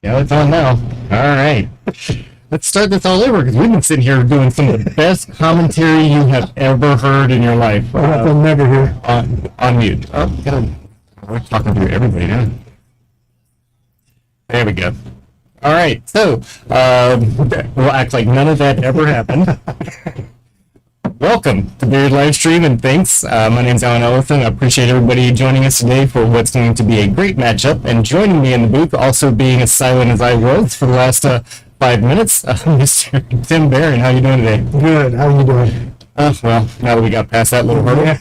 Yeah, it's on now. All right. Let's start this all over because we've been sitting here doing some of the best commentary you have ever heard in your life. I'll never hear. On mute. Oh, we're talking through everybody now. There we go. All right. So we'll act like none of that ever happened. Welcome to Beard Live Stream, and thanks. My name's Alan Ellison. I appreciate everybody joining us today for what's going to be a great matchup. And joining me in the booth, also being as silent as I was for the last 5 minutes, Mr. Tim Barron. How you doing today? Good. How you doing? Well, now that we got past that little hurdle.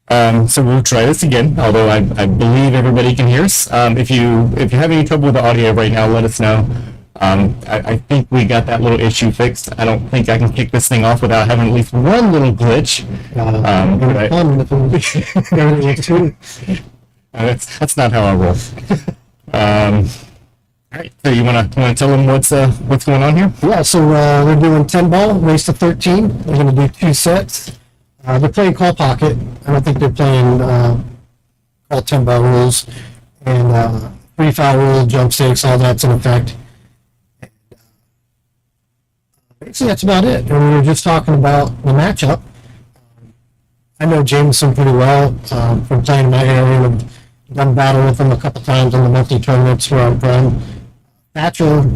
Yeah. So we'll try this again, although I believe everybody can hear us. If you have any trouble with the audio right now, let us know. I think we got that little issue fixed. I don't think I can kick this thing off without having at least one little glitch. That's not how I roll. All right, so you want to tell them what's going on here? Yeah, so we're doing 10 ball, race to 13. We're going to do 2 sets. They're playing call pocket. I don't think they're playing call 10 ball rules. And free foul rule, jump stakes, all that's in effect. Basically, that's about it. And we were just talking about the matchup. I know Jamison pretty well from playing in my area, and I've done battle with him a couple times in the monthly tournaments where I've run. Thatcher,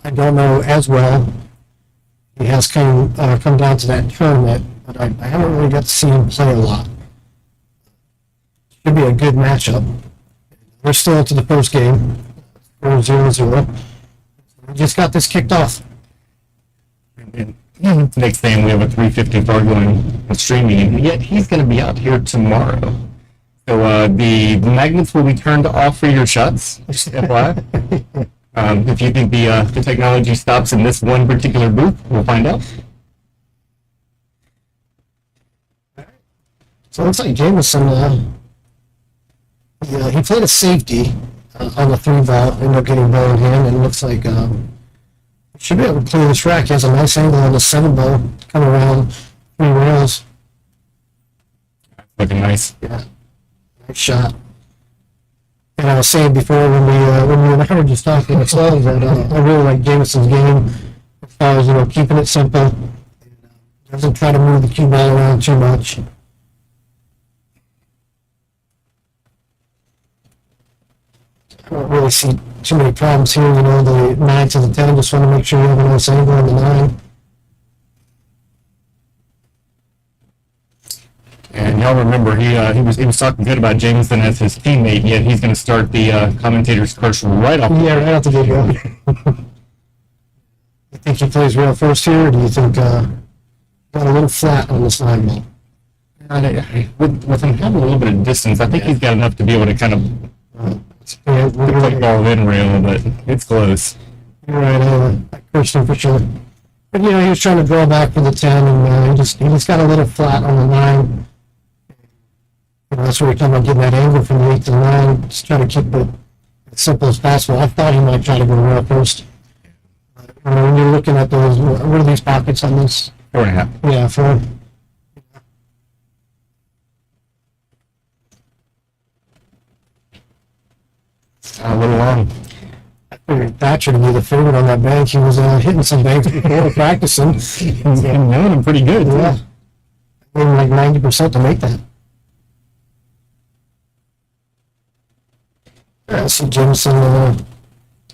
I don't know as well. He has come down to that tournament, but I haven't really got to see him play a lot. Should be a good matchup. We're still into the first game. We're 0-0. We just got this kicked off. Next thing, we have a 3:50 card going streaming, and yet he's going to be out here tomorrow. So the magnets will be turned off for your shots, FYI. If you think the technology stops in this one particular booth, we'll find out. So it looks like Jamison, he played a safety on the 3-ball, ended up getting ball in hand, and it looks like should be able to clear this rack. He has a nice angle on the 7-ball, coming around 3 rails. Looking nice. Yeah, nice shot. And I was saying before when you and I were just talking ourselves that I really like Jamison's game as far as keeping it simple. Doesn't try to move the cue ball around too much. I don't really see too many problems here. The 9 to the 10. Just want to make sure you have a nice angle on the 9. And y'all remember he was talking good about Jamison as his teammate, yet he's going to start the commentator's curse right off. Yeah, right off the get-go. You think he plays real first here, or do you think got a little flat on this 9-ball? With him having a little bit of distance, I think he's got enough to be able to kind of play ball in rail, but it's close. You're right, I cursed him for sure. But he was trying to draw back for the 10, and he just got a little flat on the 9. That's where we're talking about getting that angle from the 8 to the 9. Just try to keep it as simple as possible. I thought he might try to go rail first. When you're looking at those, what are these pockets on this? 4.5. Yeah, 4. A little long. I figured Thatcher to be the favorite on that bank. He was hitting some banks before practicing. He's knowing him pretty good. Yeah. Maybe like 90% to make that. Yeah, so Jamison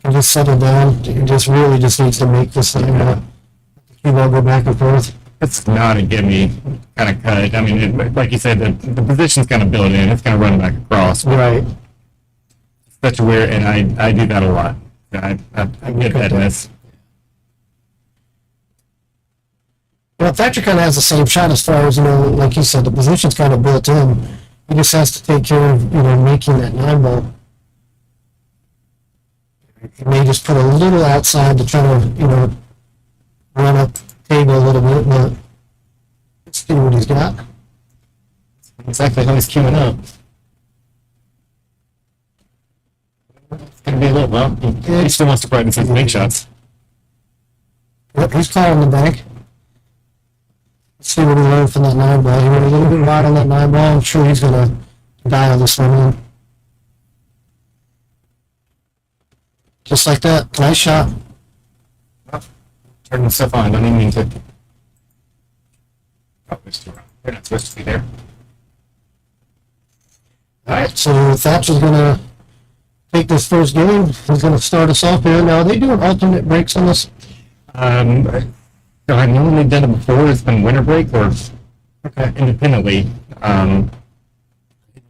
can just settle down. He just really just needs to make this thing cue ball go back and forth. It's not a gimme kind of cut. I mean, like you said, the position's kind of built in. It's going to run back across. Right. Such a weird, and I do that a lot. I get that miss. Well, Thatcher kind of has the same shot as far as, like you said, the position's kind of built in. He just has to take care of, making that 9-ball. He may just put a little outside to try to, run up the table a little bit, but let's see what he's got. Exactly how he's queuing up. It's going to be a little, well, he still wants to practice his big shots. Yep, he's calling the bank. Let's see what he learned from that 9-ball. He went a little bit wide on that 9-ball. I'm sure he's going to dial this one in. Just like that. Nice shot. Turning stuff on. Don't even mean to. Oh, they're not supposed to be there. All right, so Thatcher's going to take this first game. He's going to start us off here. Now, are they doing alternate breaks on this? So I've normally done it before. It's been winter break or independently. Let's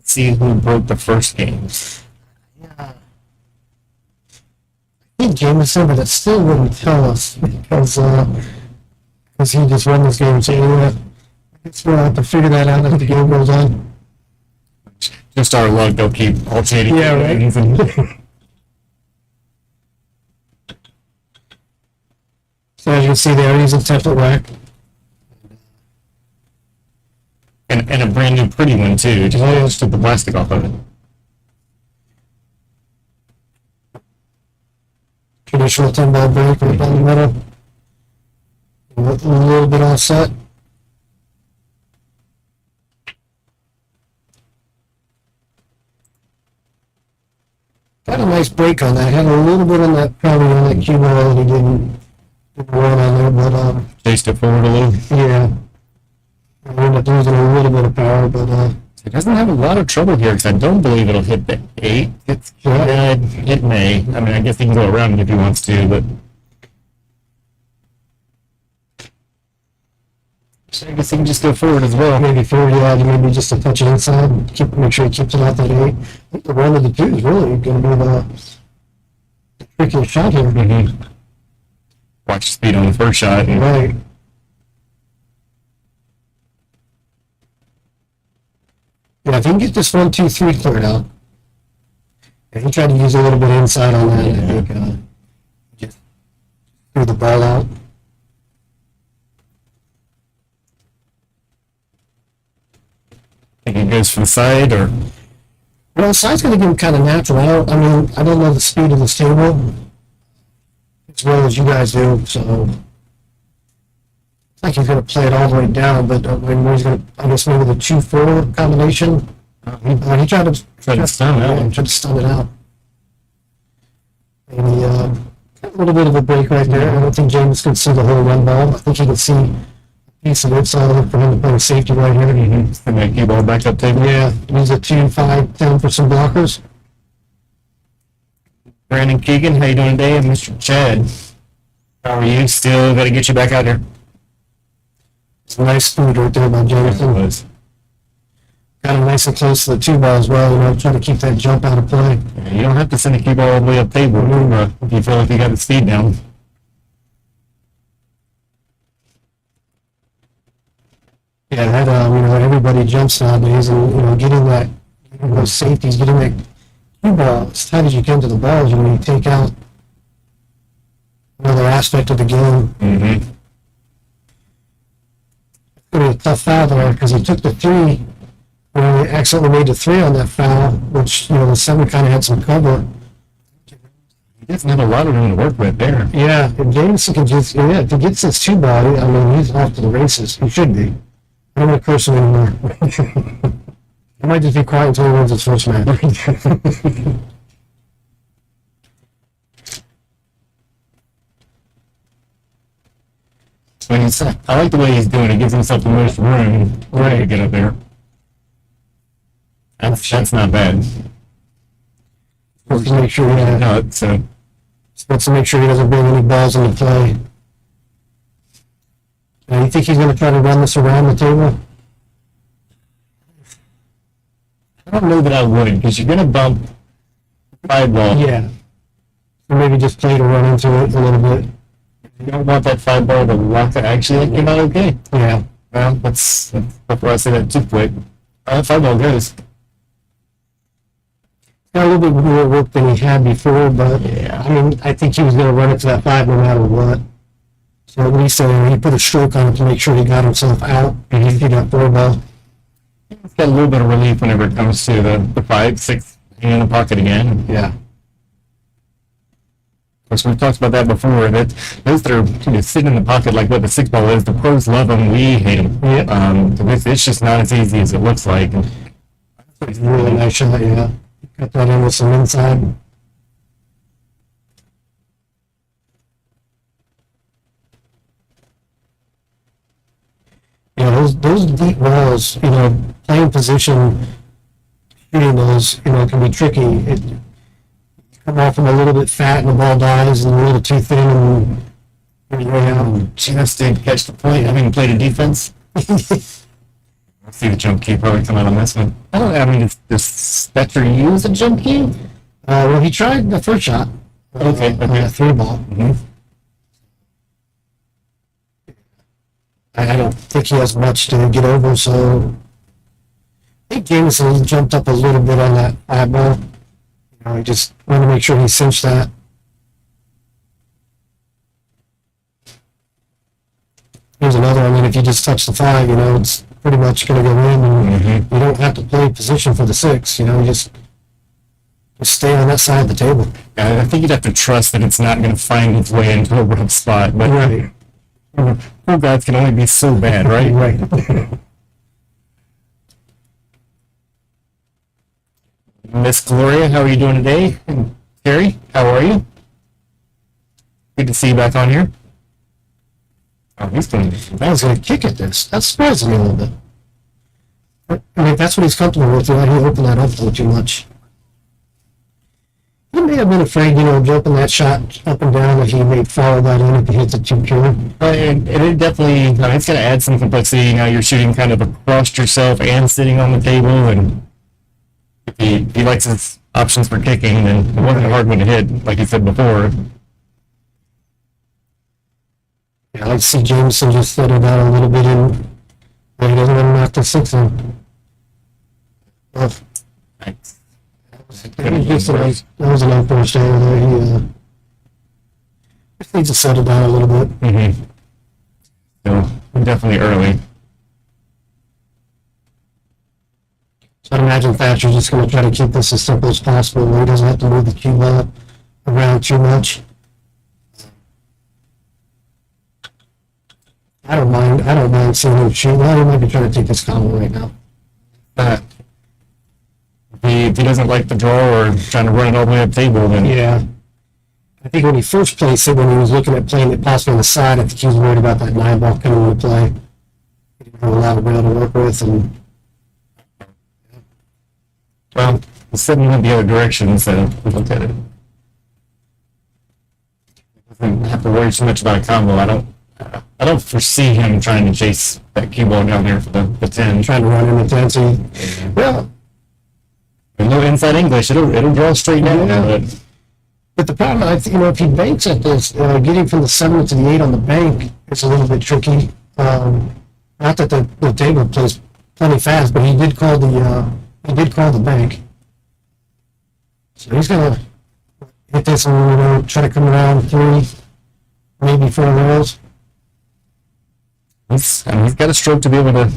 see who broke the first games. I think Jamison, but it still wouldn't tell us because he just won this game. So anyway, I guess we'll have to figure that out as the game goes on. Just our luck, they'll keep alternating. Yeah, right. So as you can see there, he's a template rack. And a brand new pretty one too. Just took the plastic off of it. Traditional 10-ball break right down the middle. A little bit offset. Got a nice break on that. Had a little bit on that, probably on that cue ball that he didn't run on there, but Chased it forward a little. yeah. I ended up losing a little bit of power, but It doesn't have a lot of trouble here because I don't believe it'll hit the 8. It may. I mean, I guess he can go around it if he wants to, but. So I guess he can just go forward as well. maybe 40 yards, maybe just a touch it inside, make sure he keeps it out that 8. I think the one of the two is really going to be the trickiest shot here. Mm-hmm. Watch the speed on the first shot. Right. Yeah, if he can get this 1, 2, 3 cleared out. Yeah, he tried to use a little bit of inside on that. I think just threw the ball out. Think it goes from the side or. Well, side's going to give him kind of natural. I don't know the speed of this table as well as you guys do, so I think he's going to play it all the way down, but when he's going to, I guess maybe the 2-4 combination. He tried to stun it out. Tried to stun it out. Maybe a little bit of a break right there. I don't think James can see the whole run ball. I think he can see a piece of it, so I'll look for him to play safety right here. Mm-hmm. And that cue ball back up table. Yeah, use a 2, 5, 10 for some blockers. Brandon Keegan, how you doing today? And Mr. Chad, how are you? Still got to get you back out here. It's a nice speed right there by Jamison. Got him nice and close to the 2 ball as well, trying to keep that jump out of play. Yeah, you don't have to send a cue ball all the way up table if you feel like you got the speed down. Yeah, that everybody jumps nowadays, and getting that those safeties, getting that cue ball as tight as you can to the balls, you take out another aspect of the game. Mm-hmm. Pretty a tough foul there because he took the 3, and he accidentally made the 3 on that foul, which the 7 kind of had some cover. He doesn't have a lot of room to work with there. Yeah, and Jamison can just if he gets this 2 ball, he's off to the races. He should be. I don't want to curse him anymore. I might just be quiet until he wins his first match. I like the way he's doing it. Gives himself the most room to get up there. That's not bad. Supposed to make sure supposed to make sure he doesn't bring any balls into play. You think he's going to try to run this around the table? I don't know that I would, because you're going to bump the 5 ball. Yeah. Or maybe just play to run into it a little bit. You don't want that 5 ball to lock it. Actually, that came out okay. Yeah. Well, that's before I say that too quick. 5 ball goes. Got a little bit more work than he had before, but Yeah. I think he was going to run it to that 5 no matter what. So at least he put a stroke on it to make sure he got himself out and he hit that 4 ball. It's got a little bit of relief whenever it comes to the 5, 6 in the pocket again. Yeah. Of course, we've talked about that before. That those that are sitting in the pocket like what the 6 ball is, the pros love them. We hate them. Yeah. It's just not as easy as it looks like. Really nice shot, yeah. Got that in with some inside. those deep balls, playing position, shooting those, can be tricky. It come off them a little bit fat and the ball dies and a little too thin and you're way out. She has to catch the point, having played a defense. I see the jump key probably come out on this one. I don't know. I mean, does Thatcher use a jump key? Well, he tried the first shot. Okay. On that 3-ball. Mm-hmm. I don't think he has much to get over, so I think Jamison jumped up a little bit on that 5-ball. He just wanted to make sure he cinched that. Here's another. I mean, if you just touch the 5, it's pretty much going to go in, and you don't have to play position for the 6. You just stay on that side of the table. I think you'd have to trust that it's not going to find its way into a rough spot. But Right. poor guys can only be so bad, right? Right. Miss Gloria, how are you doing today? And Terry, how are you? Good to see you back on here. Oh, he's doing I was going to kick at this. That surprised me a little bit. I mean, if that's what he's comfortable with, why he opened that up a little too much. He may have been afraid, jumping that shot up and down, that he may follow that in if he hits it too pure. and it definitely, it's going to add some complexity. Now you're shooting kind of across yourself and sitting on the table, and if he likes his options for kicking, then it wasn't a hard one to hit, like you said before. Yeah, I like to see Jamison just settle down a little bit and he doesn't want to knock the 6 in. Well, Thanks. that was an unforced error there. He just needs to settle down a little bit. Mm-hmm. So definitely early. So I imagine Thatcher's just going to try to keep this as simple as possible where he doesn't have to move the cue ball around too much. I don't mind seeing him shoot. Well, he might be trying to take this combo right now. If he doesn't like the draw or trying to run it all the way up the table, then Yeah. I think when he first placed it, when he was looking at playing it possibly on the side, I think he was worried about that 9-ball coming into play. He didn't have a lot of rail to work with, and well, the 7 went the other direction, so we looked at it. Doesn't have to worry too much about a combo. I don't foresee him trying to chase that cue ball down there for the 10. trying to run in intensity. Well, There's no inside English. It'll draw straight down. Yeah. But but the problem, I think, if he banks at this, getting from the 7 to the 8 on the bank is a little bit tricky. Not that the table plays plenty fast, but he did call the bank. So he's gonna hit this and try to come around 3, maybe 4 rails. he's got a stroke to be able to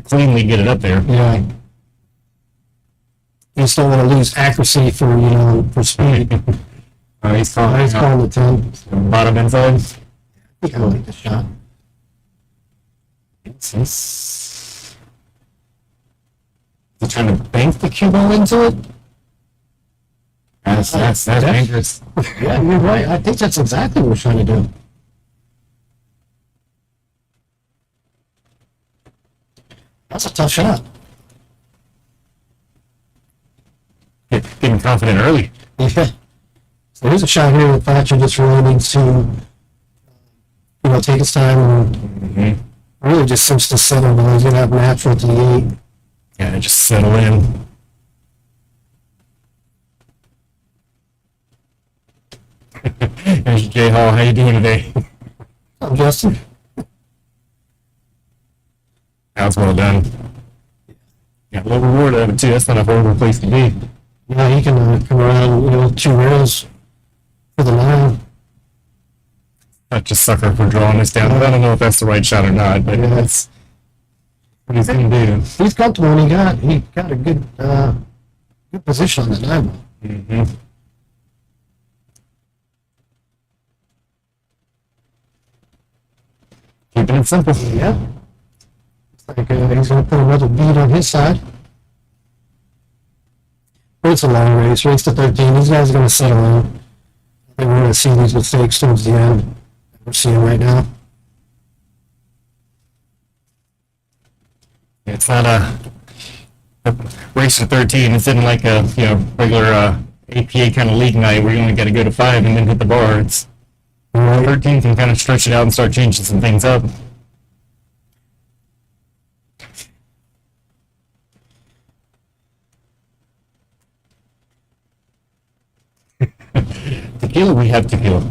cleanly get it up there. Yeah. You just don't want to lose accuracy for speed. He's calling, He's calling the 10. bottom inside. I think I'll take the shot. He's trying to bank the cue ball into it. That's dangerous. Yeah, you're right. I think that's exactly what we're trying to do. That's a tough shot. Getting confident early. Yeah. So there's a shot here that Thatcher just really needs to, take his time and really just cinch the center, but he's going to have natural to the 8. Yeah, just settle in. There's Jay Hall. How you doing today? Oh, Justin. That was well done. Got a little reward out of it too. That's not a horrible place to be. Yeah, he can come around, 2 rails for the 9. Not just sucker for drawing this down. I don't know if that's the right shot or not, but that's what he's going to do. He's comfortable, and he got a good position on the 9 ball. Mm-hmm. Keeping it simple. Yeah. Looks like he's going to put another bead on his side. But it's a long race. Race to 13. These guys are going to settle in. I think we're going to see these mistakes towards the end that we're seeing right now. It's not a race to 13. It's in like a regular APA kind of league night where you only got to go to 5 and then hit the bar. It's 13 can kind of stretch it out and start changing some things up. Tequila, we have tequila.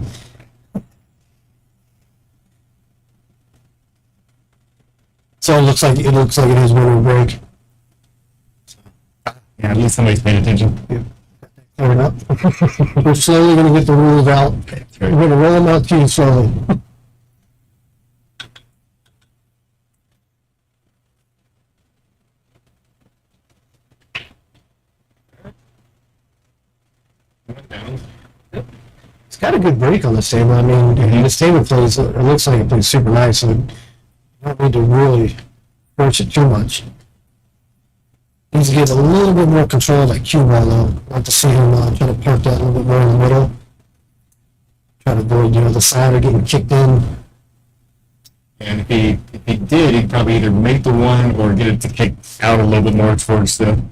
So it looks like it is winter break. Yeah, at least somebody's paying attention. Clear it up. We're slowly going to get the rules out. We're going to roll them out to you slowly. It's got a good break on this table. I mean, this table plays, it looks like it plays super nice, so you don't need to really force it too much. Needs to get a little bit more control of that cue ball, though. I'd like to see him try to park that a little bit more in the middle. Try to avoid, the side or getting kicked in. And if he did, he'd probably either make the one or get it to kick out a little bit more towards the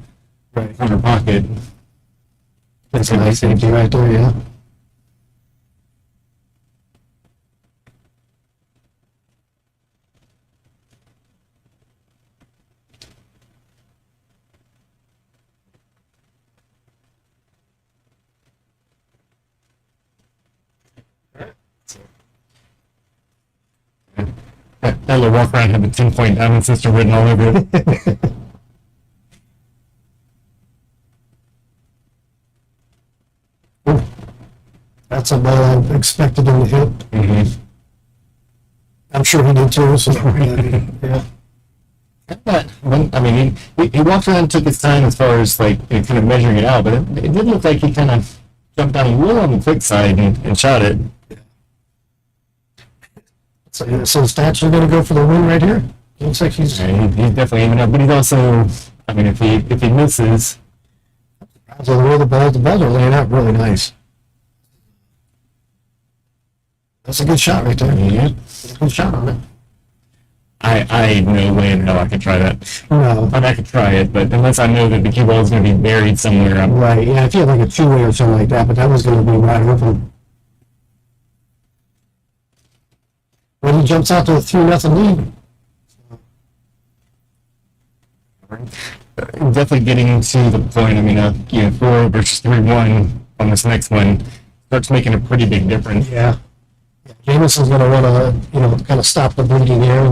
corner pocket. That's a nice safety right there, yeah. That little walk around had the 10-point diamond system written all over it. That's a ball I expected him to hit. Mm-hmm. I'm sure he did too, so yeah. But I mean, he walked around and took his time as far as like kind of measuring it out, but it did look like he kind of jumped down a little on the quick side and shot it. So is Thatcher going to go for the win right here? Looks like he's definitely aiming up, but he's also, I mean, if he misses, the way the balls are laying out really nice. That's a good shot right there. yeah, That's a good shot on it. I no way in hell I could try that. No. I mean, I could try it, but unless I know that the cue ball is going to be buried somewhere, I'm Right, yeah, if you had like a two-way or something like that, but that was going to be wide open. When he jumps out to a 3-0 lead. definitely getting to the point. I mean, 4 versus 3-1 on this next one starts making a pretty big difference. Yeah. Jamison's going to want to, kind of stop the bleeding here.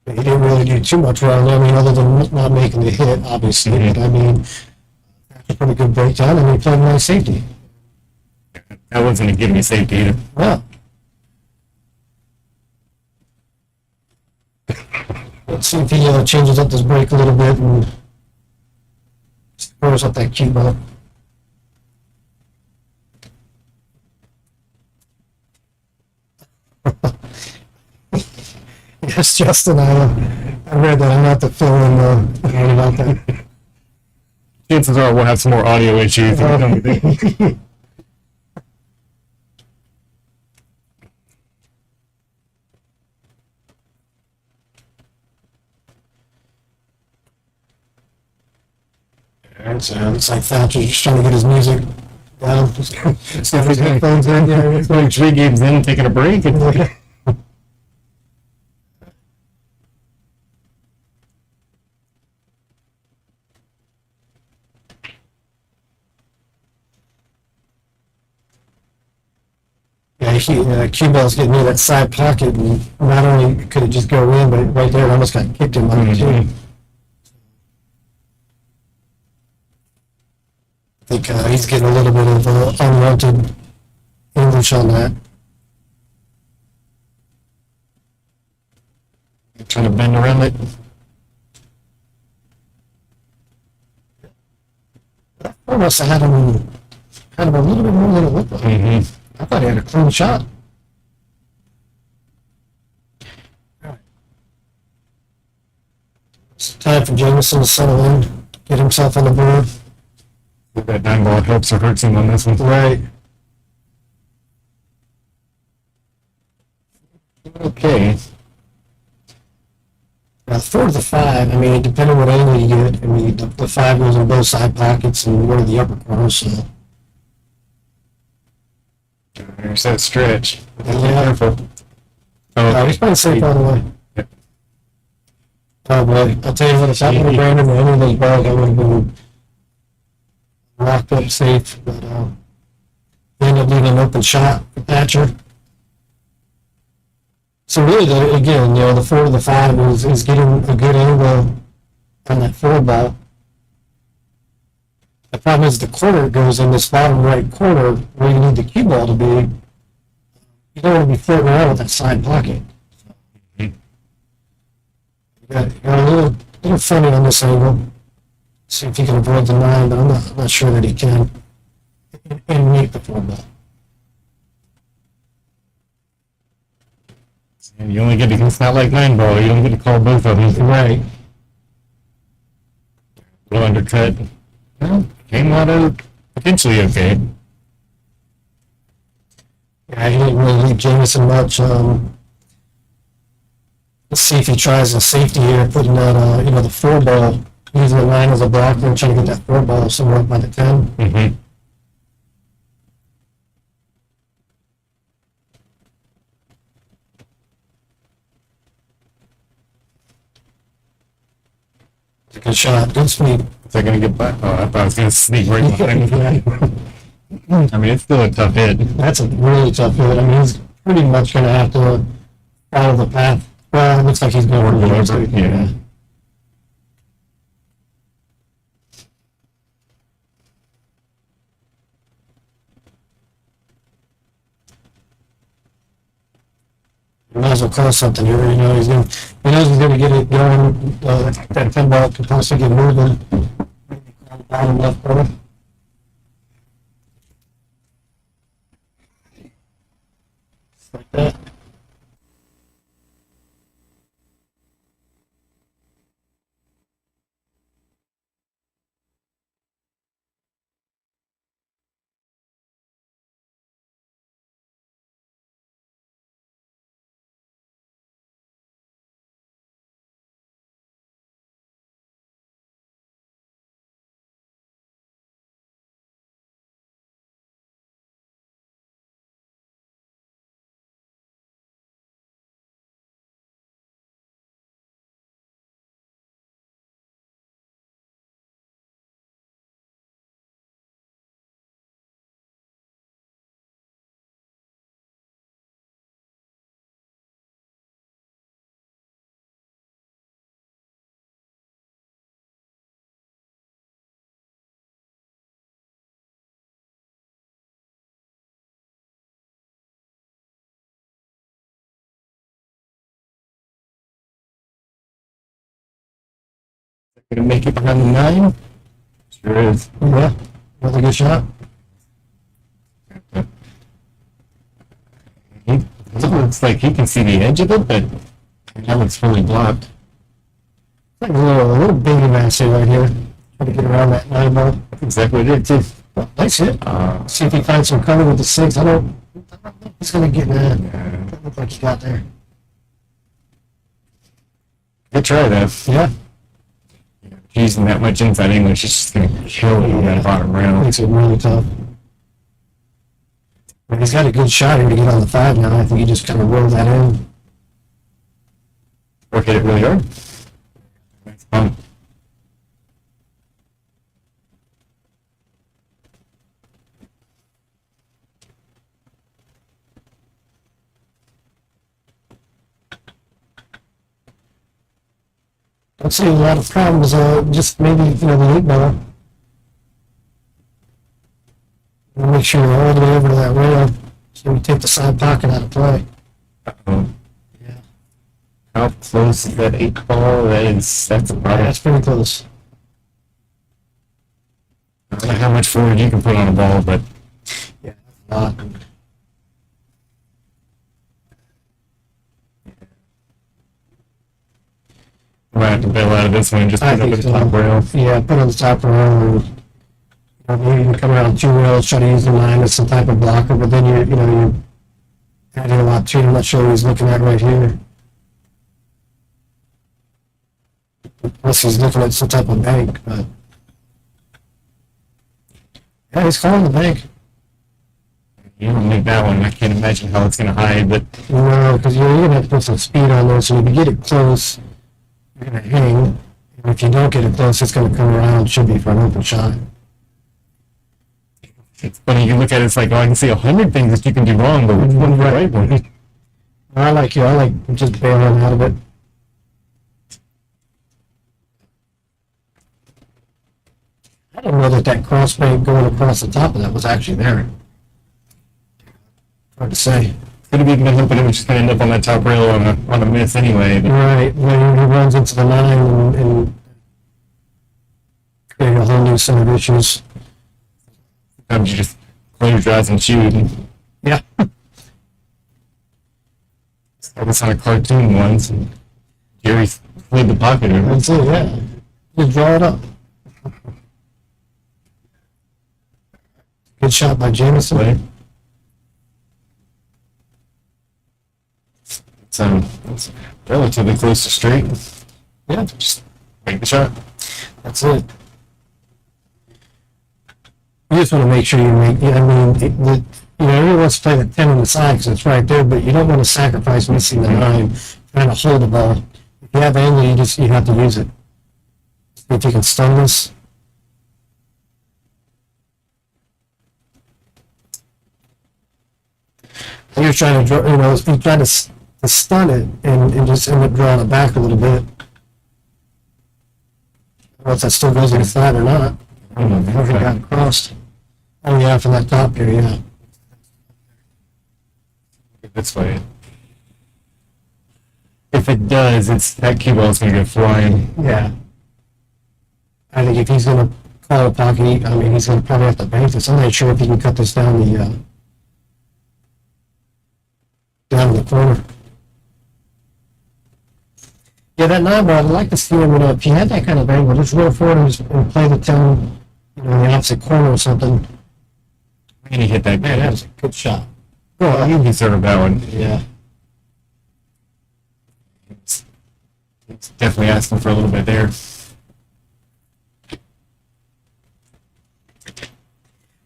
And he didn't really do too much wrong. I mean, other than not making the hit, obviously. Mhm. But, I mean, that's a pretty good breakdown, and he played nice safety. That wasn't a give me safety either. Well, let's see if he changes up this break a little bit and scores up that cue ball. Yes, Justin, I read that. I'm going to have to fill in about that. Chances are we'll have some more audio issues. So it's like Thatcher's just trying to get his music down. Just stuff his headphones in. Yeah, It's like 3 games in, taking a break. And cue ball's getting near that side pocket, and not only could it just go in, but right there it almost got kicked him under too. I think he's getting a little bit of unwanted English on that. trying to bend around it. I must have had him kind of a little bit more than it looked like. Mm-hmm. I thought he had a clean shot. It's time for Jamison to settle in, get himself on the board. That 9 ball helps or hurts him on this one. Right. Okay. Now, 4 to the 5, I mean, depending what angle you get, I mean, the 5 goes in both side pockets and one of the upper corners, so. There's that stretch. Yeah. Careful. He's playing safe all the way. Yep. Oh boy, I'll tell you what, if that would have ran into any of those balls, I would have been locked up safe, but they ended up leaving an open shot for Thatcher. So really, again, the 4 to the 5 is getting a good angle on that 4 ball. The problem is the corner goes in this bottom right corner where you need the cue ball to be. You don't want to be floating around with that side pocket. You got a little funny on this angle. See if he can avoid the 9, but I'm not sure that he can. And meet the 4 ball. And you only get to, it's not like 9 ball, you don't get to call both of them. Right. Little undercut. Well, came out of potentially okay. Yeah, he didn't really leave Jamison much. Let's see if he tries a safety here, putting that, the 4 ball, using the 9 as a blocker and trying to get that 4 ball somewhere up by the 10. Mm-hmm. It's a good shot, good speed. Is that going to get back? Oh, I thought I was going to sneak right behind him. I mean, it's still a tough hit. That's a really tough hit. I mean, he's pretty much going to have to follow the path. Well, it looks like he's going to Over, yeah. You might as well call something here. He knows he's going to get it going. That 10 ball could possibly get moving. Bottom left corner. Just like that. Going to make it behind the 9? Sure is. Yeah, another good shot. It looks like he can see the edge of it, but that one's fully blocked. Like a little baby mass here right here. Try to get around that 9 ball. That's exactly what it is, too. Well, nice hit. See if he finds some cover with the 6. I don't think he's going to get that. Doesn't look like he got there. Good try, though. Yeah. Using that much inside English, it's just going to kill you in that bottom round. Makes it really tough. But he's got a good shot here to get on the 5 now. I think he just kind of rolled that in. Or hit it really hard. Nice bump. Don't see a lot of problems. Just maybe, the 8 ball. We'll make sure you're all the way over to that rail so we take the side pocket out of play. Uh-oh. Yeah. How close is that 8 ball? That's a problem. That's pretty close. I don't know how much forward you can put on a ball, but Yeah, a lot. I might have to bail out of this one and just I put it up think at the top rail. Yeah, put on the top rail and maybe you can come around 2 rails, try to use the 9 as some type of blocker, but then you're adding a lot too. I'm not sure what he's looking at right here. Unless he's looking at some type of bank, but yeah, he's calling the bank. You don't make that one. I can't imagine how it's going to hide, but No, because you're going to have to put some speed on there, so if you get it close, you're going to hang. And if you don't get it close, it's going to come around. Should be for an open shot. it's funny. You look at it, it's like, oh, I can see 100 things that you can do wrong, but which one's the right one? I like you. I like just bailing out of it. I didn't know that cross bank going across the top of that was actually there. Hard to say. Could have been hoping it was just going to end up on that top rail on a miss anyway. But Right, when he runs into the line and create a whole new set of issues. sometimes you just close your eyes and shoot. Yeah. I was on a cartoon once, and Jerry slid the pocket over. That's it, yeah. Just draw it up. Good shot by Jamison. Right? It's relatively close to straight. Yeah, Just make the shot. that's it. You just want to make sure you make, I mean, everyone wants to play the 10 on the side because it's right there, but you don't want to sacrifice missing the 9, trying to hold the ball. If you have angle, you have to use it. See if you can stun this. You're trying to draw, you try to stun it and just end up drawing it back a little bit. I don't know if that still goes inside or not. I don't know If it got crossed. Oh yeah, from that top here, yeah. This way. If it does, that cue ball is going to go flying. Yeah. I think if he's going to call a pocket, he's going to probably have to bank this. I'm not sure if he can cut this down down in the corner. Yeah, that 9 ball, I'd like to see him, if he had that kind of angle, just roll forward and play the 10, in the opposite corner or something. And he hit that. Man, that was a good shot. Well, he deserved that one. Yeah. He's definitely asking for a little bit there.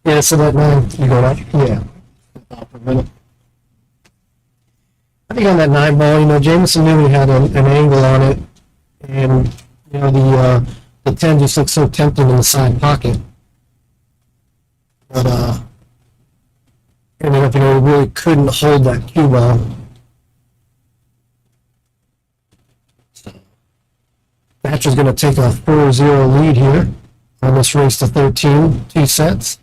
Yeah, so that 9, you go up? Yeah. I think on that 9 ball, Jamison knew he had an angle on it, and the 10 just looked so tempting in the side pocket. But ended up, he really couldn't hold that cue ball. Thatcher's going to take a 4-0 lead here on this race to 13, 2 sets.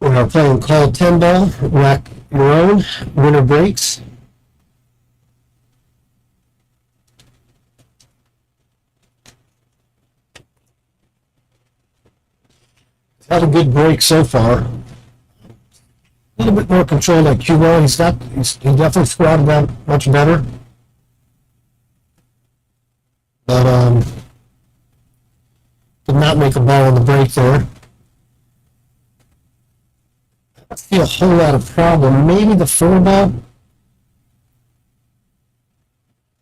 We are playing called 10 ball, rack your own, winner breaks. He's had a good break so far. A little bit more control like Q1. He definitely squatted that much better. But did not make a ball on the break there. I see a whole lot of problem. Maybe the 4 ball.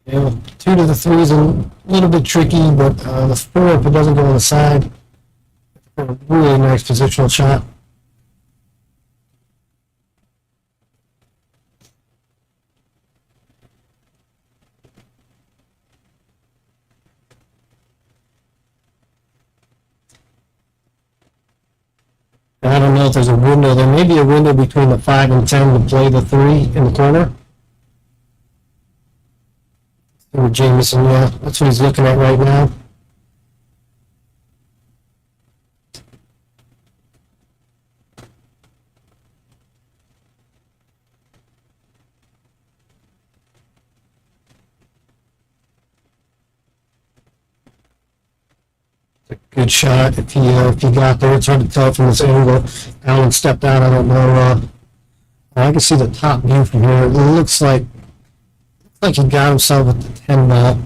2 to the 3 is a little bit tricky, but the 4, if it doesn't go on the side, a really nice positional shot. I don't know if there's a window. There may be a window between the 5 and 10 to play the 3 in the corner. Or Jamison, yeah, that's what he's looking at right now. Good shot if he got there. It's hard to tell from this angle. Allen stepped out. I don't know. I can see the top view from here. It looks like he got himself with the 10 ball.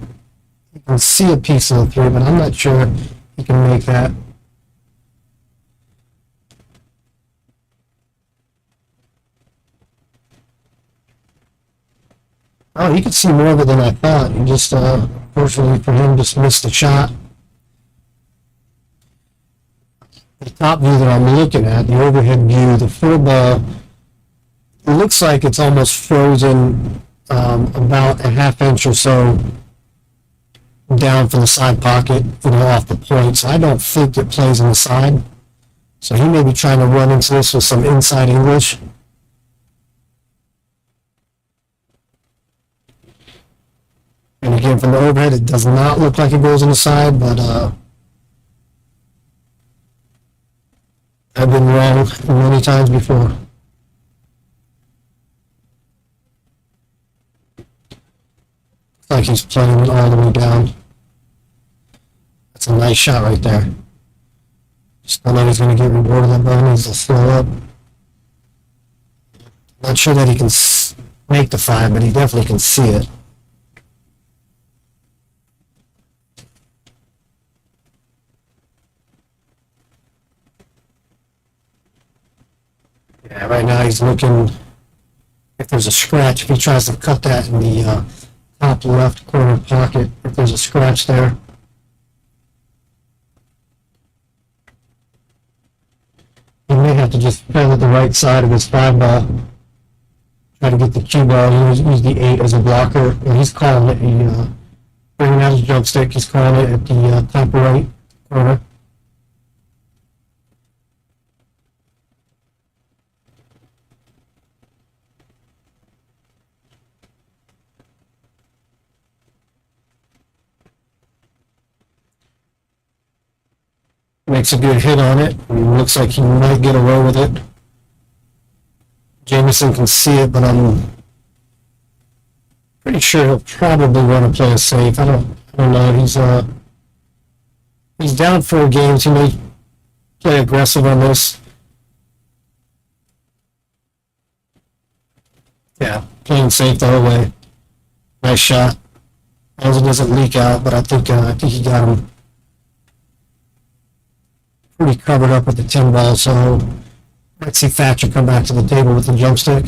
You can see a piece of the 3, but I'm not sure he can make that. Oh, he could see more of it than I thought. He just, fortunately for him, just missed the shot. The top view that I'm looking at, the overhead view, the four ball, it looks like it's almost frozen about a half inch or so down from the side pocket, off the point. So I don't think it plays on the side. So he may be trying to run into this with some inside English. And again, from the overhead, it does not look like it goes on the side, but I've been wrong many times before. Looks like he's playing all the way down. That's a nice shot right there. Just don't know if he's going to get rewarded. That ball needs to slow up. Not sure that he can make the 5, but he definitely can see it. Yeah, right now he's looking if there's a scratch. If he tries to cut that in the top left corner pocket, if there's a scratch there. He may have to just play with the right side of his 5 ball. Try to get the cue ball. Use the 8 as a blocker. And he's calling it. Bringing out his jump stick. He's calling it at the top right corner. Makes a good hit on it. Looks like he might get away with it. Jamison can see it, but I'm pretty sure he'll probably want to play it safe. I don't know. He's down 4 games. He may play aggressive on this. Yeah, playing safe the whole way. Nice shot. As long as it doesn't leak out, but I think he got him pretty covered up with the 10 ball, so let's see Thatcher come back to the table with the jump stick.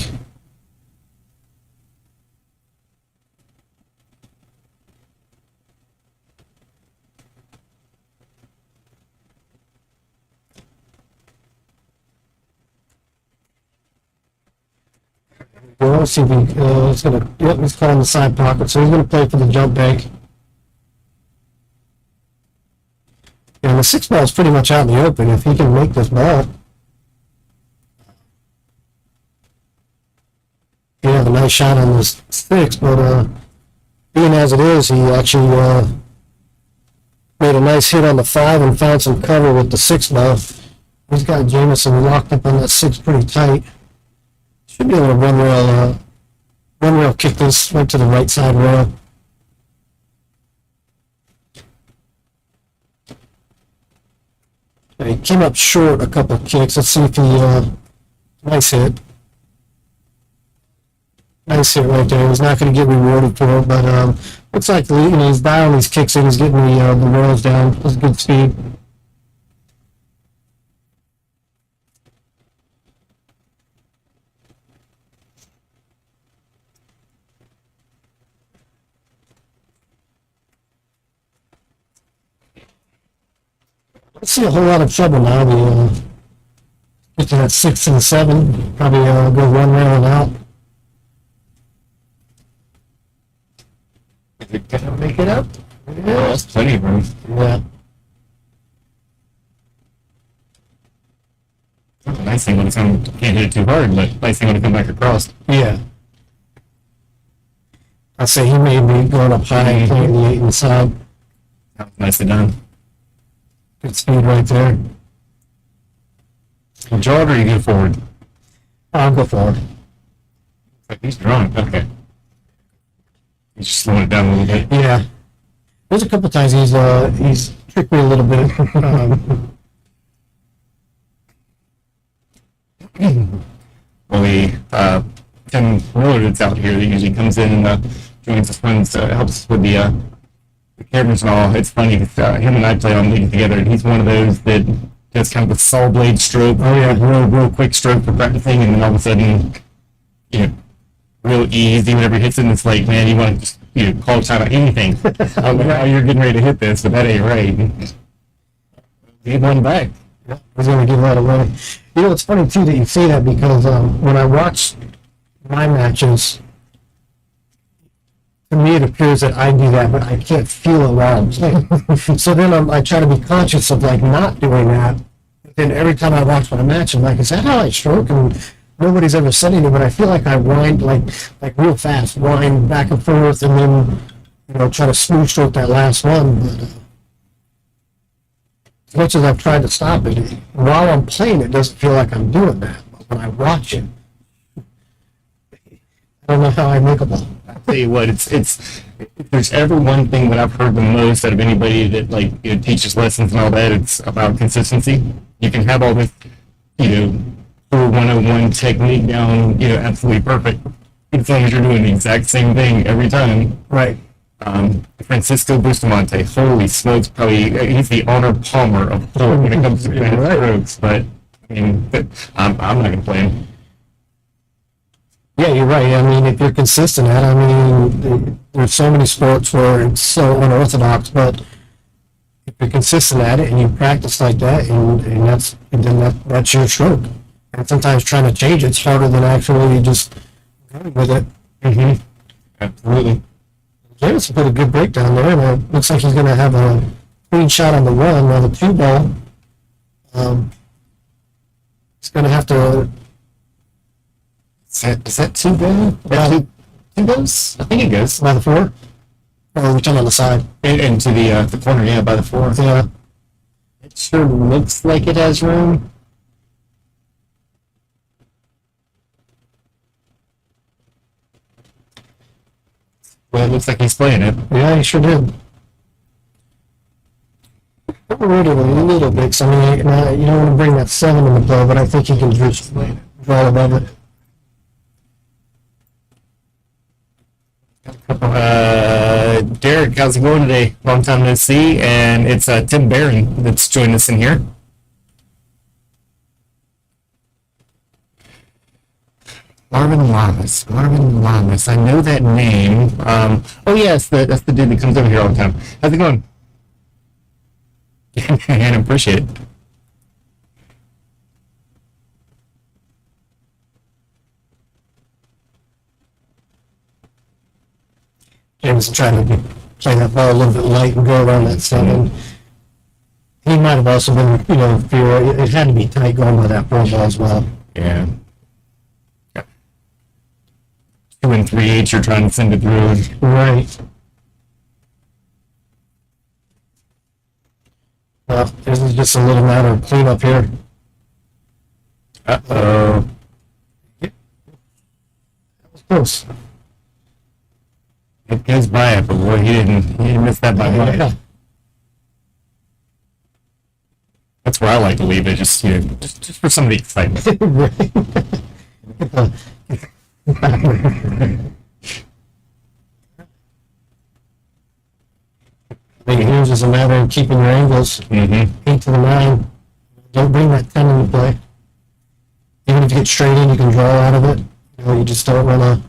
Let's see if he's calling the side pocket, so he's going to play for the jump bank. And the 6 ball is pretty much out in the open if he can make this ball. He have a nice shot on this 6, but being as it is, he actually made a nice hit on the 5 and found some cover with the 6 ball. He's got Jamison locked up on that 6 pretty tight. Should be able to one rail kick this right to the right side rail. He came up short a couple of kicks. Let's see if he, nice hit. Nice hit right there. He's not going to get rewarded for it, but looks like he's dialing these kicks in. He's getting the rails down. That's good speed. I see a whole lot of trouble now. Get to that 6 and 7. Probably go one rail and out. Is it gonna make it up? Yeah, that's plenty of room. Yeah. Nice thing when it's on, can't hit it too hard, but nice thing when it come back across. Yeah. I say he may be going up high and playing the 8 inside. That was nicely done. Good speed right there. You jog or you go forward? I'll go forward. Like he's drunk. Okay. He's just slowing it down a little bit. Yeah. There's a couple times he's tricked me a little bit. Well, Tim Miller that's out here that usually comes in and joins us friends, helps us with the the cameras and all. It's funny. Him and I play on League together, and he's one of those that does kind of a saw blade stroke. Oh yeah, real quick stroke for practicing, and then all of a sudden, real easy whenever he hits it. And it's like, man, you want to just call time on anything. I don't know how you're getting ready to hit this, but that ain't right. Get one back. Yeah, he's going to give a lot of money. It's funny too that you say that because when I watch my matches, to me it appears that I do that, but I can't feel it while I'm playing. So then I try to be conscious of like not doing that. Then every time I watch my match, I'm like, is that how I stroke? And nobody's ever said anything, but I feel like I wind like real fast, wind back and forth, and then try to smooth stroke that last one. But as much as I've tried to stop it, while I'm playing, it doesn't feel like I'm doing that. But when I watch it, I don't know how I make a ball. I'll tell you what, it's if there's ever one thing that I've heard the most out of anybody that teaches lessons and all that, it's about consistency. You can have all this, full 101 technique down, absolutely perfect, as long as you're doing the exact same thing every time. Right. Francisco Bustamante, holy smokes, probably he's the Honor Palmer of sport when it comes to advanced strokes. But I mean, I'm not going to play him. Yeah, you're right. I mean, if you're consistent at it, I mean, there's so many sports where it's so unorthodox, but if you're consistent at it and you practice like that, and then that's your stroke. And sometimes trying to change it's harder than actually just going with it. Mm-hmm. Absolutely. Jamison put a good breakdown there, and it looks like he's going to have a clean shot on the one. Now the two ball, he's going to have to. Is that two ball? Two goes? I think it goes By the four? Or return on the side? And to the corner, yeah, by the four. Yeah. It sure looks like it has room. Well, it looks like he's playing it. Yeah, he sure did. Overrated a little bit, so I mean, you don't want to bring that 7 in the play, but I think he can just draw above it. Derek, how's it going today? Long time no see, and it's Tim Barron that's joined us in here. Marvin Lamas. I know that name. Oh yes, that's the dude that comes over here all the time. How's it going? And I appreciate it. Jamison trying to play that ball a little bit light and go around that 7. He might have also been, fear. It had to be tight going by that 4 ball as well. Yeah. 2 and 3/8, you're trying to send it through. Right. Well, this is just a little matter of cleanup here. Uh-oh. That was close. It goes by it, but boy, he didn't miss that by much. Yeah. That's where I like to leave it, just for some of the excitement. I think here's just a matter of keeping your angles. 8 to the 9. Don't bring that 10 into play. Even if you get straight in, you can draw out of it. You just don't want to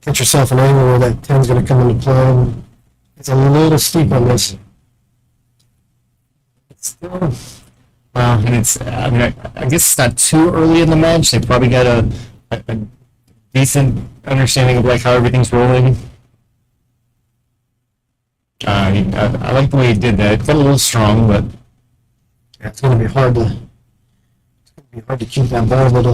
get yourself an angle where that 10's going to come into play. It's a little steep on this. It's still, well, and it's, I mean, I guess it's not too early in the match. They probably got a decent understanding of like how everything's rolling. I like the way he did that. It got a little strong, but Yeah, it's going to be hard to keep that ball, but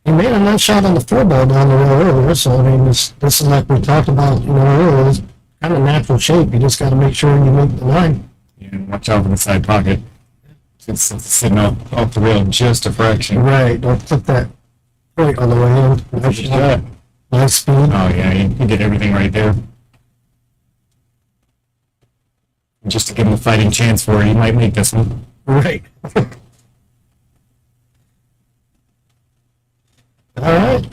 he made a nice shot on the 4 ball down the road earlier, so I mean, this is like we talked about, earlier, it's kind of natural shape. You just got to make sure you make the line. yeah, watch out for the side pocket. It's sitting off the rail just a fraction. Right, don't flip that point on the way in. Nice shot. Nice speed. Oh yeah, you did everything right there. Just to give him a fighting chance for it, he might make this one. Right. All right.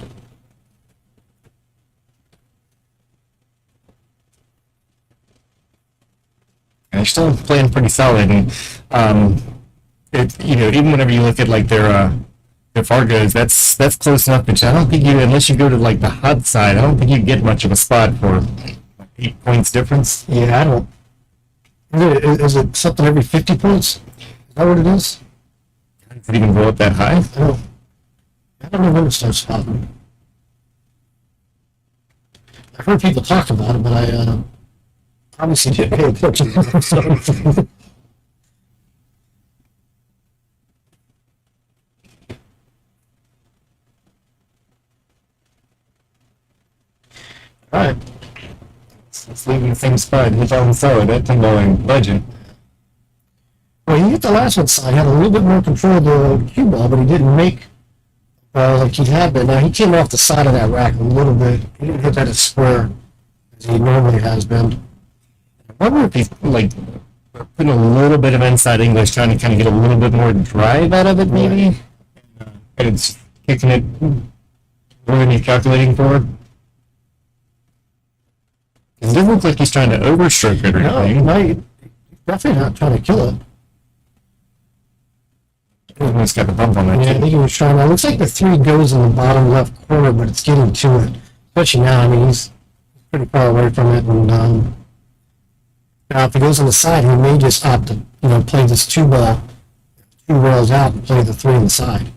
they're still playing pretty solid. And even whenever you look at like their Fargos, that's close enough. But I don't think unless you go to like the hot side, I don't think you get much of a spot for 8 points difference. Yeah, I don't. Is it something every 50 points? Is that what it is? Does it even go up that high? I don't know when it starts spotting. I've heard people talk about it, but I obviously didn't pay attention. So. All right. Let's leave in the same spot. He's on solid. That $10 budget. Well, he hit the last one side. He had a little bit more control of the cue ball, but he didn't make like he had been. Now, he came off the side of that rack a little bit. He didn't hit that as square as he normally has been. I wonder if he's like putting a little bit of inside English, trying to kind of get a little bit more drive out of it, maybe. And it's kicking it more than he's calculating for. It doesn't look like he's trying to overstroke it or anything. No, he's definitely not trying to kill it. He's got the bump on that. Yeah, I think he was trying to. It looks like the 3 goes in the bottom left corner, but it's getting to it. Especially now, I mean, he's pretty far away from it. And now if it goes on the side, he may just opt to, play this 2-ball, 2 rails out and play the 3 on the side.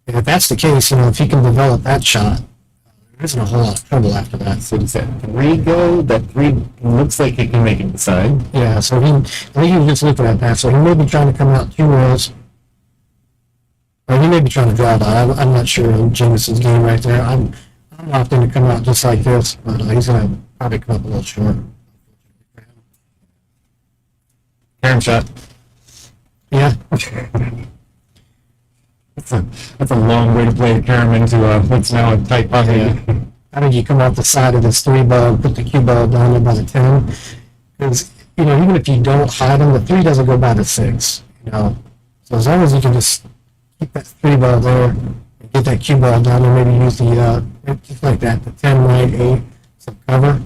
And if that's the case, if he can develop that shot, there isn't a whole lot of trouble after that. So does that 3 go? That 3 looks like it can make it inside. Yeah, so I think he was just looking at that. So he may be trying to come out 2 rails. Or he may be trying to draw it out. I'm not sure in Jamison's game right there. I'm opting to come out just like this, but he's going to probably come up a little short. Carom shot. Yeah. That's a long way to play a carom into what's now a tight pocket. Yeah. I think you come off the side of this 3-ball and put the cue ball down there by the 10. Because, even if you don't hide them, the 3 doesn't go by the 6. So as long as you can just keep that 3-ball there and get that cue ball down there, maybe use the, just like that, the 10, 9, 8, some cover.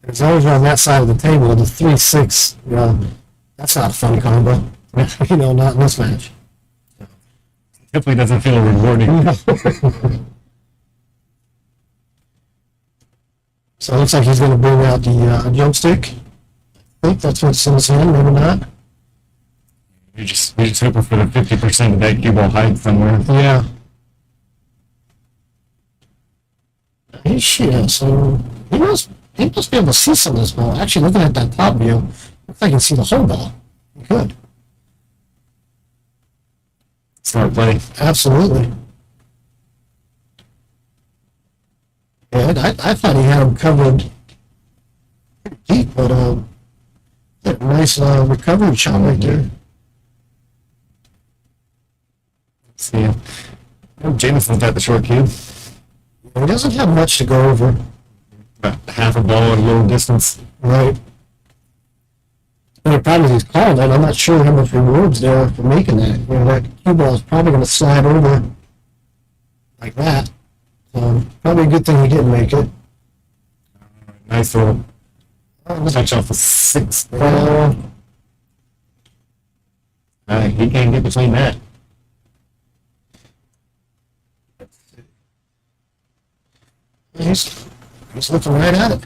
And as long as you're on that side of the table, the 3, 6, that's not a fun combo. Not in this match. Definitely doesn't feel rewarding. So it looks like he's going to bring out the jump stick. I think that's what's in his hand, maybe not. You're just hoping for the 50% of that cue ball hide somewhere. Yeah. So he must be able to see some of this ball. Actually, looking at that top view, looks like he can see the whole ball. He could. Smart play. Absolutely. Yeah, I thought he had him covered pretty deep, but that nice recovery shot right there. Let's see. Jamison's got the short cube. He doesn't have much to go over. About half a ball at a little distance. Right. And the problem is he's calling it. I'm not sure how much reward's there for making that. That cue ball is probably going to slide over like that. So probably a good thing he didn't make it. Nice little touch off the 6th ball. He can't get between that. He's looking right at it.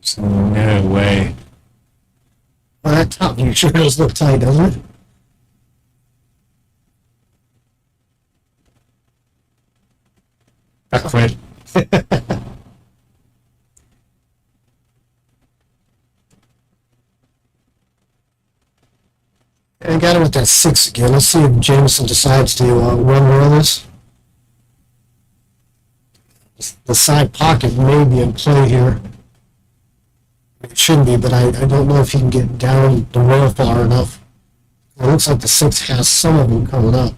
There's no way. Well, that top view sure does look tight, doesn't it? I quit. And got him at that 6 again. Let's see if Jamison decides to run rail this. The side pocket may be in play here. It shouldn't be, but I don't know if he can get down the rail far enough. It looks like the 6 has some of them coming up.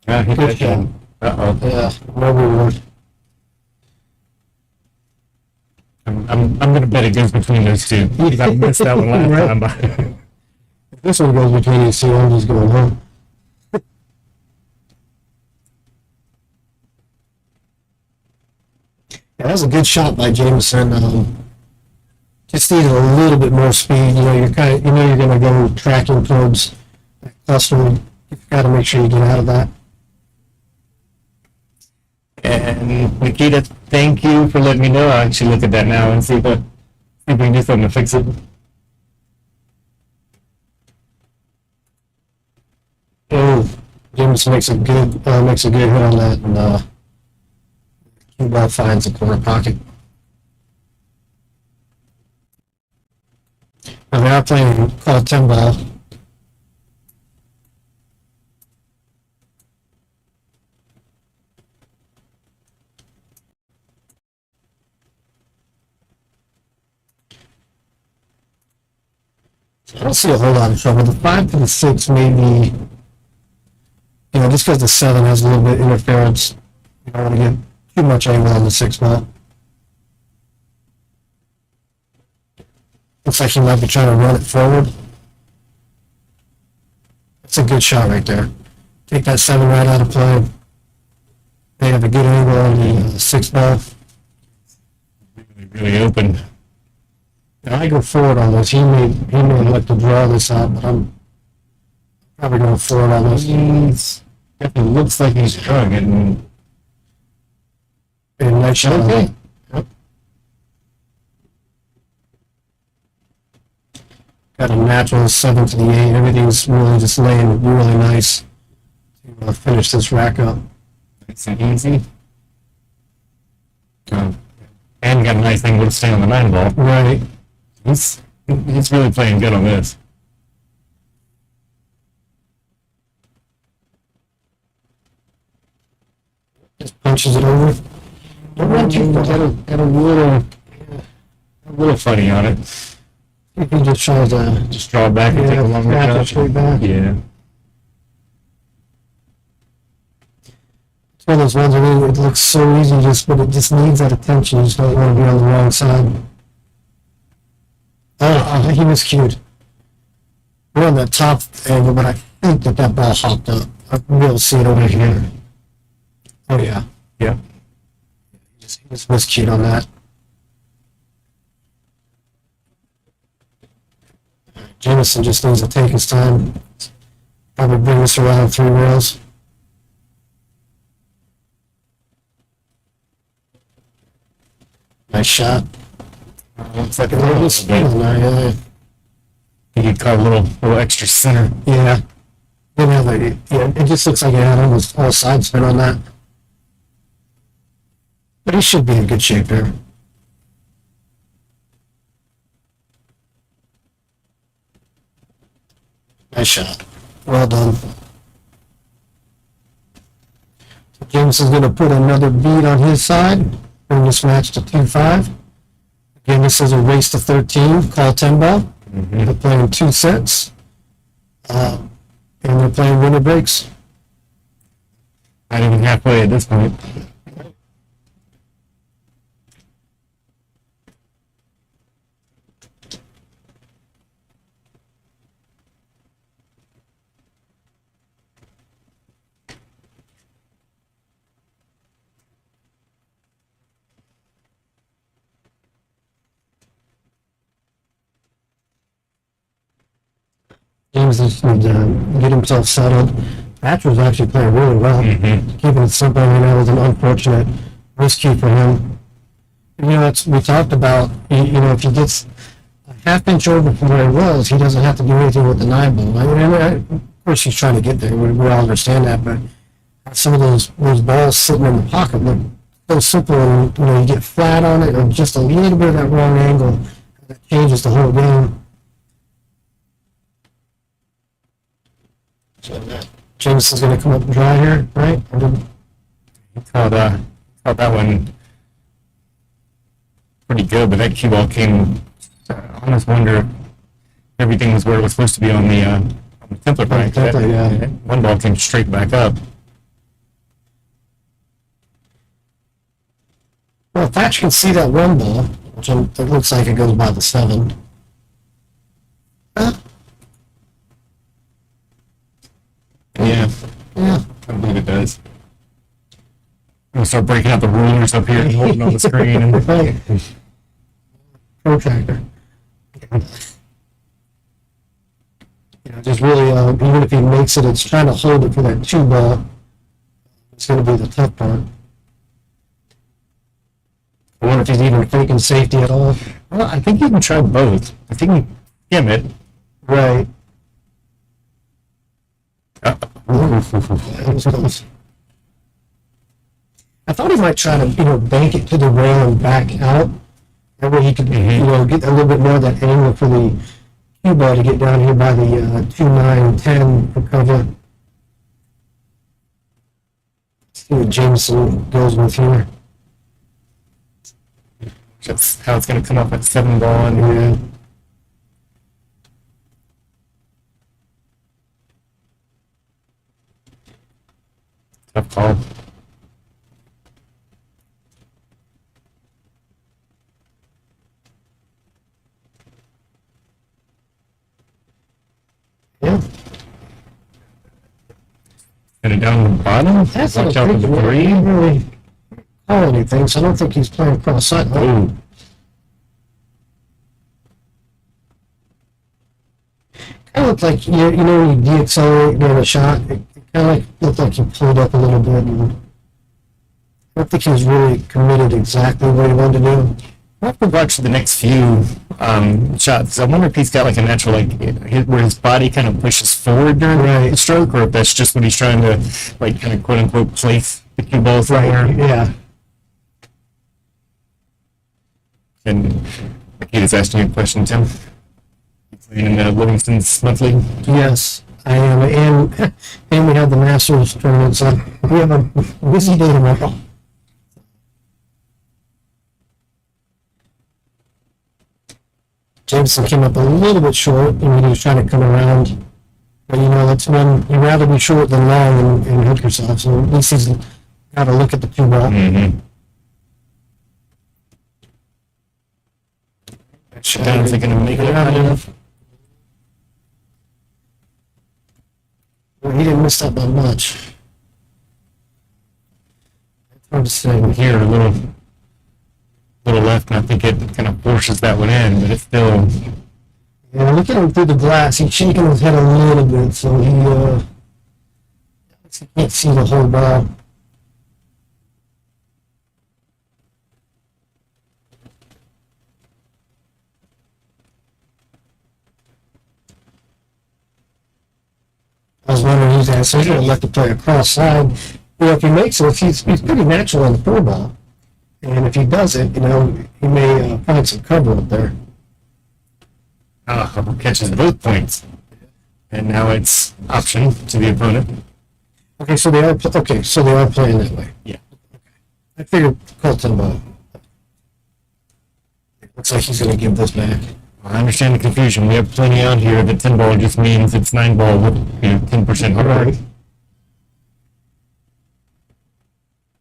Yeah, he did. Uh-oh. Yeah, no reward. I'm going to bet it goes between those two. I missed that one last time. But If this one goes between these two, I'm just going home. that was a good shot by Jamison. Just needed a little bit more speed. You know, you're going to go tracking towards that cluster. You've got to make sure you get out of that. And Nikita, thank you for letting me know. I'll actually look at that now and see if we can do something to fix it. Oh, Jamison makes a good hit on that, and cue ball finds the corner pocket. And they are playing call 10 ball. I don't see a whole lot of trouble. The 5 to the 6 maybe, you know, just because the 7 has a little bit of interference, you don't want to get too much angle on the 6 ball. Looks like he might be trying to run it forward. That's a good shot right there. Take that 7 right out of play. They have a good angle on the 6 ball. Really open. I go forward on this. He may like to draw this out, but I'm probably going forward on this. He's definitely looks like he's trying it. And nice shot. Okay. Yep. Got a natural 7 to the 8. Everything's really just laying really nice to finish this rack up. Nice and easy. And got a nice angle to stay on the 9 ball. Right. He's really playing good on this. Just punches it over. Don't run too far. Got a little funny on it. You can just try to Just draw it back and take a longer snap it shot. straight back. Yeah. It's one of those ones where it looks so easy, but it just needs that attention. You just don't want to be on the wrong side. Oh, he miscued. We're on that top angle, but I think that ball hopped up. I can be able to see it over here. Oh, yeah. Yeah. He just miscued on that. Jamison just needs to take his time. Probably bring this around 3 rails. Nice shot. Looks like a Oh, little this- bit. yeah. He caught a little extra center. Yeah. It just looks like it had almost all side spin on that. But he should be in good shape there. Nice shot. Well done. So Jamison's going to put another bead on his side. Bring this match to 2-5. Again, this is a race to 13, call 10 ball. They're playing 2 sets. And they're playing winner breaks. Not even halfway at this point. James just needs to get himself settled. Thatcher was actually playing really well. Keeping it simple, that was an unfortunate miscue for him. We talked about, if he gets a half inch over from where he was, he doesn't have to do anything with the 9 ball. Of course, he's trying to get there. We all understand that, but some of those balls sitting in the pocket look so simple, and you get flat on it, or just a little bit of that wrong angle, that changes the whole game. So Jamison's going to come up and dry here, right? He caught that one pretty good, but that cue ball came. I almost wonder if everything was where it was supposed to be on the template rank. Template, yeah. One ball came straight back up. Well, Thatch can see that 1 ball, which it looks like it goes by the 7. Yeah, Yeah. I believe it does. start breaking out the rulers up here and holding on the screen. And, Right. Protractor. Just really, even if he makes it, it's trying to hold it for that 2 ball. It's going to be the tough part. I wonder if he's even faking safety at all. well, I think you can try both. I think you can skim it. Right. Uh, That was close. I thought he might try to, bank it to the rail and back out. That way he could, get a little bit more of that angle for the cue ball to get down here by the 2, 9, 10 for cover. Let's see what Jamison goes with here. That's how it's going to come up at 7 ball. And, Yeah. tough call. Yeah. Get it down the bottom. That's Watch not out a for the big 3. He didn't really call anything, so I don't think he's playing cross sight. Oh, Kind of looked like, when you deaccelerate during a shot, it kind of looked like he pulled up a little bit. And I don't think he was really committed exactly what he wanted to do. I'll have to watch the next few shots. I wonder if he's got like a natural, where his body kind of pushes forward during Right. the stroke, or if that's just when he's trying to, kind of quote unquote place the cue ball somewhere. Yeah. And he was asking you a question, Tim. In Livingston's monthly. Yes, I am. And we have the Masters tournament, so we have a busy day tomorrow. Jamison came up a little bit short, and he was trying to come around. But that's when you'd rather be short than long and hook yourself. So at least he's got to look at the 2 ball. Mm-hmm. I don't think I'm making it high enough. Well, he didn't miss that by much. It's hard to say. Here, a little left, and I think it kind of forces that one in, but it's still. Yeah, look at him through the glass. He's shaking his head a little bit, so he can't see the whole ball. I was wondering who's that. So he's going to let the play across side. If he makes it, he's pretty natural on the 4 ball. And if he does it, he may find some cover up there. Catches both points. And now it's option to the opponent. Okay, so they are playing that way. Yeah. I figured Colton ball. Looks like he's going to give this back. I understand the confusion. We have plenty out here that 10 ball just means it's 9 ball with 10% hard. Right.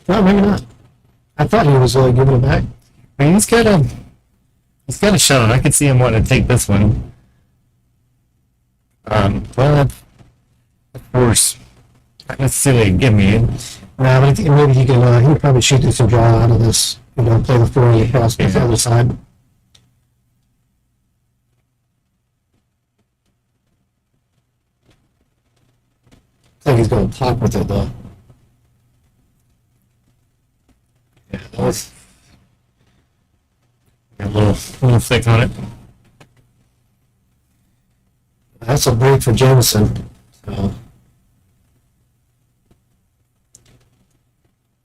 No, maybe not. I thought he was giving it back. I mean, he's got a shot on. I could see him wanting to take this one. Well, of course, not necessarily a gimme. No, but I think maybe he can probably shoot this and draw out of this. Play the 4 on the cross the other side. I think he's going to talk with it though. Yeah, that was a little thick on it. That's a break for Jamison. So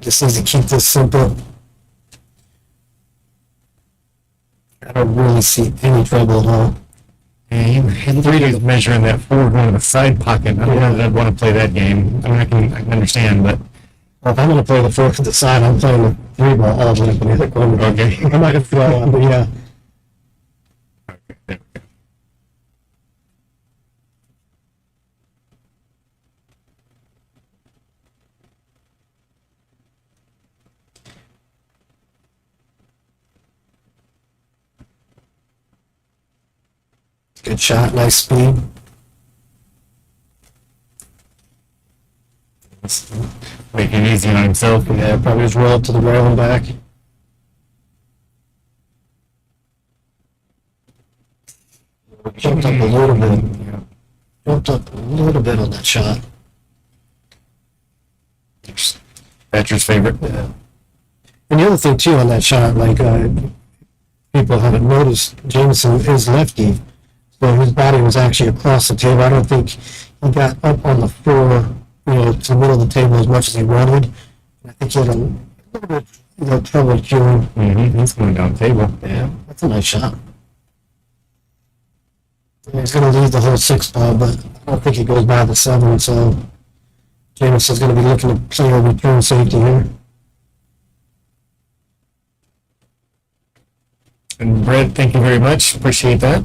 just needs to keep this simple. I don't really see any trouble at all. Yeah, he's measuring that forward one in the side pocket. I don't know that I'd want to play that game. I mean, I can understand, but Well, if I'm going to play the 4 to the side, I'm playing the 3 ball all the way up in the other corner. Okay. I'm not going to throw one, but yeah. okay, there we go. Good shot, nice speed. making it easy on himself. Yeah, probably just roll up to the rail and back. Jumped up a little bit. Yeah. Jumped up a little bit on that shot. Thatcher's favorite. Yeah. And the other thing too on that shot, like people haven't noticed, Jamison is lefty, so his body was actually across the table. I don't think he got up on the floor, to the middle of the table as much as he wanted. I think he had a little bit, trouble cueing. Mm-hmm. He's going down the table. Yeah, that's a nice shot. And he's going to leave the whole 6 ball, but I don't think he goes by the 7, so Jamison's going to be looking to play a return safety here. And Brett, thank you very much. Appreciate that.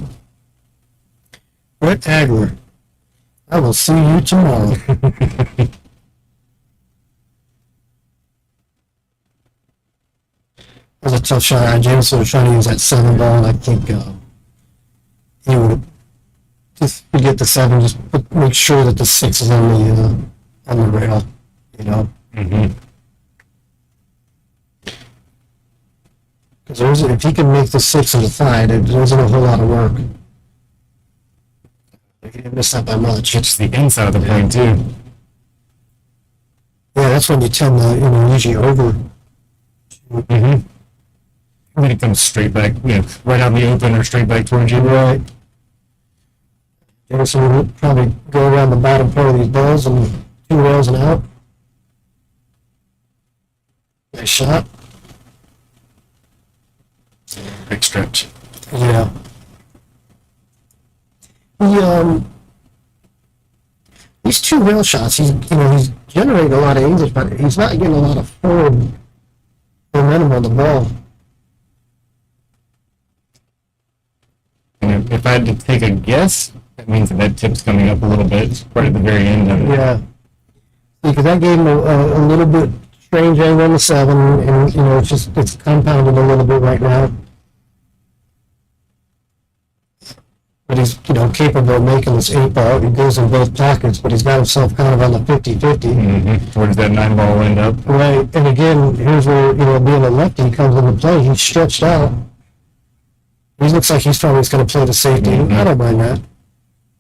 Brett Agler, I will see you tomorrow. That was a tough shot. Jamison was trying to use that 7 ball, and I think he would just forget the 7, just make sure that the 6 is on the rail, Mm-hmm. Because if he can make the 6 on the side, there isn't a whole lot of work. He didn't miss that by much. Hits the inside of the plane too. Yeah, that's when you tend to, usually over. Mm-hmm. When it comes straight back, right out in the open or straight back towards you. Right. Jamison would probably go around the bottom part of these balls and 2 rails and out. Nice shot. Big stretch. Yeah. These 2 rail shots, he's generating a lot of English, but he's not getting a lot of forward momentum on the ball. And if I had to take a guess, that means that tip's coming up a little bit right at the very end of it. Yeah. Because that gave him a little bit strange angle on the 7, and it's compounded a little bit right now. But he's, capable of making this 8 ball. He goes in both pockets, but he's got himself kind of on the 50-50. Mm-hmm. Where does that 9 ball end up? Right. And again, here's where, being a lefty comes into play. He's stretched out. He looks like he's probably going to play the safety. Mm-hmm. I don't mind that.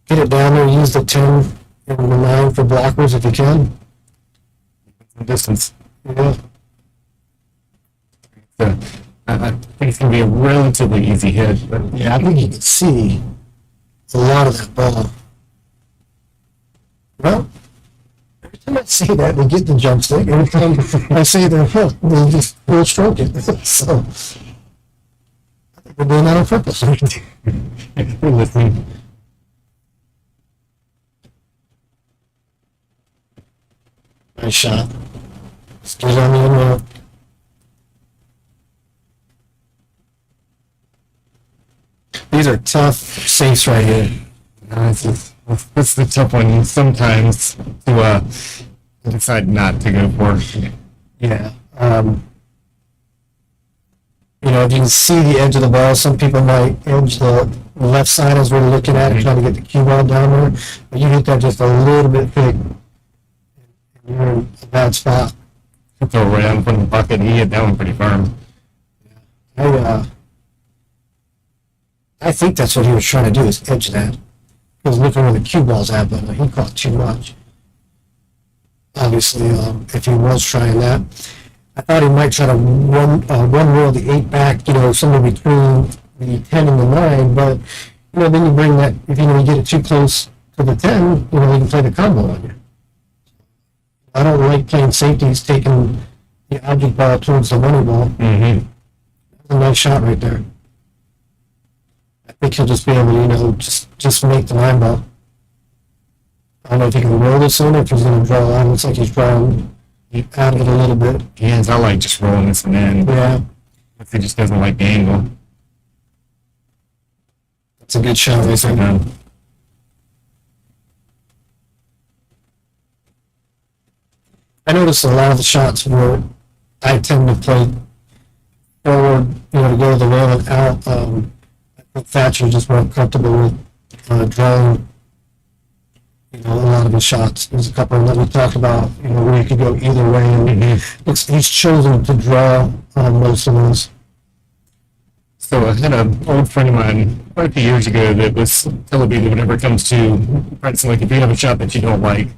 Get it down there, use the 10 and the 9 for blockers if you can. Distance. Yeah. So, I think it's going to be a relatively easy hit. But Yeah, I think you can see a lot of that ball. Well, every time I say that, they get the jump stick. Every time I say they're hooked, they just full stroke it. So, I think they're doing that on purpose. We're listening. Nice shot. Stays on the end row. These are tough safes right here. That's the tough one sometimes to decide not to go for. Yeah. If you can see the edge of the ball, some people might edge the left side as we're looking at it, trying to get the cue ball down there. But you hit that just a little bit thick, and you're in a bad spot. Throw right out in front of the bucket. He hit that one pretty firm. I think that's what he was trying to do, is edge that. He was looking where the cue ball's at, but he caught too much. Obviously, if he was trying that. I thought he might try to one roll the 8 back, somewhere between the 10 and the 9, but, then you bring that, if you get it too close to the 10, they can play the combo on you. I don't like playing safeties, taking the object ball towards the money ball. Mm-hmm. That's a nice shot right there. I think he'll just be able to, just make the 9 ball. I don't know if he can roll this one or if he's going to draw a line. Looks like he's drawing out of it a little bit. Yeah, I like just rolling this one in. Yeah, If he just doesn't like the angle. that's a good shot right there. I noticed a lot of the shots where I tend to play forward, to go to the rail and out. I think Thatcher just more comfortable with drawing you know, a lot of his shots. There's a couple that we talked about, you know, where you could go either way, and he's chosen to draw on most of those. So I had an old friend of mine quite a few years ago that was telling me that whenever it comes to practicing, like if you have a shot that you don't like,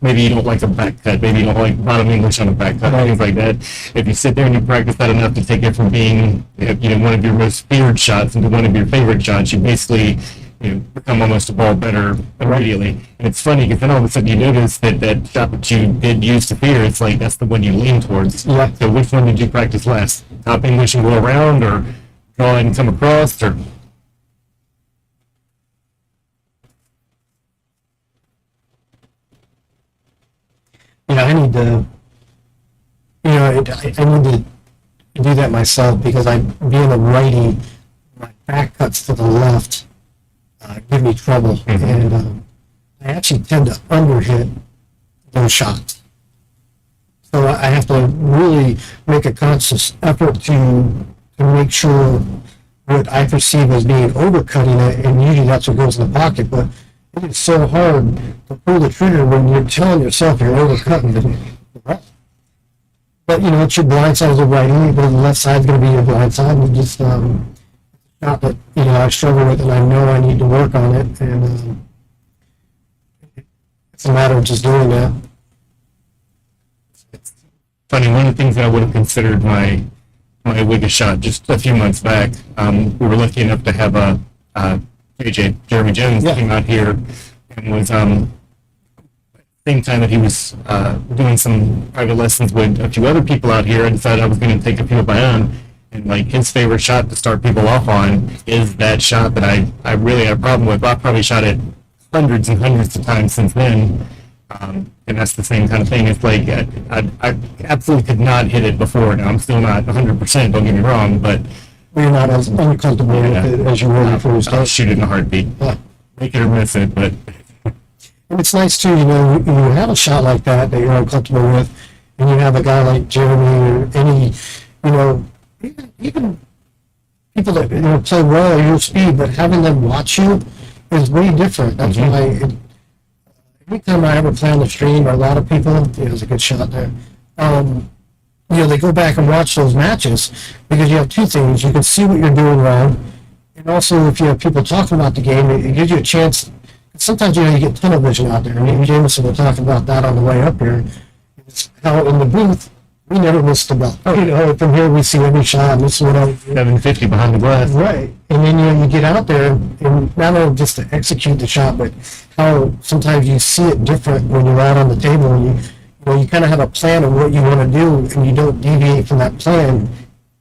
maybe you don't like a back cut, maybe you don't like bottom English on a back cut, things like that. If you sit there and you practice that enough to take it from being, you know, one of your most feared shots into one of your favorite shots, you basically, you know, become almost a ball better immediately. And it's funny because then all of a sudden you notice that that shot that you did use to fear, it's like that's the one you lean towards. Yeah. So which one did you practice last? Top English and go around, or draw and come across, or You know, I need to, you know, I need to do that myself because being a righty, my back cuts to the left give me trouble, and I actually tend to underhit those shots. So I have to really make a conscious effort to make sure what I perceive as being overcutting it, and usually that's what goes in the pocket, but it is so hard to pull the trigger when you're telling yourself you're overcutting the right. But, you know, it's your blind side as a righty, the left side's going to be your blind side, and just not that, you know, I struggle with and I know I need to work on it, and it's a matter of just doing that. funny, one of the things that I would have considered my Wigga shot just a few months back, we were lucky enough to have a JJ, Jeremy Jones, came out here and was same time that he was doing some private lessons with a few other people out here. I decided I was going to take a few of my own, and like his favorite shot to start people off on is that shot that I really had a problem with. I've probably shot it hundreds and hundreds of times since then. And that's the same kind of thing. It's like I absolutely could not hit it before. Now I'm still not 100%. Don't get me wrong, but You're not as uncomfortable with it as you were before you I'll started. shoot it in a heartbeat. Yeah. Make it or miss it, but And it's nice too, you know, you have a shot like that you're uncomfortable with, and you have a guy like Jeremy or any, you know, even people that, you know, play well at your speed, but having them watch you is way different. That's why anytime I ever play on the stream, or a lot of people, there's a good shot there. You know, they go back and watch those matches because you have two things. You can see what you're doing wrong, and also if you have people talking about the game, it gives you a chance. Sometimes, you know, you get tunnel vision out there. Me and Jamison were talking about that on the way up here. It's how in the booth, we never missed a ball. You know, from here we see every shot, and this is what I do. 750 behind the glass. Right. And then, you know, you get out there, and not only just to execute the shot, but how sometimes you see it different when you're out on the table, and you kind of have a plan of what you want to do, and you don't deviate from that plan,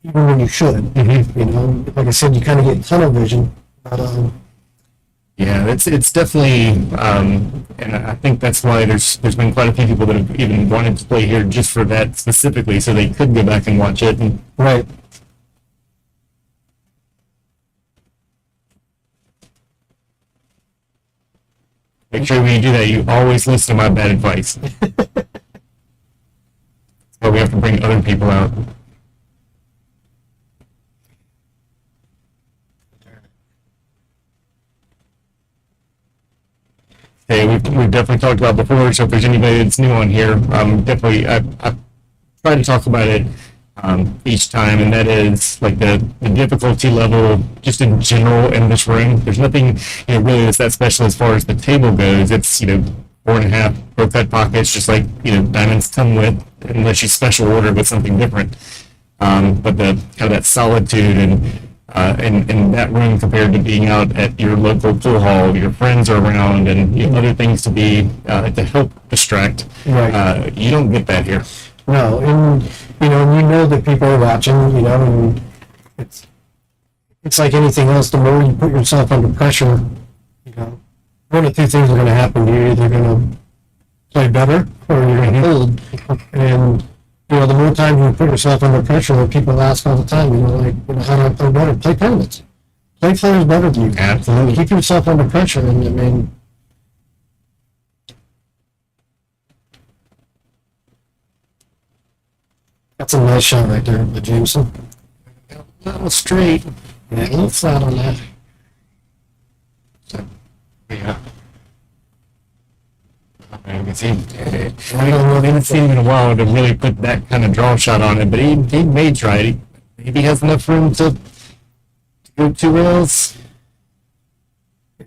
even when you should. You know, like I said, you kind of get tunnel vision. But, Yeah, it's definitely, and I think that's why there's been quite a few people that have even wanted to play here just for that specifically, so they could go back and watch it. And right. make sure when you do that, you always listen to my bad advice. But we have to bring other people out. Hey, we've definitely talked about before, so if there's anybody that's new on here, definitely I try to talk about it each time, and that is like the difficulty level just in general in this room. There's nothing, you know, really that's that special as far as the table goes. It's, you know, 4.5 pro cut pockets, just like, you know, diamonds come with, unless you special order with something different. But the kind of that solitude and in that room compared to being out at your local pool hall, your friends are around, and you know, other things to be to help distract. Right. You don't get that here. No, and you know that people are watching, you know, and it's like anything else. The more you put yourself under pressure, you know, one of two things are going to happen. You're either going to play better or you're going to hold. And you know, the more time you put yourself under pressure, that people ask all the time, you know, like, you know, how do I play better? Play tournaments. Play players better than you. Absolutely. Keep yourself under pressure, and I mean. That's a nice shot right there, but Jamison. A little straight. Yeah, a little flat on that. So, yeah. Because I haven't seen him in a while to really put that kind of draw shot on it, but he may try it. Maybe he has enough room to go 2 rails.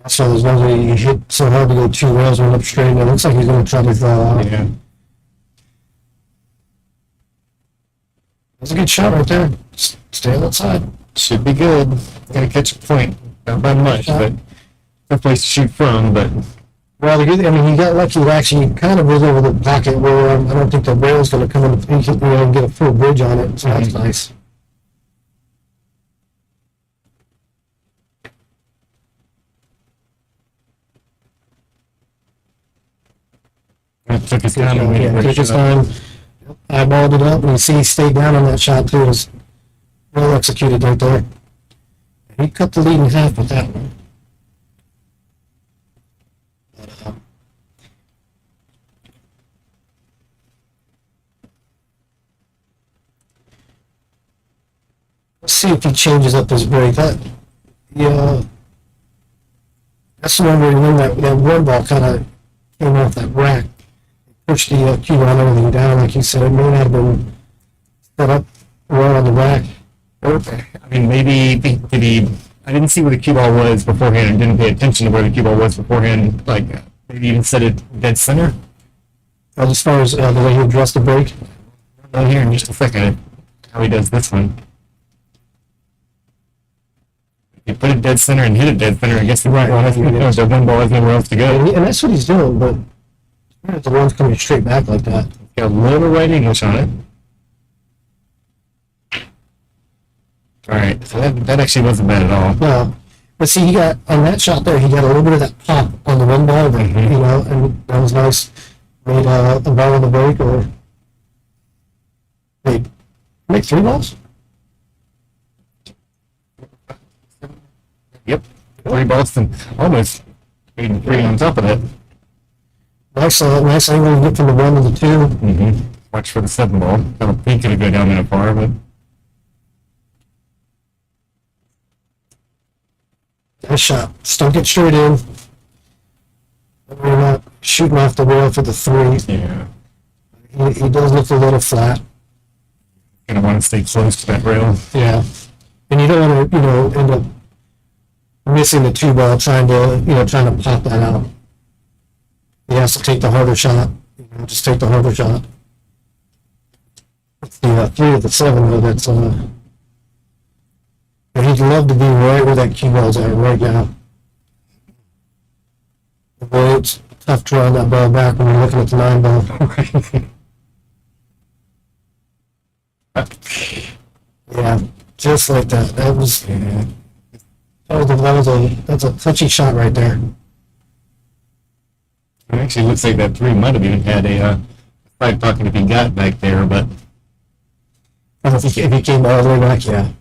So there's no way he hit so hard to go 2 rails and up straight. And it looks like he's going to try to draw out. Yeah. That's a good shot right there. Stay on that side. Should be good. Gonna catch a point. Not by much, but good place to shoot from, but Well, the good, I mean, he got lucky. It actually kind of was over the pocket where I don't think the rail's going to come in and get a full bridge on it. So that's nice. it took his time. And Yeah, took his time. Eyeballed it up, and you see he stayed down on that shot too. It was well executed right there. He cut the lead in half with that one. Let's see if he changes up his break. Yeah, that's the one where when that one ball kind of came off that rack, pushed the cue on everything down. Like you said, it may not have been set up right on the rack. I mean, maybe did he? I didn't see where the cue ball was beforehand, and didn't pay attention to where the cue ball was beforehand. Like maybe even set it dead center. As far as the way he addressed the break. I'll hear in just a second how he does this one. He put it dead center and hit it dead center. I guess the one ball has nowhere else to go. And that's what he's doing, but the one's coming straight back like that. Got a little right English on it. All right, so that actually wasn't bad at all. No, but see, he got on that shot there. He got a little bit of that pop on the one ball, but, you know, and that was nice. Made a ball on the break, or make 3 balls. Yep, 3 balls and almost made 3 on top of that. Nice angle to get from the 1 to the 2. Mm-hmm. Watch for the 7 ball. I don't think it'll go down that far, but Nice shot. Just don't get straight in. We're not shooting off the rail for the 3. yeah, He does look a little flat. gonna want to stay close to that rail. Yeah. And you don't want to, end up missing the 2 ball trying to pop that out. He has to take the harder shot. Just take the harder shot. It's the 3 to the 7 though. That's but he'd love to be right where that cue ball's at right now. Boy, it's tough drawing that ball back when you're looking at the 9 ball. Yeah, just like that. That's a touchy shot right there. It actually looks like that 3 might have even had a side pocket if he got back there, but If he came all the way back, yeah.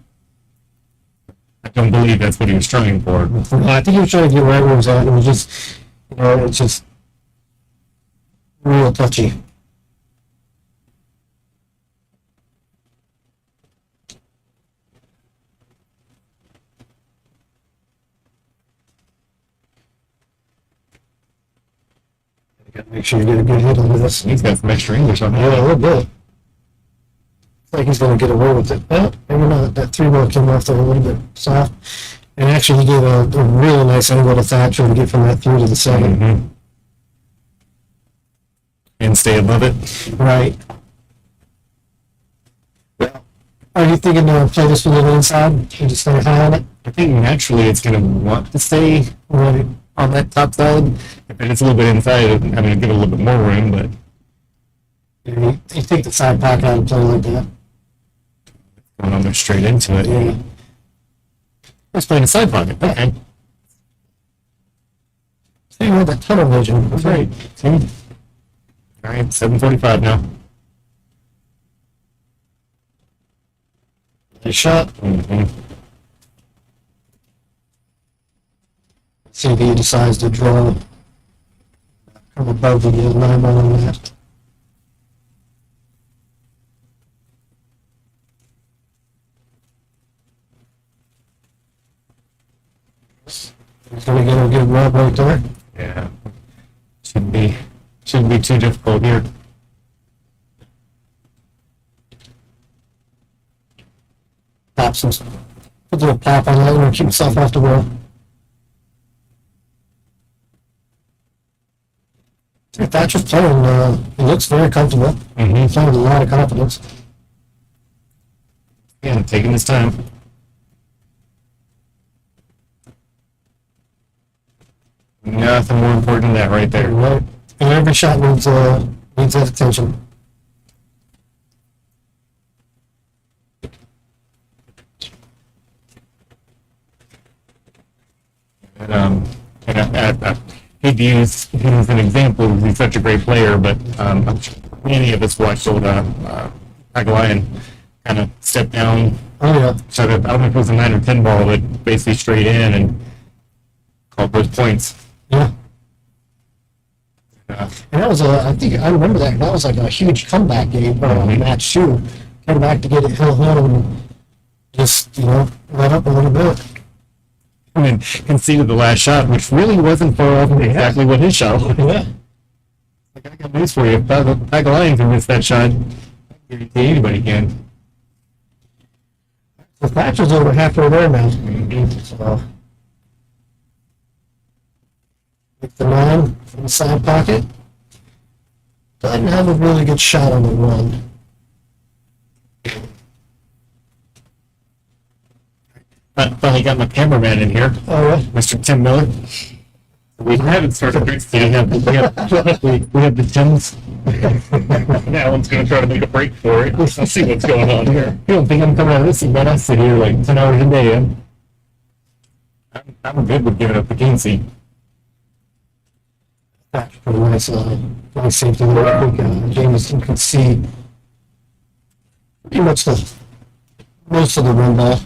I don't believe that's what he was trying for. No, I think he was trying to get right where he was at. It was just, it's just real touchy. You gotta make sure you get a good hit on this. He's got some extra English on Yeah, a that. little bit. Looks like he's going to get away with it. Well, maybe not. That 3 ball came off there a little bit soft. And actually, he gave a really nice angle to Thatcher to get from that 3 to the 7. Mm-hmm. And stay above it. Right. Well, are you thinking to play this with a little inside and just stay high on it? I think naturally it's going to want to stay Right. on that top side. If it's a little bit inside, I'm going to give it a little bit more room, but You take the side pocket out and play like that. going almost straight into it. Yeah. It's playing a side pocket. Okay. See, you had that tunnel vision. That's right. See? All right, 7:45 now. Nice shot. Mm-hmm. See if he decides to draw from above the 9 ball on that. He's going to get a good rub right there. Yeah. Shouldn't be too difficult here. Pop some, put a little pop on that and keep yourself off the wall. Thatcher's playing, he looks very comfortable. He's playing with a lot of confidence. Yeah, taking his time. Nothing more important than that right there. Right. And every shot needs that attention. I hate to use him as an example because he's such a great player, but I'm sure many of us watched old Pagalian kind of step down. Oh, yeah. So I don't know if it was a 9 or 10 ball, but basically straight in and called those points. Yeah. And that was I think I remember that. That was like a huge comeback game, match too. Came back to get it held and just, let up a little bit. I mean, conceded the last shot, which really wasn't far off from exactly what his shot was. Yeah. Like, I got news for you. If Pagalian can miss that shot, I guarantee anybody can. The Thatcher's over halfway there now. So, with the 9 from the side pocket. Doesn't have a really good shot on the run. Finally got my cameraman in here, Oh, yeah. Mr. Tim Miller. We haven't started. We have the Tims. Now one's going to try to make a break for it. Let's see what's going on here. You don't think I'm coming out of this? But I sit here like 10 hours a day. I'm good with giving up the king seat. That's pretty nice. Nice safety there. I think Jamison can see pretty much most of the run ball.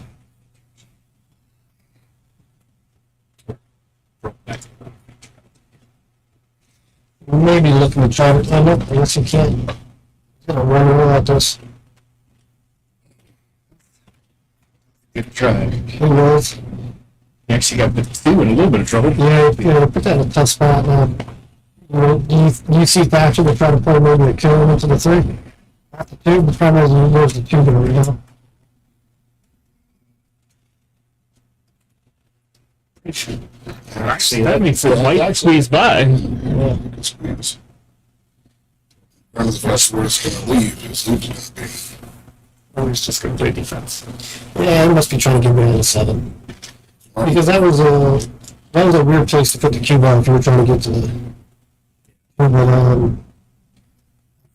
Maybe looking to try to end it. I guess he can't. He's going to run away like this. Good try. He was. He actually got the 2 in a little bit of trouble. Yeah, put that in a tough spot now. Do you see Thatcher to try to play maybe a kill him into the 3? Not the 2, the problem is where's the 2 going to go? Actually, that makes it light squeeze by. Yeah. Squeeze. That's where it's going to leave. It's going to be. Or he's just going to play defense. Yeah, he must be trying to get rid of the 7. Because that was a weird place to put the cube on if you were trying to get to the. But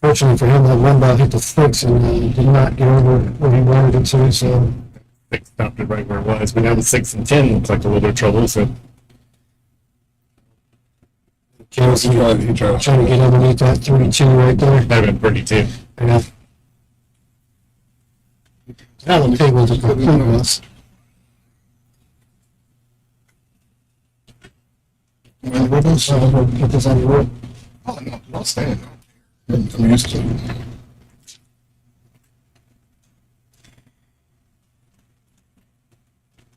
fortunately for him, that one ball hit the 6 and did not get over where he wanted it to. So 6 stopped it right where it was. But now the 6 and 10 looks like a little bit of trouble. So James He tried trying to get underneath that 32 right there. that would have been 32. Yeah. Now the pig was a complete mess. Get this on the road. Oh, no, I'll stand. I'm used to it.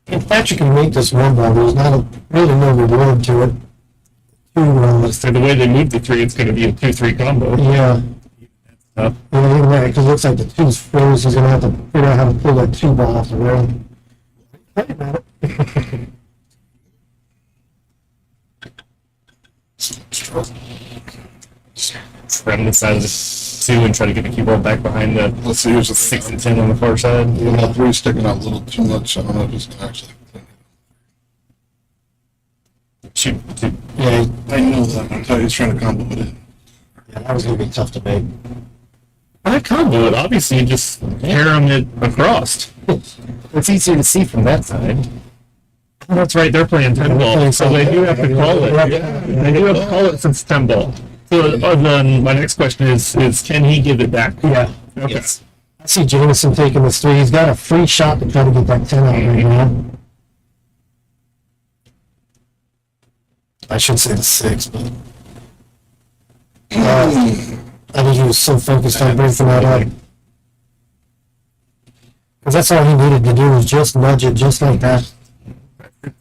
If Thatcher can make this one ball, there's not really no reward to it. So the way they move the 3, it's going to be a 2-3 combo. Yeah. Tough. Yeah, you're right, because it looks like the 2's froze. He's going to have to figure out how to pull that 2 ball off the rail. Think about it. Spread the side of the 2 and try to get the cue ball back behind the Let's see, here's the 6 and 10 on the far side. Yeah, 3 sticking out a little too much. I don't know if it's going to actually. Shoot, shoot. Yeah, I know that. I'm telling you, he's trying to combo with it. yeah, that was going to be tough to make. I combo it. Obviously, you just harem it across. It's easier to see from that side. Oh, that's right. They're playing 10 ball, so they do have to call it. They do have to call it since 10 ball. So then my next question is can he give it back? Yeah. Okay. Yes. I see Jamison taking this 3. He's got a free shot to try to get that 10 out right now. I should say the 6, but I think he was so focused on breaking that up. Because that's all he needed to do was just nudge it just like that.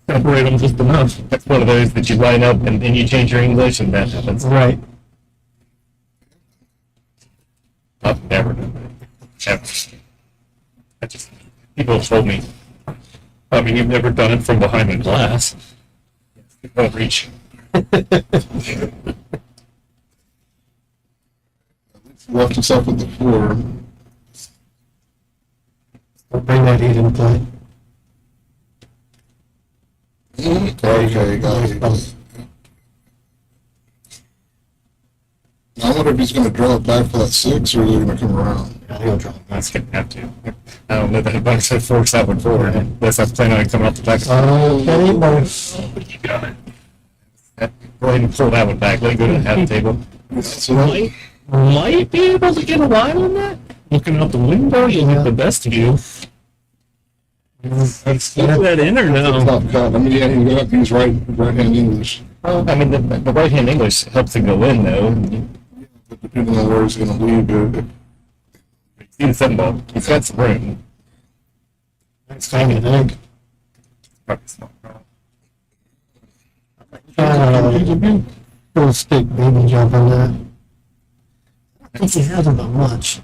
Separate them just enough. That's one of those that you line up and then you change your English and that happens. Right. I've never done that. Ever. I just, people have told me. I mean, you've never done it from behind the glass. You won't reach. Left us up at the floor. Don't bring that heat into play. Okay, guys. I wonder if he's going to draw it back for that 6, or is he going to come around? He'll drop. That's going to have to. I don't know that anybody said force that one forward unless I plan on coming off the back. Okay, boy. You got it. Go ahead and pull that one back. Let it go to the half table. Might be able to get a line on that. Looking out the window, you'll get the best view. Let's get that in or It's no? not cut. I mean, yeah, he got these right-hand English. Well, I mean, the right-hand English helps it go in, though. But depending on where he's going to leave it. See the 7 ball. He's got some room. Nice hanging egg. Probably small. Full stick baby jump on that. I think he hasn't done much.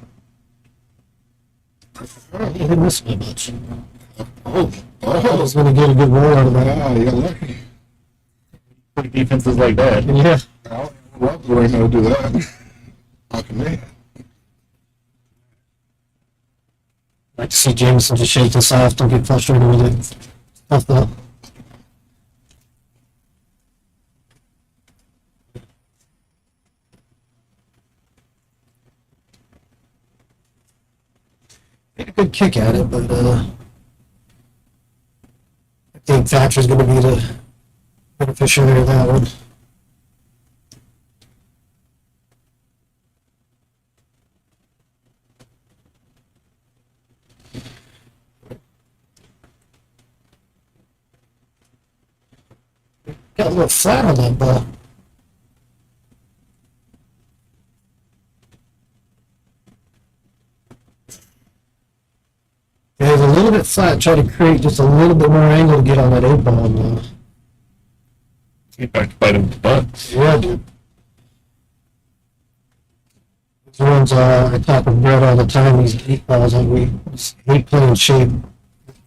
He didn't miss by much. Oh, I was going to get a good roll out of that. yeah, you got lucky. Pretty defenses like that. Yeah. Rob would ain't know how to do that. How can they? I'd like to see Jamison just shake this off, don't get frustrated with it. Tough though. Made a good kick at it, but I think Thatcher's going to be the beneficiary of that one. Got a little flat on that ball. Yeah, it's a little bit flat. Try to create just a little bit more angle to get on that 8 ball. Get back to bite him in the butt. Yeah, dude. These ones, I talk with Brett all the time. These 8 balls, like we just hate playing shape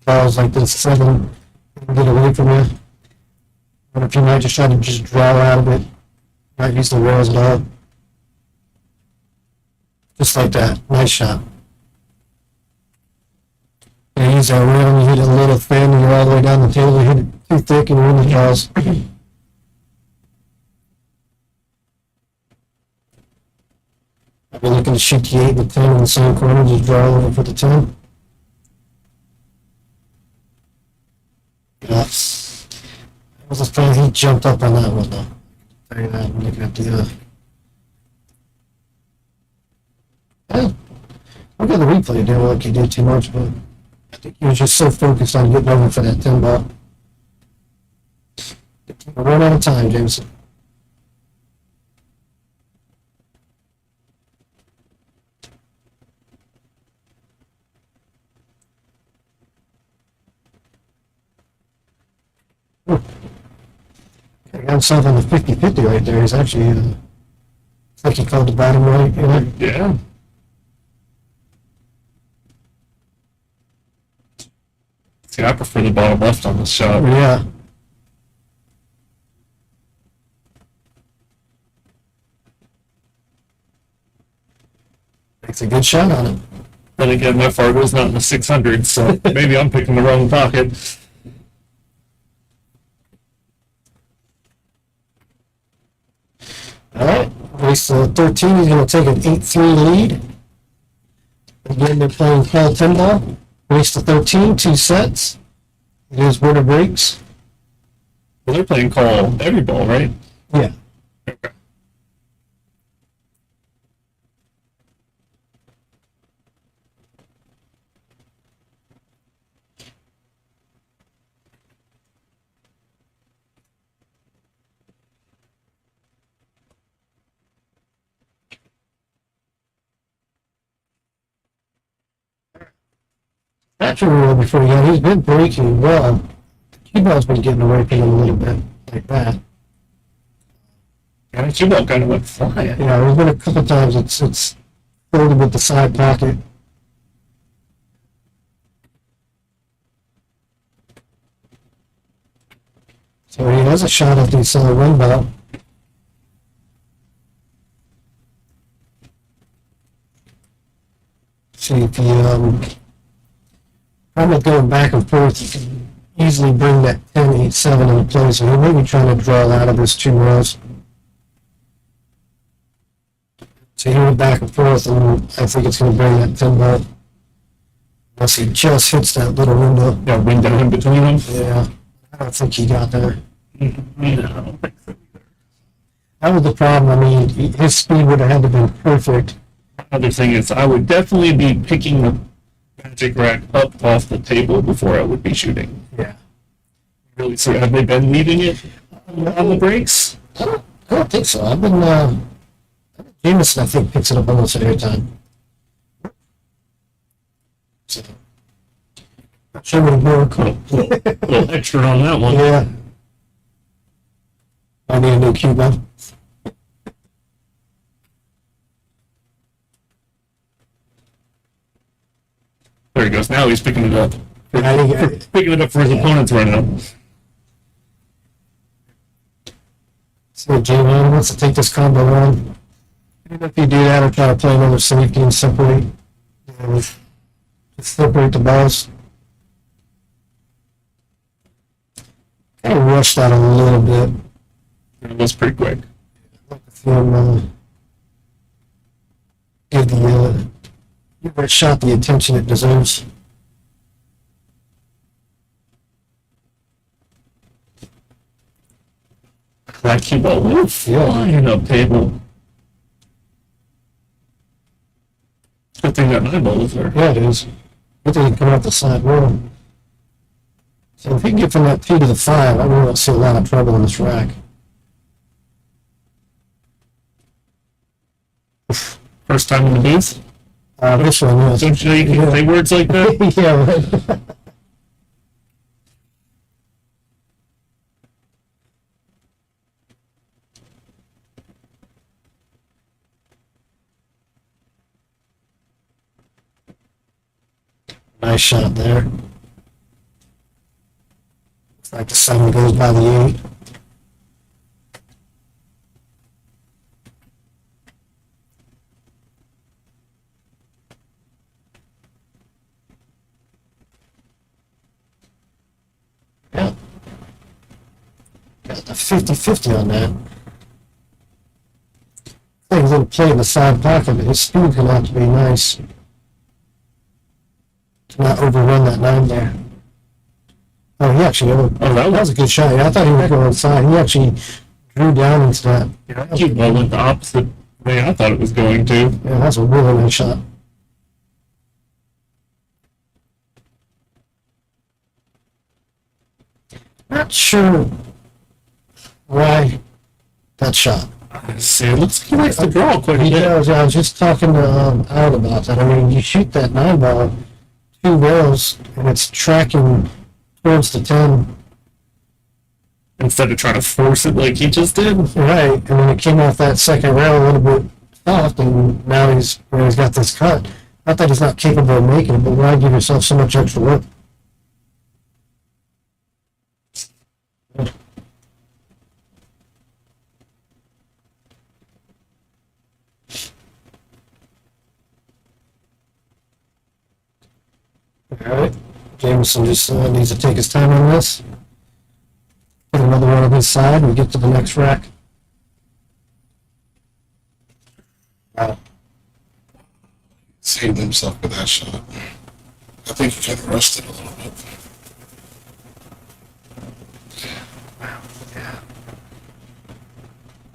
balls like this 7 get away from you. But if you might just try to just draw out of it, might use the rails at all. Just like that. Nice shot. Yeah, use that rail and you hit it a little thin and you're all the way down the table. You hit it too thick and you're in the jaws. I've been looking to shoot the 8 and the 10 in the same corner, just draw over for the 10. Yeah. I was just trying, he jumped up on that one though. I'll tell you that, I'm looking at the yeah. Look at the replay, it didn't look like he did too much, but I think he was just so focused on getting over for that 10 ball. We're running out of time, Jamison. I got himself on the 50-50 right there. He's actually, it's like he called the bottom right, you know? Yeah. See, I prefer the bottom left on this shot. Yeah. Makes a good shot on it. Then again, my Fargo's not in the 600, so maybe I'm picking the wrong pocket. All right, race 13, he's going to take an 8-3 lead. Again, they're playing call 10 ball. Race to 13, 2 sets. It is winner breaks. Well, they're playing call every ball, right? Yeah. Okay. Thatcher rule before he got, he's been breaking well. Cue ball's been getting away from him a little bit, like that. Yeah, cue ball kind of went flying. Yeah, there's been a couple times it's folded with the side pocket. So he has a shot at the solid wind ball. See if he, probably going back and forth, you can easily bring that 10-8-7 into play. So he may be trying to draw out of his two rows. So he went back and forth, and I think it's going to bring that 10 ball. Unless he just hits that little window. Got window in between them. Yeah, I don't think he got there. No, I don't think so either. That was the problem. I mean, his speed would have had to be perfect. Other thing is, I would definitely be picking the magic rack up off the table before I would be shooting. Yeah. Really? So have they been leaving it on the breaks? I don't think so. I've been, Jamison, I think, picks it up almost every time. So, not sure what more. A little extra on that one. Yeah. I need a new cue gun. There he goes. Now he's picking it up. Picking it up for his opponent's running up. So Jamison wants to take this combo on. Even if you do that or try to play another safety and separate, just separate the balls. Kind of rushed that a little bit. It was pretty quick. Give that shot the attention it deserves. That cue ball went flying up table. Good thing that 9 ball was there. Yeah, it is. Good thing it come off the side wall. So if he can get from that 2 to the 5, I really don't see a lot of trouble in this rack. First time in the booth? This one is. Don't you know you can say words like that? Yeah, right. Nice shot there. Looks like the 7 goes by the 8. Yeah. Got the 50-50 on that. I think a little play in the side pocket, but his speed's going to have to be nice to not overrun that 9 there. Oh, he actually, that was a good shot. Yeah, I thought he would go inside. He actually drew down into that. Yeah, that cue ball went the opposite way I thought it was going to. Yeah, that's a really nice shot. Not sure why that shot. See, it looks like he likes to draw quite a He bit. does. I was just talking to Al about that. I mean, you shoot that 9 ball 2 rails, and it's tracking towards the 10. Instead of trying to force it like he just did. Right, and when it came off that second rail a little bit soft, and now he's got this cut. Not that he's not capable of making it, but why give yourself so much extra work? All right, Jamison just needs to take his time on this. Put another one on his side and get to the next rack. Wow. Saved himself with that shot. I think he kind of rushed it a little bit.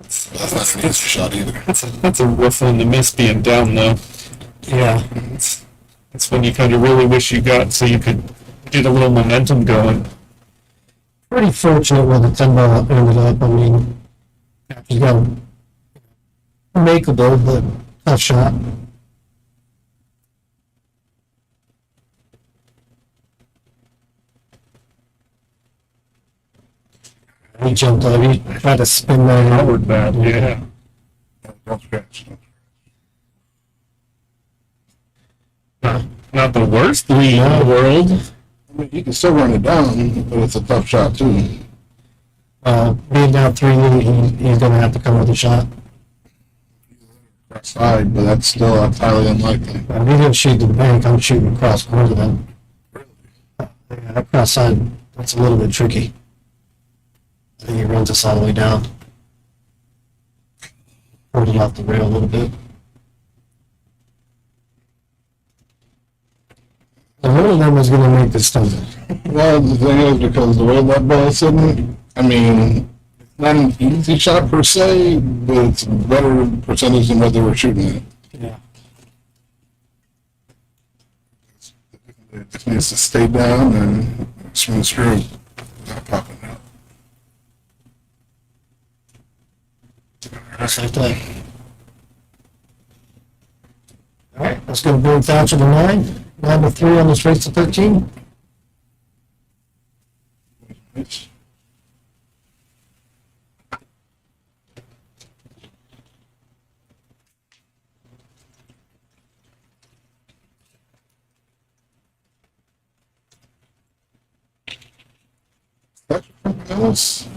That's not an easy shot either. That's a rough one to miss being down though. Yeah. It's when you kind of really wish you got so you could get a little momentum going. Pretty fortunate where the 10 ball ended up. I mean, you got a makeable, but tough shot. He jumped up. He tried to spin that Howard bad, yeah. Don't scratch. Not the worst lead in the world. I mean, you can still run it down, but it's a tough shot too. Being down 3-lead, he's going to have to come with a shot. Side, but that's highly unlikely. He didn't shoot the bank. I'm shooting across more than them. Yeah, across side, that's a little bit tricky. I think he runs us all the way down. Pulled it off the rail a little bit. And one of them is going to make this tumble. Well, the thing is, because the way that ball's sitting, I mean, it's not an easy shot per se, but it's a better percentage than what they were shooting at. Yeah. It just needs to stay down and swing the screw without popping out. Just like that. All right, let's go bring Thatcher to 9. 9-3 on this race to 13. It's- That's something else.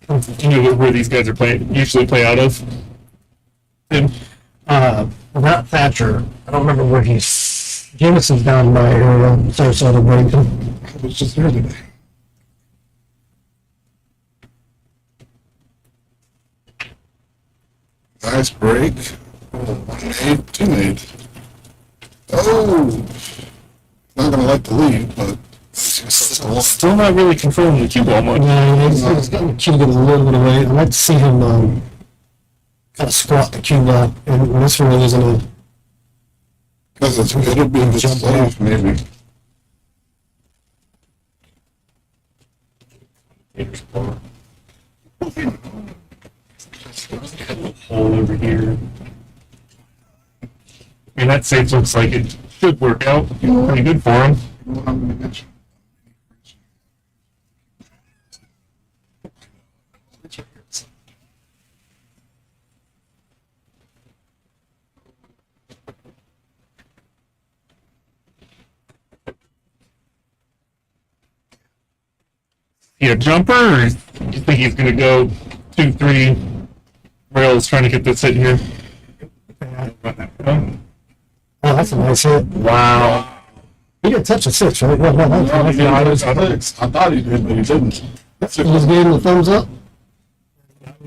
Do you know where these guys are usually play out of? Tim? Not Thatcher. I don't remember where he's. Jamison's down by area, Sarasota, Bradenton. I was just here today. Nice break. Oh, 1-8, 2-8. Oh! Not gonna like the lead, but it's just a lot. Still not really controlling the cue ball much. Yeah, he's getting the cue getting a little bit away. I'd like to see him kind of squat the cue ball, and this one isn't a. Because it'll be the safe, maybe. Hole over here. I mean, that safe looks like it should work out pretty good for him. Yeah, jumper, or you think he's going to go 2-3 rails trying to get this hit here? Oh, that's a nice hit. Wow. He didn't touch the 6, right? No, that's nice. I thought he did, but he didn't. He just gave him the thumbs up.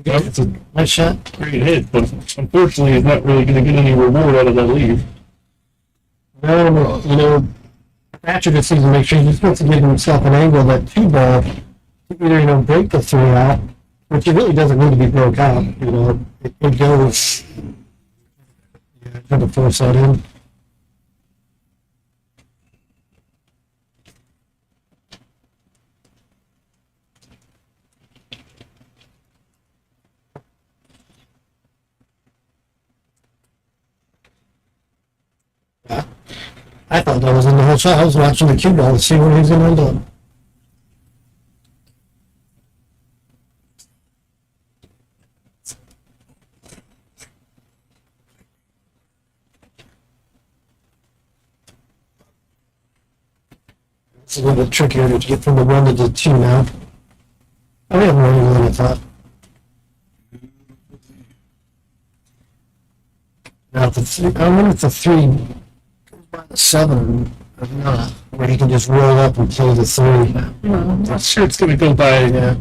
Yep, it's a Nice shot. great hit, but unfortunately he's not really going to get any reward out of that lead. No, Thatcher just needs to make sure he's supposed to give himself an angle that 2 ball to either, break the 3 out, which it really doesn't need to be broke out, it goes, try to force that in. I thought that was in the whole shot. I was watching the cue ball to see where he's going to end up. It's a little bit trickier to get from the 1 to the 2 now. I have more than I thought. Now the 3, I wonder if the 3 goes by the 7 or not, where he can just roll up and play the 3. I'm not sure it's going to go by. Yeah.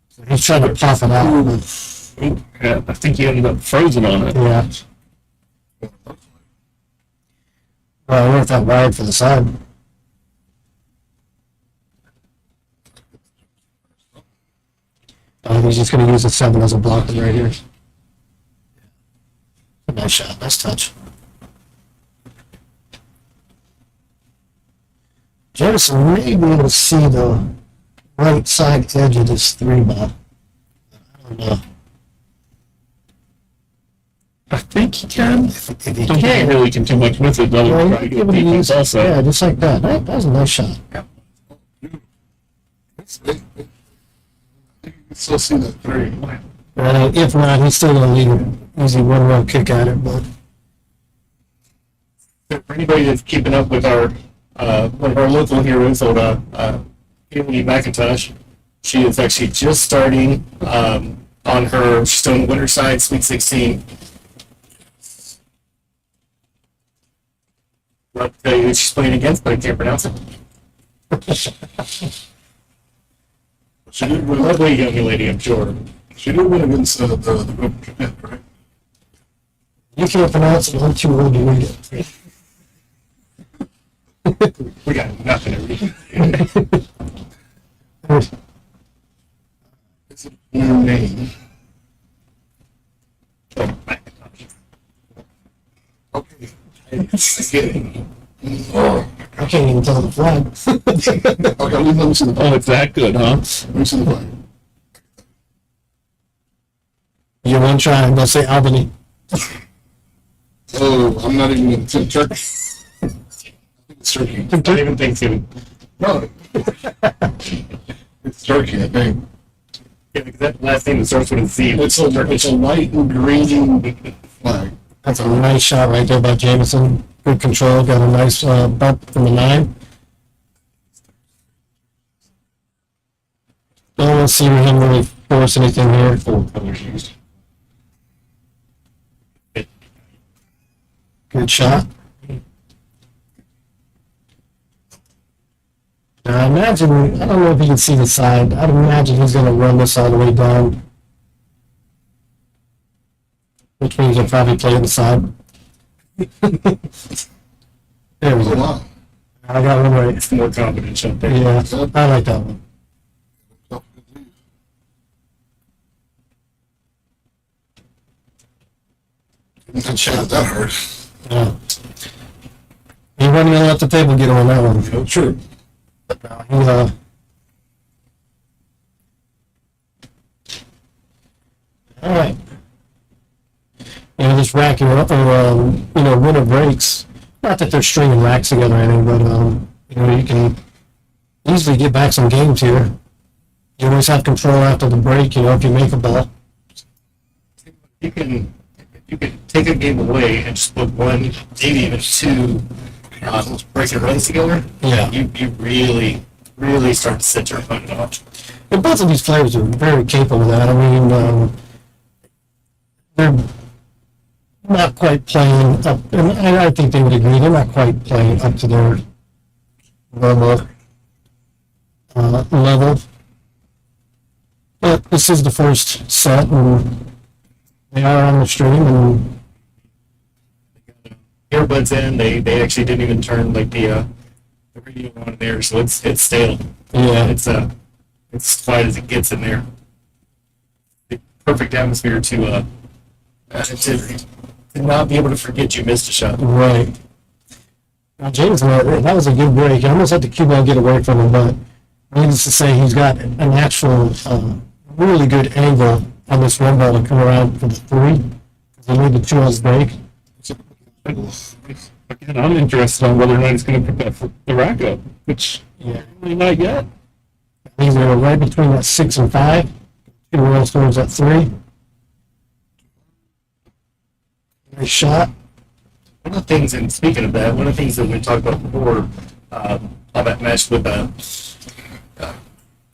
So he's trying to pop it out. Yeah, I think he ended up frozen on it. Yeah. Well, I wonder if that wired for the side. I think he's just going to use the 7 as a blocker right here. Nice shot. Nice touch. Jamison may be able to see the right side edge of this 3 ball. I don't know. I think he can. If he Don't can. really can too much with it, though. Yeah, Try you to can get give it a defense use. also. Yeah, just like that. That was a nice shot. You can still see that 3. If not, he's still going to leave easy one-round kick at it, but For anybody that's keeping up with our one of our local heroes, Haley McIntosh, she is actually just starting on her Stone Winterside Sweet 16. I'll tell you who she's playing against, but I can't pronounce it. She did win. Lovely young lady, I'm sure. She did win against the group, right? you can't pronounce it. I'm too old to read it. We got nothing to read. It's a new name. Oh, McIntosh. Okay. I get it. Oh, I can't even tell the flag. okay, let me see the flag. Oh, it's that good, huh? Let me see the flag. You one try and they'll say Albany. Oh, I'm not even going to Turkey. I think it's Turkey. Not even Thanksgiving. No. It's Turkey, I think. Yeah, because that last name that starts with a Z. It's a white and green flag. That's a nice shot right there by Jamison. Good control. Got a nice bump from the 9. Don't want to see him really force anything here. Four colors used. Good shot. Now, I imagine, I don't know if you can see the side. I'd imagine he's going to run this all the way down. Which means he'll probably play on the side. There we It's a go. lot. I got one right. It's more confident shot there. Yeah, I like that one. Good shot, that hurt. Yeah. He wasn't going to let the table get on that one. Oh, true. He, all right. You know, this racking up, or, winter breaks, not that they're stringing racks together or anything, but, you can easily get back some games here. You always have control after the break, if you make a ball. You can take a game away and just put one, maybe even two breaking runs together. Yeah. You really start to set your opponent off. And both of these players are very capable of that. I mean, they're not quite playing up, and I think they would agree, they're not quite playing up to their normal level. But this is the first set, and they are on the stream, and Earbuds in, they actually didn't even turn like the radio on there, so it's stale. yeah, It's as quiet as it gets in there. The perfect atmosphere to not be able to forget you missed a shot. right. Now, James, that was a good break. I almost had the cue ball get away from him, but needless to say, he's got a natural, really good angle on this one ball to come around for the 3. He made the 2 on his break. Again, I'm interested on whether or not he's going to put the rack up, which Yeah. really not yet. These are right between that 6 and 5. 2 roll towards that 3. Nice shot. One of the things, and speaking of that, one of the things that we talked about before, on that match with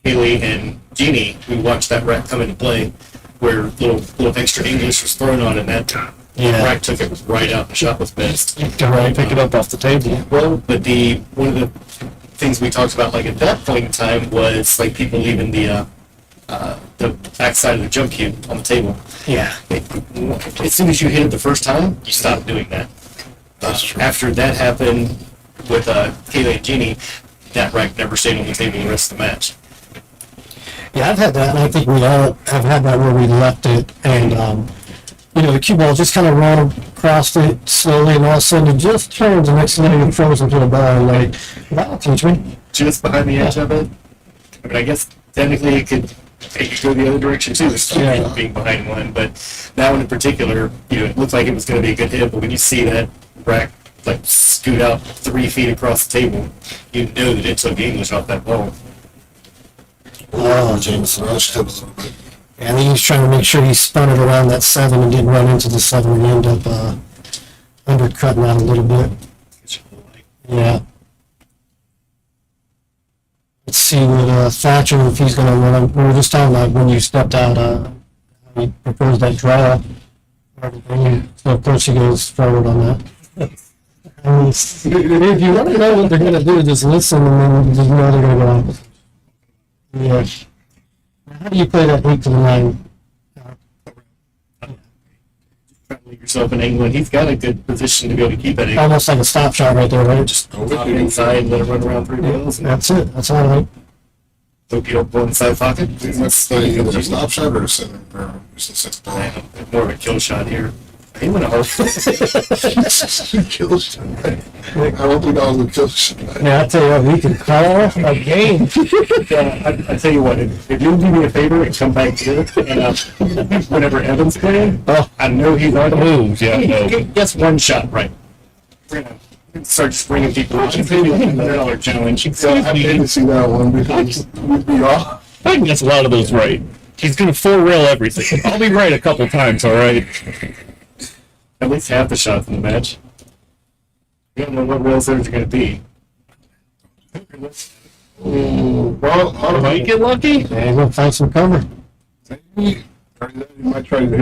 Haley and Jeannie, we watched that rack come into play, where little extra English was thrown on, and that rack took it right out. The shot was missed. Right, pick it up off the table. Well, but one of the things we talked about, like at that point in time, was like people leaving the backside of the jump cue on the table. Yeah. As soon as you hit it the first time, you stop doing that. That's true. After that happened with Kayla and Jeannie, that rack never stayed on the table the rest of the match. Yeah, I've had that, and I think we all have had that where we left it, and, the cue ball just kind of ran across it slowly, and all of a sudden it just turns, and next thing you know, it throws into the ball, and like, that'll teach me. Just behind the edge of it. I mean, I guess technically it could go the other direction too, Yeah. being behind one. But that one in particular, it looked like it was going to be a good hit. But when you see that rack like scoot out 3 feet across the table, you know that it took English off that ball. Oh, Jamison rushed it a little bit. I think he's trying to make sure he spun it around that 7 and didn't run into the 7 and end up undercutting out a little bit. Yeah. Let's see what Thatcher, if he's going to run. We were just talking about when you stepped out, he proposed that draw. So of course he goes forward on that. If you want to know what they're going to do, just listen and then just know they're going to go on. Yeah. How do you play that 8 to the 9? Trying to leave yourself in England. He's got a good position to be able to keep it. Almost like a stop shot right there, right? Just Top inside and let it run around 3 wheels. that's it. That's all right. Hope you don't go inside pocket. That's either a stop shot or a center, or just a center ball. More of a kill shot here. He went a hard. Kill shot. I don't think that was a kill shot. Yeah, I tell you what, we can call a game. I tell you what, if you'll do me a favor and come back here, and whenever Evan's playing, I know he's on the moves. Yeah, gets one shot right. We're gonna start just bringing people. It's maybe like $100 challenge. So I hate to see that one because we'd be off. I think that's a lot of those right. He's gonna full rail everything. I'll be right a couple times, all right. At least half the shots in the match. You don't know what rails there's going to be. Well, I Might get lucky. Yeah, we'll find some cover. he might try to,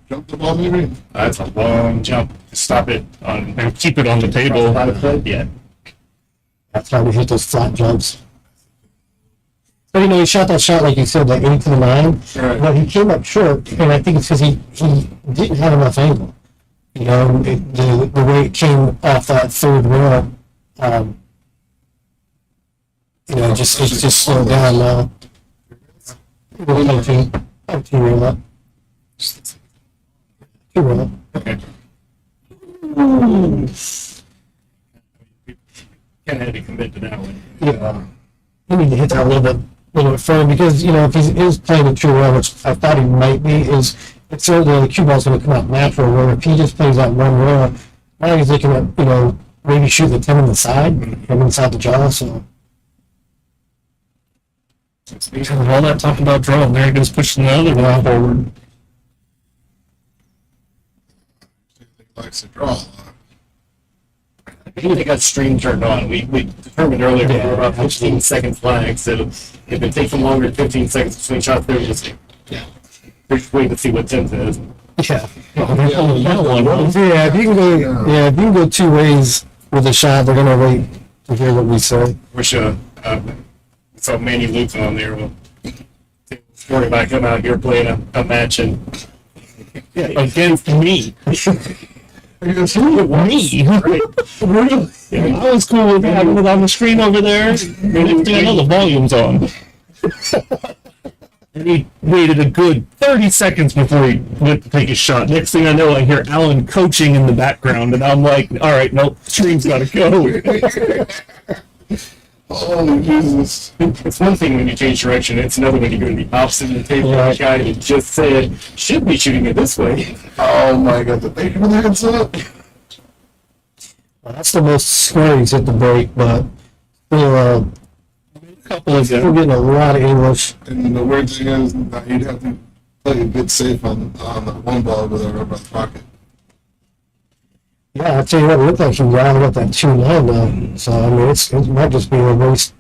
jump the ball maybe. That's a long jump to stop it on. And keep it on the table. Yeah. That's how we hit those flat jumps. So, he shot that shot, like you said, like 8 to the 9. Right. But he came up short, and I think it's because he didn't have enough angle. The way it came off that third rail, it just slowed down now. We'll go two rail up. 2 rail up. Okay. Kind of had to commit to that one. Yeah. We need to hit that a little bit firm because, if he is playing a true rail, which I thought he might be, it's certainly the cue ball's going to come out natural, where if he just plays that one rail, now he's looking at, maybe shoot the 10 on the side, and inside the jaw, so. All that talk about draw, and there he goes pushing the other one forward. He likes to draw a lot. I think they got stream turned on. We determined earlier we were about 15 second flags, so if it takes them longer than 15 seconds between shots, they're just waiting to see what Tim says. Yeah. Yeah, If you can go 2 ways with a shot, they're going to wait to hear what we say. Wish saw Manny Luke on there. Well, worry about him out here playing a match and against me. Me? Really? I was cool with having it on the screen over there. I know the volume's on. And he waited a good 30 seconds before he went to take his shot. Next thing I know, I hear Alan coaching in the background, and I'm like, all right, nope, stream's got to go. Oh, Jesus. it's one thing when you change direction, it's another when you're going to be opposite of the table. Yeah. The guy who just said, should be shooting it this way. Oh, my God. Did they give the heads up? Well, that's the most square he's hit the break, but still, Couple of we're getting a lot of English. And the weird thing is that you'd have to play a good safe on the one ball with a rubber pocket. Yeah, I'll tell you what, it looked like he rounded up that 2-9 though. So, I mean, it might just be a race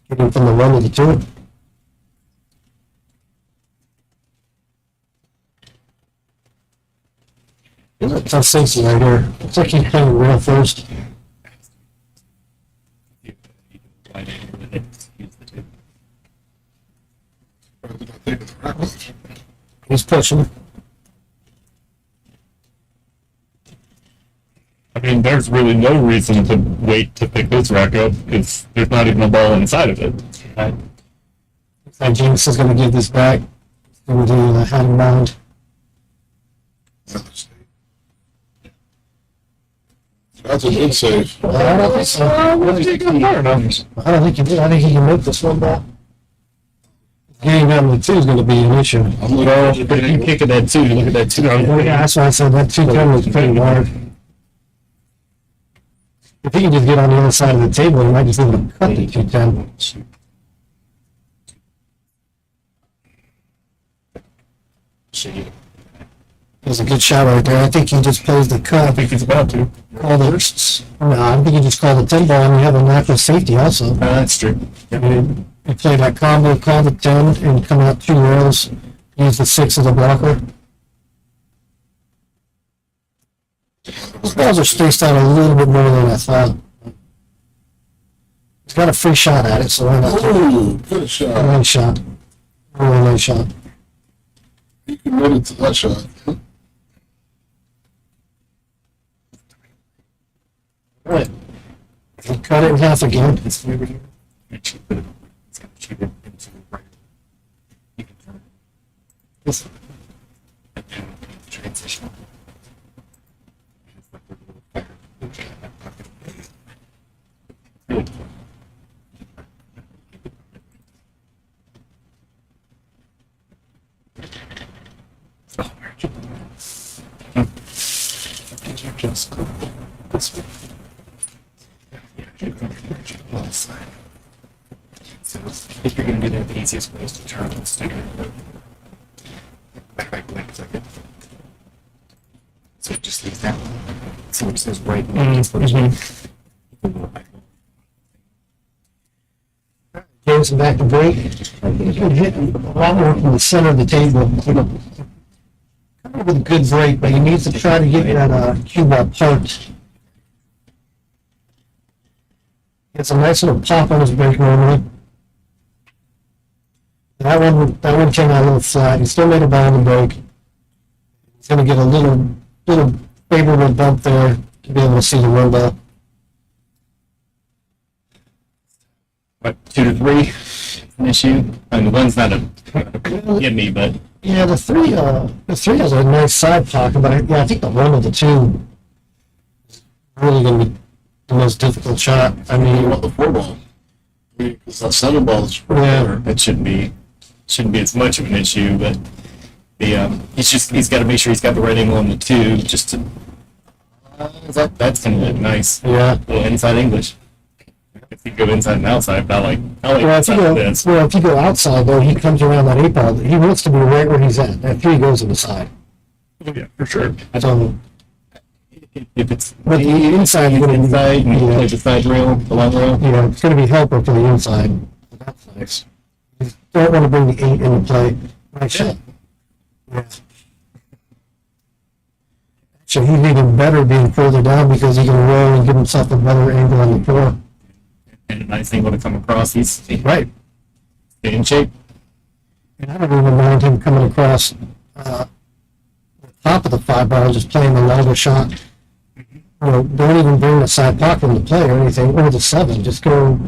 getting from the 1 to the 2. Tough safety right here. Looks like he's playing real first. Probably not taking the rack off. He's pushing. I mean, there's really no reason to wait to pick this rack up because there's not even a ball inside of it. Looks like Jameson's going to give this back. He's going to do the hand and mound. That's a good save. I don't think so. I don't think he did. I think he can make this one back. Getting down to the 2 is going to be an issue. I'm looking But if you kick at that 2, look at that 2. Yeah, that's why I said that 2-10 was pretty hard. If he can just get on the other side of the table, he might just be able to cut the 2-10. That's a good shot right there. I think he just plays the I cut. think he's about to. Call the, no, I think he just called the 10 ball and you have a natural safety also. That's true. I mean, you play that combo, call the 10 and come out 2 rails, use the 6 as a blocker. Those balls are spaced out a little bit more than I thought. He's got a free shot at it, so why not? Ooh, good shot. Nice shot. Really nice shot. He committed to that shot. Right. He cut it in half again. It's over here. It's going to cheat it into right. You can turn it. This. And then transition. It's like a little fire. Really cool. Oh, where'd you put that? Did you just go this way? Yeah, you go on the side. So if you're going to do that, the easiest way is to turn and stick it. Back blank a second. So it just leaves that. So it says right Jamison back to break. He's been hitting a lot more from the center of the table. Kind of with a good break, but he needs to try to get that cue ball parked. It's a nice little pop on his break normally. That one came out a little flat. He still made a ball on the break. He's going to get a little favorable bump there to be able to see the roll. What, 2 to 3? An issue? I mean, the one's not a give me, but Yeah, the three has a nice side pocket, but I think the 1 of the 2 is really going to be the most difficult shot. I You mean, want the 4 ball. I mean, because that 7 ball is Yeah. it shouldn't be as much of an issue. But the he's got to make sure he's got the right angle on the 2 just to. That's gonna look nice. yeah. Little inside English. If you go inside and outside, but I like Well, inside like this. if you go outside though, he comes around that 8 ball. He wants to be right where he's at. That 3 goes to the side. Yeah, for sure. So, If it's but the inside, you're going to inside and play the side rail, the long rail. it's going to be helpful for the inside. That's nice. You don't want to bring the 8 into play. Nice shot. Yeah. So he's even better being further down because he can roll and give himself a better angle on the floor. And a nice angle to come across. He's Right. in shape. And I don't even mind him coming across the top of the 5 ball, just playing the longer shot. Don't even bring the side pocket into play or anything, or the 7. Just go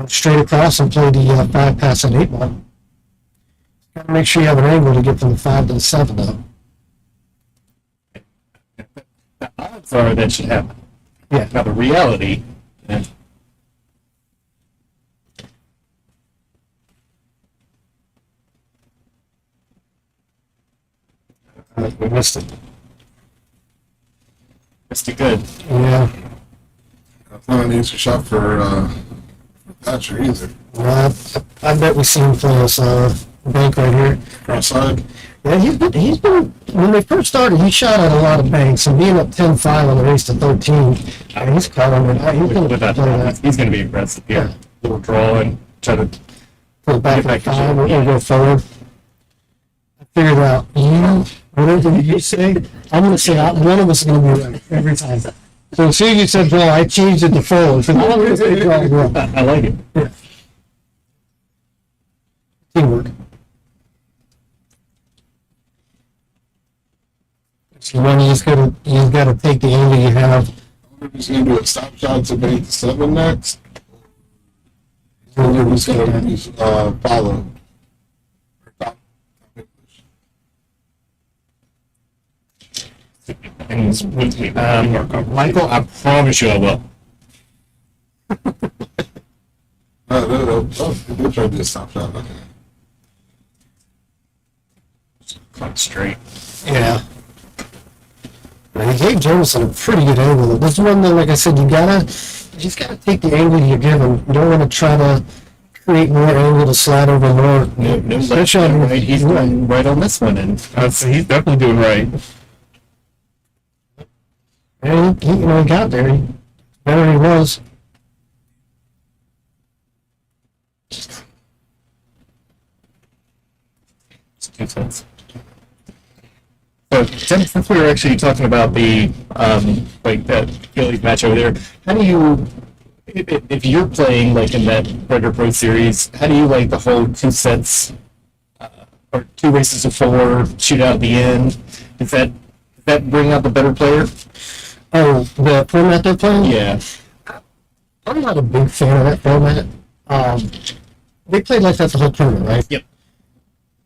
straight across and play the 5 past that 8 ball. Got to make sure you have an angle to get from the 5 to the 7, though. The odds are that should happen. Yeah. Now the reality. We missed it. Missed it good. Yeah. That's not an easy shot for Thatcher either. I bet we see him play this bank right here. Cross side. Yeah, he's been, when they first started, he shot at a lot of banks, and being up 10-5 on the race to 13, he's calling it out. He's going to play that. He's going to be aggressive here. Yeah. Little draw and try to. Put it back Get at back to 5 shape, and go forward. I figured out, what did you say? I'm going to say one of us is going to be right every time. So as soon as you said draw, I changed it to forward. So now I'm going to say draw. I like it. Yeah. Teamwork. So when you just got to take the angle you have. I wonder if he's going to do a stop shot to make the 7 next. Or Or he's going to use follow. Michael, I promise you I will. No, he did try to do a stop shot. Okay. Clock straight. Yeah. He gave Jamison a pretty good angle. This one, though, like I said, you just gotta take the angle you're given. You don't want to try to create more angle to slide over more. No, Especially on right. He's doing right on this one, and he's definitely doing right. And he got there. He better than he was. It's 2 cents. So, Tim, since we were actually talking about the like that Achilles match over there, how do you, if you're playing like in that Predator Pro Series, how do you like the whole 2 sets or 2 races to 4 shootout at the end? Does that bring out the better player? Oh, the format they're playing? Yeah. I'm not a big fan of that format. They played like that the whole tournament, right? Yep.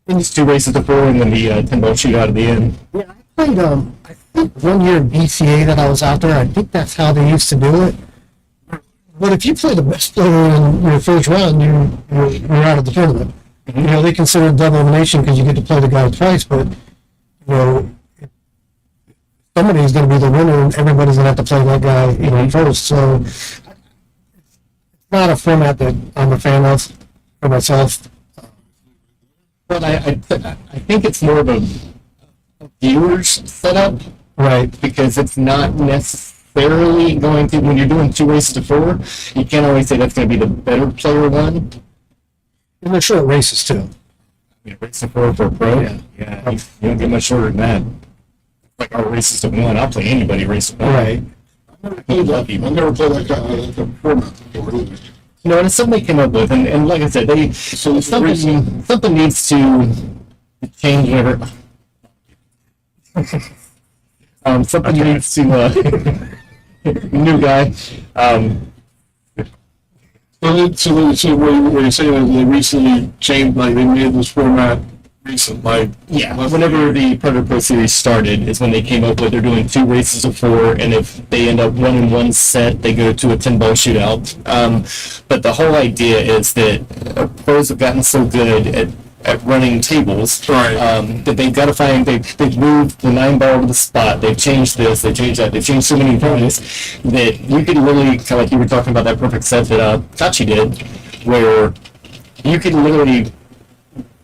And it's 2 races to 4 and then the 10-ball shootout at the end. Yeah, I played, I think 1 year in BCA that I was out there, I think that's how they used to do it. But if you play the best player in your first round, you're out of the tournament. Mm-hmm. They consider it double elimination because you get to play the guy twice, but, somebody's going to be the winner and everybody's going to have to play that guy, first. So it's not a format that I'm a fan of for myself. But I think it's more of a viewer's setup, Right. because it's not necessarily going to, when you're doing 2 races to 4, you can't always say that's going to be the better player one. And they're short races, too. Race to 4 for a pro? Yeah. You don't get much shorter than that. Like our races to 1, I'll play anybody race to 1. Right. I never played that kind of format before either. And it's something they came up with, and like I said, something needs to change whenever. Something needs to new guy. So what you're saying is they recently changed, like they made this format recent, like Whenever the Predator Pro Series started is when they came up with they're doing 2 races of 4, and if they end up 1 in 1 set, they go to a 10-ball shootout. But the whole idea is that pros have gotten so good at running tables, that they've got to find, they've moved the 9-ball to the spot, they've changed this, they've changed that, they've changed so many things that you could really, kind of like you were talking about that perfect set that Tachi did, where you could literally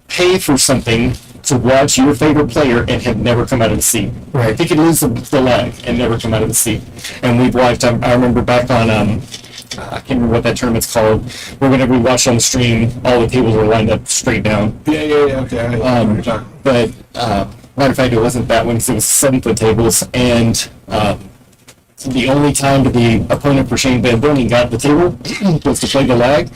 pay for something to watch your favorite player and have never come out of the seat. Right. He could lose the leg and never come out of the seat. And we've watched, I remember back on, I can't remember what that tournament's called, where whenever we watched on the stream, all the tables were lined up straight down. okay. But, matter of fact, it wasn't that one, because it was 7-foot tables, and the only time that the opponent for Shane Van Boening got the table was to play the lag.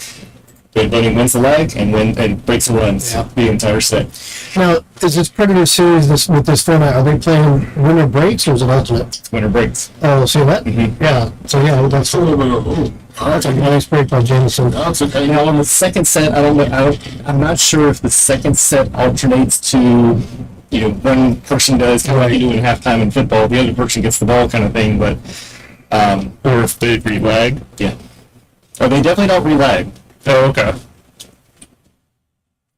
Van Boening wins the lag and breaks and runs the entire set. Now, is this Predator Series with this format, are they playing winner breaks or is it ultimate? Winner breaks. Oh, see that? Mhm. Yeah. So, that's a nice break by Jamison. That's okay. Now on the second set, I'm not sure if the second set alternates to, one person does kind of like you do in halftime in football, the other person gets the ball kind of thing, but or if they relag. Yeah. Oh, they definitely don't relag. Oh, okay.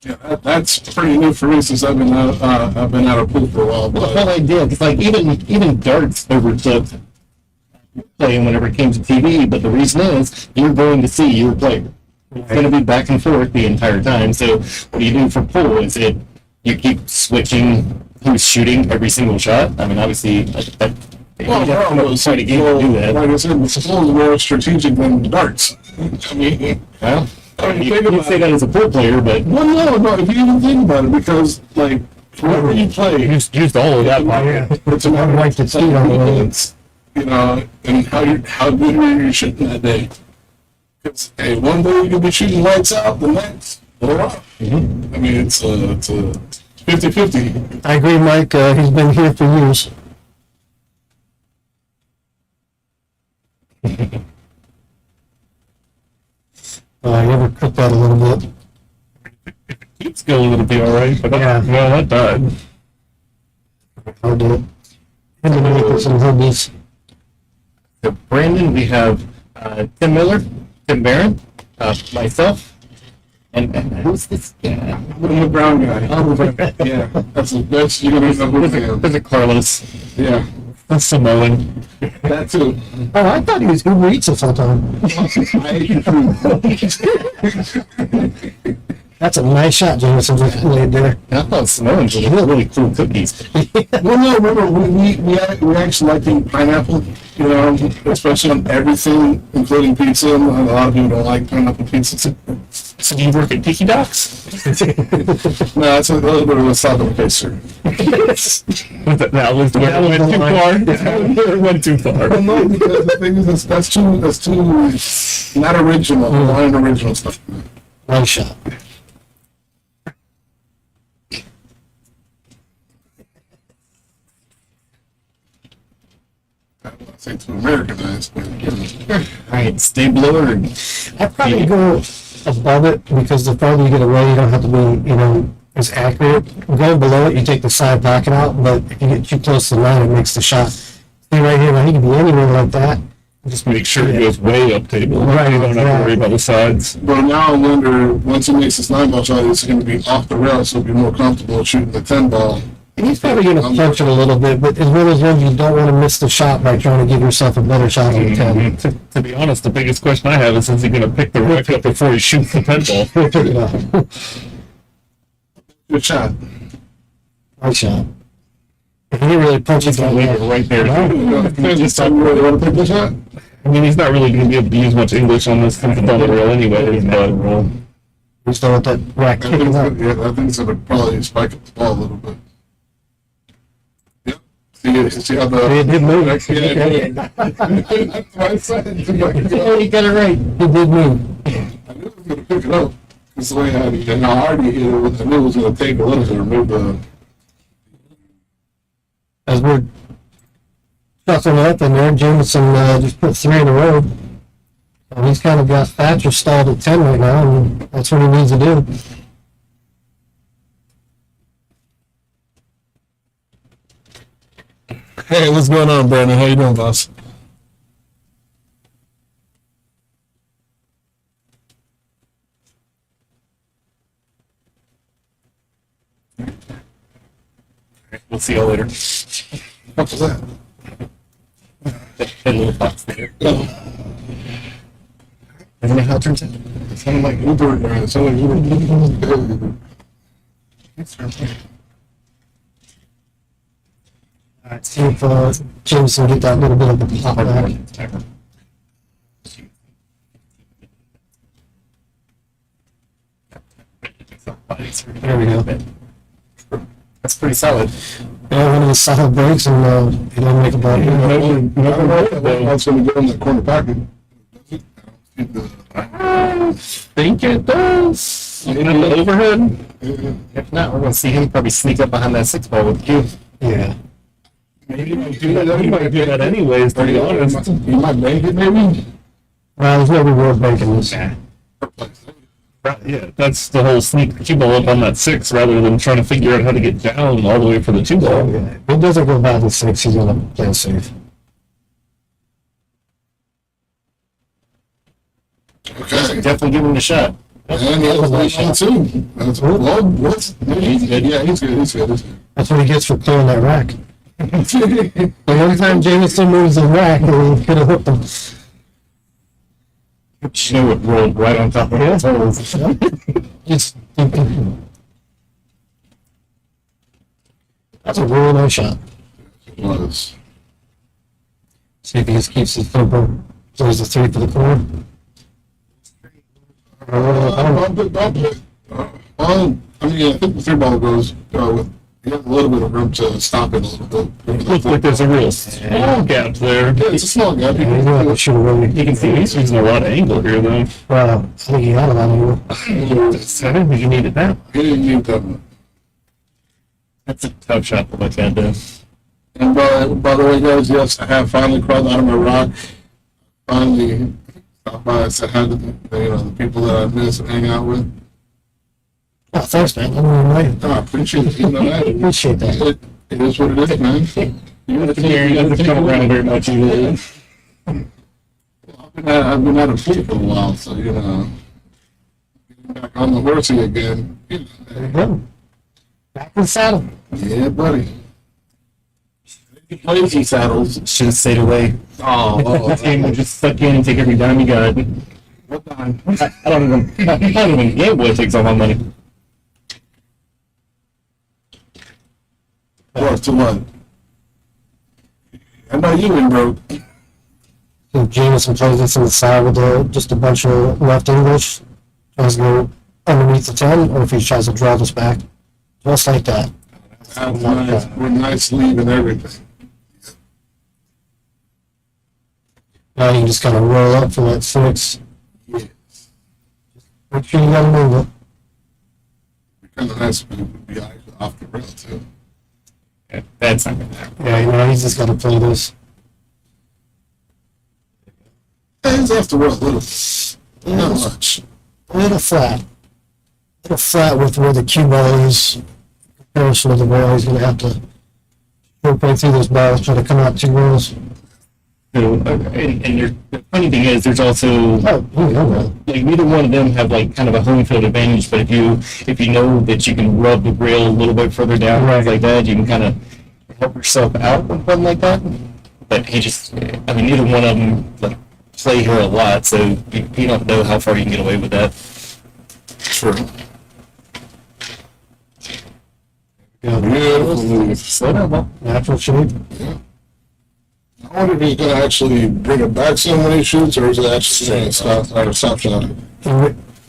Yeah, that's pretty new for me since I've been out of pool for a while. Well, the whole idea, because like even darts overtook playing whenever it came to TV, but the reason is you're going to see your player. It's going to be back and forth the entire time. So what do you do for pool? Is it you keep switching who's shooting every single shot? I mean, obviously that. Try to do that. Like I said, the pool is more strategic than darts. I mean, Well, you think can about say that as a pool player, but well, no. If you even think about it, because like whenever you play, used all of that. it's a matter Like the speed on the way. defense, and how good are you shooting that day? Because one day you could be shooting lights out, the next blow off. I mean, it's a 50-50. I agree, Mike. He's been here for years. I never cooked that a little bit. It's still a little bit all right, but Yeah. well, that died. I'll do it. And then make it some hoodies. So Brandon, we have Tim Miller, Tim Barron, myself, and who's this guy? I'm the brown guy. Yeah, that's you're gonna know who I am. There's a Carlos, Yeah, a Samoan. that too. Oh, I thought he was Uber Eats this whole time. I ate your food. That's a nice shot, Jamison, just laid there. I thought Samoans were really cool cookies. Well, no, remember we actually like the pineapple You know, especially on everything, including pizza. A lot of people don't like pineapple pizza. So do you work at Tiki Docs? No, it's a little bit of a soccer pacer. That was where it went too far. That was where it went too far. No, because the thing is, that's too not original, not original stuff. One shot. I don't want to say too Americanized, but you know. All right, stay blurred. I'd probably go above it because the farther you get away, you don't have to be, as accurate. Going below it, you take the side pocket out, but if you get too close to the line, it makes the shot. See right here, he can be anywhere like that. Just make sure it goes way up table. Right, You don't have to worry about the sides. But now I wonder, once he makes this 9-ball shot, it's going to be off the rail, so he'll be more comfortable shooting the 10-ball. And he's probably going to punch it a little bit, but as well as when you don't want to miss the shot by trying to give yourself a better shot on the 10. To be honest, the biggest question I have is he going to pick the rack up before he shoots the 10 ball? Good shot. Nice shot. If he really punches He's gonna leave it right there. Just tell me where you want to pick the shot? I mean, he's not really going to be able to use much English on this since it's on the rail anyway. But you just don't want that rack I think kicking up. I think it's going to probably spike up the ball a little bit. Yep. See how the... It did move. Yeah, that's what I said. Oh, you got it right. It did move. I knew it was going to pick it up. Because the way I already hit it, I knew it was going to take a little to remove the... As we're shuffling up in there, Jamison just put 3 in a row. And he's kind of got Thatcher stalled at 10 right now, and that's what he needs to do. Hey, what's going on, Brandon? How you doing, boss? We'll see you later. What was that? That little box there. Isn't it how it turns out? It sounded like Uber. It sounded like Uber. All right, see if Jamison get that little bit of the pop back. There we go. That's pretty solid. Yeah, one of the solid breaks, and he didn't make a ball. I don't know what's going to go in the corner pocket. I think it does. Looking at the overhead. If not, we're going to see him probably sneak up behind that 6-ball with you. Yeah. Maybe he might do that. He might do that anyways, to be honest. He might make it, maybe. Well, there's no reward banking this. Yeah, that's the whole sneak cue ball up on that 6 rather than trying to figure out how to get down all the way for the 2 ball. Yeah. If it doesn't go by the 6, he's going to play safe. Okay. Definitely give him a shot. And he has a shot too. That's well, what's he's good. Yeah, he's good. He's good. That's what he gets for clearing that rack. The one time Jamison moves the rack, he could have hooked him. You know it rolled right on top of his toes. Just, that's a really nice shot. It was. See if he just keeps his tempo. So there's a 3 for the corner. Bump it. I mean, I think the 3-ball goes with. You have a little bit of room to stop it a little bit. It looks like there's a real small gap there. Yeah, it's a small gap. Yeah, he's going to shoot away. You can see he's using a lot of angle here, though. Well, I think he had a lot of you. I didn't think you needed that. He didn't need that one. That's a tough shot to look at, though. And by the way, guys, yes, I have finally crawled out of my rock. Finally stopped by and said hi to the people that I miss and hang out with. Oh, thanks, man. I mean, I appreciate it. You know that. appreciate that. It is what it is, man. You have to come around very much either. I've been out of food for a while, so getting back on the horsey again. There you go. Back in the saddle. Yeah, buddy. Lazy saddles. Should have stayed away. Oh, This game will just suck in and take every dime you got. what time? I don't even gamble. It takes all my money. What to what? I know you ain't broke. if Jamison plays this inside with just a bunch of left English, tries to go underneath the 10, or if he tries to draw this back, just like that. That's nice. With nice lead and everything. Now you can just kind of roll up for that 6. Yes. Make sure you gotta move it. Kind of nice to be off the rail too. Yeah, that's not going to happen. Yeah, you know, he's just gotta play this. Yeah, he's off the rail a little. Not much. A little flat. A little flat with where the cue ball is. In comparison with the rail, he's gonna have to work right through those balls, try to come out 2 rolls. So, the funny thing is, there's also Oh, you know that. like neither one of them have like kind of a home field advantage. But if you know that you can rub the rail a little bit further down, things like that, you can kind of help yourself out with something like that. But neither one of them like play here a lot, so you don't know how far you can get away with that. True. Yeah, Beautiful move. So well, natural shape. Yeah. I wonder if he's going to actually bring it back some when he shoots, or is it actually going to stop shot?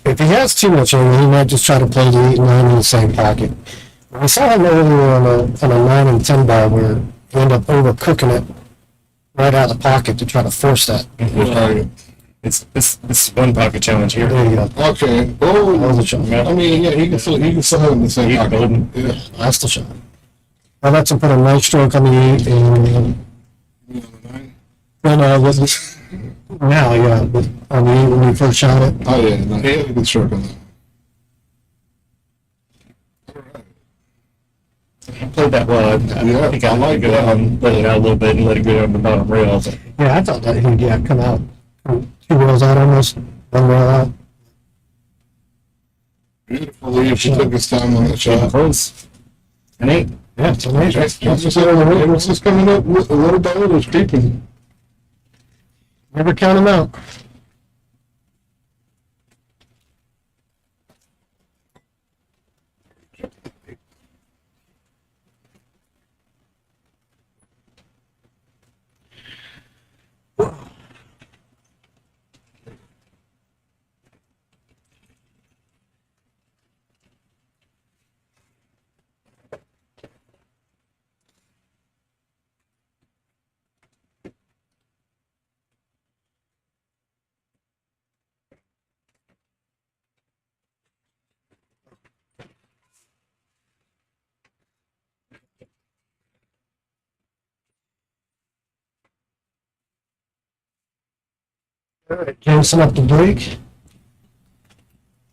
If he has too much aim, he might just try to play the 8 and 9 in the same pocket. We saw him earlier on a 9 and 10 ball where he ended up overcooking it right out of the pocket to try to force that. Right. it's this one pocket challenge here. There you go. Okay. That Oh, was a shot. I mean, yeah, he can still have it in the same He's pocket. golden. Yeah. That's the shot. I let him put a nice stroke on the 8 and You mean on the 9? then was now, yeah, but on the 8 when we first shot it. Oh, yeah. No, he had a good stroke on that. All right. I played that well. Yeah, I think I I like like go that. out and let it out a little bit and let it go down the bottom rail. So, Yeah, I thought that he'd come out 2 rolls out almost, 1 roll out. Beautiful lead. He took his time on that shot. close. An 8. Yeah, it's amazing. Jameson's coming up with a little bit of creeping. Never count him out. All right, Jamison up to break.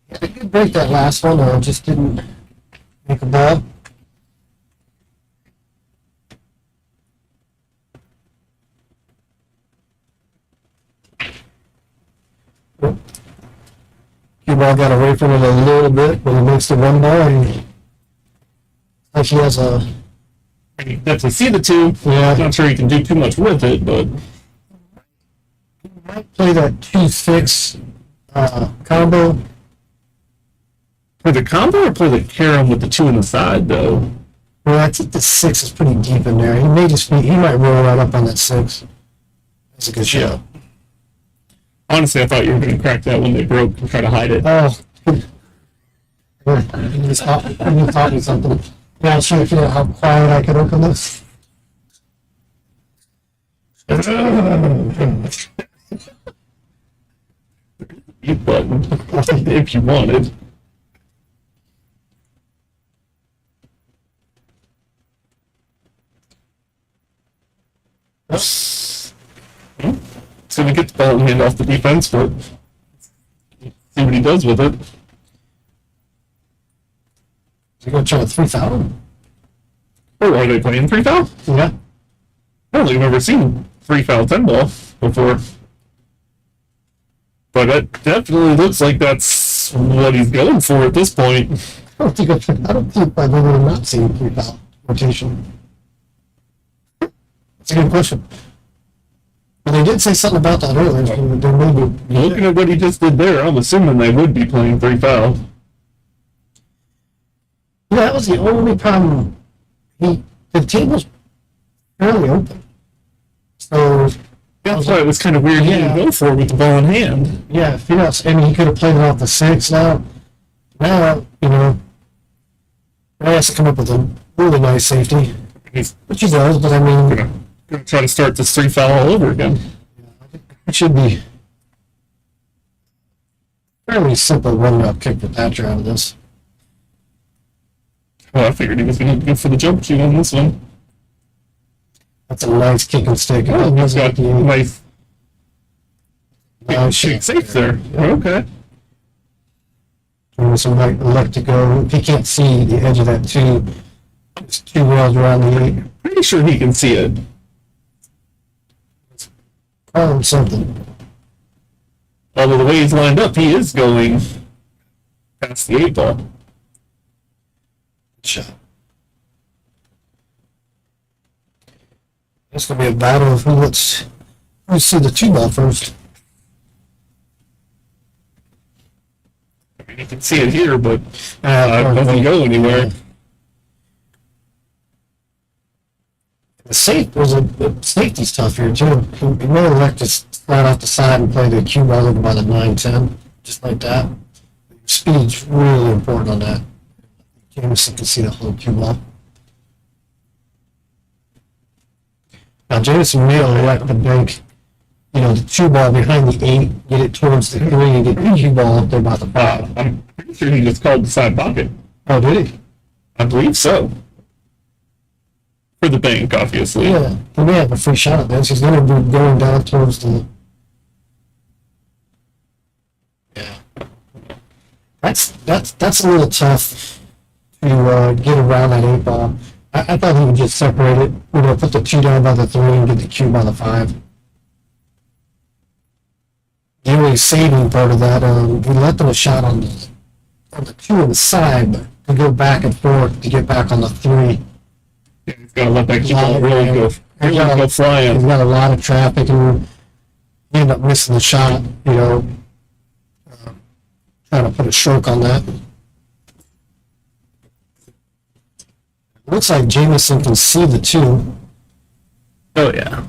Yeah, I did break that last one, I just didn't make a ball. Cue ball got away from it a little bit, but he makes the 1 ball, and like he has a, You can definitely see the 2. yeah, Not sure you can do too much with it, but might play that 2-6 combo. play the combo or play the carom with the 2 on the side, though. Well, I think the 6 is pretty deep in there. He might roll right up on that 6. That's a good shot. Honestly, I thought you were going to crack that when they broke and try to hide it. Oh. You just taught me something. Yeah, I was trying to figure out how quiet I could open this. Mute button if you wanted. So we get the ball and hand off the defense, but see what he does with it. You're going to try to 3 foul? Oh, are they playing 3 foul? Yeah. I don't think I've ever seen 3 foul 10 ball before. But it definitely looks like that's what he's going for at this point. I don't think I've ever not seen 3 foul rotation. That's a good question. But they did say something about that earlier. So they may be, Looking at what he just did there, I'm assuming they would be playing 3 foul. yeah, that was the only problem. The table's fairly open. So That's why it was kind of weird he didn't go for it with the ball in hand. Yeah, if he was, I mean, he could have played it off the 6 now. Now, you know, now he has to come up with a really nice safety, He's which he does, but I mean, gonna try to start this 3 foul all over again. it should be fairly simple one-up kick for Thatcher out of this. Well, I figured he was gonna go for the jump cue on this one. That's a nice kick and stick. Oh, he's got nice Nice shake shot safe there. Okay. Jamison might elect to go, if he can't see the edge of that 2, it's 2 rails around the 8. Pretty sure he can see it. Call him something. Although the way he's lined up, he is going past the 8 ball. Shot. It's going to be a battle of let's see the 2 ball first. I mean, you can see it here, but it Uh, doesn't go anywhere. The safety's tough here too. He may elect to slide off the side and play the cue ball over by the 9-10, just like that. Speed's really important on that. Jamison can see the whole cue ball. Now Jamison may elect to bank, you know, the 2 ball behind the 8, get it towards the 3, and get the cue ball up there by the 5. I'm pretty sure he just called the side pocket. Oh, did he? I believe so. For the bank, obviously. Yeah, he may have a free shot at this. He's going to be going down towards the. Yeah, that's a little tough to get around that 8 ball. I thought he would just separate it. You know, put the 2 down by the 3 and get the cue by the 5. The only saving part of that, we let them a shot on the 2 on the side, but to go back and forth to get back on the 3. Yeah, he's got to let that cue ball really go He's flying. got a lot of traffic, and you end up missing the shot, you know, trying to put a stroke on that. Looks like Jamison can see the 2, Oh, yeah.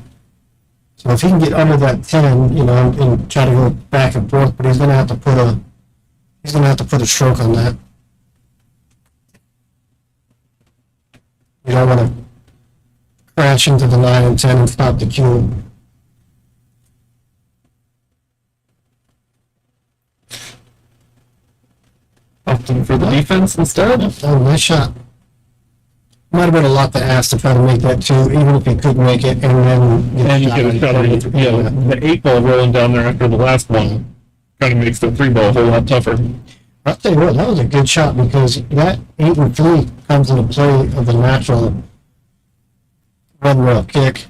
so if he can get under that 10, you know, and try to go back and forth, but he's gonna have to put a stroke on that. You don't want to crash into the 9 and 10 and stop the cue. Opting for the defense instead. Oh, nice shot. Might have been a lot to ask to try to make that 2, even if he could make it, and then And you get a shot on the 8 ball rolling down there after the last one. Kind of makes the 3 ball a whole lot tougher. I'll tell you what, that was a good shot because that 8 and 3 comes into play of the natural one rail kick.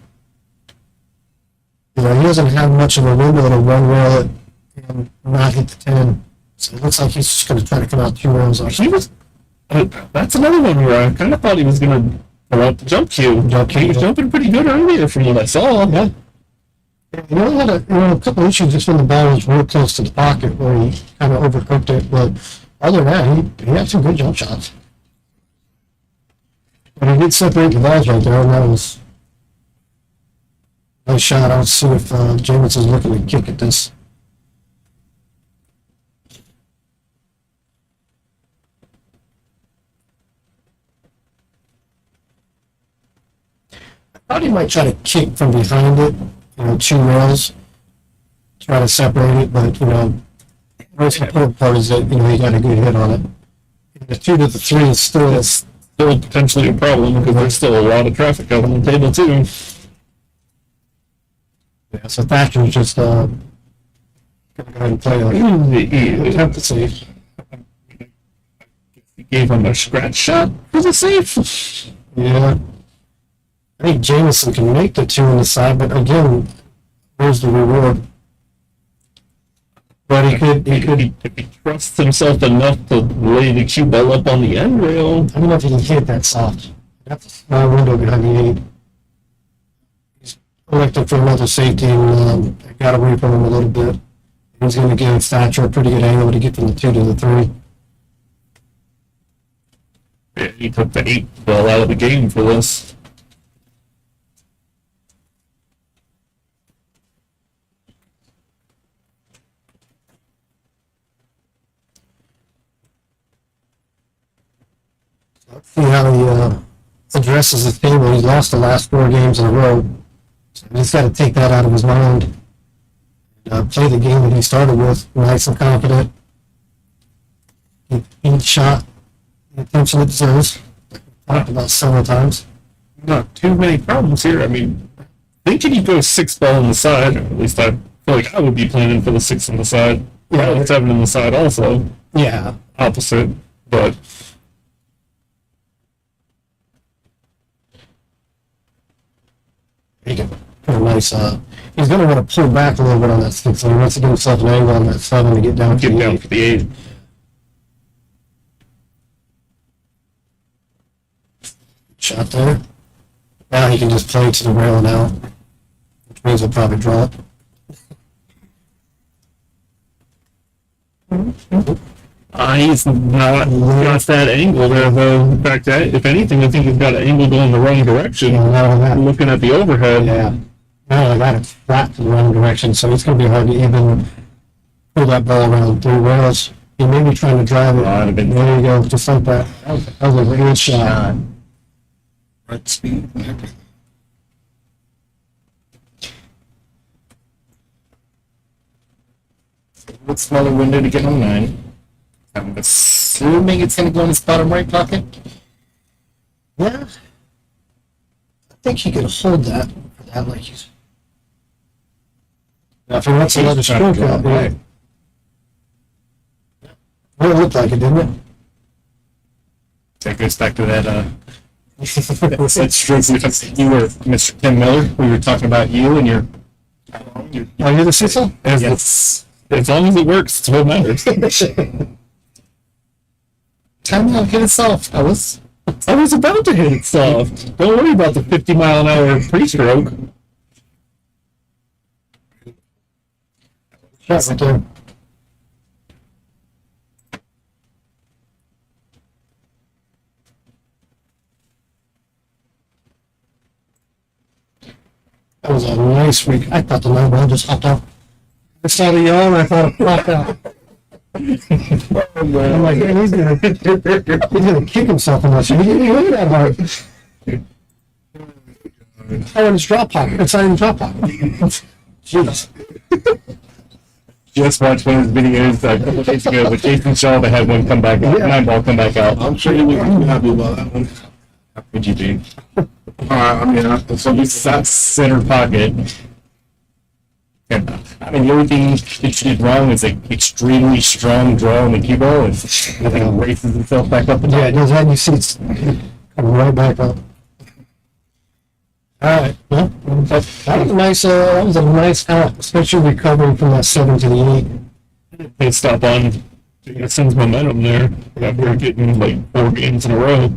You know, he doesn't have much of a window to one rail it and not hit the 10. So it looks like he's just going to try to come out 2 rails off. He was. That's another one where I kind of thought he was going to pull out the jump cue. He was jumping pretty good earlier from what I saw. Yeah. He only had a couple issues just when the ball was real close to the pocket where he kind of overcooked it, but other than that, he had some good jump shots. But he did separate the balls right there, and that was a nice shot. I'll see if Jamison's looking to kick at this. I thought he might try to kick from behind it, you know, 2 rails, try to separate it, but, you know, the most important part is that, you know, he got a good hit on it. And the 2 to the 3 is still, Still potentially a problem because there's still a lot of traffic out on the table too. yeah, so Thatcher's just, gonna go ahead and play like, attempt to save. He gave him a scratch shot for the safe. Yeah. I think Jamison can make the 2 on the side, but again, where's the reward? But he could, If he trusts himself enough to lay the cue ball up on the end rail. I don't know if he can hit that soft. That's a small window behind the 8. He's elected for another safety and got away from him a little bit. He's going to give Thatcher a pretty good angle to get from the 2 to the 3. Yeah, he took the 8 ball out of the game for this. Let's see how he addresses his table. He's lost the last 4 games in a row. So he's got to take that out of his mind. Play the game that he started with, nice and confident. Each shot, the attention it deserves. Talked about several times. Not too many problems here. I mean, thinking you go 6 ball on the side, or at least I feel like I would be planning for the 6 on the side. Yeah. 7 on the side also. Yeah. Opposite. But He can put a nice, he's going to want to pull back a little bit on that 6, so he wants to give himself an angle on that 7 to get down to get the down 8. for the 8. Shot there. Now he can just play to the rail now, which means he'll probably draw it. He's not got that angle there, though. In fact, if anything, I think he's got an angle going the wrong direction. Yeah, not only that. Looking at the overhead. Yeah. Not only that, it's flat to the wrong direction, so it's going to be hard to even pull that ball around 3 rails. He may be trying to drive it. There you go, just like that. That was a good shot. Right speed and everything. What's smaller window to get on 9? I'm assuming it's going to go in his bottom right pocket. Yeah. I think he could hold that for that, like he's. Now, if he wants to let a stroke out, yeah. Well, it looked like it, didn't it? That goes back to that that stroke you were Mr. Tim Miller. We were talking about you and your. Oh, you're the Cecil? Yes. As long as it works, it's what matters. Time out, hit it soft, Ellis. I was about to hit it soft. Don't worry about the 50-mile-an-hour pre-stroke. Shot right there. That was a nice week. I thought the 9 ball just hopped out. I saw the yellow and I thought it popped out. I'm like, man, he's gonna kick himself in this. He didn't even hit that hard. Oh, in his drop pocket. It's not even drop pocket. Jeez. Just watched one of his videos a couple of days ago with Jason Shaw that had one come back out, 9 ball come back out. I'm sure you would be happy about that one. How could you be? I mean, So he's that center pocket. And, I mean, the only thing that you did wrong is an extremely strong draw on the cue ball, and I think it races himself back up the top. Yeah, it does that. You see it's coming right back up. All right. Well, that was a nice out, especially recovering from that 7 to the 8. They stop on. It sends momentum there after getting like 4 games in a row.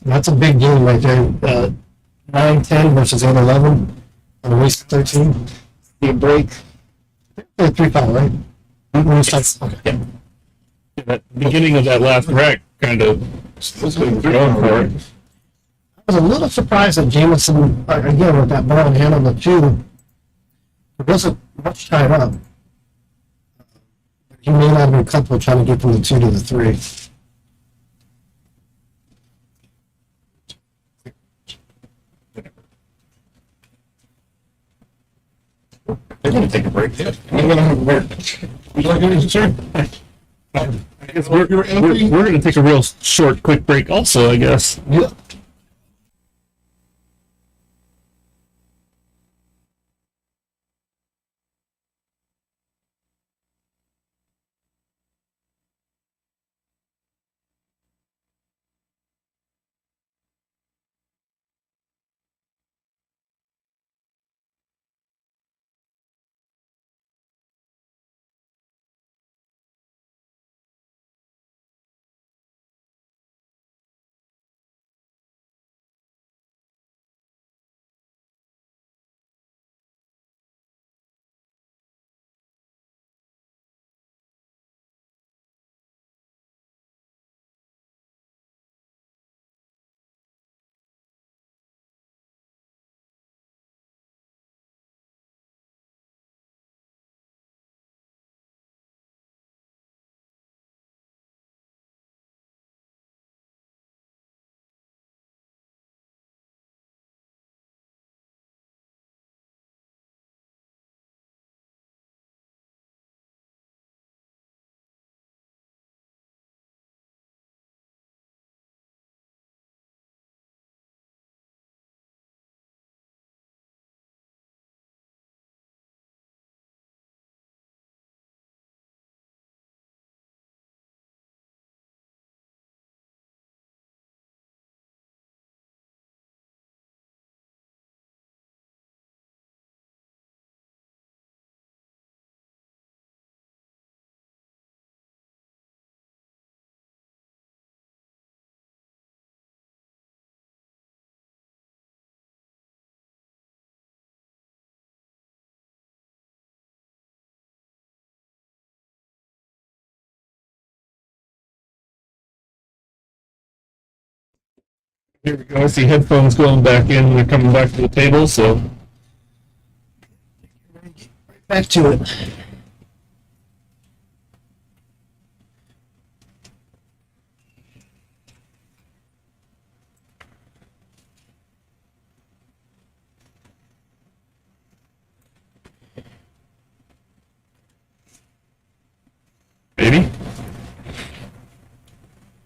That's a big game right there. 9-10 versus 8-11 on a race 13. The break. 3-5, right? Yes. Okay. Yeah. That beginning of that last wreck kind of going for it. I was a little surprised that Jamison, again, with that ball in hand on the 2, it wasn't much tied up. He may not have been comfortable trying to get from the 2 to the 3. They're going to take a break. Yeah. They're going to have a break. would you like anything, sir? I guess we're going to take a real short, quick break also, I guess. Yeah. Here we go. I see headphones going back in. They're coming back to the table, so. Back to it. Maybe.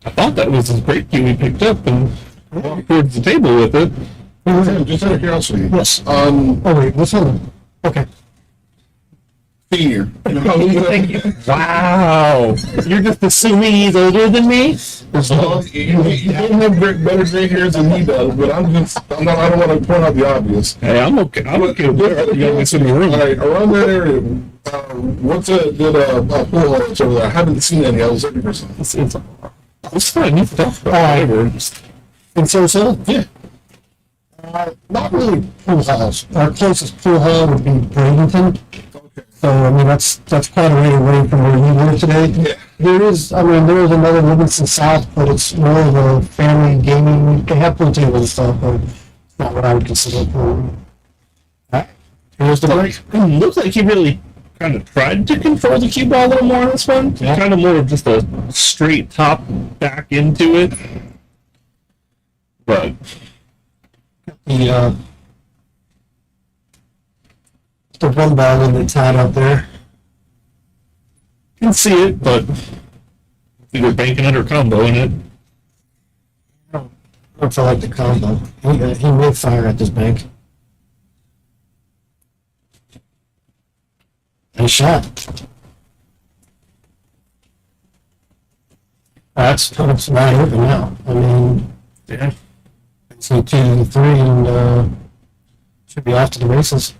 I thought that was a great cue we picked up and walked towards the table with it. Tim, just out of curiosity. Yes. Oh, wait, this one. Okay. senior. You know, Thank you. Wow. You're just assuming he's older than me? well, you don't have better gray hairs than he does, but I don't want to point out the obvious. Hey, I'm okay. I'm okay with that. The youngest in the All room. right, around that area, what's a good pool hall over there? I haven't seen any. I was looking for some. It's fine. You can talk about it. Whatever. In Sarasota? Yeah. Not really pool halls. Our closest pool hall would be Bradenton. Okay. So, I mean, that's quite a way away from where you live today. Yeah. There is another Livingston South, but it's more of a family gaming. They have pool tables and stuff, but it's not what I would consider a pool. Here's the break. It looks like he really kind of tried to control the cue ball a little more on this one. Yeah. Kind of more of just a straight top back into it. But The one ball in the tied up there. you can see it, but either banking it or comboing it. I don't know if I like the combo. He may fire at this bank. Nice shot. That's wide open now. I mean, Yeah. it's a 2-3 and should be off to the races.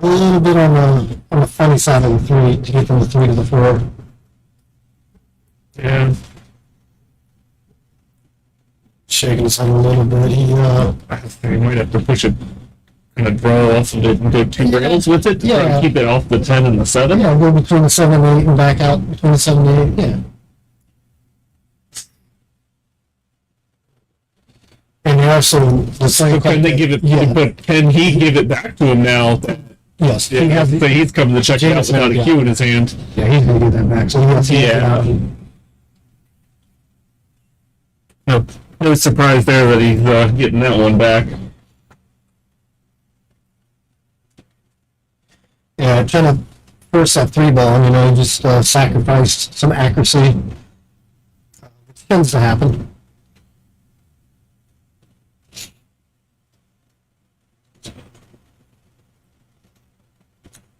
A little bit on the funny side of the 3 to get from the 3 to the 4. Yeah. Shaking his head a little bit. I think we might have to push it, kind of draw off of it and go 2 rails with it to try Yeah. to keep it off the 10 and the 7. Yeah, go between the 7 and 8 and back out between the 7 and 8. Yeah. And also the So second. can they give it? Yeah. But can he give it back to him now? Yes. Yeah, He has so he's coming to check it out Jamison, without a yeah. cue in his hand. Yeah, he's gonna get that back. So he has Yeah. No surprise there that he's getting that one back. Yeah, trying to force that 3 ball, just sacrifice some accuracy. It tends to happen.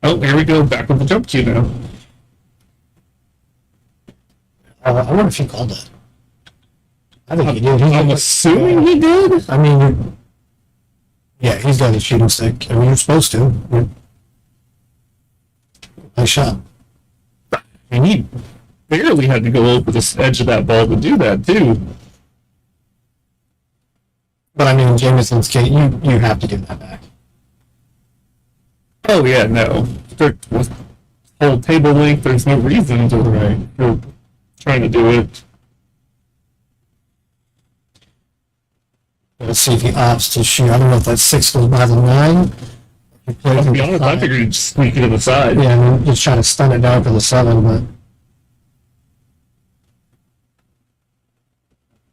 Oh, here we go, back with the jump cue now. I wonder if he called that. I think he did. I'm assuming he did. I mean, yeah, he's got a shooting stick. I mean, you're supposed to. Nice shot. And he barely had to go over the edge of that ball to do that too. But I mean, in Jamison's case, you have to give that back. Oh yeah, no. Strict with whole table length. There's no reason to for trying to do it. Let's see if he opts to shoot. I don't know if that 6 goes by the 9. He plays To it be honest, I five. figured he'd just squeak it to the side. Yeah, I mean, just trying to stun it down for the 7, but.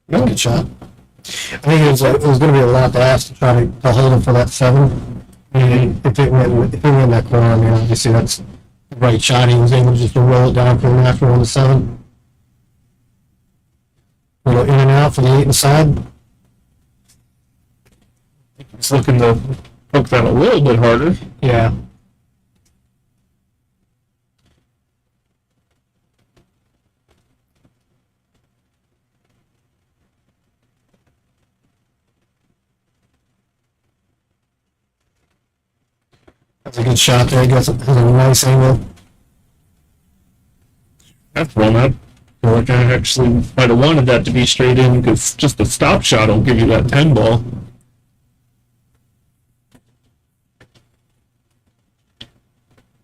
No, good shot. I think it was going to be a lot to ask to try to hold him for that 7. And if it went in that corner, I mean, obviously that's the right shot. He was able to just roll it down for the natural on the 7. A little in and out for the 8 inside. Just looking to poke that a little bit harder. Yeah. That's a good shot there. He has a nice angle. That's one up. I feel like I actually might have wanted that to be straight in because just a stop shot will give you that 10 ball.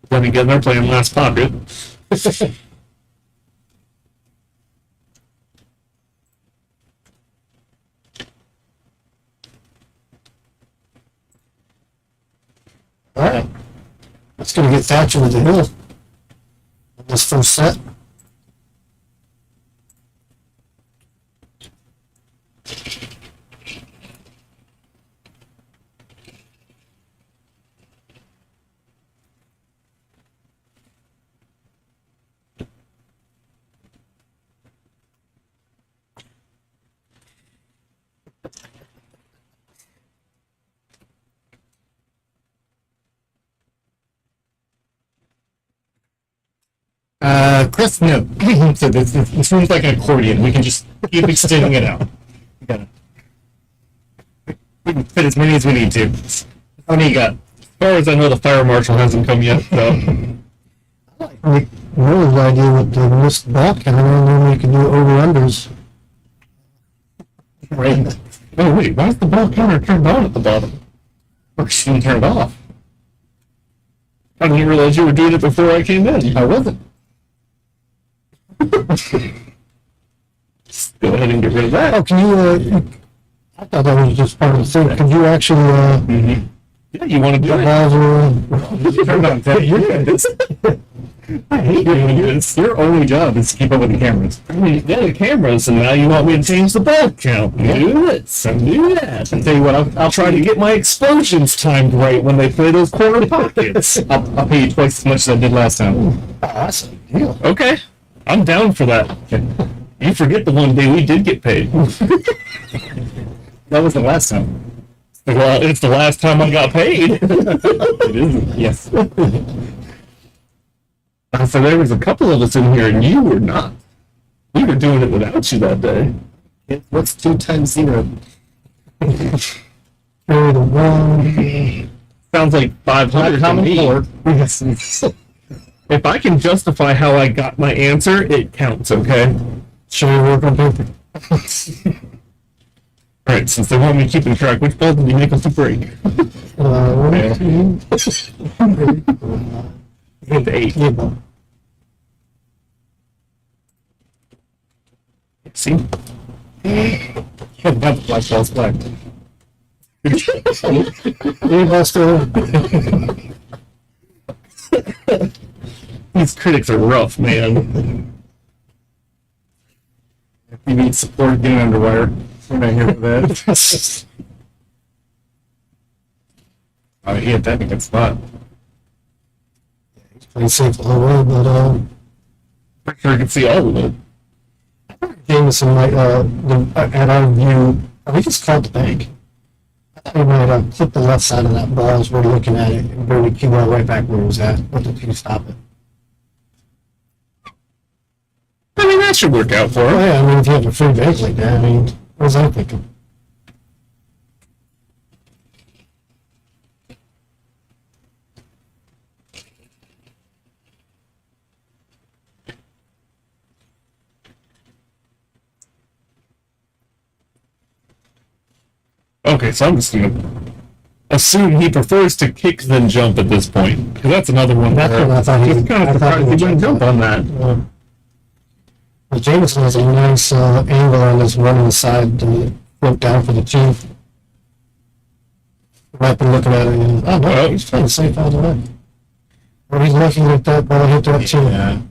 Then again, they're playing last pocket. All right. That's going to get Thatcher with the hill. This first set. Chris, no. So this room's like an accordion. We can just keep extending it out. We can fit as many as we need to. How many you got? As far as I know, the fire marshal hasn't come yet, so. Like, Will's idea with the missed ball count, and then we can do over-unders. Right. Oh, wait, why is the ball counter turned on at the bottom? Or she didn't turn it off. I didn't realize you were doing it before I came in. I wasn't. Go ahead and get rid of that. Oh, can you, I thought that was just part of the thing. Could you actually, Mm-hmm. Yeah, you want to do the it? balls are, Turn on. You're good. I hate doing this. Your only job is to keep up with the cameras. I mean, yeah, the cameras, and now you want me to change the ball count. Do this and do that. I'll tell you what, I'll Try to get my explosions timed right when they play those corner pockets. I'll pay you twice as much as I did last time. oh, that's a deal. Okay, I'm down for that. You forget the one day we did get paid. That wasn't last time. Well, it's the last time I got paid. It isn't. Yes. So there was a couple of us in here, and you were not. We were doing it without you that day. What's 2 times 0? Carry the one. Sounds like 500 to Common me. core. Yes. If I can justify how I got my answer, it counts, okay? Show your work on paper. All right, since they want me keeping track, which ball did you make us a break? 1, 2, 3, 4, Hit 8. yeah. See? Got the black balls black. Yeah, Buster. These critics are rough, man. If you need support, get an underwire. We're not here for that. Oh, he hit that in a good spot. Played safe the whole way, but, I'm sure I can see all of it. Jamison might, at our view, we just called the bank. I thought he might flip the left side of that ball as we're looking at it and bring the cue ball right back where it was at. Let the two stop it. I mean, that should work out for Oh, him. yeah, I mean, if you have a free bank like that, I mean, what was I thinking? Okay, so I'm just going to assume he prefers to kick than jump at this point. Because that's another one. That's where what I thought he- I'm kind I of thought he surprised he would didn't jump jump on that. Well, Jamison has a nice angle on his one inside to float down for the two. Might be looking at it and, oh, no, he's playing safe all the way. Well, he's lucky that that ball hit that too. Yeah.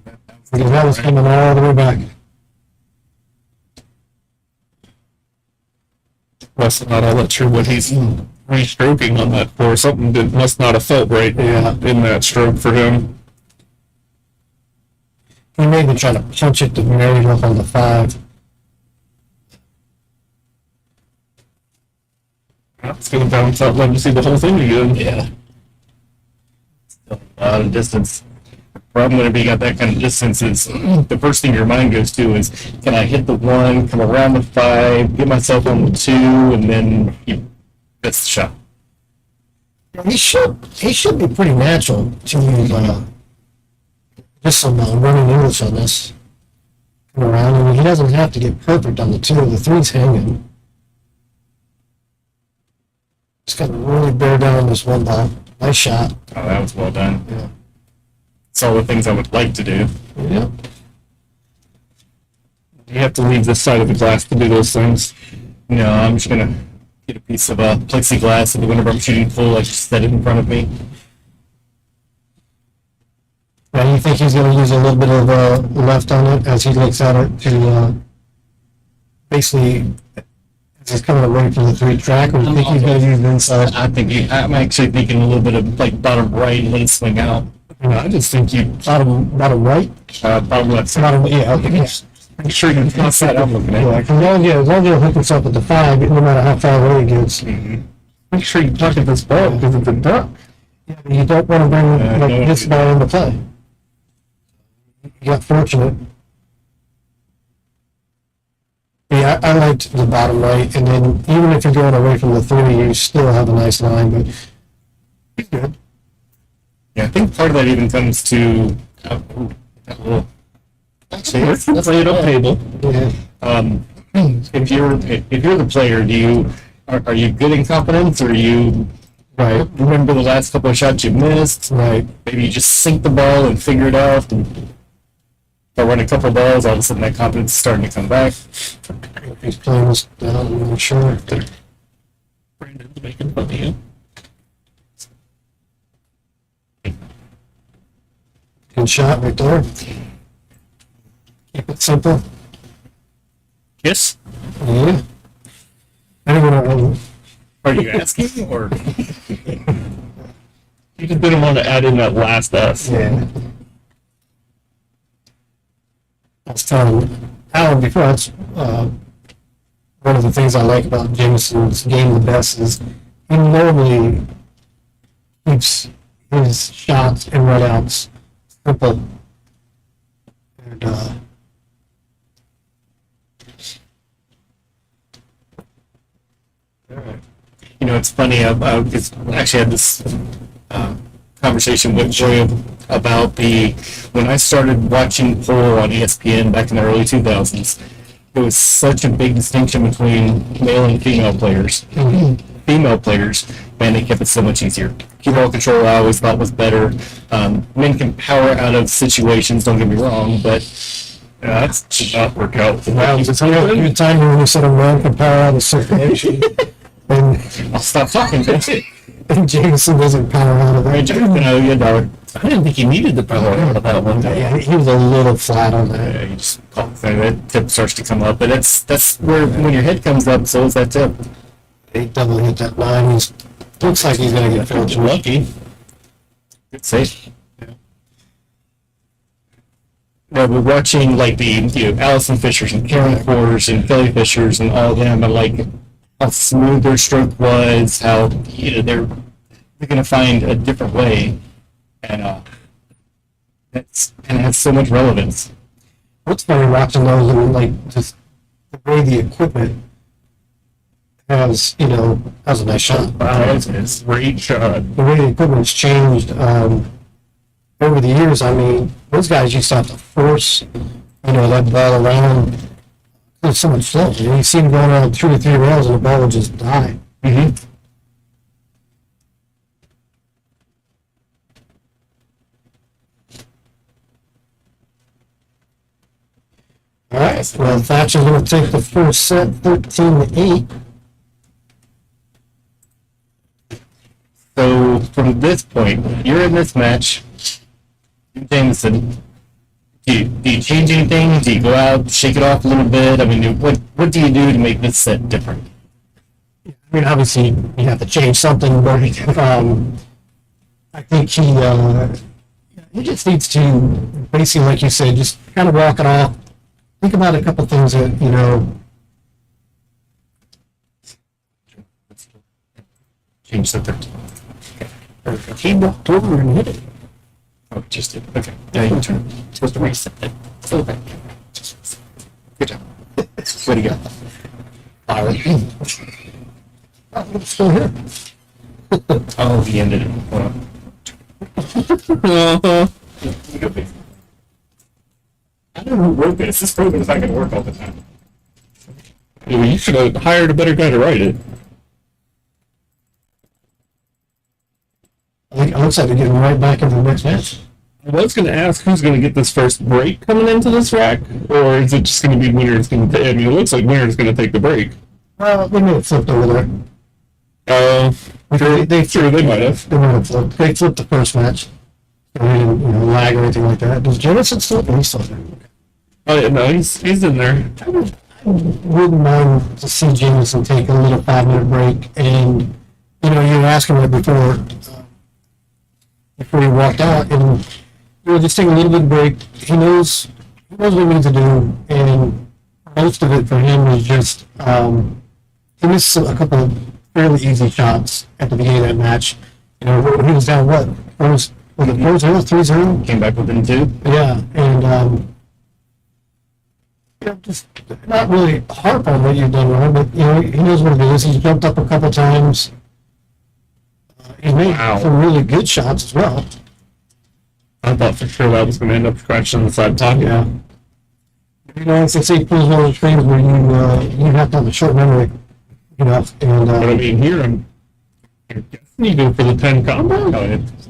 Because that was coming all the way back. Plus, not all that sure what he's restroking on that for. Something that must not have felt right in that stroke for him. He may be trying to punch it to marry it up on the 5. It's going to bounce out, let me see the whole thing again. Yeah. Still a lot of distance. The problem whenever you got that kind of distance is the first thing your mind goes to is, can I hit the 1, come around the 5, get myself on the 2, and then you miss the shot. He should be pretty natural to just some running English on this. Come around. I mean, he doesn't have to get perfect on the 2. The 3's hanging. Just got to really bear down on this one ball. Nice shot. Oh, that was well done. Yeah. It's all the things I would like to do. Yeah. You have to leave this side of the glass to do those things. No, I'm just gonna get a piece of plexiglass, and whenever I'm shooting full, I just set it in front of me. Now, you think he's going to use a little bit of left on it as he looks at it to basically, as he's coming away from the 3 track, or do you think he's going to use the inside? I'm actually thinking a little bit of like bottom right and then swing out. I just think you Bottom right? bottom left. Bottom, yeah, okay. Yes. Make sure you cross that I'm looking at. Yeah, as long as you hook us up at the 5, no matter how far away he gets. Make sure you pocket this ball because it's a duck. Yeah, but you don't want to bring no, this ball into play. You got fortunate. Yeah, I liked the bottom right, and then even if you're going away from the 3, you still have a nice line, but he's good. Yeah, I think part of that even comes to that little. Actually, let's lay it up table. Yeah. If you're the player, are you good in confidence, or you Right. remember the last couple of shots you missed? Right. Maybe you just sink the ball and figure it out. And if I run a couple of balls, all of a sudden that confidence is starting to come back. He's playing this down, I'm not sure. Brandon's making fun of you. Good shot right there. Keep it simple. Kiss? Yeah. Anyway, Are you asking, or You just didn't want to add in that last S. yeah. I was telling Alan before, that's one of the things I like about Jamison's game the best is he normally keeps his shots and runouts simple. And it's funny. I actually had this conversation with Joy about when I started watching pole on ESPN back in the early 2000s. It was such a big distinction between male and female players. Female players, man, they kept it so much easier. Key ball control, I always thought was better. Men can power out of situations. Don't get me wrong, but that did not work out. good time when you said a man can power out of situation. And I'll stop talking. and Jamison doesn't power out of Right, that. Jack, you $1. I didn't think he needed the power out of that one. Yeah, he was a little flat on that. Yeah, you just call it, that tip starts to come up, but that's where when your head comes up, so is that tip. He double hit that line. Looks like he's going to get fortunate. Lucky. Good save. Yeah, we're watching like the Allison Fishers and Karen Kors and Philly Fishers and all of them, and like how smooth their stroke was, how they're going to find a different way, and that's and it has so much relevance. What's funny watching those and like just the way the equipment has a nice shot. Wow, it's a great shot. The way the equipment's changed over the years. I mean, those guys used to have to force that ball around. There's so much flow. You see them going on 2 or 3 rails and the ball would just die. Mm-hmm. All right. Well, Thatcher's going to take the first set, 13-8. So from this point, you're in this match. Jamison, do you change anything? Do you go out, shake it off a little bit? I mean, what do you do to make this set different? I mean, obviously, you have to change something, but I think he just needs to, basically, like you said, just kind of walk it off. Think about a couple things that, Change the 13. he walked over and hit it. Oh, just did. Okay. Yeah, you turn. Supposed to reset it. Still back. Good job. Way to go. Oh, it's still here. Oh, he ended it. Hold on. I don't know who wrote this. This program is not going to work all the time. Yeah, you should have hired a better guy to write it. I think it looks like they're getting right back into the next match. I was going to ask who's going to get this first break coming into this rack, or is it just going to be Winner's going to? I mean, it looks like Winner's going to take the break. Well, they may have flipped over there. They might have. They might have flipped. They flipped the first match. So he didn't, lag or anything like that. Does Jamison still? He's still there. Oh yeah, no, he's in there. I wouldn't mind to see Jamison take a little 5-minute break, and you were asking him before he walked out, and just take a little bit of break. He knows what he needs to do, and most of it for him was just he missed a couple of fairly easy shots at the beginning of that match. He was down was it 4-0, 3-0? Came back within 2. Yeah, and just not really harp on what you've done wrong, but he knows what it is. He's jumped up a couple times. He made some really good shots as well. I thought for sure that was going to end up scratching the side pocket. Yeah. It's the same one of those things where you have to have a short memory, and But I mean, here I'm guessing you go for the 10 combo.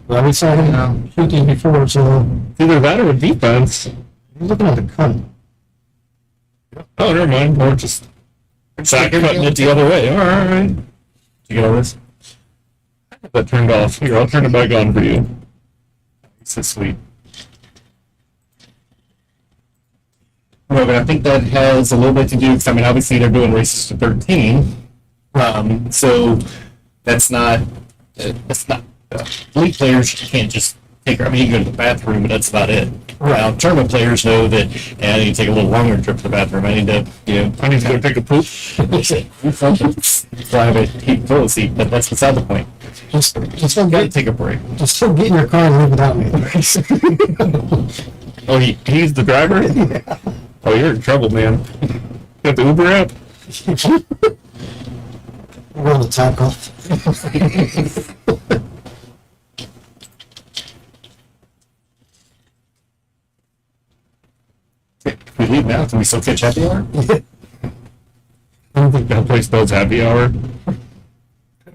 well, we saw him shooting before, so It's either that or a defense. he's looking at the cut. Oh, never mind. Or just back cutting it the other way. All right. Did you get all this? I got that turned off. Here, I'll turn it back on for you. It's so sweet. Well, but I think that has a little bit to do because, obviously they're doing races to 13. So that's not, elite players can't just take, you can go to the bathroom, but that's about it. Now, tournament players know that, I need to take a little longer trip to the bathroom. I need to, I need to go take a poop. Fly have a heat toilet seat, but that's beside the point. Just don't Gotta get take a break. get in your car and leave without me. Oh, he's the driver? Yeah. Oh, you're in trouble, man. Got the Uber app? We're on the tackle. If we leave now, can we still catch happy hour? I don't think that place does happy hour.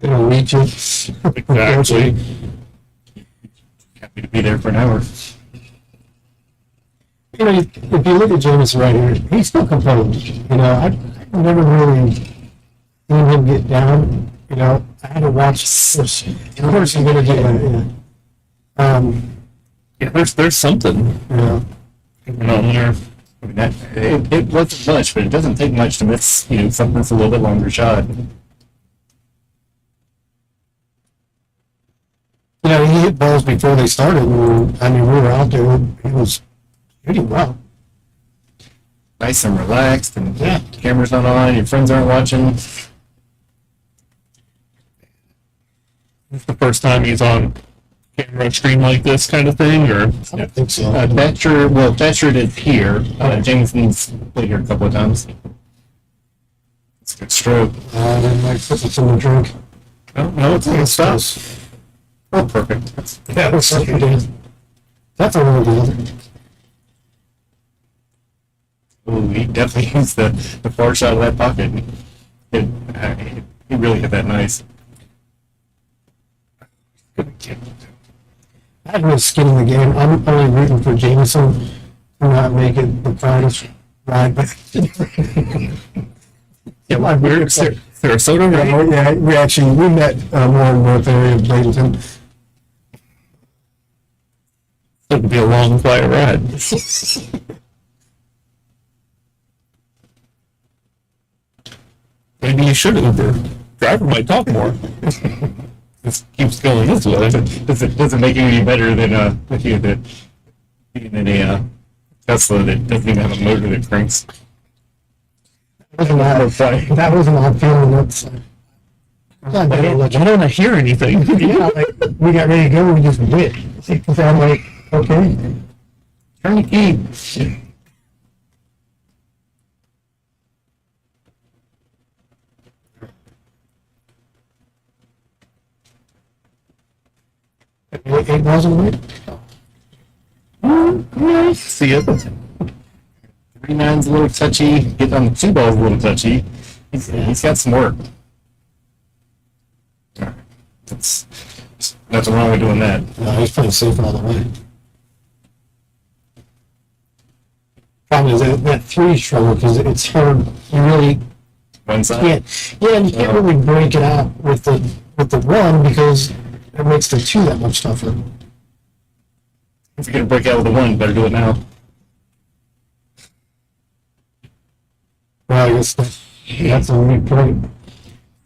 It'll reach you. Exactly. Happy to be there for an hour. If you look at Jamison right here, he's still composed. I've never really seen him get down. I had to watch this. Of course, he's going to do that. Yeah. Yeah, there's something Yeah. going on there. It wasn't much, but it doesn't take much to miss, something that's a little bit longer shot. He hit balls before they started. And, we were out there. He was shooting well. Nice and relaxed, and Yeah. the camera's not on, your friends aren't watching. It's the first time he's on camera screen like this kind of thing, or I don't think so. Thatcher did here. Jamison's played here a couple of times. It's a good stroke. Then might put some in the drink. no, it's gonna stop. Oh, perfect. Yeah, that's what he did. That's a really good. Ooh, he definitely used the far shot of that pocket. He really hit that nice. I had no skin in the game. I'm only rooting for Jamison to not make it the farthest ride back. Yeah, like we're Sarasota, right? Yeah, we met more in North area of Bradenton. It would be a long, quiet ride. Maybe you should Uber. Driver might talk more. This keeps going this way. Doesn't make it any better than a Tesla that doesn't even have a motor that cranks. That wasn't on feeling. I don't want to hear anything. Yeah, we got ready to go. We just did. So I'm like, okay. Turn the key. Eight balls in the way. See it. 3-9's a little touchy. Get on the 2 ball's a little touchy. He's got some work. All right. That's nothing wrong with doing that. No, he's playing safe all the way. Problem is that 3 trouble because it's hard. You really One side. can't. Yeah, and you can't really break it out with the 1 because it makes the 2 that much tougher. If you're going to break out with a one, better do it now. Well, I guess that's a neat point.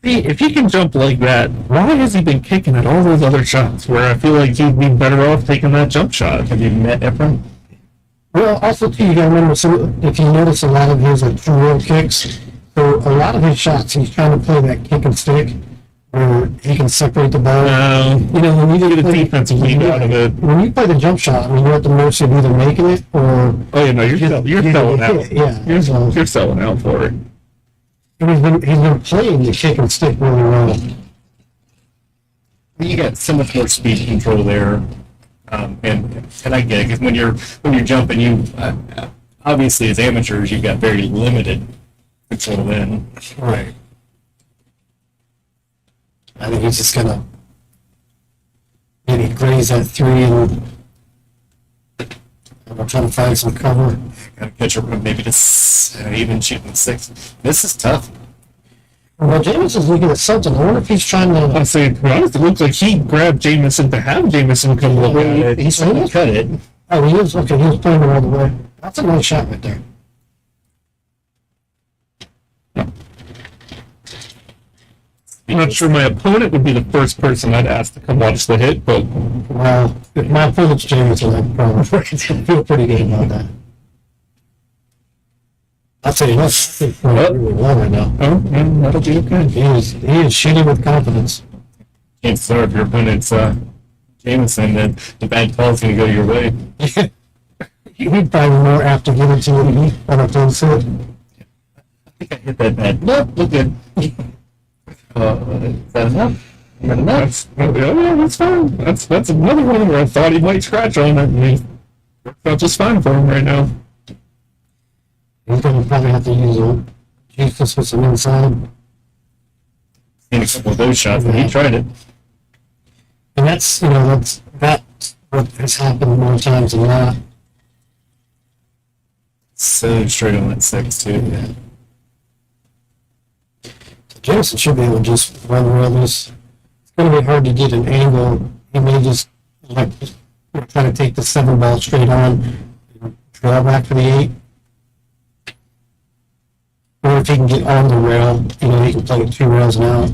See, if he can jump like that, why has he been kicking at all those other shots where I feel like he'd be better off taking that jump shot? Have you met Efren? Well, also too, you gotta remember, so if you notice a lot of his two-roll kicks, so a lot of his shots, he's trying to play that kick and stick, where he can separate the ball. You know, when you get a defensive lead out of it. When you play the jump shot, I mean, you're at the mercy of either making it or Oh, yeah, no, you're selling out. Yeah, You're selling out for it. and he's been playing the kick and stick really well. You got so much more speed control there, and I get it because when you're jumping, you obviously as amateurs you've got very limited control then. Right. I think he's just gonna maybe graze that three and I'm trying to find some cover. Got to catch her maybe just even shooting 6. This is tough. Well, Jamison's looking at something. I wonder if he's trying to. I'm saying, to be honest, it looks like he grabbed Jamison to have Jamison come look at it. He's trying to cut it. Oh, he is. Okay, he was playing it all the way. That's a nice shot right there. I'm not sure my opponent would be the first person I'd ask to come watch the hit, but Well, if my opponent's Jamison, I'd probably feel pretty good about that. I'll tell you what, I think he's playing really well right now. oh, yeah, that'll be okay. He is shooting with confidence. Chances are if your opponent's Jamison, then the bad call's going to go your way. He'd probably be more apt to give it to you on a close hit. I think I hit that bad. Nope, look good. Is that enough? Is that enough? Yeah, that's fine. That's another one where I thought he might scratch on it, and he worked out just fine for him right now. He's going to probably have to use Jesus with some inside. Seen a couple of those shots, and he tried it. And that's what has happened more times than not. So straight on that 6 too. Yeah. Jamison should be able to just run around this. It's going to be hard to get an angle. He may just try to take the 7 ball straight on, and draw back for the 8. Or if he can get on the rail, he can play it 2 rails and out.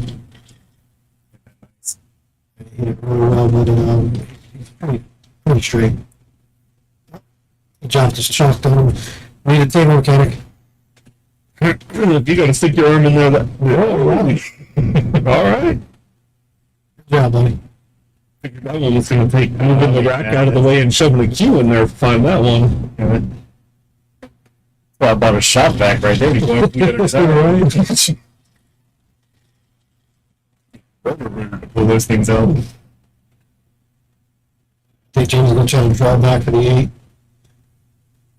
He hit it really well, but he's pretty straight. Good job, just chalked on him. Need a table mechanic. If you got to stick your arm in there, all right. Good job, buddy. Figured that one was going to take moving the rack out of the way and shoving a cue in there to find that one. Yeah, well, I bought a shot back right there. Before we get it to pull those things out. I think James is going to try to draw back for the 8.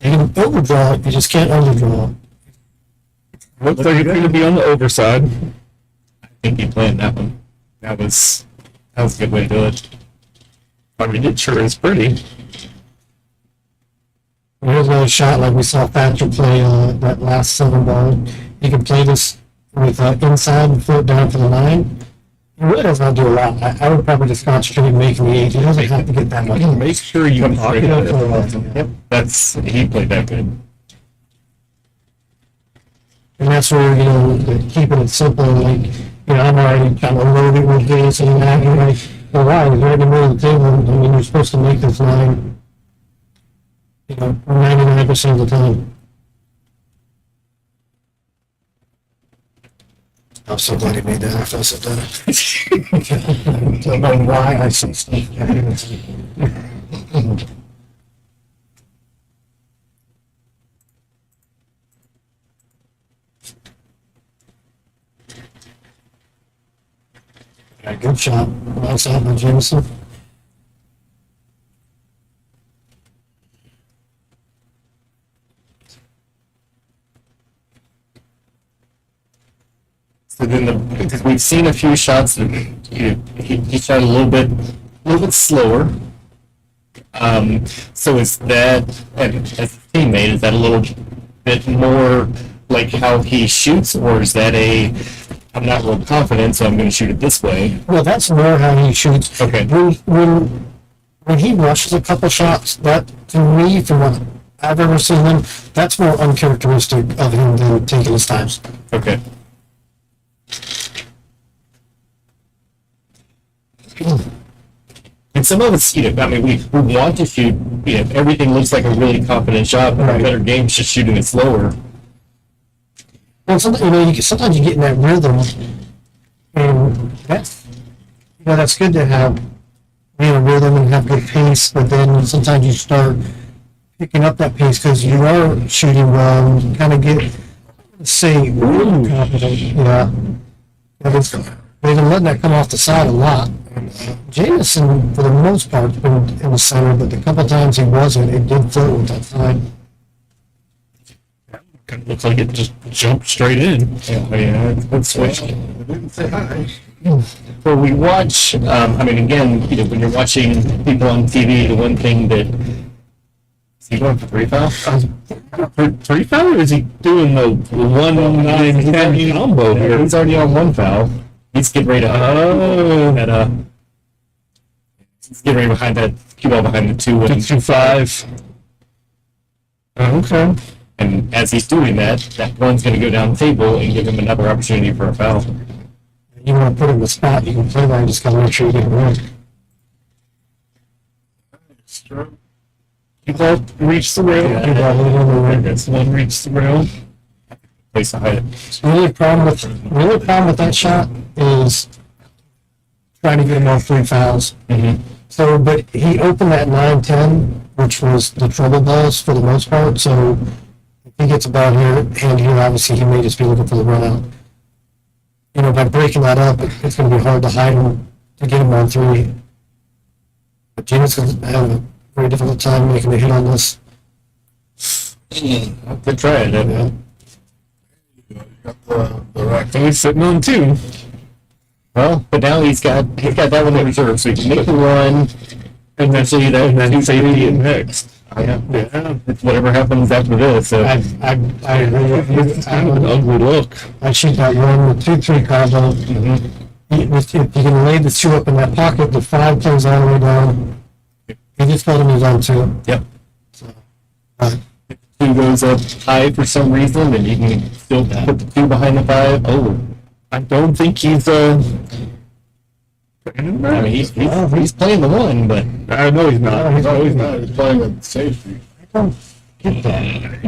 You can overdraw it, you just can't underdraw it. Looks like it's going to be on the overside. I think he planned that one. That was a good way to do it. I mean, it sure is pretty. Here's another shot like we saw Thatcher play that last 7 ball. You can play this with inside and float down for the 9. He really does not do a lot. I would probably just concentrate on making the 8. He doesn't have to get that much. Make sure you pocket it. Yep, he played that good. And that's where, keeping it simple, like, I'm already kind of loaded with this and that. You're like, well, why? You're right in the middle of the table. I mean, you're supposed to make this 9, 99% of the time. I'm so glad he made that after I said that. I don't know why I say stuff. Yeah, good shot. Nice out by Jamison. So then, because we've seen a few shots that he shot a little bit slower. So is that, and as a teammate, is that a little bit more like how he shoots, or is that I'm not real confident, so I'm going to shoot it this way? Well, that's more how he shoots. Okay. When when he rushes a couple shots, that to me, from what I've ever seen him, that's more uncharacteristic of him than taking his time. Okay. And some of us, I mean, we want to shoot, everything looks like a really confident shot, but Right. a better game is just shooting it slower. Well, sometimes you get in that rhythm, and that's good to have, rhythm and have good pace, but then sometimes you start picking up that pace because you are shooting well, and you kind of get, really confident, yeah. They've been letting that come off the side a lot. Jamison, for the most part, has been in the center, but the couple times he wasn't, it did float with that side. Kind of looks like it just jumped straight in. Yeah, it's switched. I didn't say hi. So we watch, again, when you're watching people on TV, the one thing that, is he going for 3 foul? For 3 foul, or is he doing the 1-9-10 combo here? He's already on 1 foul. He's getting ready to, he's getting ready behind that cue ball behind the 2 and 2-5. Okay. And as he's doing that, that one's going to go down the table and give him another opportunity for a foul. You want to put him in the spot, you can play that, you just got to make sure you get it right. You both reach the rail. Yeah. You got it in the right. This one reached the rail. Place to hide it. The only problem with that shot is trying to get him off 3 fouls. Mm-hmm. So, but he opened that 9-10, which was the trouble balls for the most part. So, if he gets a ball hand here, obviously he may just be looking for the run out. By breaking that up, it's going to be hard to hide him, to get him on 3. But Jameson's having a very difficult time making a hit on this. Good try. Yeah. You got the rack. So he's sitting on 2. Well, but now he's got that one in reserve, so he can make the run, And then see that, and then 2, safety 3. and next. Yeah. It's whatever happens after this. So I agree with you. It's kind of an ugly look. I shoot that one with 2-3 combo. If you can lay the 2 up in that pocket, the 5 plays all the way down. He just told him he's on 2. Yep. Uh, 2 goes up high for some reason, and you can still put the 2 behind the 5. Oh, I don't think he's I mean, he's playing the 1, but I know he's not. No, he's not. He's playing at safety. Get that.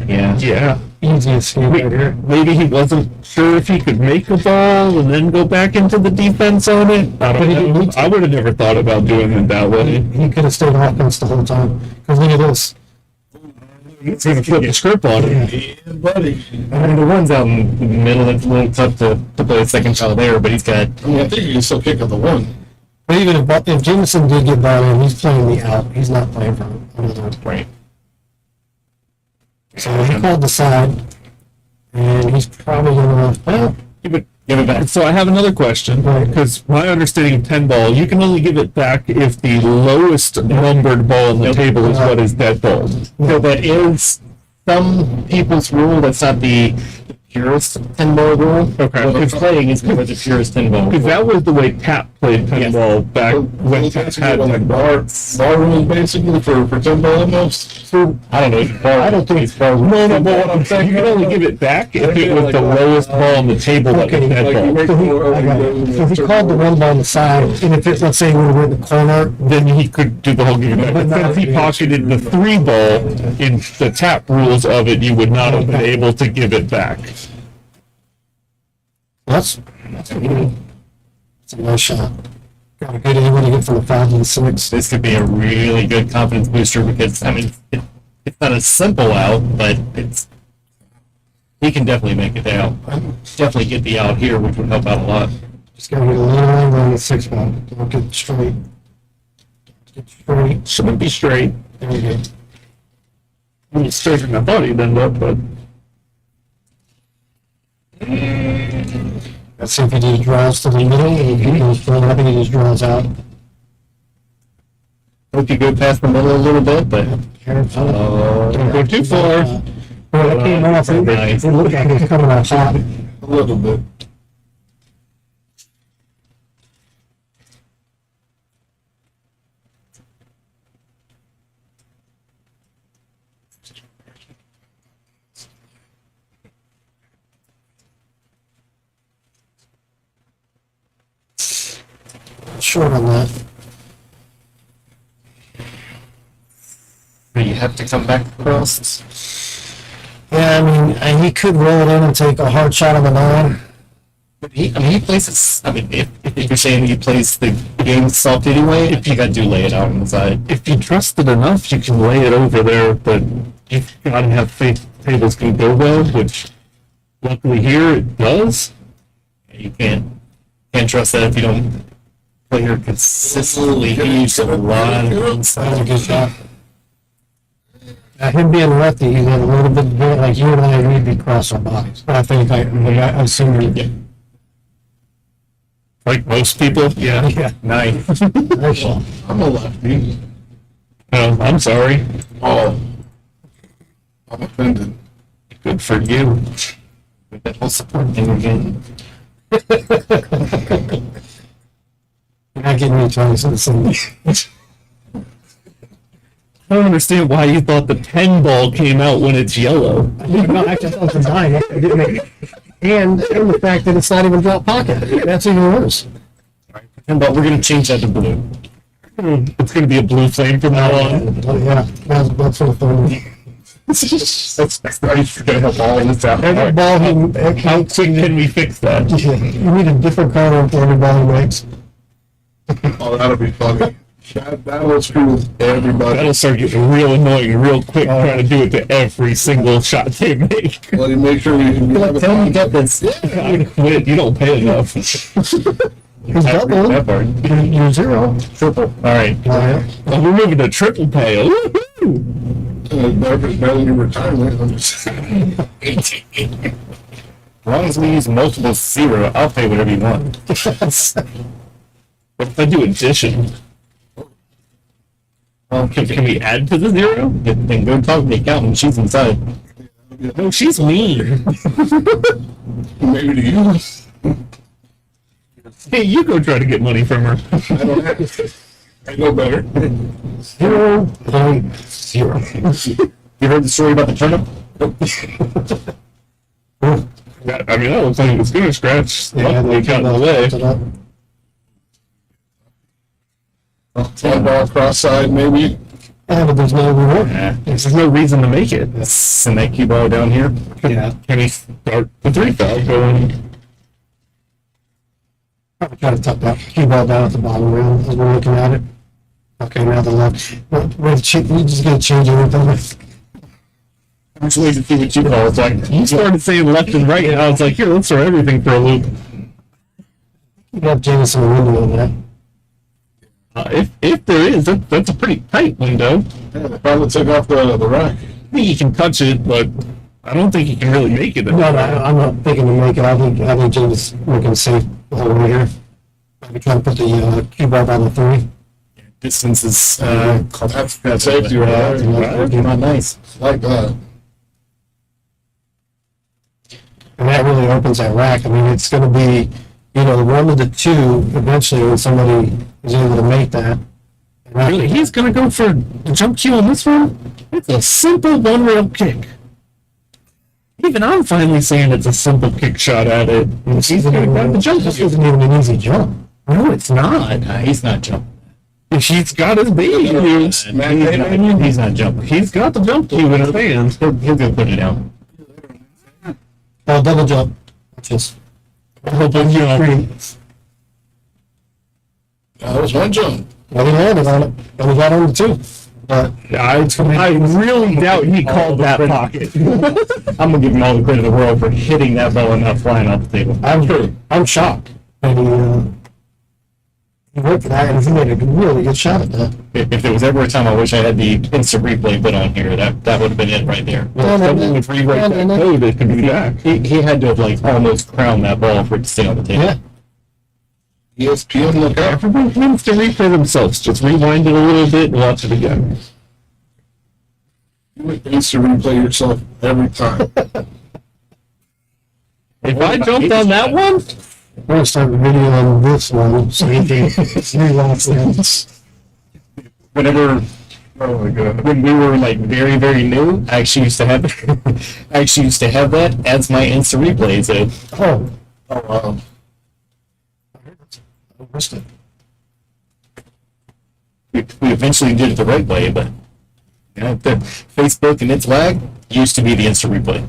yeah. Yeah. Easiest game right here. Maybe he wasn't sure if he could make a ball and then go back into the defense on it. I But he didn't don't know. need to. I would have never thought about doing it that way. He could have stayed offense the whole time. Because look at this. He's going to flip the script on it. Yeah, buddy. I mean, the one's out in the middle. It's a little tough to play a second foul there, but he's got. I mean, I think you can still kick up the 1. But even if Jamison did get ball in, he's playing the out. He's not playing for another. Right. So he called the side. And he's probably going to, well, Give it back. So I have another question, Right. because my understanding of 10 ball, you can only give it back if the lowest numbered ball on the table is what is dead ball. So that is some people's rule. That's not the purest 10 ball rule. Okay. What he's playing is for the purest 10 ball. Because that was the way Tap played 10 Yes. ball back when Tap had 10 ball. Bar rules basically for 10 ball almost. So, I don't know. I don't think it's far. No, but what I'm saying, you can only give it back if it was the lowest ball on the table that was dead Like you ball. make so he, more I got it. every So he day. called the one ball on the side. And if it, let's say, we were in the corner, Then he could do the whole game back. But since he pocketed the 3 ball in the Tap rules of it, you would not have been able to give it back. that's a nice shot. Got a good angle to get from the 5 to the 6. This could be a really good confidence booster because, it's not a simple out, but he can definitely make it out. Definitely get the out here, which would help out a lot. Just got to get a little angle on the 6 ball. Don't get straight. Get straight. Shouldn't be straight. There we go. I mean, straighter than I thought he'd end up, but Let's see if he just draws to the middle. And he goes further. I think he just draws out. Hope you go past the middle a little bit, but Don't go too far. Well, that came off. Nice. It looked like it was coming out hot. A little bit. short on that. You have to come back across. Yeah, I mean, he could roll it in and take a hard shot on the 9. He plays it. I mean, if you're saying he plays the game soft anyway, if you got to lay it out on the side. If you trust it enough, you can lay it over there, but you've got to have faith tables can go well, which luckily here it does. You can't trust that if you don't play her consistently. He used a lot of That was a good shot. Him being lefty, he had a little bit of, like you and I agreed to cross our bodies. But I think I assume you did. Like most people, yeah. Yeah. nice. Nice shot. I'm a lefty. No, I'm sorry. Oh, I'm offended. Good for you. With that whole support thing again. You're not getting me trying to say I don't understand why you thought the pen ball came out when it's yellow. No, actually, I thought it was dying. It didn't make it. And the fact that it's not even drop pocket. That's even worse. But we're going to change that to blue. It's going to be a blue flame from now on. Oh, yeah, that's what fun. That's going to help all of this out. Every ball he How quick can we fix that? you need a different color for every ball he makes. Oh, that'll be funny. That'll screw everybody. That'll start getting real annoying real quick trying to do it to every single shot they make. Well, you make sure you have Tell me you got this. I quit. You don't pay enough. He's double. That part. You're 0. Triple. All right. Yeah. Well, we're moving to triple pay. Woohoo! better than your retirement. I'm just saying. As long as we use multiple 0, I'll pay whatever you want. What if I do addition? Well, Can we add to the 0? then go talk to the accountant. She's inside. No, she's mean. Maybe to you. Hey, you go try to get money from her. I don't have. I know better. 0.0. You heard the story about the turnip? I mean, that looks like it's going to scratch. Luckily, it got in the way. One ball cross-side, maybe. Yeah, but there's no reward. There's no reason to make it. Send that cue ball down here. Yeah. Can he start the 3 foul going? Probably try to tuck that cue ball down at the bottom rail as we're looking at it. Okay, now the left. You just gotta change everything. I'm just waiting to see what you call it. Like, You started saying left and right, and I was like, here, let's throw everything for a loop. You have Jamison a window on that. If there is, that's a pretty tight window. Yeah, they probably took off the rack. I think you can touch it, but I don't think you can really make it. No, I'm not thinking to make it. I think James looking safe the whole way here. Maybe try to put the cue ball down the 3. distance is That's safety right there. not nice. Like that. And that really opens that rack. I mean, it's going to be, 1 to the 2 eventually when somebody is able to make that. And Really, he's going to go for the jump cue on this one? It's a simple one-rail kick. Even I'm finally saying it's a simple kick shot at it. And he's going to grab the jump This cue. isn't even an easy jump. No, it's not. He's not jumping. He's got his baby moves. He's not jumping. He's got the jump cue in his hand. He'll go put it down. Oh, double jump. Just Hoping, That was one jump. well, he landed on it, and he got on the 2. But I really doubt he called that pocket. I'm gonna give him all the credit in the world for hitting that ball and not flying off the table. I'm shocked. And he went for that, and he made a really good shot at that. If there was ever a time I wish I had the instant replay put on here, that would have been it right there. Someone would rewrite that code, it could be back. He had to have almost crowned that ball for it to stay on the table. Yeah. ESPN, look out. Everyone wants to replay themselves. Just rewind it a little bit and watch it again. You need to replay yourself every time. If I jumped on that one, We're going to start videoing this one, so you can rewatch this. Whenever, Oh my god. when we were very, very new, I actually used to have that as my instant replay. So Oh, Oh wow. I missed it. we eventually did it the right way, but the Facebook and its lag used to be the instant replay.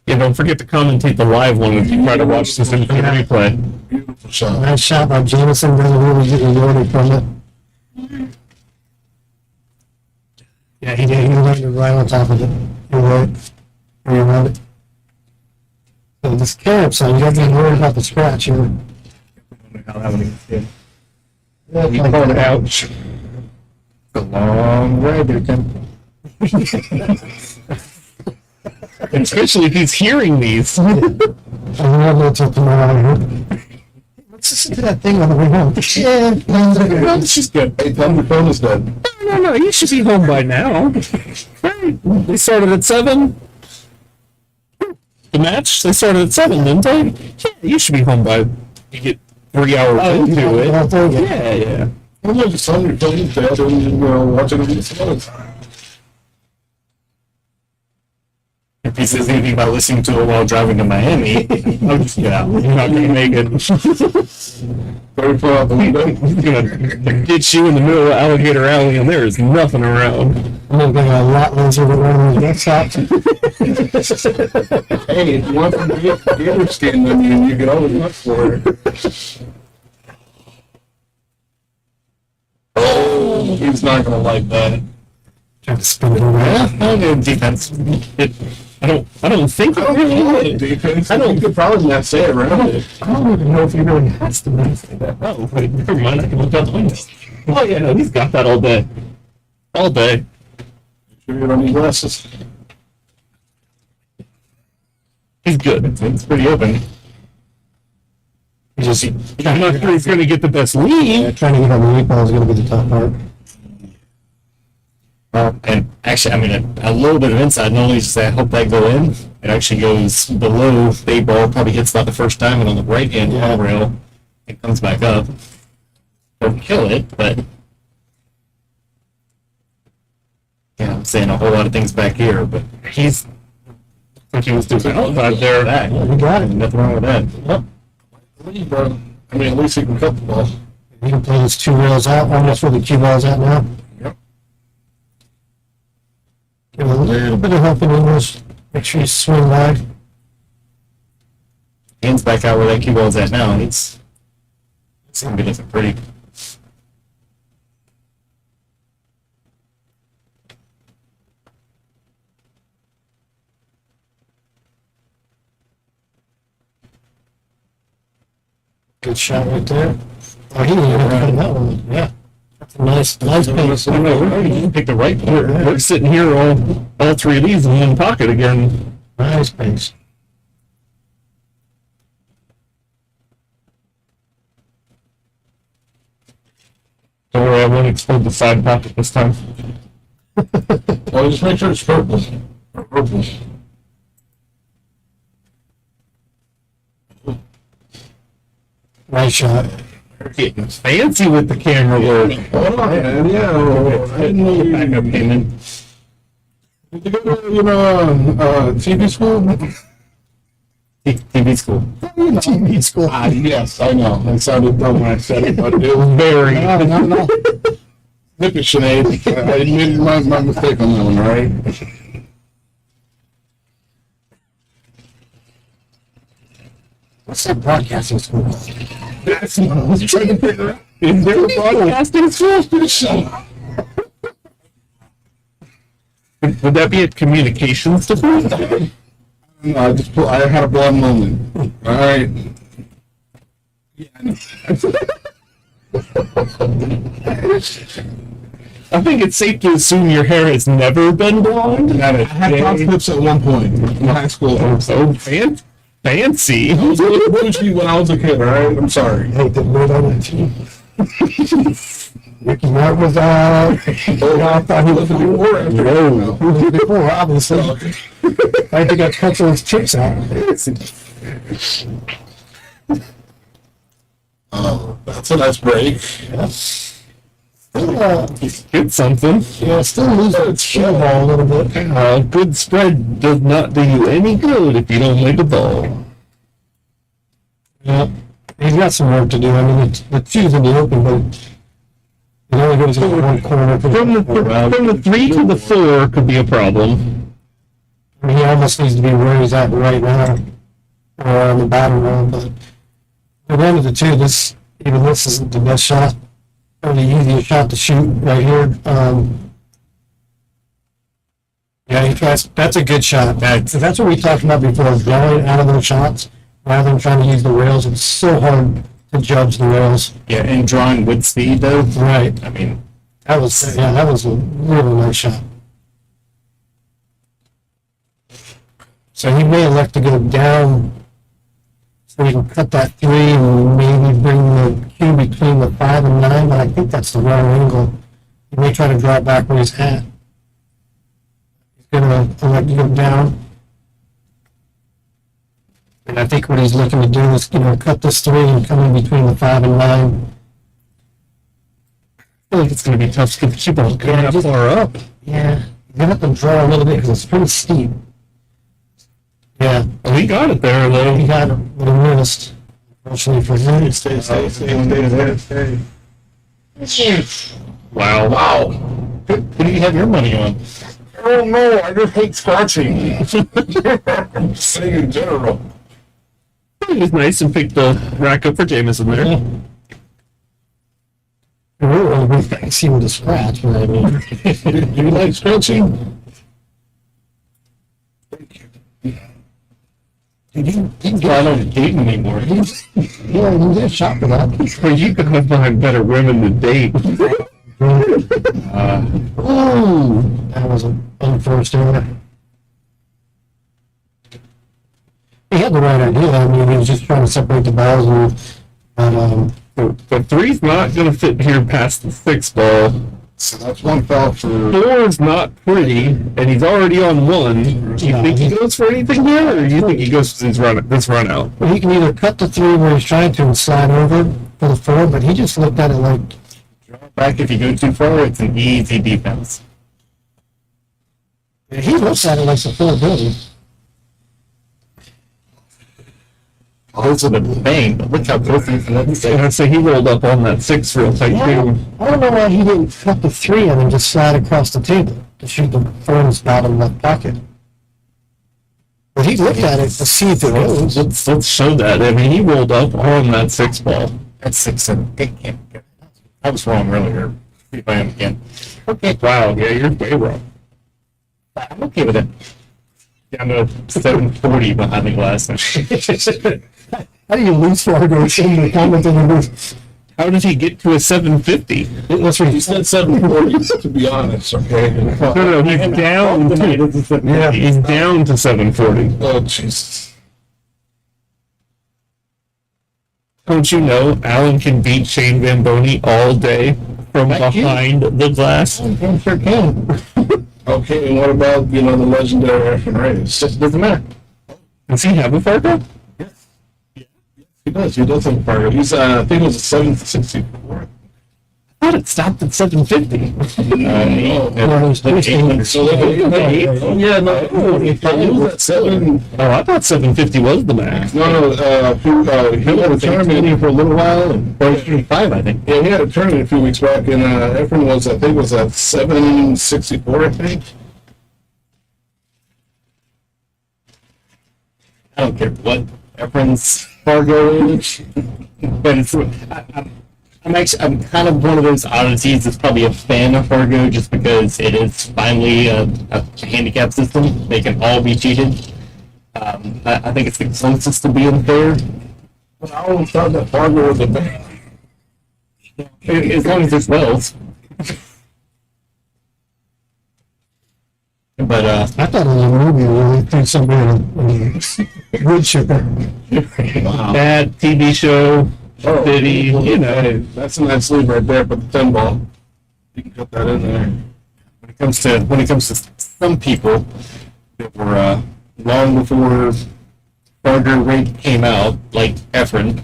Yeah, don't forget to commentate the live one if you try to watch this in replay. Beautiful shot. Nice shot by Jamison. Doesn't really get rewarded from it. Yeah, he did. He landed right on top of it. You're right. You're right. So this carrot, so you don't be worried about the scratch here. You called it out. It's a long way, there, Tim. Especially if he's hearing these. I'm not going to tomorrow. Let's listen to that thing on the way home. Well, she's good. Hey, tell me the phone is dead. No, you should be home by now. Right. They started at 7. The match, they started at 7, didn't they? Yeah, you should be home by, you get 3 hours into it. Yeah. I'm like, just telling your phone is dead and watching it some other time. If he says anything about listening to it while driving to Miami, I'll just get out. You're not going to make it. Very far out the window. He's going to get you in the middle of Alligator Alley and there is nothing around. I'm going to get a lot laser with one of those desktops. Hey, if you want some gator skin, then you can always look for it. Oh, he's not going to like that. Trying to spin it around. No, no defense. I don't think I don't know the defense. You could probably not say it around it. I don't even know if he really has the knife like that. Oh, wait, never mind. I can look out the window. Oh, yeah, no, he's got that all day. All day. Sure you don't need glasses. He's good. It's pretty open. He just I'm not sure he's going to get the best lead. trying to get on the eight ball is going to be the tough part. And actually, I mean, a little bit of inside knowledge is that I hope that go in. It actually goes below the eight ball, probably hits about the first time, and on the right hand rail, it comes back up. Don't kill it, but yeah, I'm saying a whole lot of things back here, but He's. I think he was doing outside there. that, You got it. nothing wrong with that. Yep. I mean, at least he can cut the ball. You can play those 2 rails out. Almost where the cue ball's at now. Yep. Give it a little bit of help in English. Make sure you swing wide. Hands back out where that cue ball's at now. It's gonna be looking pretty. Good shot right there. Oh, he didn't even have that one. Yeah. That's a nice pace. I know, you picked the right. We're sitting here all 3 of these in one pocket again. Nice pace. Don't worry, I won't explode the side pocket this time. Well, just make sure it's purple. Or purple. Nice shot. Getting fancy with the camera work. Hold on, man. Yeah, I didn't know you Backup came in. Did you go to, TV school? TV school. TV school. Yes, I know. It sounded dumb when I said it, but it was very No. nippy, Sinead. I made my mistake on that one, right? What's that broadcasting school? That's what I was trying to figure out. Is there a broadcasting school? Would that be a communications department? No, I had a blonde moment. All right. Yeah, I know. I think it's safe to assume your hair has never been blonde. I had blonde clips at one point in high school. So fancy. I was a little bougie when I was a kid, all right? I'm sorry. Hey, did word on that team. Ricky Martin was out. I thought he was before. He was before, obviously. I think I cut those chips out. Oh, that's a nice break. Get something. Yeah, still losing its shell ball a little bit. A good spread does not do you any good if you don't make a ball. Yeah, he's got some work to do. I mean, the two's in the open, but it only goes in one corner. From the 3 to the 4 could be a problem. I mean, he almost needs to be where he's at right now, or on the battle roll. But at the end of the two, this isn't the best shot, or the easiest shot to shoot right here. Yeah, that's a good shot. That's what we talked about before, drawing out of those shots rather than trying to use the rails. It's so hard to judge the rails. Yeah, and drawing with speed though. Right. I mean, That was a really nice shot. So he may elect to go down so we can cut that 3 and maybe bring the cue between the 5 and 9, but I think that's the wrong angle. He may try to draw it back where he's at. He's going to elect to go down. And I think what he's looking to do is, cut this 3 and come in between the 5 and 9. I feel like it's going to be tough to get the cue ball going that far up. Yeah, you're going to have to draw a little bit because it's pretty steep. Yeah, Oh, he got it there, though. he got it, but he missed. Unfortunately for him. Stay. Wow. wow. Who do you have your money on? Oh no, I just hate scratching. Saying in general. He was nice and picked the rack up for Jamison there. Yeah. I really wish I could see him to scratch, but I mean, Do you like scratching? I don't date anymore. yeah, you get a shot for that. Well, you gotta find better women to date. Ooh, that was an unforced error. He had the right idea. I mean, he was just trying to separate the balls, but The 3's not gonna fit here past the 6 ball. So that's one foul for 4's not pretty, and he's already on 1. Do you think he goes for anything here, or do you think he goes for this run out? well, he can either cut the 3 where he's trying to and slide over for the 4, but he just looked at it like, Back if you go too far, it's an easy defense. he looks at it like the 4 building. Close to the bang, but look how close he is to that And six. I'd say he rolled up on that 6 real tight, too. I don't know why he didn't cut the 3 and then just slide across the table to shoot the 4 in his bottom left pocket. But he looked at it to see if it goes. Let's show that. I mean, he rolled up on that 6 ball. That's 6-7. It can't go. I was wrong earlier. See if I am again. Okay. Wow, yeah, you're way wrong. I'm okay with it. Yeah, I'm 740 behind the glass. How do you lose Fargo in the comment in the news? How did he get to a 750? That's what he said 740, to be honest, okay? No, he's down to, Yeah. he's down to 740. Oh, Jesus. Don't you know Alan can beat Shane Bamboni all day from behind the glass? I'm sure can. Okay, and what about, the legendary Efren Reyes? Doesn't matter. Does he have a Fargo? He does have a Fargo. He's, I think it was a 764. I thought it stopped at 750. So yeah, no, he was at 7. Oh, I thought 750 was the max. No, he had a tournament for a little while, and 5, I think. yeah, he had a tournament a few weeks back, and Efren was at 764, I think. I don't care what Efren's Fargo is, but it's. I'm kind of one of those oddities that's probably a fan of Fargo just because it is finally a handicap system. They can all be cheated. I think it's the closest to being fair. But I always thought that Fargo was a band. As long as there's wells. But I thought it was a movie where they threw somebody in a wood chipper. Bad TV show, city, Hey, that's a nice lead right there, but the 10 ball, you can cut that in there. when it comes to some people that were long before Fargo rate came out, like Efren,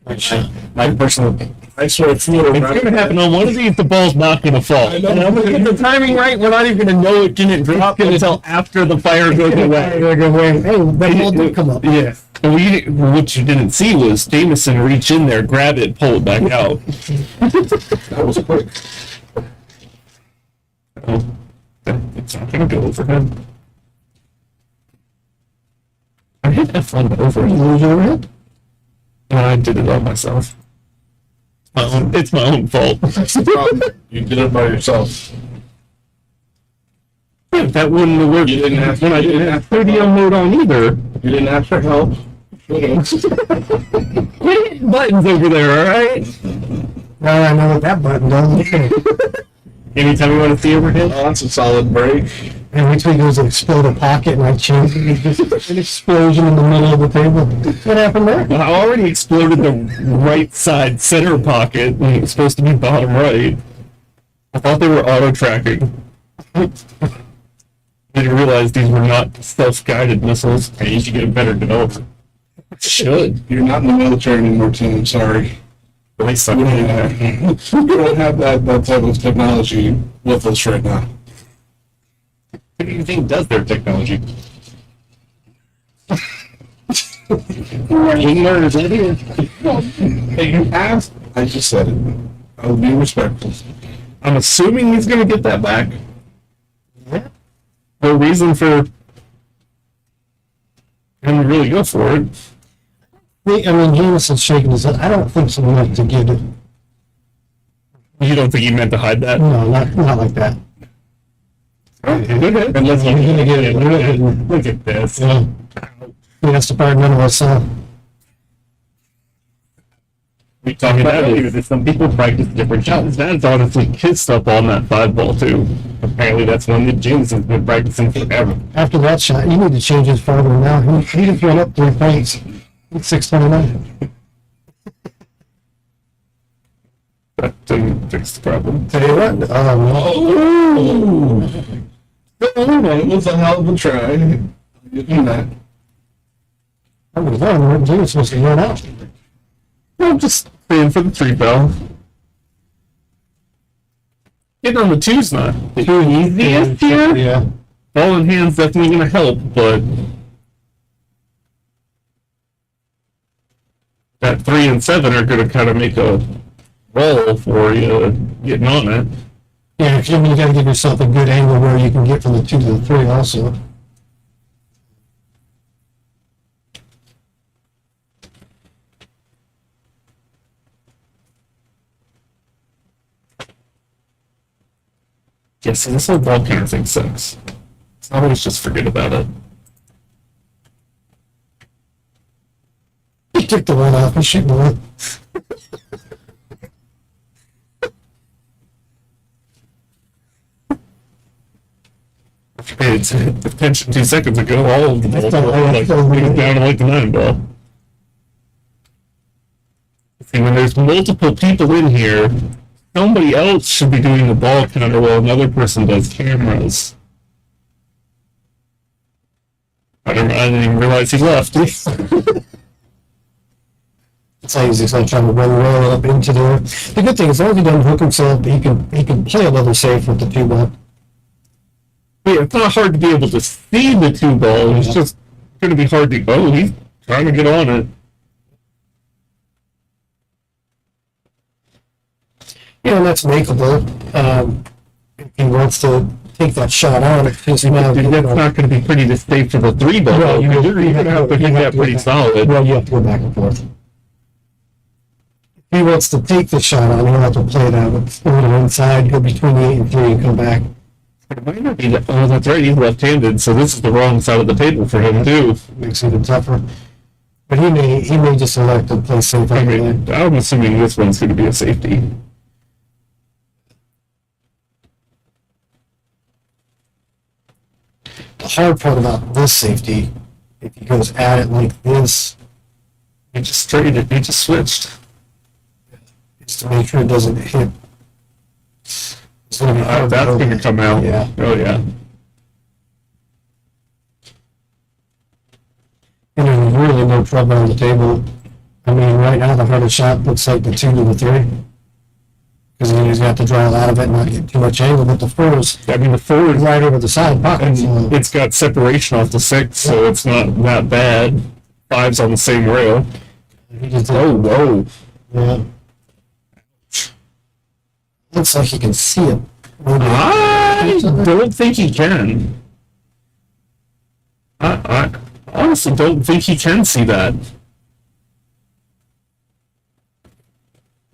which my personal I swear, Florida. It's gonna happen on one of these. The ball's not gonna fall. I know. And I'm gonna get the timing right. We're not even gonna know it didn't drop until after the fire goes away. They're going away. Hey, that ball did come up. Yeah. And what you didn't see was Jamison reach in there, grab it, pull it back out. That was quick. Oh, it's not gonna go over him. I hit F1 over him. Lose your head? No, I did it all myself. It's my own fault. That's the problem. You did it by yourself. Yeah, that wouldn't have worked. You didn't have to- when I you didn't didn't have have to radio help. mode on either. You didn't ask for help. Quit hitting buttons over there, all right? Now I know what that button does. Anytime you want to see overhead, Oh, that's a solid break. And wait till he goes to explode a pocket and I change it. Just an explosion in the middle of the table. What happened there? I already exploded the right side center pocket when it was supposed to be bottom right. I thought they were auto tracking. Didn't realize these were not self-guided missiles. hey, you should get a better developer. Should. You're not in the military anymore, Tim. I'm sorry. At least We don't have that type of technology with us right now. Who do you think does their technology? Wingler is in here. Hey, you asked. I just said it. I was being respectful. I'm assuming he's going to get that back. Yeah. No reason for him to really go for it. I mean, Jamison's shaking his head. I don't think so much to get it. You don't think he meant to hide that? No, not like that. Unless you're gonna get it. Look at this. You know, he has to pardon none of us. We talked about earlier that some people practice different shots. That's honestly kissed up on that 5-ball too. Apparently, that's one that Jameson's been practicing forever. After that shot, you need to change his farther now. He just went up 3 points. It's 629. That didn't fix the problem. Tell you what, Oh, it was a hell of a try. You do that. I would have won. He was supposed to run out. I'm just praying for the 3-ball. Getting on the 2's not too easy here. Yeah. Ball in hand's definitely going to help, but that 3 and 7 are going to kind of make a roll for you getting on it. Yeah, because you got to give yourself a good angle where you can get from the 2 to the 3 also. Yeah, see, this whole ball kind of thing sucks. So I always just forget about it. He took the one off. He shouldn't have. If you paid attention 2 seconds ago, all of the balls That's were all- like, that's all we down did. to like the 9-ball. See, when there's multiple people in here, somebody else should be doing the ball counter while another person does cameras. I didn't even realize he left. It's like he's like trying to run roll up into there. The good thing is, as long as he doesn't hook himself, he can play a little safe with the 2-ball. Yeah, it's not hard to be able to see the 2-ball. It's just going to be hard to go. He's trying to get on it. Yeah, and that's makeable. If he wants to take that shot on, because now That's not going to be pretty to stay for the 3-ball. Well, You're going to have to hit that pretty solid. Well, you have to go back and forth. If he wants to take the shot on, he'll have to play it out. It's a little inside, go between the 8 and 3 and come back. It might not be that. Oh, that's right. He's left-handed, so this is the wrong side of the table for him too. Makes it even tougher. But he may just elect to play safe. I anyway. mean, I'm assuming this one's going to be a safety. The hard part about this safety, if he goes at it like this, He just traded it. He just switched. is to make sure it doesn't hit. It's gonna be hard. That's to going to come out. Yeah. Oh yeah. And there's really no trouble on the table. I mean, right now the hardest shot looks like the 2 to the 3. Because then he's got to draw out of it and not get too much angle. But the 4 is I mean, the 4 is right over the side pocket. and So it's got separation off the 6, so it's not that bad. 5's on the same rail. he just Oh, whoa. yeah. Looks like he can see it. Maybe. I don't think he can. I honestly don't think he can see that.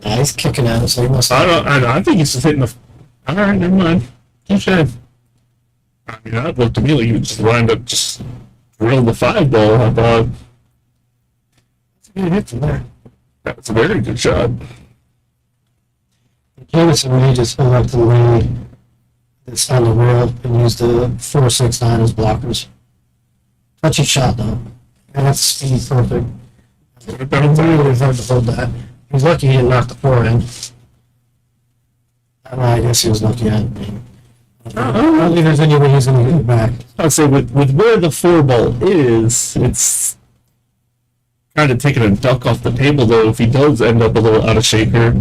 Nah, he's kicking at it, so he must. I think he's just hitting the. All right, never mind. Touche. I mean, that looked to me like you just lined up, just drilled the 5 ball. I thought It's a good hit from there. that was a very good shot. Jamison may just hold up to the lane that's on the rail and use the 4-6-9 as blockers. Touchy shot though. And that's speed perfect. It's really hard to hold that. He's lucky he didn't knock the 4 in. I guess he was lucky. I don't think there's any way he's going to get it back. I'd say with where the 4 ball is, it's kind of taking a duck off the table though. If he does end up a little out of shape here.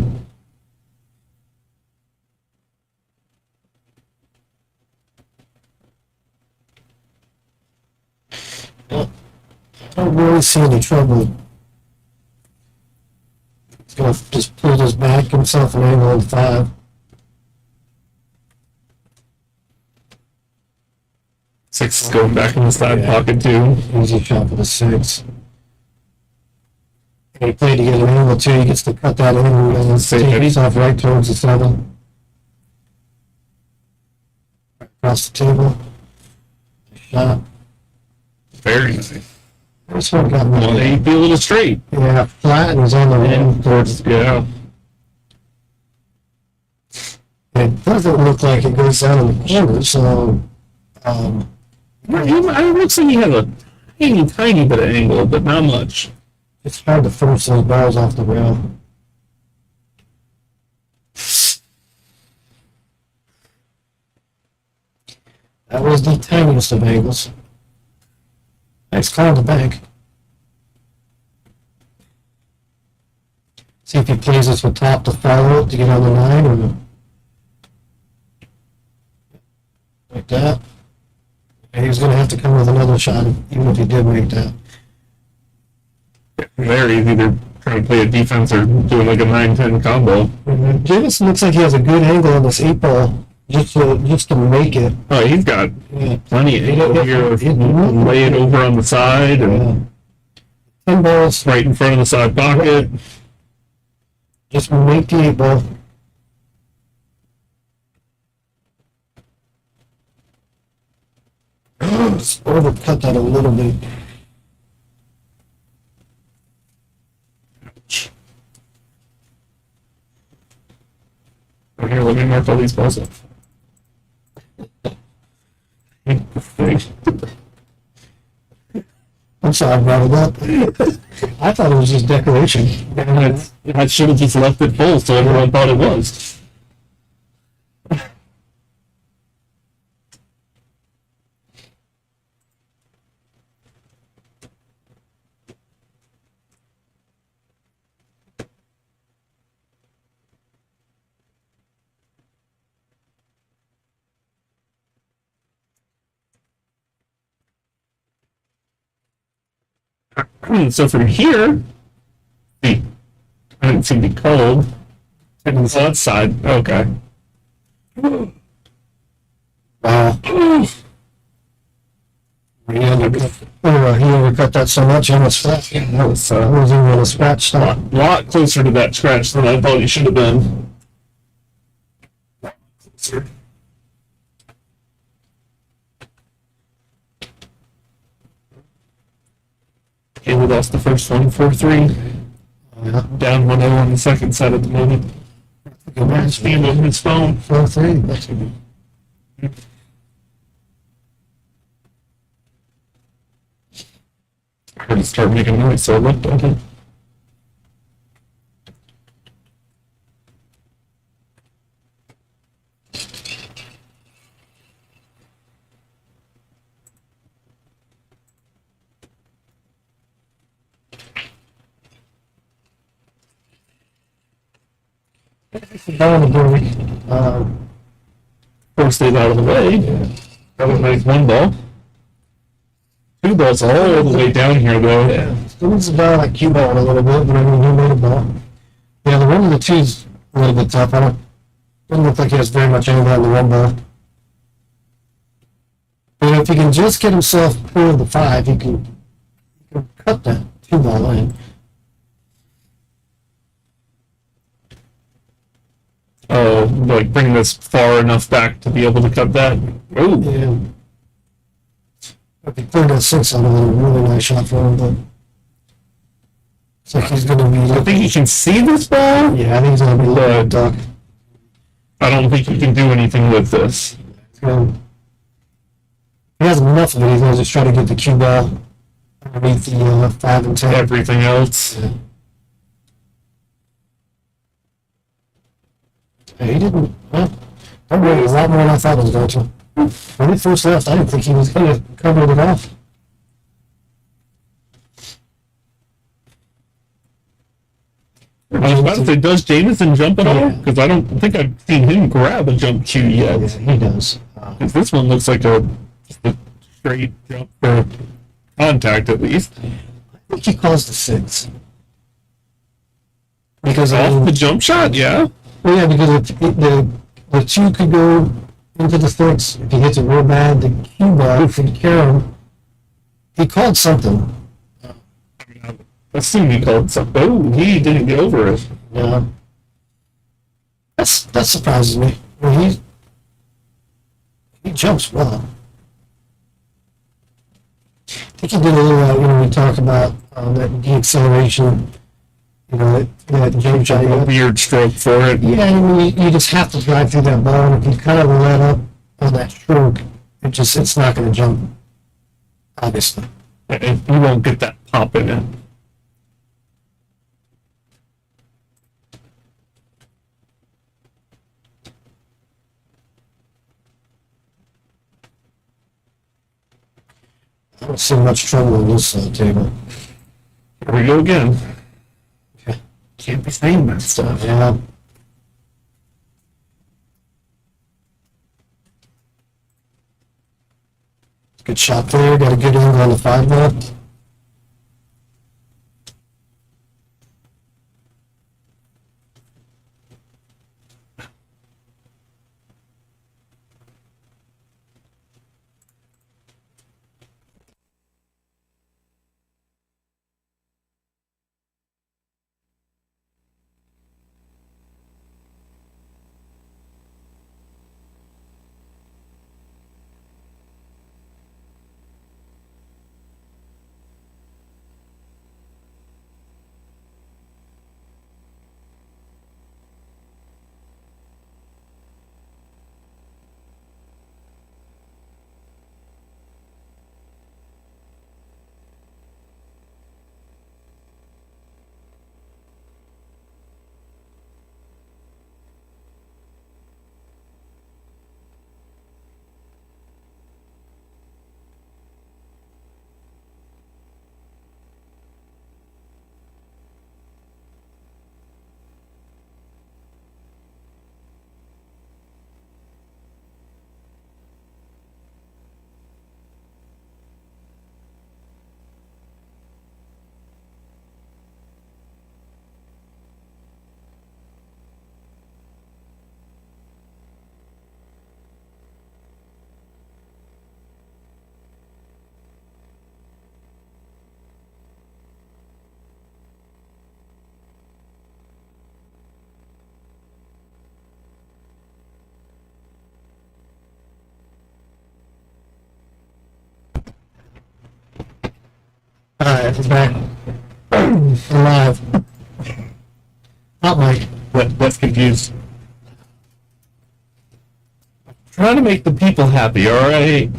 I don't really see any trouble. He's going to just pull his back himself an angle on 5. Six is going back in the side pocket too. Easy shot for the 6. And he played to get an angle too. He gets to cut that angle and take himself right towards the 7. Across the table. Shot. Very easy. This one got Well, me. he'd be a little straight. Yeah, flat and he's on the And rim. towards, yeah. It doesn't look like it goes down in the corner, so It looks like he has a tiny bit of angle, but not much. it's hard to force those balls off the rail. That was the tiniest of angles. Nice call to bank. See if he plays this with top to follow it to get on the 9 or like that. And he's going to have to come with another shot even if he did make that. There, he's either trying to play a defense or doing like a 9-10 combo. Jamison looks like he has a good angle on this 8 ball just to make it. Oh, he's got Yeah. plenty of angle here. Lay it over on the side and 10 balls, right in front of the side pocket. just make the 8 ball. Just overcut that a little bit. Oh, here, let me mark all these balls up. I'm sorry, I brought it up. I thought it was just decoration. I should have just left it full so everyone thought it was. So from here, I didn't seem to be cold. And the south side, okay. Wow. He overcut that so much, he almost flat. That was It was even a scratch a stop. lot closer to that scratch than I thought you should have been. Closer. Okay, we lost the first one, 4-3. Yeah. Down 1-0 on the second set at the moment. Good match. Being on his phone. 4-3. That's good. I heard it start making noise, so I looked at it. Down the break. First stayed out of the way. That was nice one ball. Two balls all the way down here though. Yeah. Still needs the ball like cue ball a little bit, but I mean, he made a ball. Yeah, the one of the two's a little bit tough. Doesn't look like he has very much anybody on the one ball. But if he can just get himself toward the 5, he can cut that 2 ball in. Oh, like bring this far enough back to be able to cut that. Oh, Yeah. If he cleared that 6 on a really nice shot for him, but it's like he's going to be. I think you can see this ball. Yeah, I think he's going to be looking at duck. I don't think you can do anything with this. He has enough of it. He's going to just try to get the cue ball underneath the 5 and 10. Everything else. Yeah, he didn't. Well, don't worry, a lot more than I thought he was going to. When he first left, I didn't think he was going to cover it off. I was about to say, does Jamison jump at all? Because I don't think I've seen him grab a jump cue yet. Yeah, he does. 'Cause this one looks like just a straight jump for contact at least. I think he calls the 6. Because Off the jump shot, yeah. well, yeah, because the 2 could go into the 6. If he hits it real bad, the cue ball could carry him. He called something. I assume he called something. Oh, he didn't get over it. Yeah. That surprises me. I mean, he jumps well. I think he did a little, we talked about that de-acceleration, that jump shot. A weird stroke for it. Yeah, I mean, you just have to drive through that ball, and if you kind of let up on that stroke, it's not going to jump, obviously. And you won't get that pop in it. I don't see much trouble on this table. Here we go again. Okay. Can't be saying that stuff. Yeah. Good shot there. Got a good angle on the 5 ball. All right, we're back. We're live. Not Mike. That's confused. Trying to make the people happy, alright?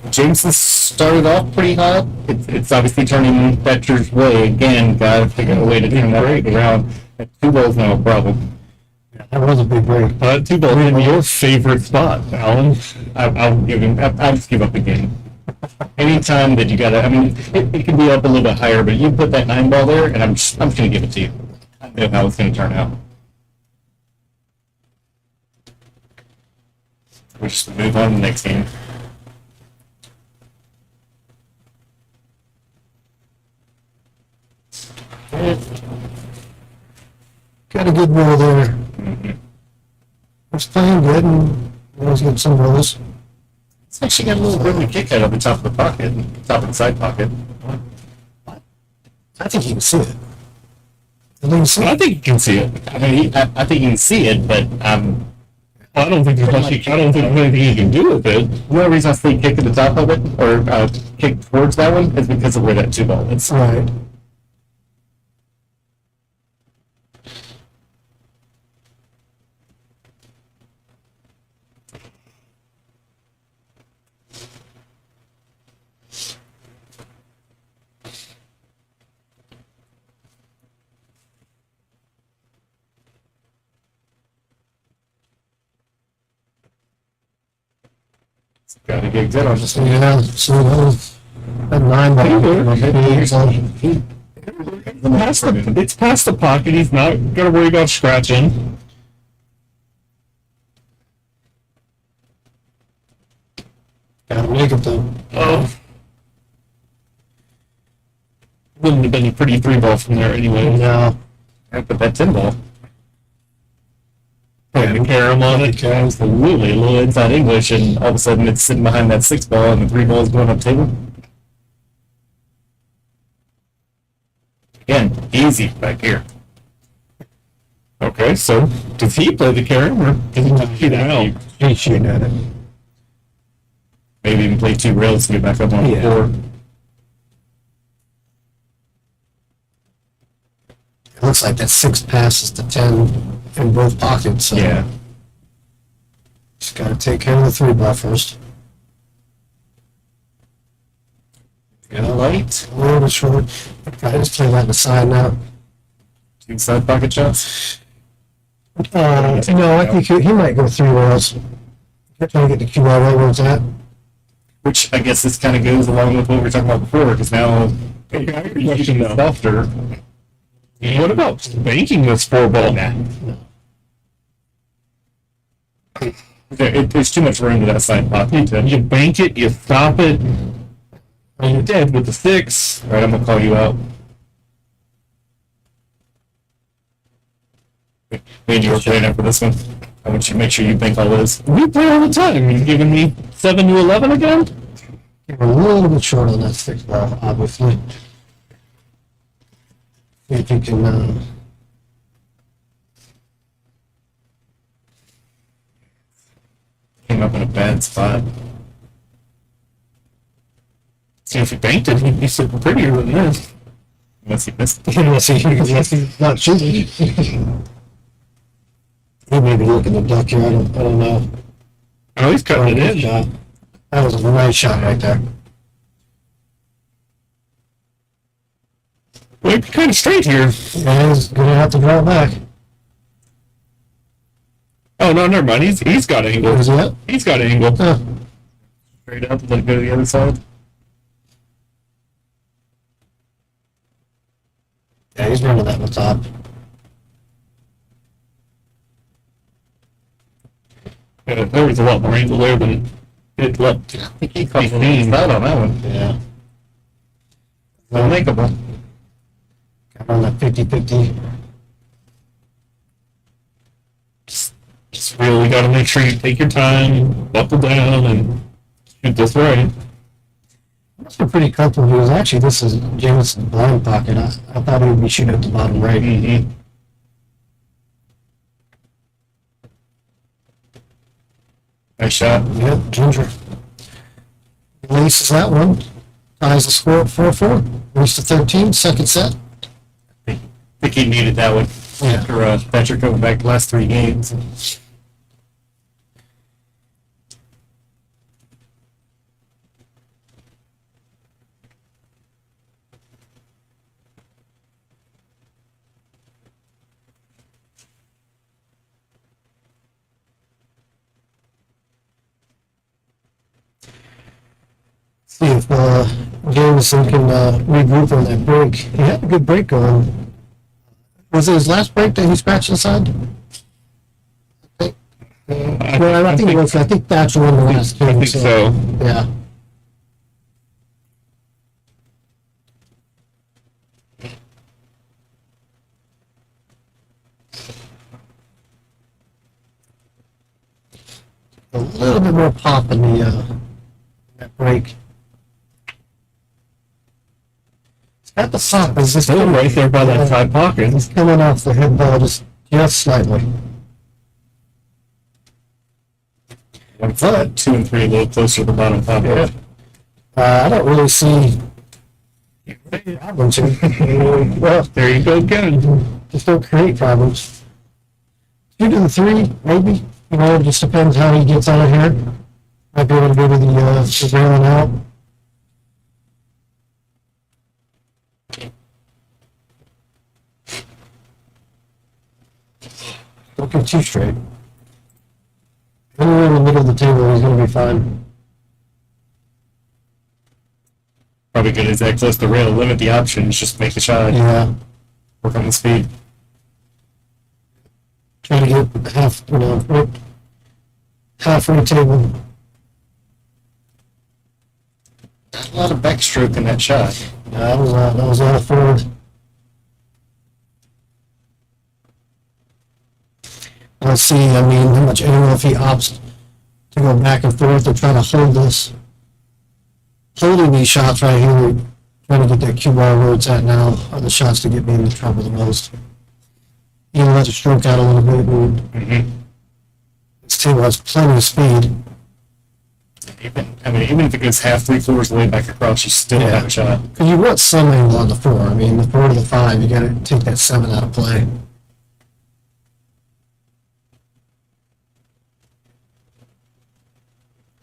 Jameson started off pretty hot. It's obviously turning Thatcher's way again. Got to figure out a way to turn that right around. That 2 balls now a problem. That was a big break. 2 balls in your favorite spot, Alan. I'll give him. I'll just give up the game. Anytime that you gotta, I mean, it can be up a little bit higher, but you put that 9 ball there, and I'm just gonna give it to you. I know how it's gonna turn out. We just move on to the next game. Got a good roll there. Was playing good and always get some rolls. It's actually got a little bit of a kick out of the top of the pocket, top of the side pocket. I think you can see it. I think you see I it. think you can see it. I mean, I think you can see it, but I don't think there's much. I don't think there's anything you can do with it. the only reason I say kick to the top of it, or kick towards that one, is because of where that 2 ball is. Right. Gotta get good on this So one. yeah, so that was a 9 ball. It's past the pocket. He's not gonna worry about scratching. Gotta make it though. Oh. Wouldn't have been a pretty 3 ball from there anyway. No. But that 10 ball. Putting the carom on it. Absolutely, a little inside English, and all of a sudden it's sitting behind that 6 ball, and the 3 ball is going up table. Again, easy back here. Okay, so does he play the carom or does he just shoot it out? He's shooting at it. Maybe even play 2 rails to get back up on the Yeah. floor. It looks like that 6 passes to 10 in both pockets. So Yeah. just gotta take care of the 3 ball first. Got a light. A little bit short. Gotta just play that in the side now. 2 side pocket shots. No, I think he might go 3 rails. Trying to get the cue right where it's at. Which I guess this kind of goes along with what we were talking about before, because now you're shooting softer. What about banking this 4 ball? There's too much room to that side pocket. You bank it, you stop it, and you're dead with the 6. All right, I'm gonna call you out. Me and you were playing after this one. I want you to make sure you bank all those. We play all the time. You're giving me 7 to 11 again? You're a little bit short on that 6 ball, obviously. If you can, Came up in a bad spot. See, if you banked it, he'd be super prettier than this. Unless he missed. unless he's not shooting. He may be looking to duck here. I don't know. Oh, he's cutting it in. Shot. That was a nice shot right there. Well, he'd be kind of straight here. Yeah, he's gonna have to draw it back. Oh, no, never mind. He's got angle. Where's he at? He's got angle. Huh. Straight up, let it go to the other side. Yeah, he's running that on the top. There was a lot more angle there than it looked. I think he caught the lead side on that one. Yeah. Unmakeable. Got on that 50-50. Just really got to make sure you take your time, buckle down, and shoot this right. I'm pretty comfortable because actually this is Jamison's blind pocket. I thought he would be shooting at the bottom right. Mm-hmm. Nice shot. Yep, Ginger. Releases that one. Ties the score at 4-4. Reached to 13, second set. I think he needed that one. Yeah. After Thatcher coming back the last 3 games. See if Jamison can regroup on that break. He had a good break going. Was it his last break that he scratched inside? I think it was. I think Thatcher won the last game. I think so. Yeah. A little bit more pop in that break. It's got the pop. It's just Still right there by that side pocket. It's coming off the head ball just slightly. 1 foot, 2 and 3, a little closer to the bottom top. Yeah. I don't really see problems here. Well, There you go again. just don't create problems. 2 to the 3, maybe. You know, it just depends how he gets out of here. Might be able to go to the railing out. Don't get too straight. Anywhere in the middle of the table, he's going to be fine. Probably good as that close to the rail. Limit the options, just make the shot. Yeah. Work on the speed. Trying to get halfway table. A lot of backstroke in that shot. Yeah, that was all forward. Let's see, I mean, how much, I don't know if he opts to go back and forth and try to hold this. Holding these shots right here, trying to get that cue ball where it's at now, are the shots to get me into trouble the most. You know, let the stroke out a little bit, and this table has plenty of speed. Even if it goes half, 3/4 of the way back across, you still have a shot. Because you want some angle on the 4. I mean, the 4 to the 5, you got to take that 7 out of play.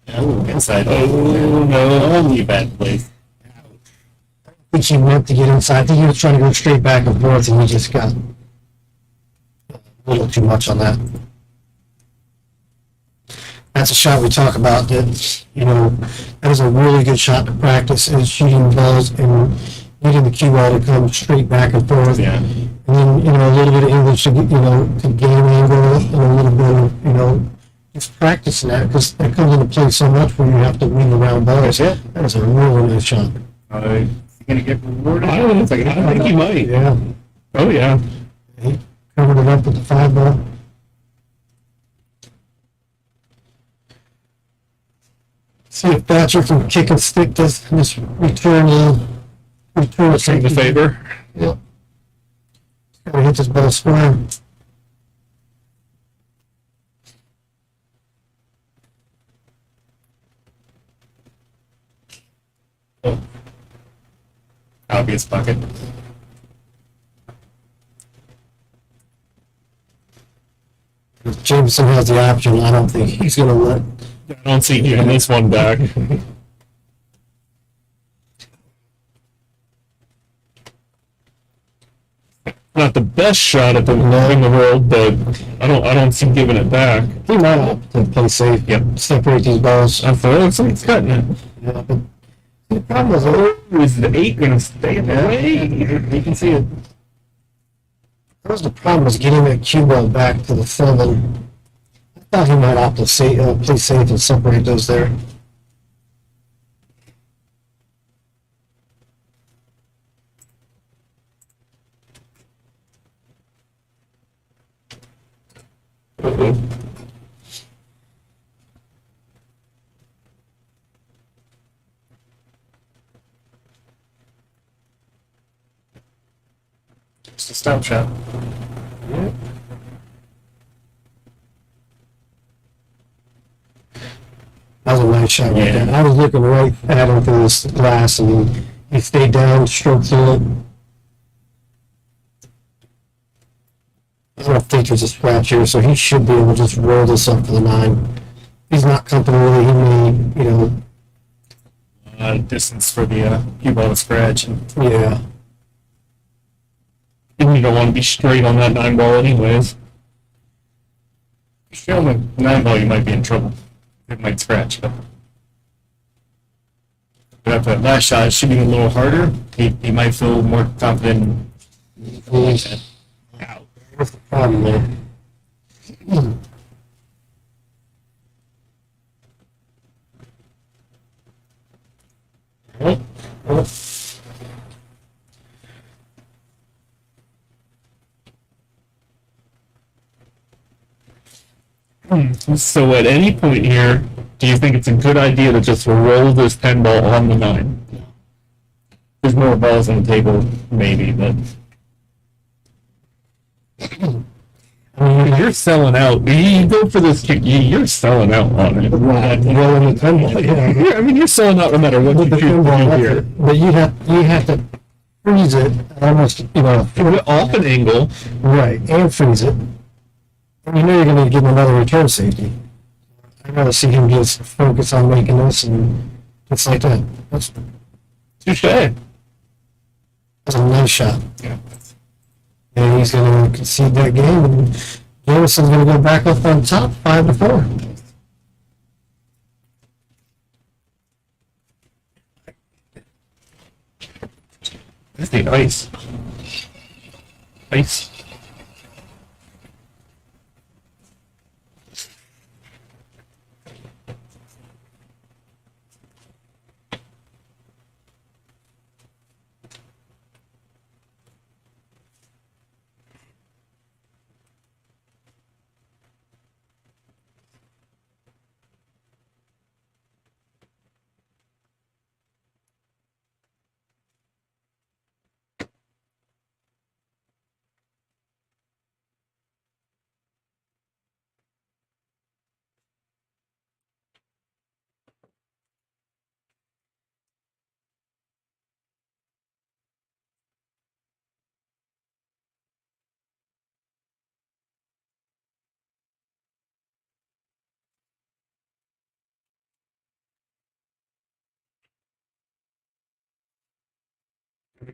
Oh, inside. Oh, no, only a bad place. I think he meant to get inside. I think he was trying to go straight back and forth, and he just got a little too much on that. That's a shot we talk about that, you know, that is a really good shot to practice, is shooting balls and getting the cue ball to come straight back and forth. Yeah. And then, you know, a little bit of English to, to gain angle and a little bit of, just practicing that, because that comes into play so much when you have to win around balls. That's it. That is a really nice shot. Is he going to get rewarded? I think he might. Yeah. Oh, yeah. He covered it up with the 5 ball. See if Thatcher can kick and stick this return a Take the favor. Yep. Gotta hit this ball square. Obvious bucket. If Jamison has the option, I don't think he's gonna let. I don't see giving this one back. Not the best shot in the world, but I don't see giving it back. He might opt to play safe. Yep. Separate these balls. I thought it looks like it's cutting it. Yeah, but the problem is, Is the 8 gonna stay in the way? You can see it. that was the problem, was getting that cue ball back to the 7. I thought he might opt to play safe and separate those there. Just a stop shot. That was a nice shot right Yeah. there. I was looking right at him through this glass, and he stayed down, stroked through it. I don't think there's a scratch here, so he should be able to just roll this up for the 9. He's not comfortable with it. He may, Distance for the cue ball to scratch. And yeah. And you don't want to be straight on that 9 ball anyways. if you're on the 9 ball, you might be in trouble. It might scratch. But But after that last shot, shooting a little harder, he might feel more confident. Ow. What's the problem there? So at any point here, do you think it's a good idea to just roll this 10 ball on the 9? There's more balls on the table, maybe, but You're selling out. You go for this kick, you're selling out on it. Rolling the 10 ball, yeah. I mean, you're selling out no matter what you The choose 10 to ball, do that's here. it. But you have to freeze it almost, Off an angle. right, and freeze it. And you know you're going to give him another return safety. I'd rather see him just focus on making this and it's like that. That's Touche. a nice shot. yeah. And he's going to concede that game, and Jamison's going to go back up on top, 5-4. That's the ice. Ice.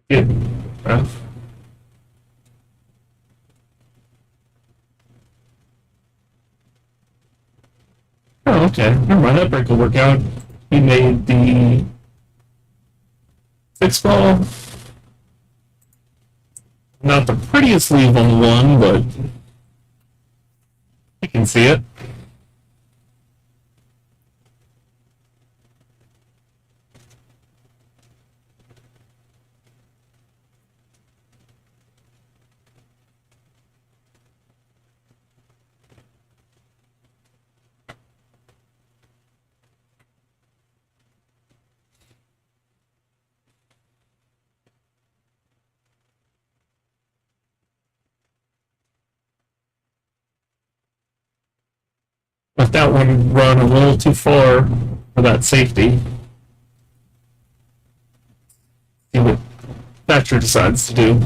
Yeah. Oh, okay. Never mind. That break will work out. He made the 6 ball. Not the prettiest leave on the 1, but you can see it. Let that one run a little too far for that safety. See what Thatcher decides to do.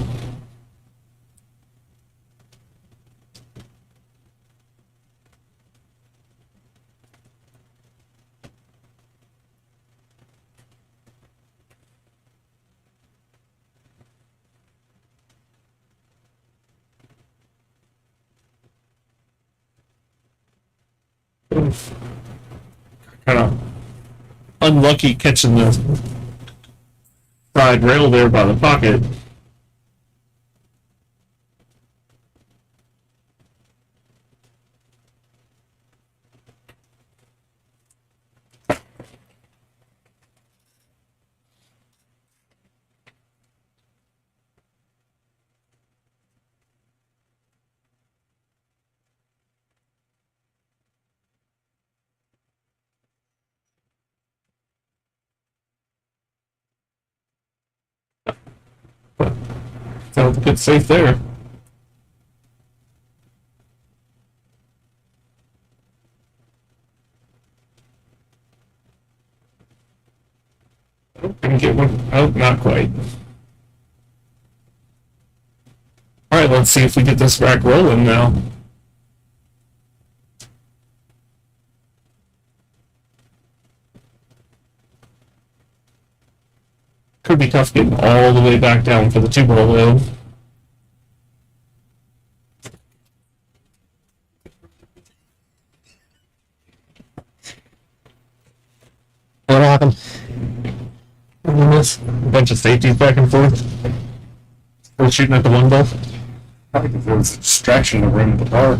Kind of unlucky catching the side rail there by the pocket. Sounds good safe there. Oh, didn't get one. Oh, not quite. All right, let's see if we get this rack rolling now. Could be tough getting all the way back down for the 2 ball though. What happened? bunch of safeties back and forth. We're shooting at the one ball. Probably because there was a distraction in the room at the bar.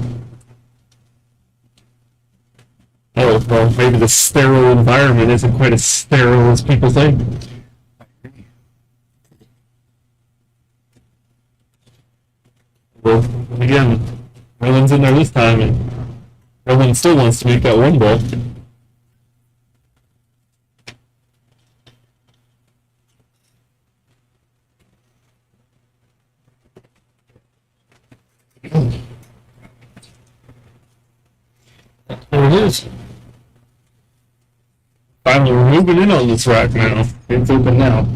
Oh, well, maybe the sterile environment isn't quite as sterile as people think. Well, again, Roland's in there this time, and Roland still wants to make that one ball. There it is. Finally, we're moving in on this rack now. It's open now.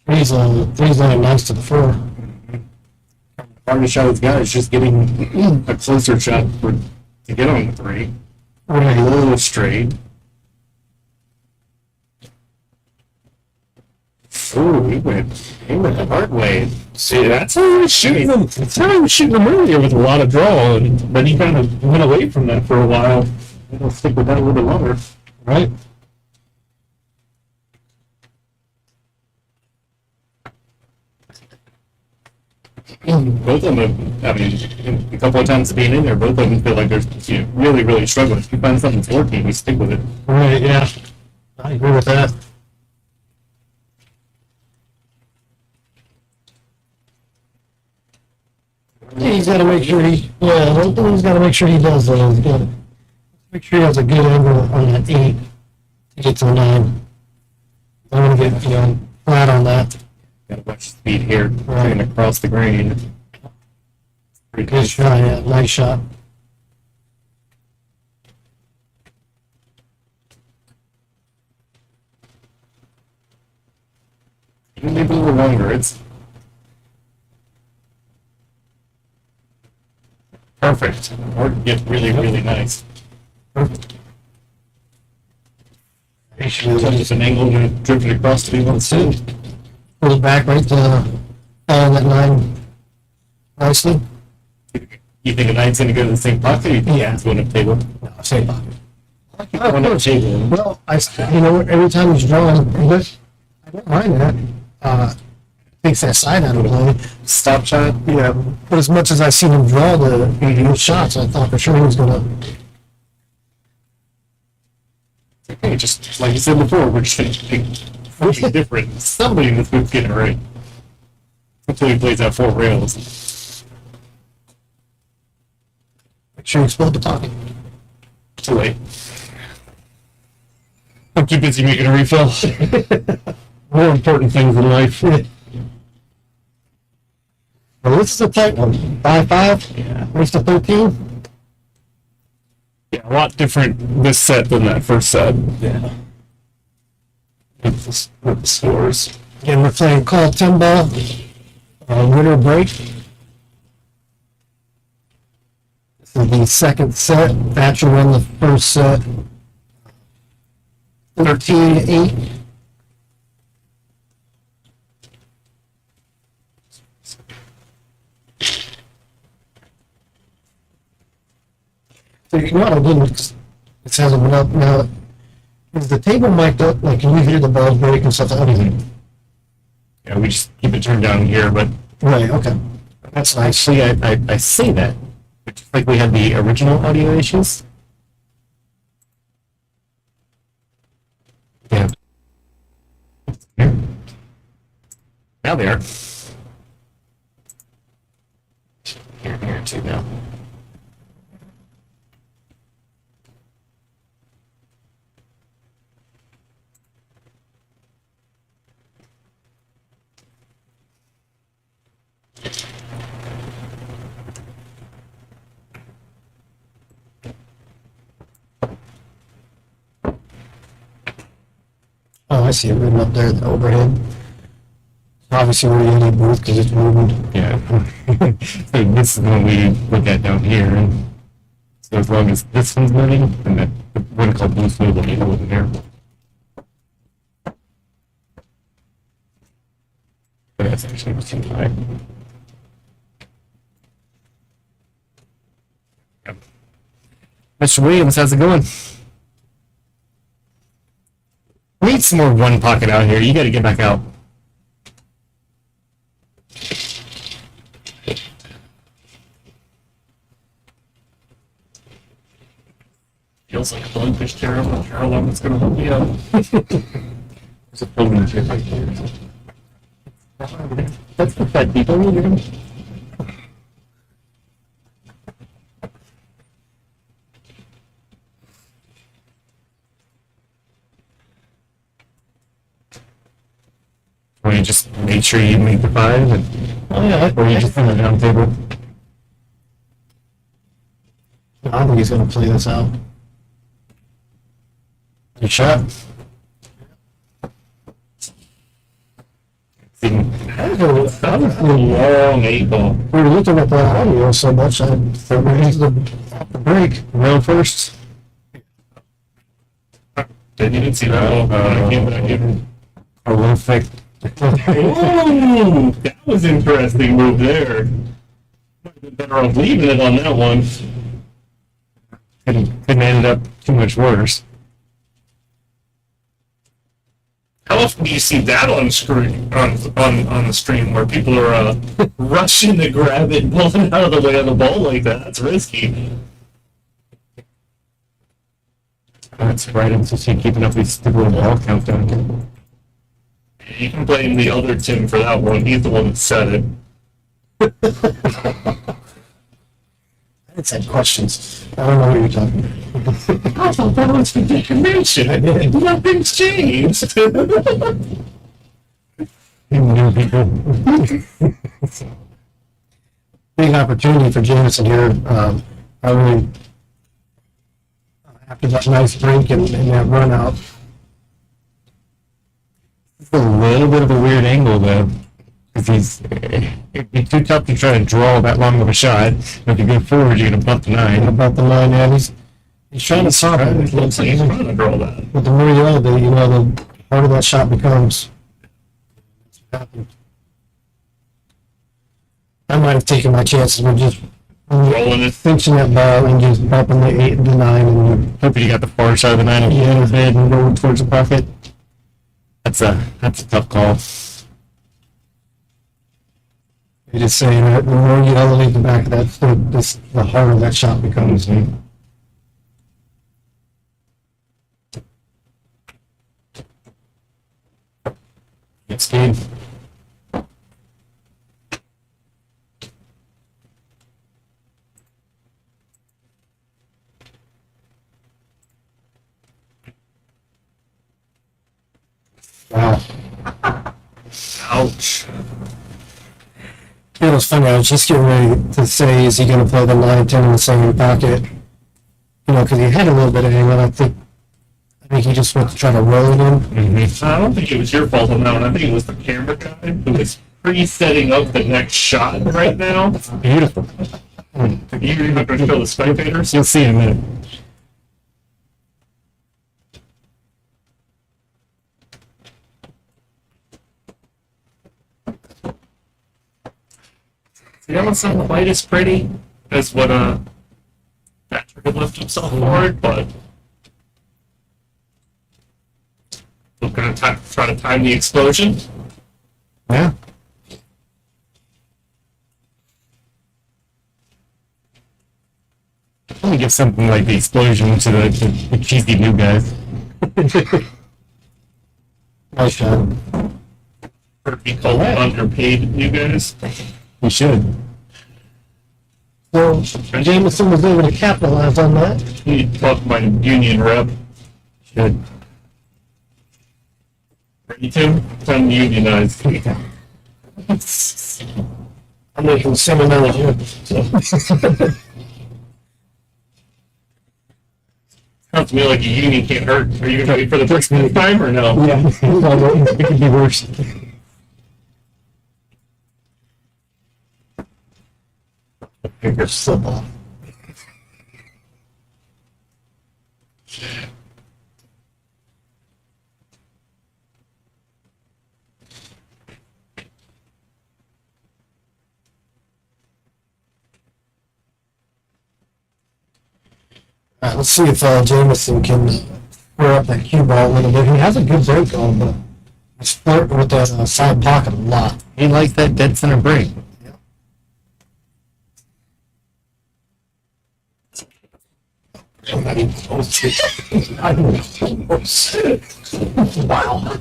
Three's laying nice to the floor. Hardest shot he's got is just getting a closer shot to get on the three. Right. A little straight. Ooh, he went the hard way. See, that's how he was shooting them. That's how he was shooting them earlier with a lot of draw, and then he kind of went away from that for a while. I'll stick with that a little bit longer. Right. Both of them have, I mean, a couple of times being in there, both of them feel like they're really, really struggling. If you find something that's working, we stick with it. Right, yeah. I agree with that. Yeah, he's got to make sure one thing he's got to make sure he does though is make sure he has a good angle on that 8 to get to the 9. I want to get, flat on that. Gotta watch the speed here, Right. coming across the green. Pretty Good shot, yeah, nice shot. Maybe a little longer. It's perfect. Or get really, really nice. Just an angle to drift it across to be able to see. Pull it back right to follow that 9 nicely. You think a nine's going to go to the same pocket? Or you think Yeah. it's going to table? No, same pocket. Going up table. Well, every time he's drawing, I don't mind that. Takes that side out of play. Stop shot. Yeah, but as much as I seen him draw the shots, I thought for sure he was gonna. Okay, just like you said before, we're just something different. Somebody in this group's getting it right. Until he plays out 4 rails. Make sure you explode the pocket. Too late. I'm too busy making a refill. More important things in life. Well, this is a tight one. 5-5. Yeah. Race to 13. Yeah, a lot different this set than that first set. Yeah. With the scores. Again, we're playing call 10 ball. Winner break. This is the second set. Thatcher won the first set. 13-8. So you know what I did? It hasn't been up now. Is the table mic'd up? Like, can you hear the balls break and stuff? Everything. Yeah, we just keep it turned down here, but Right. Okay. That's nice. actually, I say that, but just like we had the original audio issues. Yeah. Here. Now they are. Here too now. Oh, I see it written up there, the overhead. Obviously, we're in a booth because it's moving. Yeah. So this is what we look at down here. And so as long as this one's moving, and that the one called blue smooth will be moving there. But that's actually too high. Yep. Mr. Williams, how's it going? We need some more one pocket out here. You got to get back out. Feels like a blowfish terror. I'm not sure how long it's going to hold me up. There's a folding chair right there. That's for fat people. Or you just make sure you make the five, and, or you just put it down the table. I don't think he's going to play this out. Good shot. That was a long 8-ball. We were looking at the audio so much, I thought we needed to off the break. Round first. Didn't even see that. I came back in. A little thick. Ooh, that was an interesting move there. Might have been better off leaving it on that one. Couldn't end up too much worse. How often do you see that on screen on the stream where people are rushing to grab it, pulling out of the way of the ball like that? That's risky. That's right. I'm just keeping up with stupid ball countdown. You can blame the other Tim for that one. He's the one that said it. I had questions. I don't know what you're talking about. I thought that was the convention. Nothing's changed. New people. Big opportunity for Jamison here. I really, after that nice break and that run out, It's a little bit of a weird angle, though. Because it'd be too tough to try to draw that long of a shot. If you go forward, you're going to bump the 9. about the line, yeah, he's trying to stop it. Looks like he's trying to draw that. But the more you elevate, the harder that shot becomes. I might have taken my chances with just Rolling it. finching that ball and just bumping the 8 and the 9 and Hoping you got the far side of the 9 a little bit and go towards the pocket. That's a tough call. you're just saying that the more you elevate the back of that foot, the harder that shot becomes. Good speed. Wow. Ouch. It was funny. I was just getting ready to say, is he going to play the 9-10 in the same pocket? Because he had a little bit of angle. I think he just went to try to roll it in. I don't think it was your fault on that one. I think it was the camera guy who was pre-setting up the next shot right now. Beautiful. You're not going to show the spectators? You'll see in a minute. That one's not quite as pretty as what Thatcher could lift himself forward, but we're going to try to time the explosion. Yeah. Let me give something like the explosion to the cheesy new guys. Nice shot. Or be called underpaid new guys. We should. Well, Jamison was able to capitalize on that. You talk my union rep. Should. Ready, Tim? Time to unionize. I'm making seminars here. Sounds to me like a union can't hurt. Are you going to wait for the first minute time or no? Yeah, It could be worse. fingers slip off. right, let's see if Jamison can square up that cue ball a little bit. He has a good break on, but he's flirting with that side pocket a lot. He likes that dead center break. Wow.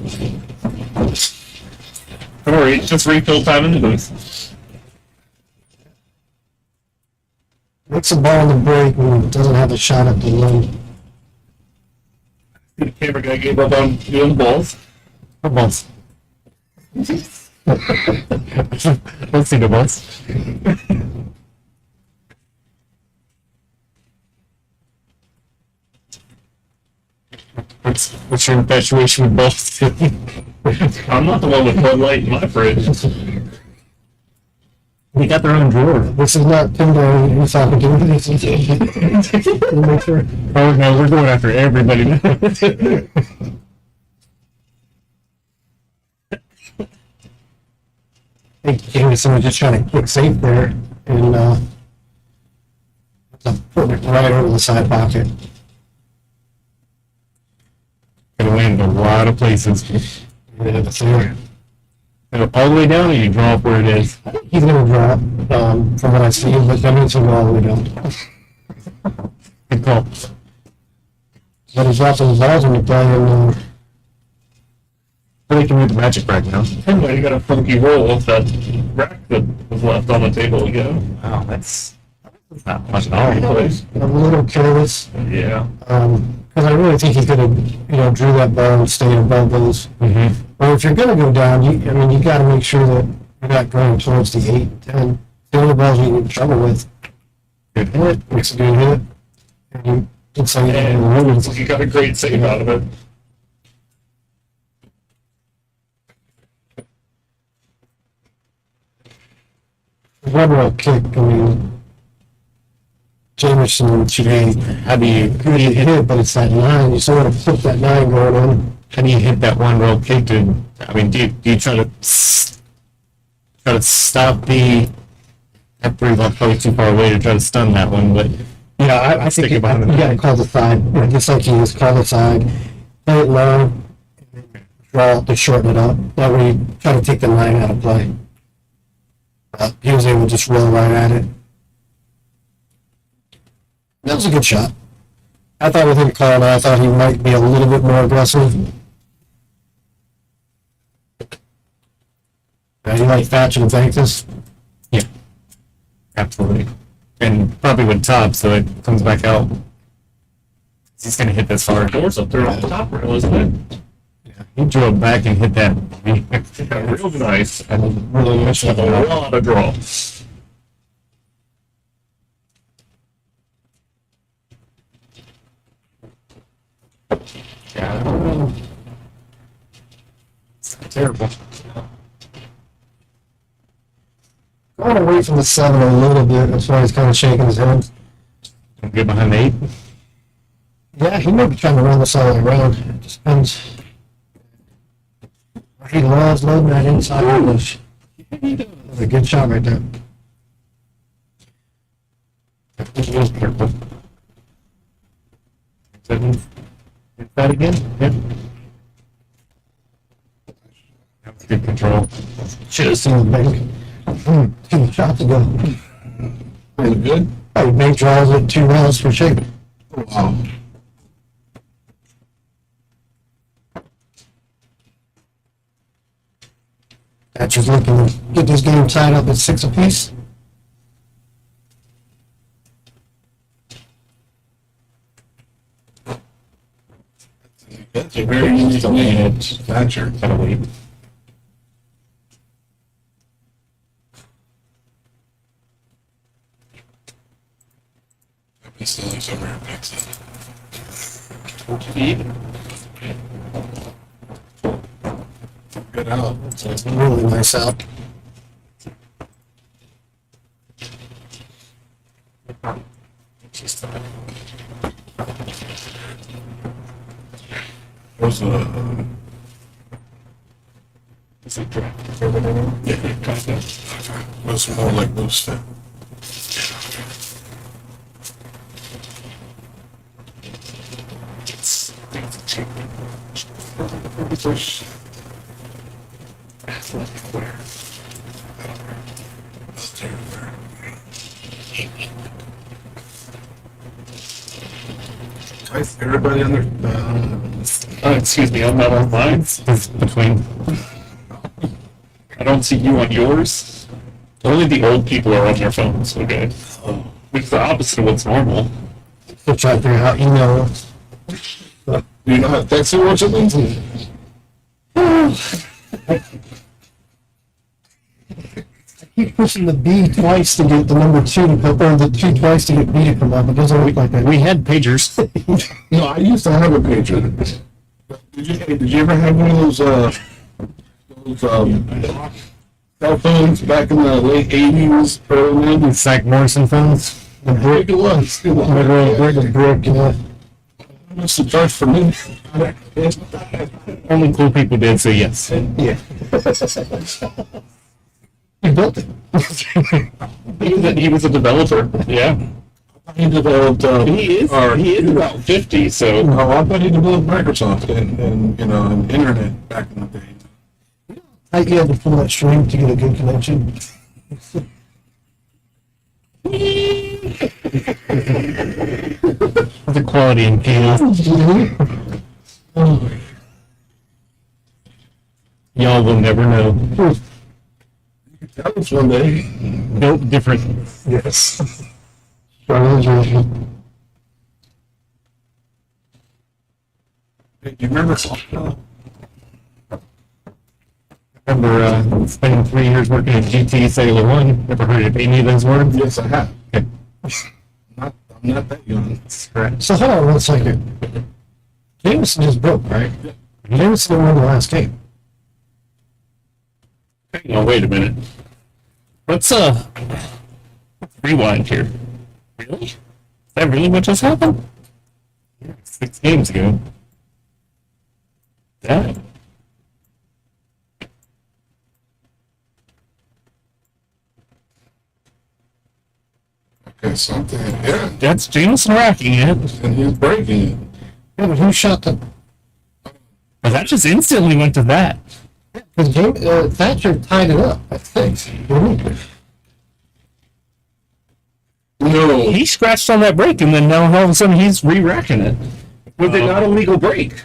Don't worry, it's just refill time in the booth. Makes a ball in the break and doesn't have a shot at the line. The camera guy gave up on doing balls. What balls? Let's see the balls. What's your infatuation with balls? I'm not the one with Bud Light in my fridge. They got their own drawer. This is not Tinder. He's talking to me. This is make sure. Oh no, we're going after everybody now. I think Jamison was just trying to kick safe there, and put it right over the side pocket. Gonna land a lot of places. Yeah, that's there. Go all the way down, or you draw up where it is. He's going to drop, from what I see, but that means he'll go all the way down. Good call. But he's dropping his balls when you play, and But they can read the magic right now. Anyway, you got a funky roll off that rack that was left on the table again. Wow, that's not much at all. I'm a little careless, Yeah. because I really think he's going to, drew that ball and stay above those. Mm-hmm. Or if you're going to go down, you got to make sure that you're not going towards the 8, 10. The only balls you get in trouble with. Good hit. Makes a good hit. And you did something in the And ruins. you got a great save out of it. One roll kick, Jamison should be How do you hit, but it's that 9. You still want to flip that 9 going in. how do you hit that one roll kick? Do you try to stop the? That 3 ball probably too far away to try to stun that one, but Yeah, I think Stick you it behind the got to net. call the side, just like he was, call the side, play it low, draw to shorten it up. That way you try to take the 9 out of play. He was able to just roll right at it. That was a good shot. I thought with him calling, I thought he might be a little bit more aggressive. You like Thatcher and thank this? yeah, absolutely, and probably with top, so it comes back out. He's gonna hit this hard. Doors up there on the top rail, isn't it? He drew it back and hit that. Yeah, real nice. And really messed A up a lot. lot of draw. Yeah, I don't know. It's terrible. Going away from the 7 a little bit, that's why he's kind of shaking his head. Don't get behind the 8. Yeah, he might be trying to run this all the way around. It just depends. He loves loading that inside English. That's a good shot right there. Careful. Hit that again? Yep. That was good control. Should have seen the bank. 2 shots ago. Was it good? Oh, bank draws at 2 rounds for shape. Wow. Thatcher's looking to get this game tied up at 6 apiece. That's a very easy name. Thatcher. Gotta wait. He still lives over here next to Good out. It's a really nice out. Those Is it draft? yeah, kind of. Those more like those fit. Everybody on their, Excuse me, I'm not on mine. It's between. I don't see you on yours. Only the old people are on their phones, okay? Which is the opposite of what's normal. Still trying to figure out email. do you know how to text it? What's it mean? Keep pushing the B twice to get the number 2 to come, or the 2 twice to get B to come up. It doesn't look like that. We had pagers. No, I used to have a pager. Did you ever have one of those cell phones back in the late 80s, early 90s? Zach Morrison phones. I think it was. Brick, you know. What's the charge for me? Only cool people did, so yes. Yeah. You built it. He was a developer. Yeah. He developed. He is about 50, so. Oh, I thought he developed Microsoft and and internet back in the day. You had to pull that string to get a good connection. The quality in cable. Y'all will never know. That was one day. Built different. Yes. Do you remember? Remember spending 3 years working at GT Cellular One. Never heard of any of those words? Yes, I have. Okay. I'm not that young. That's correct. So hold on one second. Jamison just broke, right? Jamison didn't win the last game. Hang on, wait a minute. Let's rewind here. Really? Is that really what just happened? Yeah, 6 games ago. Damn. Okay, something. Yeah, That's Jamison racking it. and he's breaking it. Yeah, but who shot the... But that just instantly went to that. Because Thatcher tied it up, I think. Didn't he? No. He scratched on that brake, and then now all of a sudden he's re-racking it. Was it not a legal brake?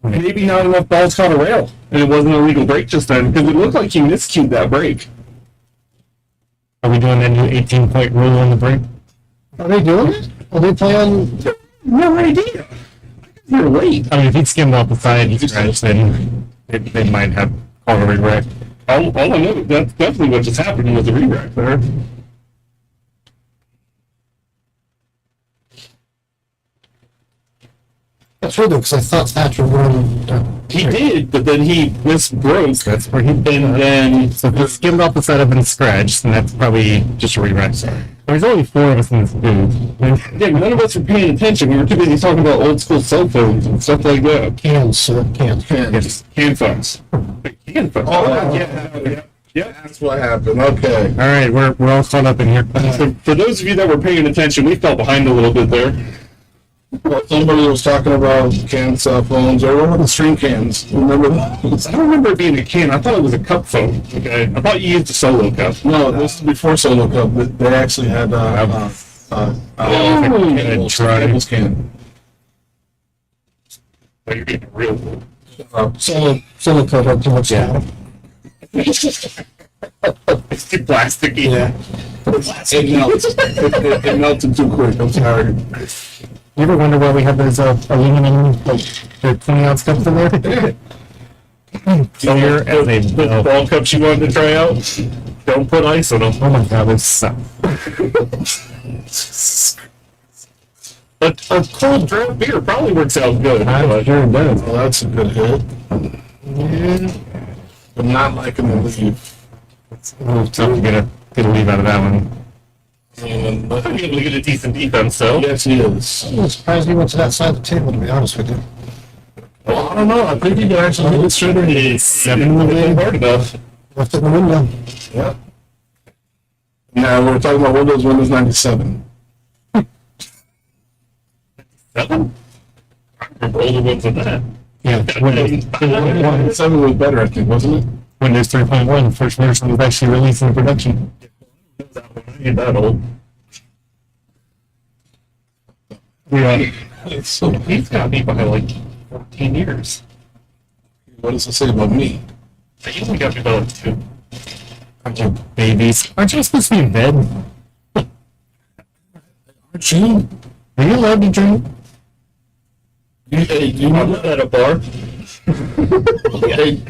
Maybe not enough balls caught a rail, and it wasn't a legal brake just then, because it looked like he miscued that brake. Are we doing that new 18-point rule on the break? Are they doing it? Are they playing... No idea. You're late. I mean, if he skimmed off the side, he scratched, then they might have called a re-rack. All I know, that's definitely what just happened was a re-rack there. That's weird, because I thought Thatcher won... He did, but then he misbroke. That's where he And then So if he skimmed off the side of and scratched, then that's probably just a re-rack. There's only 4 of us in this booth. yeah, none of us were paying attention. We were too busy talking about old school cell phones and stuff like that. Cans, sir, cans. Yes, can phones. Can phones. Oh, Yeah. That's what happened. Okay. All right, we're all caught up in here. So for those of you that were paying attention, we fell behind a little bit there. Well, somebody was talking about canned cell phones. Or what were the string cans? Remember those? I don't remember it being a can. I thought it was a cup phone. Okay, I thought you used a solo cup. No, this is before Solo Cup. They actually had cables can. Oh, you're getting real. Solo coat had too much Yeah. time. It's too plasticky. Yeah. It melts. It melted too quick. I'm sorry. You ever wonder why we have those aluminum, like, the 20-ounce cups in there? Clear as a The bell. ball cups you wanted to try out, don't put ice in them. Oh my god, those suck. A cold draft beer probably works out good. I'm sure it does. Well, that's a good hit. Yeah. I'm not liking the leaf. It's a little tough to get a leave out of that one. And, I think we get a decent defense, though. yes, he is. I'm surprised he went to that side of the table, to be honest with you. Well, I don't know. I think he can actually hit it straight in. It's 7 in the lead. Hard enough. Left it in the window. Yeah. Now we're talking about Windows 97. 7? I remember older ones than that. Yeah, Windows 7 was better, I think, wasn't it? 3.1, the first version was actually released in production. Ain't that old. Yeah. So, He's got me by like 14 years. what does it say about me? He only got me by like 2. Aren't you babies? Aren't you supposed to be in bed? Aren't you? Are you allowed to drink? You I'm not at a bar.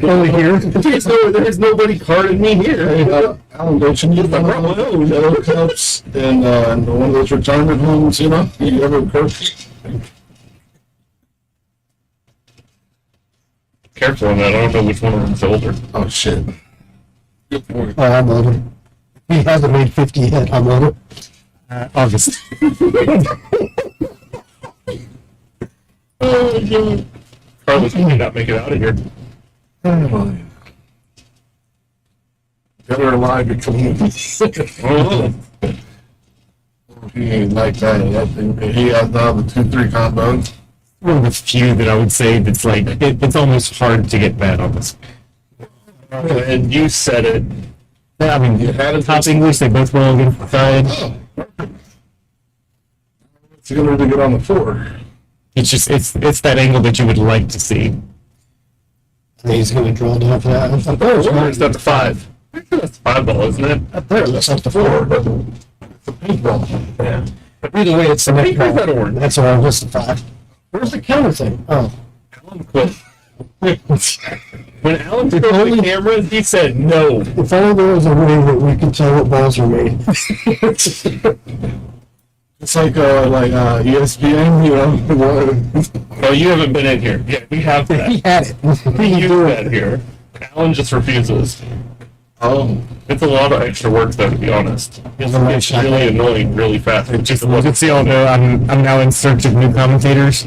Only here? There's nobody carding me here. Alan, don't you need one of those yellow cups and one of those retirement homes, you know? You ever coach? Careful on that. I don't know which one of them's older. Oh, shit. Good point. Oh, I'm older. He hasn't made 50 yet. I'm older. August. Oh, God. Carlos may not make it out of here. Oh, yeah. Dead or alive, you're coming in. Oh, He ain't like that. I think he has the 2-3 combo. One of the few that I would say that's like, it's almost hard to get bad on this. and you said it. Yeah, I mean, top English, they both roll against the side. It's gonna really get on the floor. It's just, it's that angle that you would like to see. And he's going to draw down for that. It's up to 5. That's 5 ball, isn't it? Up there, that's up to Floor, 4. but it's a paintball. Yeah. Either way, it's the next Where's that orange? That's orange, that's the 5. Where's the counter thing? Oh. Alan quit. When Alan took over the cameras, he said no. If only there was a way that we could tell what balls are made. It's like ESPN, you know. Oh, you haven't been in here. Yeah, we have that. He had it. We use that here. Alan just refuses. Oh, It's a lot of extra work, though, to be honest. It's really annoying really fast. Just look and see, although I'm now in search of new commentators.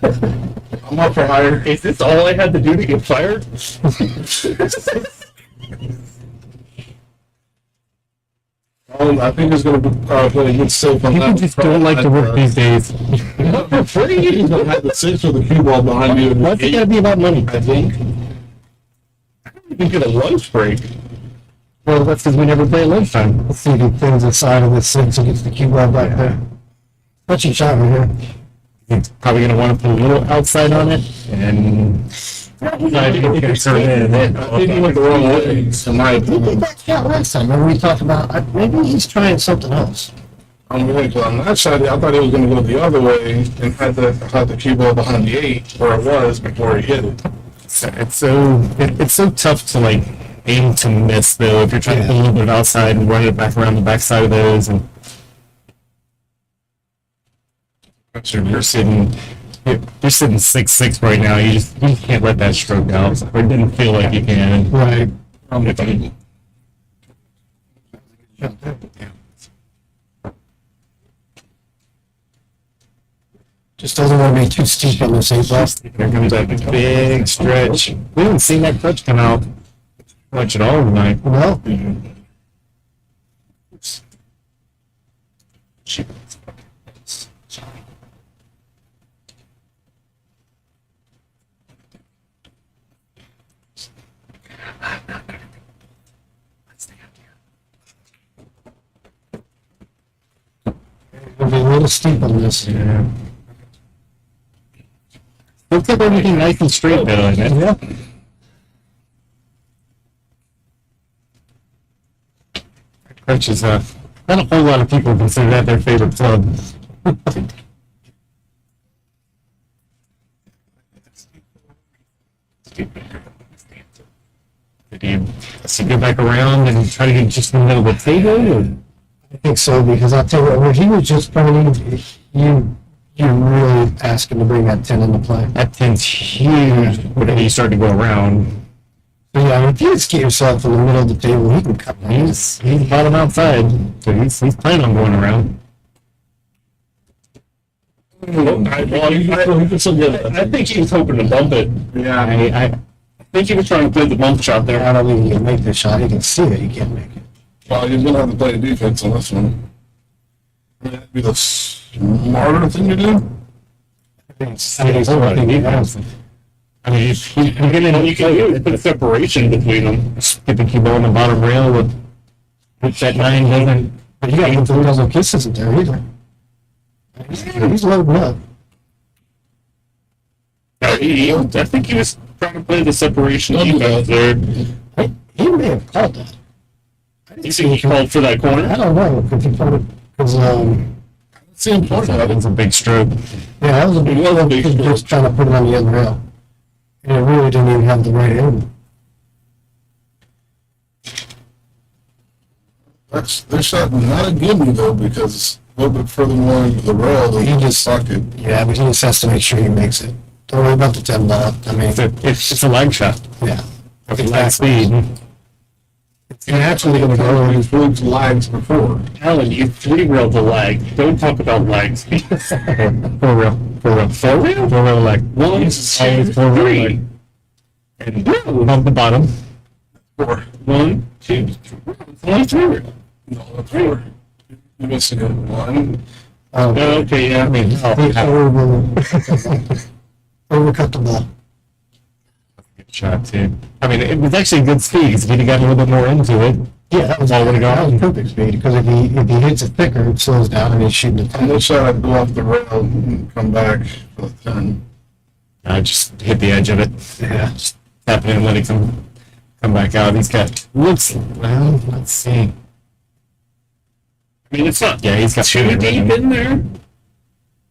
I'm up for hire. Is this all I had to do to get fired? I think it's gonna be play a good safe on People that. just don't like to work these days. For free. He's gonna have the 6 with the cue ball behind you. What's it gotta be about money? I think. You can get a lunch break. Well, that's because we never play at lunchtime. Let's see if he pins the side of this thing so he gets the cue ball back there. Touchy shot right here. He's probably gonna want to put a little outside on it, and I think it's gonna turn in. I think he went the wrong way, in my He did opinion. that shot last time. Remember we talked about, maybe he's trying something else. On that shot, I thought he was gonna go the other way and had the cue ball behind the 8 where it was before he hit it. It's so tough to like aim to miss though if you're trying to put a little bit of outside and run it back around the backside of those, and you're sitting 6-6 right now. You can't let that stroke out, or it didn't feel like you can. Right. Just doesn't want to be too steep on this 8 ball. Here comes that big stretch. We haven't seen that clutch come out much at all tonight. Well, it'll be a little steep on this. Yeah. We'll keep everything nice and straight though, isn't it? Yeah. Crutch is not a whole lot of people consider that their favorite club. Does he go back around and try to get just in the middle of the table? Or? I think so, because I'll tell you what, where he was just playing, you're really asking to bring that 10 into play. That 10's huge when you start to go around. But yeah, if you just get yourself in the middle of the table, he can cut that. He's bottom outside, so he's planning on going around. I think he was hoping to bump it. Yeah, I I think he was trying to play the bump shot there. I don't think he can make this shot. He can see it. He can't make it. well, he's gonna have to play defense on this one. That'd be the smarter thing to do. I think it's the only thing he has. I mean, you're getting What you can do is put a separation between them. get the cue ball on the bottom rail with that 9 doesn't. But you got to get the double kiss isn't there either. He's loading up. No, I think he was trying to play the separation defense there. He may have called that. You think he called for that I corner? don't know if he called it because It's the important. That was a big stroke. yeah, that was a big It was a big he was just trying to put it on the other rail, and it really didn't even have the right angle. Their shot not a gimme though, because a little bit further more into the rail, he just sucked it. Yeah, but he just has to make sure he makes it. Don't worry about the 10 ball. I mean, It's a lag shot. yeah. It's lag speed. It's naturally going to go. He's proved lags before. Alan, you 3-railed the lag. Don't talk about lag speed. 4 rail. 4 rail. 4 rail? 4 rail lag. 1, Always 2, 4 rail 3. lag. And bump the bottom. 4. 1, 2, 3. It's only 3 rail. No, 4. You're missing it. 1. Okay, yeah. I mean, Overcut the ball. good shot too. I mean, it was actually good speed because if he'd have gotten a little bit more into it, Yeah, that was all would have that was gone. perfect speed because if he hits it thicker, it slows down and he's shooting it. And this shot, I'd go off the rail and come back for the 10. I just hit the edge of it. Yeah. Just tapping it and letting him come back out. He's got, well, let's see. I mean, it's not Yeah, he's got too deep in there.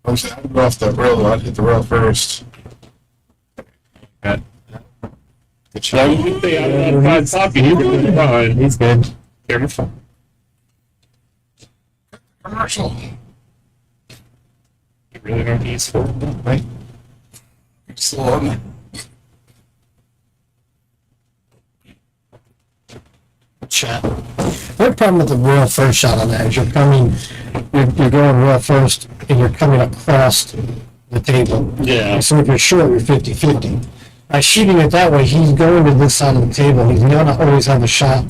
I'm saying I'd go off that rail, though. I'd hit the rail first. Got, good Why shot. would you stay out of that side pocket? You're really fine. He's good. Camera phone. Commercial. You really don't need for Right? Still on it. Shot. The problem with the rail first shot on that is you're going rail first and you're coming across the table. Yeah. So if you're short, you're 50-50. By shooting it that way, he's going to this side of the table. He's going to always have a shot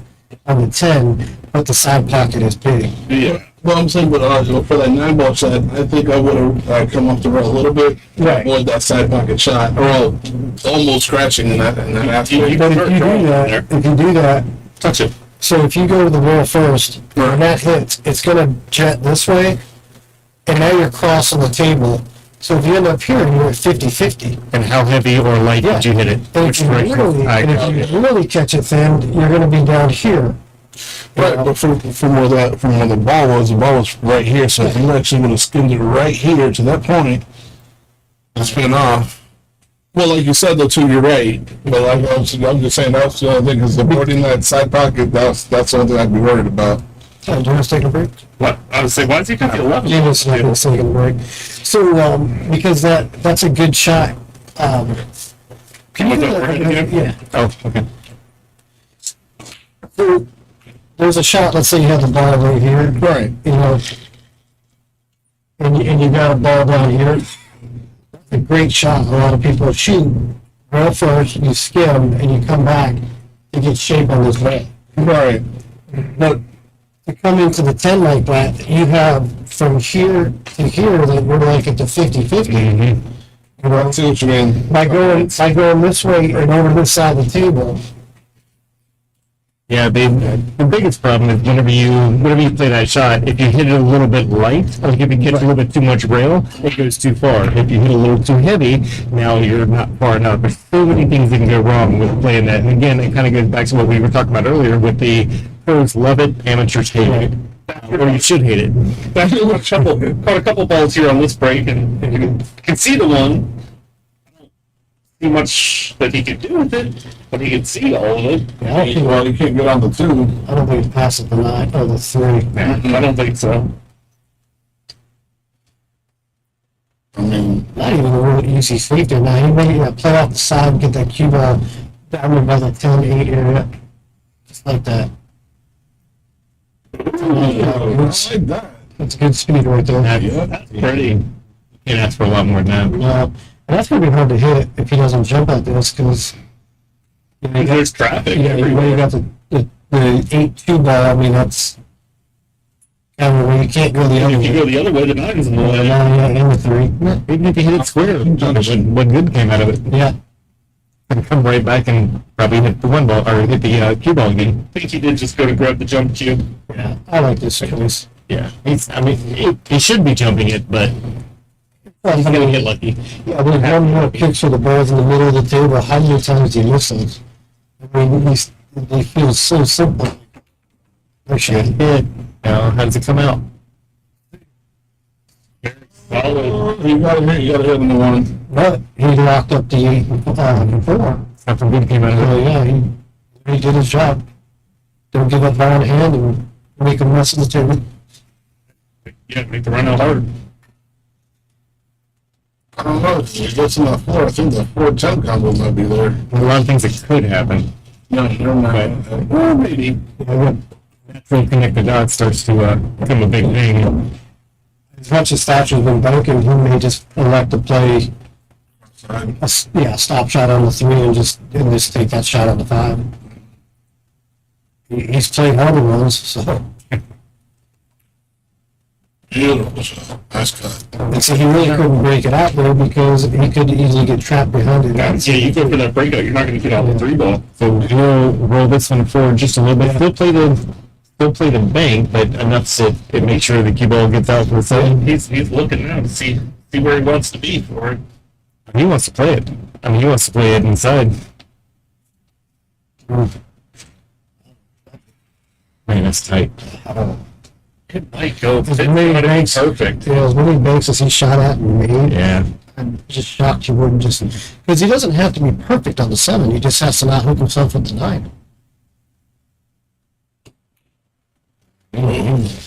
on the 10, but the side pocket is big. Yeah. Well, I'm saying, but for that 9-ball shot, I think I would have come off the rail a little bit, Right. avoid that side pocket shot, or almost scratching in that aspect. But if you do that, Touch it. so if you go to the rail first, and that hits, it's going to jet this way, and now you're crossing the table. So if you end up here, you're at 50-50. And how heavy or light did you hit it? And if you really catch it thin, you're going to be down here. Right, but from where the ball was right here. So if you actually would have skimmed it right here to that point, and spin off. Well, like you said, though, too, you're right. But I'm just saying that's the other thing, because avoiding that side pocket, that's the only thing I'd be worried about. Oh, do you want to take a break? What? I would say, why is he got the 11? James is not going to take a break. So, because that's a good shot. Can you want do that right again? Yeah. Oh, okay. So, there's a shot, let's say you have the ball right here. Right. You know, and you got a ball down here. That's a great shot. A lot of people shoot. Rail first, you skim, and you come back to get shape on this rail. Right. But to come into the 10 like that, you have from here to here that we're like at the 50-50. You know, I see what you mean. by going this way and over this side of the table. Yeah, the biggest problem is whenever you play that shot, if you hit it a little bit light, like if you get a little bit too much rail, it goes too far. If you hit a little too heavy, now you're not far enough. There's so many things that can go wrong with playing that. And again, it kind of goes back to what we were talking about earlier with the pros love it, amateurs hate it. Or you should hate it. Back to a couple, caught a couple balls here on this break, and you can see the one. I don't see much that he could do with it, but he could see all of it. Well, you can't get on the 2. I don't think it's past the 9 or the 3. I don't think so. I mean, Not even a really easy safety. Now he may play off the side, get that cue ball down by the 10-8 area, just like that. I like that. That's good speed right there. That's pretty. Can't ask for a lot more than that. And that's going to be hard to hit if he doesn't jump at this because There's traffic you everywhere. got the 8-2 ball. I mean, that's kind of where you can't go the other If you way. go the other way, the 9's in the way. Yeah, and the 3. Even if you hit it square, what good came out of it? Yeah. and come right back and probably hit the one ball or hit the cue ball again. I think he did just go to grab the jump cue. Yeah, I like this choice. Yeah, he should be jumping it, but Well, he's gonna get lucky. Yeah, there's one more picture of the balls in the middle of the table. How many times do you miss those? I mean, they feel so simple. No shit. Hit. Now, how does it come out? Solid. You gotta hit in the one. But he locked up the 4. After good came out of So it. yeah, he did his job. Don't give up ball in hand and make a mess of the table. Yeah, make the run out hard. I don't know. If he gets in that 4, I think the 4-10 combo might be there. There's a lot of things that could happen. No, never mind. Well, maybe. Yeah, Natural connected dots starts to become a big thing. as much as Thatcher's been banking, he may just elect to play a stop shot on the 3 and just take that shot on the 5. He's played harder ones, so. Beautiful shot. Nice cut. And so he really couldn't break it out there because he could easily get trapped behind it. Yeah, you go for that breakout, you're not going to get out the 3 ball. So we'll roll this one forward just a little bit. Still play the bank, but enough to make sure the cue ball gets out for the 7. He's looking now to see where he wants to be for it. He wants to play it. I mean, he wants to play it inside. Man, that's tight. It might go. As It many might be banks, perfect. you know, as many banks as he shot at and made, Yeah. I'm just shocked you wouldn't just, because he doesn't have to be perfect on the 7, he just has to not hook himself with the 9.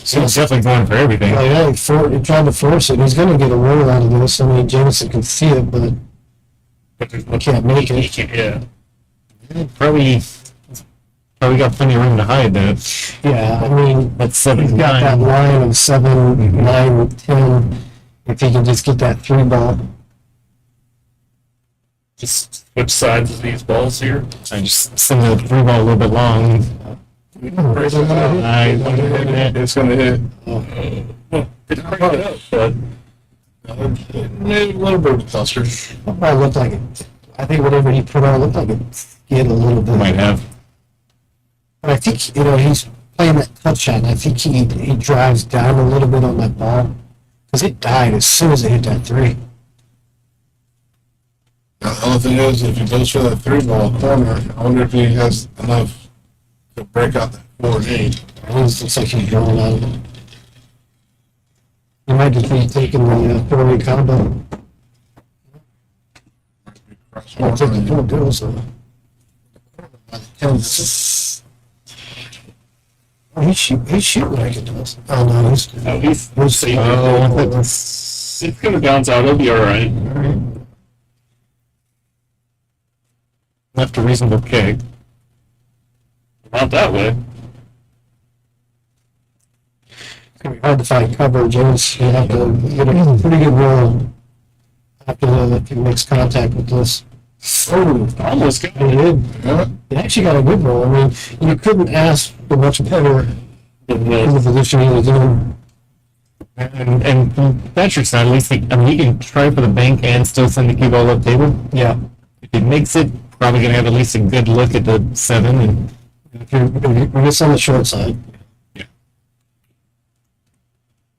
So he's definitely going for everything. Oh yeah, he tried to force it, he's gonna get a roll out of this, I mean, Jamison can see it, but But there's he can't make He it. can't, yeah. Probably got plenty of room to hide that. Yeah, I mean, That's 7, he's got that 9. line of 7, 9, 10, if he can just get that 3 ball. Just switch sides of these balls here. I just send the 3 ball a little bit long. It's gonna hit. Didn't break it up, but Maybe a little bit of a cluster. That ball looked like it, I think whatever he put on looked like it skid a little bit. Might have. But I think, he's playing that touch shot, and I think he drives down a little bit on that ball. Because it died as soon as it hit that 3. Now, the other thing is, if he goes for that 3 ball corner, I wonder if he has enough to break out that 4 and 8. It looks like he's drawing out of it. He might just be taking the 4-way combo. I'll take the 4 bills, so. Oh, he's shooting like it does. Oh, no, he's safe. It's going to bounce out. It'll be all right. Left a reasonable kick. Not that way. It's going to be hard to find cover, James. You have to get a pretty good roll after he makes contact with this. Oh, almost got He it. did. Yeah. He actually got a good roll. I mean, you couldn't ask for much better in the position he was in. And from Thatcher's side, at least he can try for the bank and still send the cue ball up table. Yeah. If he makes it, probably going to have at least a good look at the 7. And If you're just on the short side.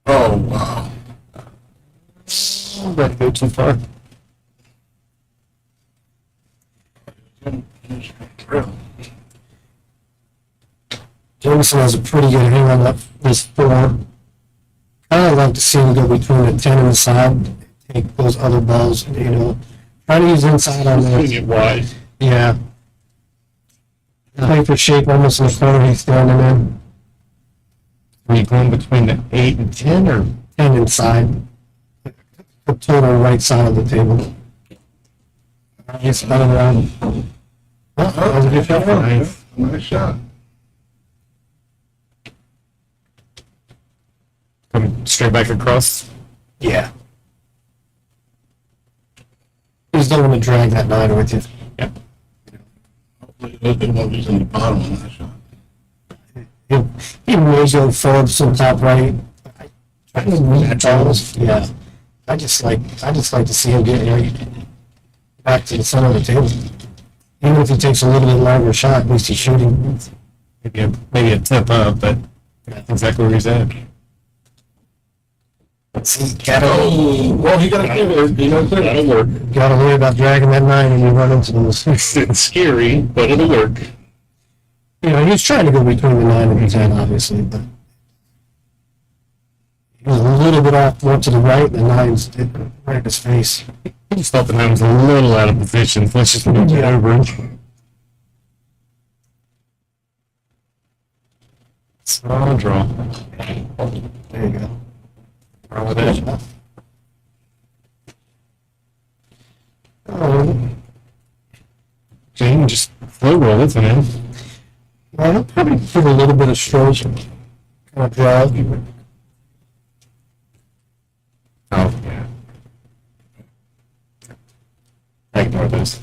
Oh, wow. Don't go too far. Jamison has a pretty good hang on this 4. Kind of like to see him go between the 10 and the side, take those other balls, try to use inside on Putting there. it wide. Yeah. Play for shape almost in the corner he's standing in. Are you going between the 8 and 10 or 10 inside. The total right side of the table. He's spinning around. Oh, that was a good shot. Nice shot. coming straight back across? Yeah. Just don't want to drag that 9 with you. Yeah. Hopefully, they won't be in the bottom on that shot. He moves you forward some top right. I can read balls. Yeah. I just like to see him get right back to the center of the table. Even if he takes a little bit longer shot, at least he's shooting. Maybe a tip up, but that's exactly where he's at. Oh, well, he got to give it. You know, that'll work. Gotta worry about dragging that 9 when you run into those. It's scary, but it'll work. You know, he's trying to go between the 9 and the 10, obviously, but he was a little bit off more to the right, the 9's right in his face. I just thought the man was a little out of position. So let's just move it over. Small draw. There you go. Wrong with it. Jane, just flow roll it, man. Well, I'll probably put a little bit of stroke, kind of draw. Oh, yeah. I ignore those.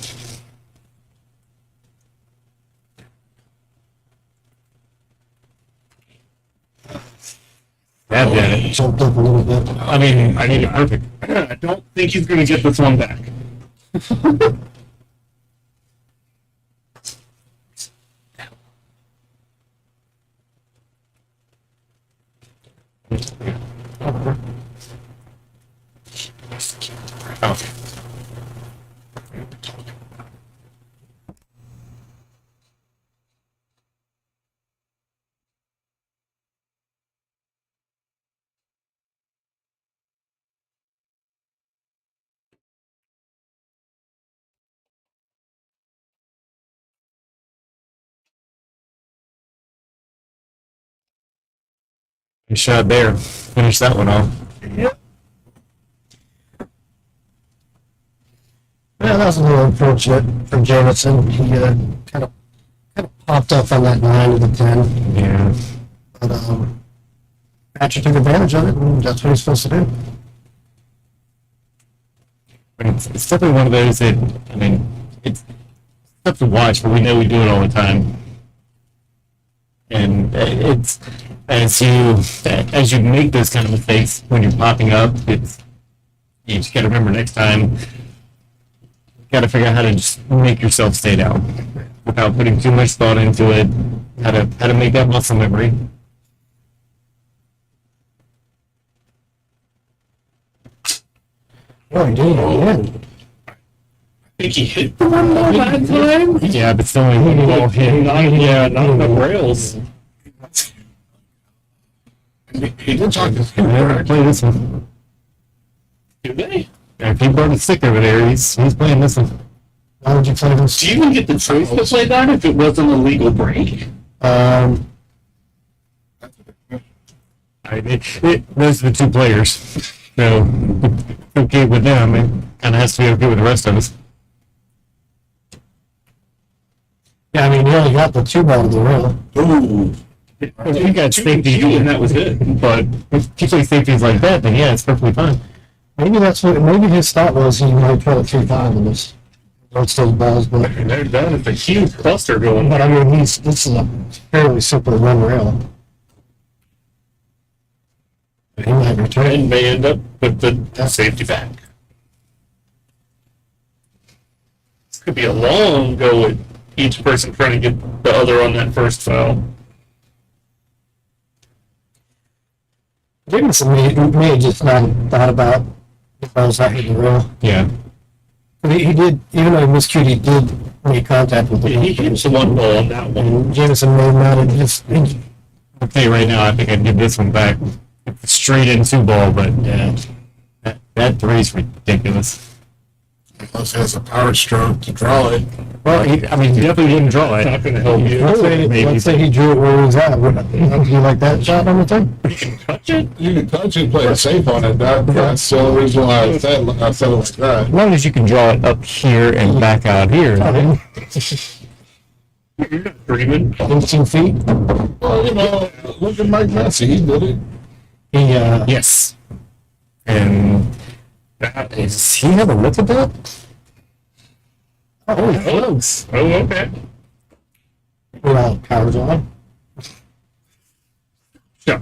That did it. Jumped up a little bit. I mean, I need it perfect. I don't think he's going to get this one back. Okay. Good shot there. Finish that one off. Yeah, that was a little unfortunate for Jamison. He kind of popped up on that 9 to the 10. Yeah. But Thatcher took advantage of it, and that's what he's supposed to do. But it's definitely one of those that, I mean, it's tough to watch, but we know we do it all the time. And it's as you make those kind of mistakes when you're popping up, you just got to remember next time. Got to figure out how to just make yourself stay down without putting too much thought into it. How to make that muscle memory. Oh, he did again. I think he hit the one more that time. Yeah, but still only one ball hit. Not enough rails. He did talk to Yeah, play this one. Do they? Yeah, if he brought a stick over there, he's playing this one. Why would you play this? Do you even get the choice to play that if it wasn't a legal break? Um, Those are the two players. So, okay with them, it kind of has to be okay with the rest of us. yeah, I mean, you only got the 2 ball to the rail. Ooh. If you got safety, and that was it. but if you play safeties like that, then yeah, it's perfectly fine. Maybe that's what. Maybe his thought was he might try to 3-5 in this. Don't steal the balls, but That is a huge cluster going. I mean, this is a fairly simple run rail. But he might return. And may end up with the safety back. This could be a long go with each person trying to get the other on that first foul. Jamison may have just not thought about if I was not hitting the rail. Yeah. But he did, even though he miscued, he did make contact with the He hits the one ball on that one. And Jamison may not have just. I'll tell you right now, I think I'd give this one back. Straight in 2 ball, but yeah, that 3 is ridiculous. Plus has a power stroke to draw it. Well, he definitely wouldn't draw it. Not going to help you. Let's say he drew it where he was at. Would you like that shot on the thing? You can touch it. You can touch it, play it safe on it. That's the only reason why I said it like that. As long as you can draw it up here and back out here. You're not dreaming. 18 feet. Well, you know, look at Mike Massey. He did it. He, Yes. And does he have a look at that? oh, he floats. Oh, okay. Powers on. Sure.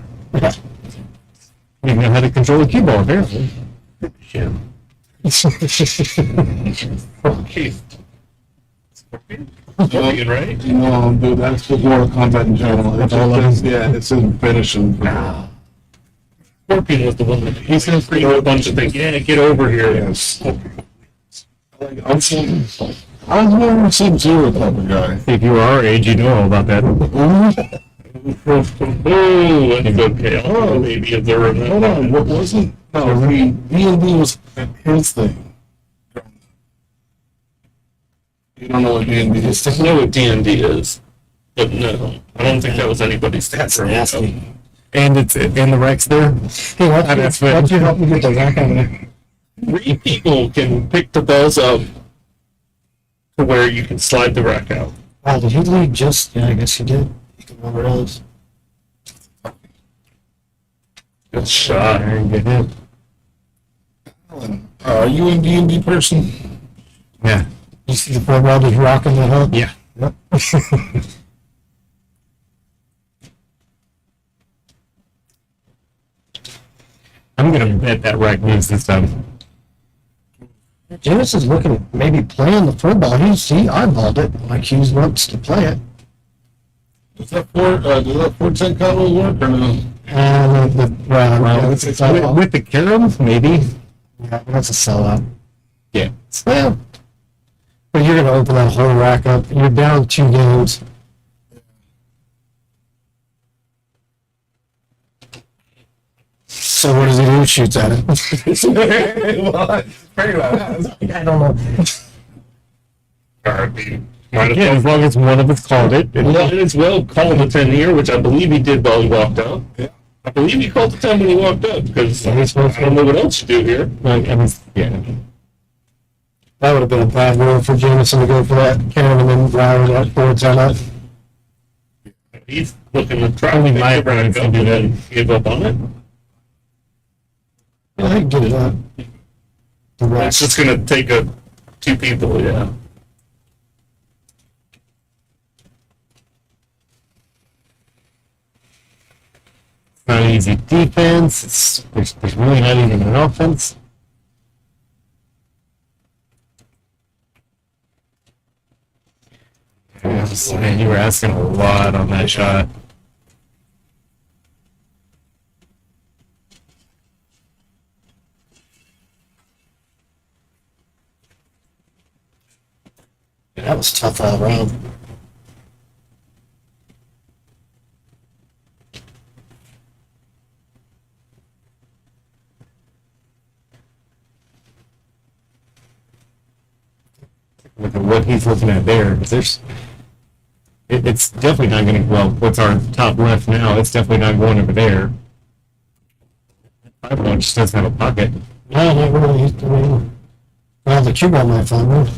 You know how to control a cue ball, apparently. Yeah. Keith. Scorpion, right? No, dude, that's with Mortal Kombat in general. It's just, yeah, it's in finishing. Scorpion was the one that he's gonna scream a bunch of things. Yeah, get over here. Yes. Like, I was more of a Sub-Zero type of guy. If you were our age, you know all about that. Oh, and you go chaos. Maybe if there were Hold on, what wasn't? No, D&D was his thing. You don't know what D&D is? I know what D&D is, but no, I don't think that was anybody's. That's nasty. And it's in the Rex there. Hey, why that's don't you help me get the rack out of there? 3 people can pick the balls up to where you can slide the rack out. Wow, did he leave just? Yeah, I guess he did. You can remember those. Good shot. Good hit. Are you a D&D person? Yeah. You see the poor ball just rocking the hook? Yeah. Yep. I'm gonna bet that Rex moves this time. Jamison's looking at maybe playing the football. He eyeballed it like he wants to play it. Does that 410 combo work or no? Well, With the caroms, maybe. yeah, that's a sellout. Yeah. Well, but you're going to open that whole rack up. You're down 2 games. So what does he do? Shoots at it. Well, pretty much. I don't know. Might Yeah, as long as one of us called it. Well, it is well called a 10 here, which I believe he did while he walked out. Yeah. I believe he called the 10 when he walked up, because I don't know what else to do here. Like, I mean, yeah. That would have been a bad move for Jamison to go for that cannon and then drive that 410 up. He's looking to try Only to my make the rack opponents up can do and that. then give up on it. Yeah, I can get it up. The rack. It's just going to take 2 people, yeah. Not an easy defense. There's really not even an offense. Man, you were asking a lot on that shot. That was tough all around. Look at what he's looking at there. 'Cause it's definitely not going to. Well, what's our top left now? It's definitely not going over there. 5-1 just doesn't have a pocket. No, not really. I mean, well, the cue ball might find one.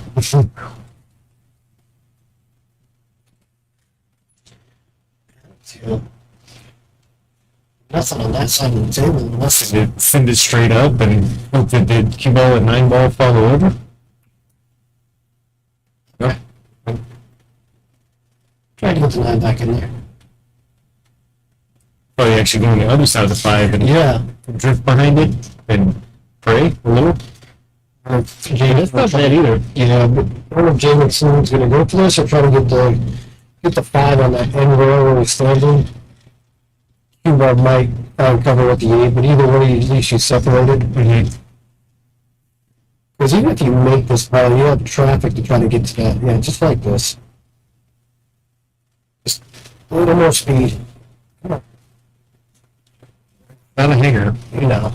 Yeah. Nothing on that side of the table unless Send it straight up and hope that the cue ball and 9-ball follow over. No. try to get the 9 back in there. Probably actually go on the other side of the 5 and Yeah. drift behind it and pray a little. That's not bad either. Yeah, but I don't know if Jamison's going to go for this or try to get the 5 on that end rail where he's standing. Cue might cover with the 8, but either way, at least you separated. Because even if you make this ball, you have traffic to try to get to that. Yeah, just like this. Just a little more speed. Not a hanger. You know.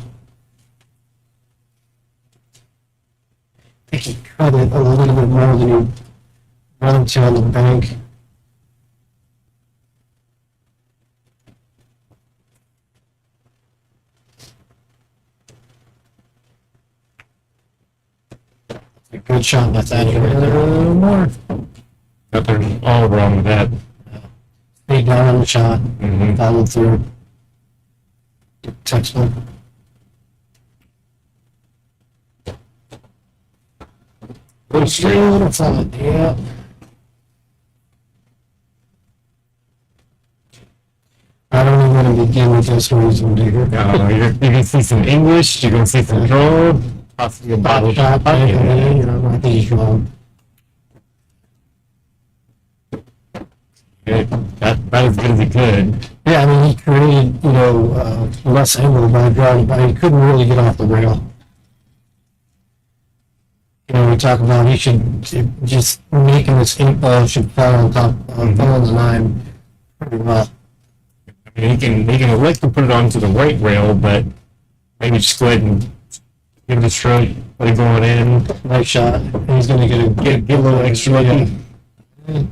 I think he cut it a little bit more than he wanted to on the bank. A good shot by Thatcher. More. Nothing all wrong with that. Stayed down on the shot. Mhm. Followed through. Textbook. Little straight. Little flat, yeah. I don't even want to begin with this reason, digger. You're going to see some English, you're going to see some draw, possibly a bottle Shot, shot. you know, I think he's wrong. About as good as he could. Yeah, I mean, he created, less angle by driving by. He couldn't really get off the rail. We talk about he should just making this 8 ball should fall on top, fall on the 9 pretty well. I mean, he can elect to put it onto the right rail, but maybe just go ahead and give it a stroke, let it go in. Nice shot. And he's going to Get a little extra lucky.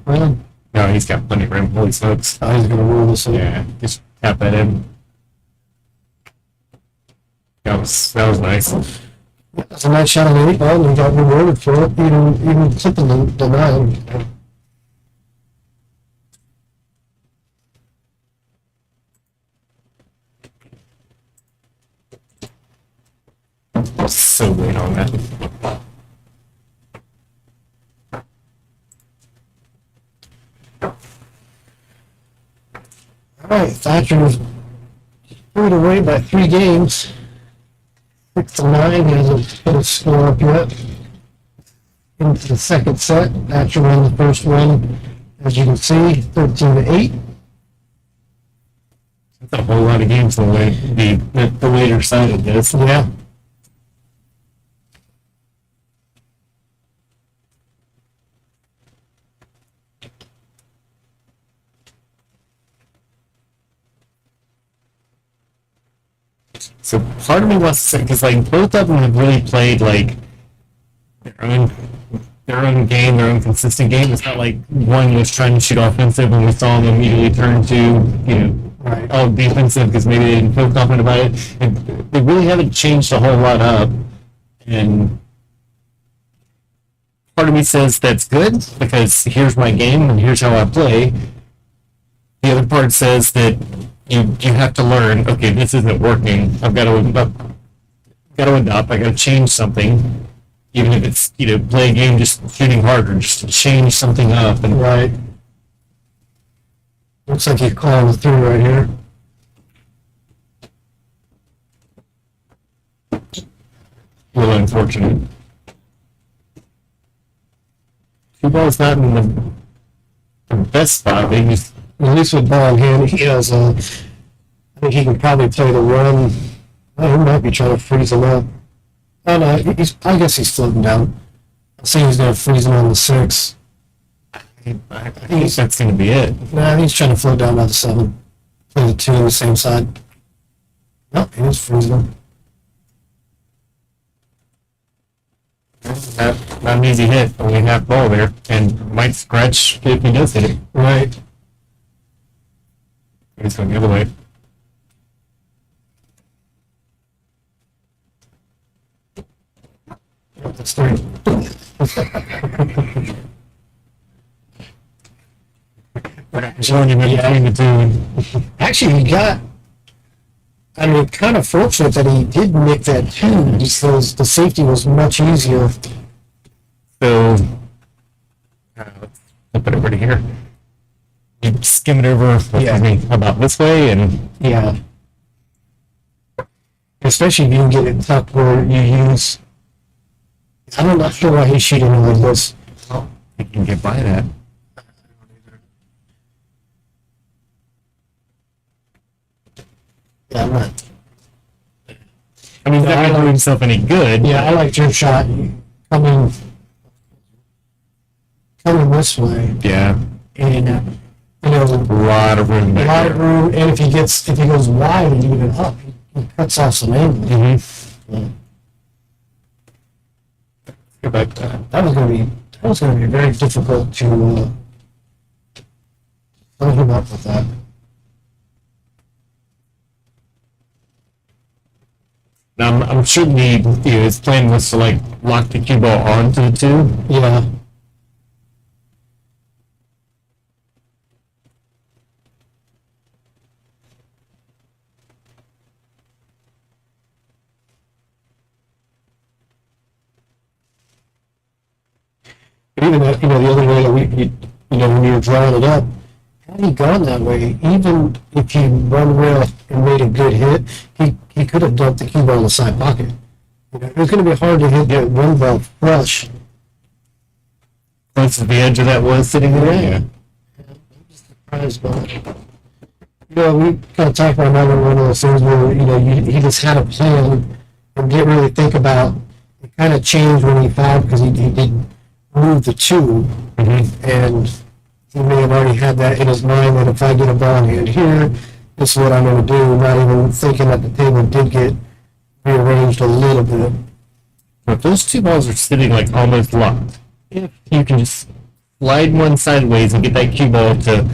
Well, No, he's got plenty of room. Holy smokes. he's going to roll this in. Yeah, just tap that in. That was nice. That's a nice shot on the 8 ball, and he got rewarded for it, even clipping the 9. So late on that. All right, Thatcher was pulled away by 3 games. 6-9, he hasn't put a score up yet. Into the second set, Thatcher won the first one, as you can see, 13-8. That's a whole lot of games the later side of this. Yeah. So part of me wants to say, because like both of them have really played like their own game, their own consistent game. It's not like one was trying to shoot offensive and we saw them immediately turn to all defensive because maybe they didn't feel confident about it. And they really haven't changed a whole lot up. And part of me says that's good because here's my game and here's how I play. The other part says that you have to learn, okay, this isn't working. I've got to adopt. I got to change something, even if it's play a game just shooting harder, just to change something up. And Right. Looks like he's calling the through right here. a little unfortunate. 2 balls not in the best spot. They just At least with ball in hand, he has I think he can probably play the run. Oh, he might be trying to freeze him up. Oh no, I guess he's floating down. I think he's going to freeze him on the 6. I think that's going to be it. Nah, he's trying to float down by the 7. Play the 2 on the same side. Nope, he was freezing him. Not an easy hit. Only half ball there, and might scratch if he does hit it. Right. He's going the other way. That's 3. Showing him in between the two. Actually, kind of fortunate that he did make that 2 because the safety was much easier. So, let's flip it over to here. You skim it over, about this way, and Yeah. Especially if you can get it tucked where you use. I'm not sure why he's shooting like this. you can get by that. Yeah, I'm not. I mean, he's not going to do himself any good. Yeah, I liked your shot coming this way, Yeah. and A lot of room a back lot there. of room. And if he goes wide and even up, he cuts off some angle. Mm-hmm. Go back to that. That was going to be very difficult to hold him up with that. Now, I'm sure his plan was to lock the cue ball onto the 2. Yeah. Even that, the other way that when you were drawing it up, had he gone that way, even if he run rail and made a good hit, he could have dumped the cue ball in the side pocket. It was going to be hard to hit that 1 ball flush. Close to the edge of that was sitting there. Yeah. surprised by it. You know, we kind of talked about another one of those things where, you know, he just had a plan and didn't really think about, it kind of changed when he fouled because he did move the 2, and he may have already had that in his mind that if I get a ball in hand here, this is what I'm going to do, not even thinking that the table did get rearranged a little bit. But those 2 balls are sitting like almost locked. If you can just slide one sideways and get that cue ball to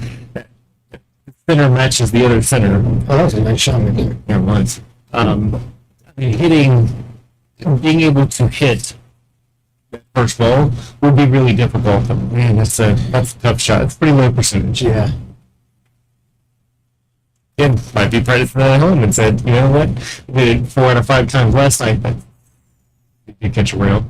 center matches the other center. Oh, that was a nice shot right there. There it was. Being able to hit that first ball would be really difficult. But man, that's a tough shot. It's pretty low percentage. Yeah. Again, might be credit for that at home and said, you know what, we did it 4 out of 5 times last night, but you catch a rail.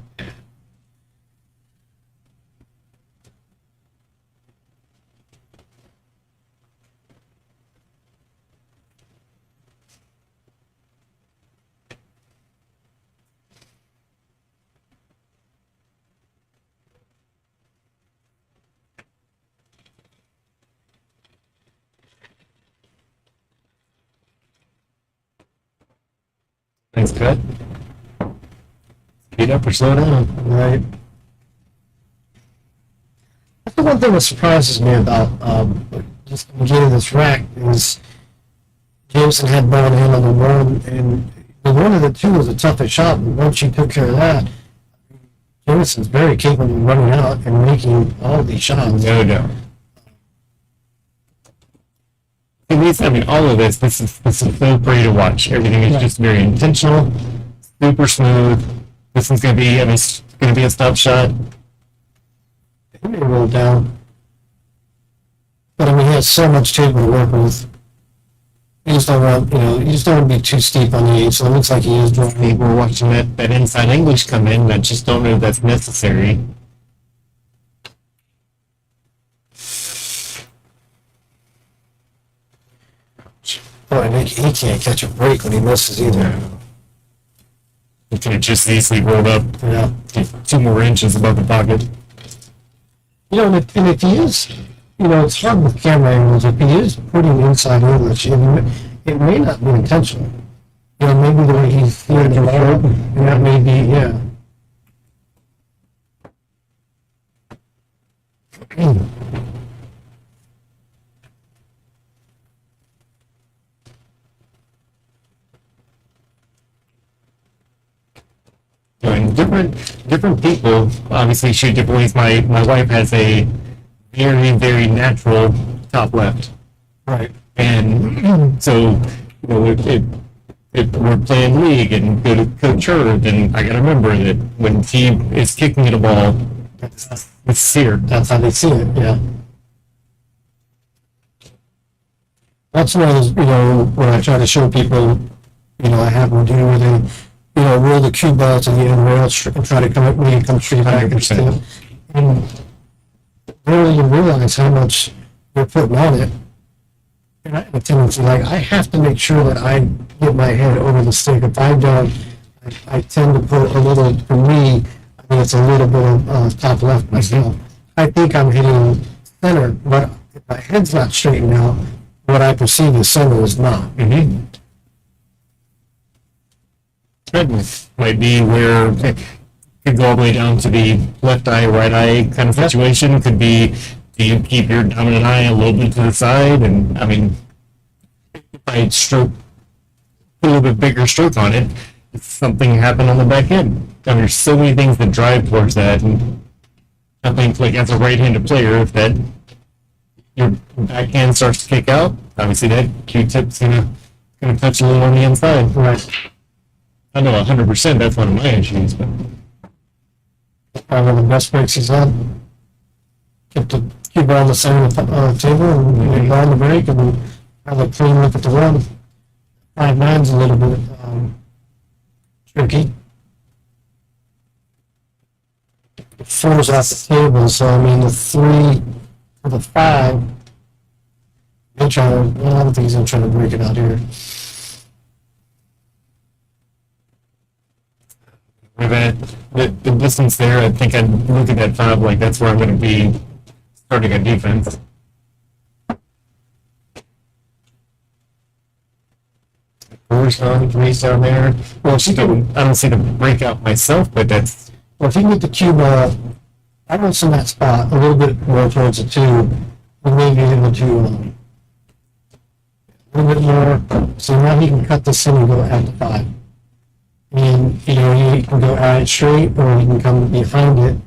Thanks, cut. Speed up or slow down. Right. That's the one thing that surprises me about just the beginning of this rack is Jamison had ball in hand on the 1, and the 1 of the 2 was the toughest shot, but once you took care of that, Jamison's very capable of running out and making all of these shots. No doubt. At least, I mean, all of this is so pretty to watch. Everything is just very intentional, super smooth. This one's going to be, I mean, it's going to be a stop shot. He may roll down. But I mean, he has so much table to work with. You just don't want, you know, you just don't want to be too steep on the 8, so it looks like he is drawing. We're watching that inside English come in. I just don't know if that's necessary. Boy, and he can't catch a break when he misses either. It could have just easily rolled up Yeah. 2 more inches above the pocket. You know, and if he is, you know, it's hard with camera angles. If he is putting inside English, it may not be intentional. You know, maybe the way he's throwing the ball, and that may be, yeah. And different people obviously shoot different ways. My wife has a very, very natural top left. Right. And so, you know, if we're playing league and go to Coach Hurd, then I got to remember that when he is kicking at a ball, it's seared. That's how they see it, yeah. That's one of those, you know, when I try to show people, you know, I have them do where they, you know, roll the cue ball to the end rail and try to come straight back and 100%. stuff. And really you realize how much you're putting on it. And I have a tendency, like, I have to make sure that I get my head over the stick. If I don't, I tend to put a little, for me, I think it's a little bit of top left myself. I think I'm hitting center, but if my head's not straightened out, what I perceive as center is not. Mm-hmm. Might be where it could go all the way down to the left eye, right eye kind of situation. Could be, do you keep your dominant eye a little bit to the side? And I mean, if I stroke, put a little bit bigger stroke on it, if something happened on the back end. I mean, there's so many things that drive towards that. And I think, like, as a right-handed player, if that your backhand starts to kick out, obviously that Q-tip's gonna touch a little on the inside. Right. I know 100% that's one of my issues, but Probably one of the best breaks he's had. Kept the cue ball on the center of the table and they ball on the break and have a clean look at the run. 5-9's a little bit tricky. 4's off the table, so I mean the 3 for the 5. He'll try to, well, I don't think he's going to try to break it out here. with the distance there, I think I'd look at that 5 like that's where I'm going to be starting a defense. fours on, threes down there. Well, if you can, I don't see the breakout myself, but that's well, if you can get the cube almost in that spot, a little bit more towards the two, you may be able to, a little bit more, so now he can cut this in and go at the 5. And, you know, he can go at it straight, or he can come behind it,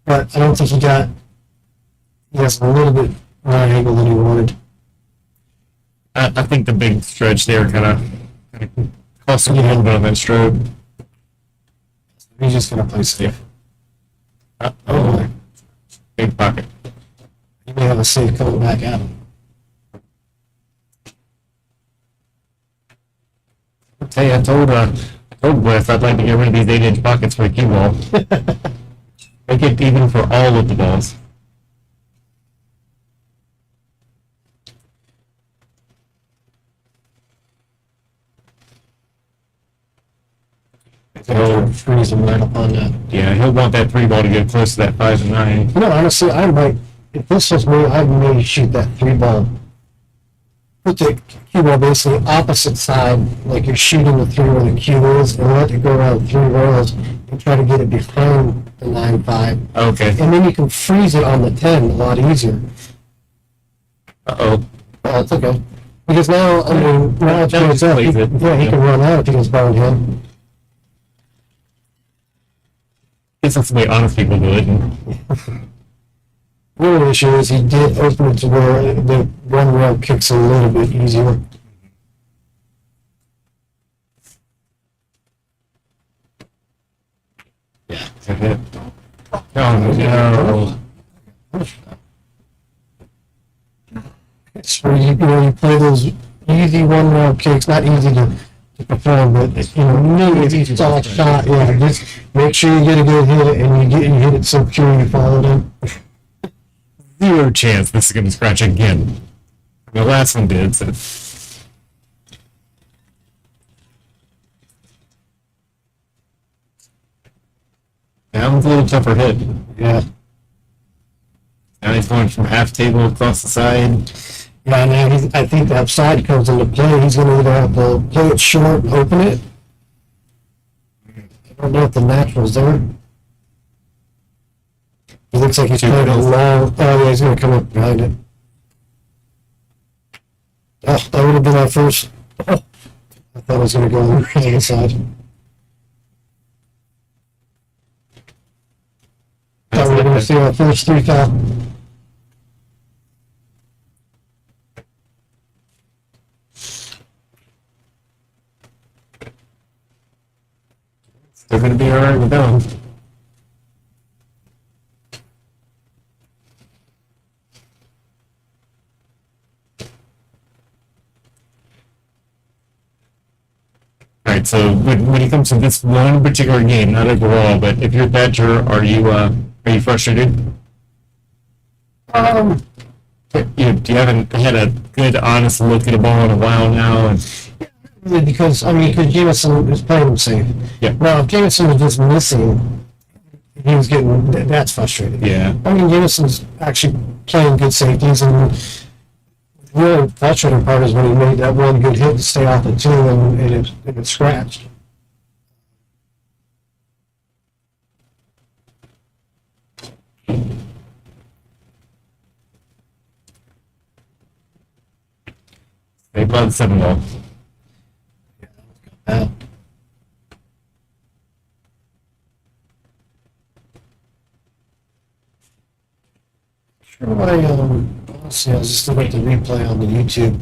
but I don't think he has a little bit more angle than he wanted. I think the big stretch there kind of cost him a little bit on that stroke. He's just going to play safe. Oh, big pocket. He may have a safe coming back at him. I'll tell you, I told Wes I'd like to get rid of these 8-inch pockets for the cue ball. Make it even for all of the balls. So freeze him right up on that. Yeah, he'll want that 3 ball to get close to that 5 and 9. You know, honestly, I might, if this was me, I may shoot that 3 ball. Put the cue ball basically opposite side, like you're shooting the 3 where the cue is, and let it go around 3 rails and try to get it behind the 9-5. Okay. And then you can freeze it on the 10 a lot easier. Uh-oh. Oh, it's okay. Because now, I mean, now it's Now goes up. He plays it. can run out if he gets burned him. Guess that's the way honest people do it. The real issue is he did open it to where the one rail kicks a little bit easier. Yeah. Oh, no. It's where you know, you play those easy one rail kicks, not easy to perform, but you know, no easy soft shot. Yeah, just make sure you get a good hit, and you hit it so pure you followed him. 0 chance this is going to scratch again. The last one did, so. That one's a little tougher hit. Yeah. Now he's going from half table across the side. Yeah, now I think that side comes into play. He's going to either have to play it short and open it. I don't know if the natural's there. He looks like he's playing it long. Oh, yeah, he's going to come up behind it. Oh, that would have been our first. Oh, I thought it was going to go on the other side. Thought we were going to see our first 3 foul. They're going to be all right with them. All right, so when it comes to this one particular game, not overall, but if you're Thatcher, are you frustrated? You haven't had a good, honest look at a ball in a while now, and Because Jamison is playing him safe. Yeah. Now, if Jamison was just missing, he was getting, that's frustrating. yeah, Jamison's actually playing good safeties, and the really frustrating part is when he made that one good hit to stay off the 2 and it scratched. they played 7 ball. Yeah. Sure, let's see, I was just looking at the replay on the YouTube.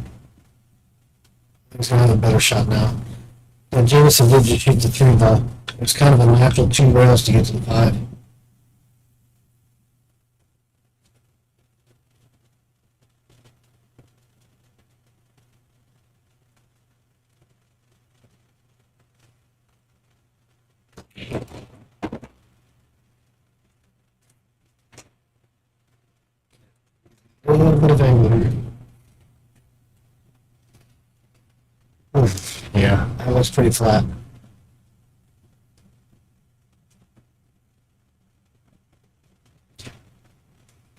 He's gonna have a better shot now. And Jamison did just shoot the 3 ball. It was kind of a natural 2 rails to get to the 5. A little bit of angle here. Oof, Yeah. that looks pretty flat.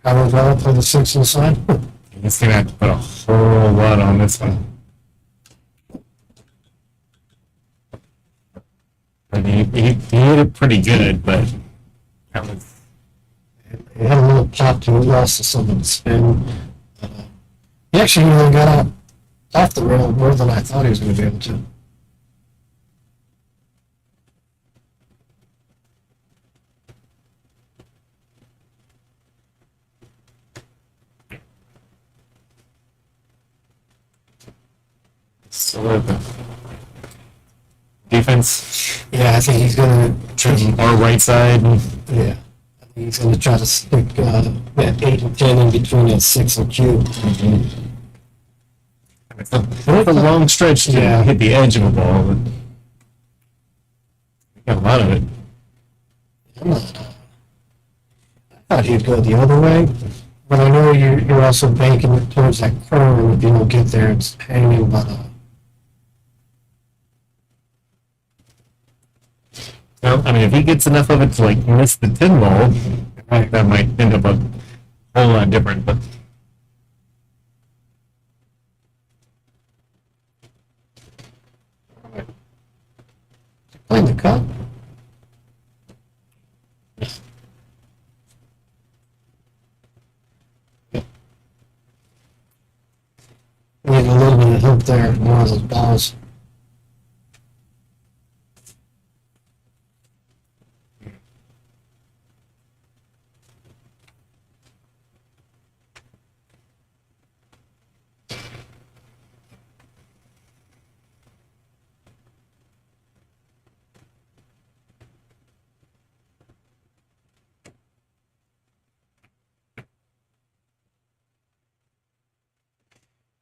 Probably well for the 6 inside. He's gonna have to put a whole lot on this one. he hit it pretty good, but that was He had a little pop to it, lost some of the spin. He actually really got out off the rail more than I thought he was going to be able to. sort of defense Yeah, I think he's going to from our right side. Yeah, I think he's going to try to stick that 8 and 10 in between that 6 and Q. It's a long stretch to Yeah. hit the edge of the ball, but we got a lot of it. I thought he'd go the other way, but I know you're also banking it towards that corner, and if you don't get there, it's hanging by the. Well, I mean, if he gets enough of it to like miss the 10 ball, that might end up a whole lot different. But Playing the cup. Need a little bit of help there, one of those balls.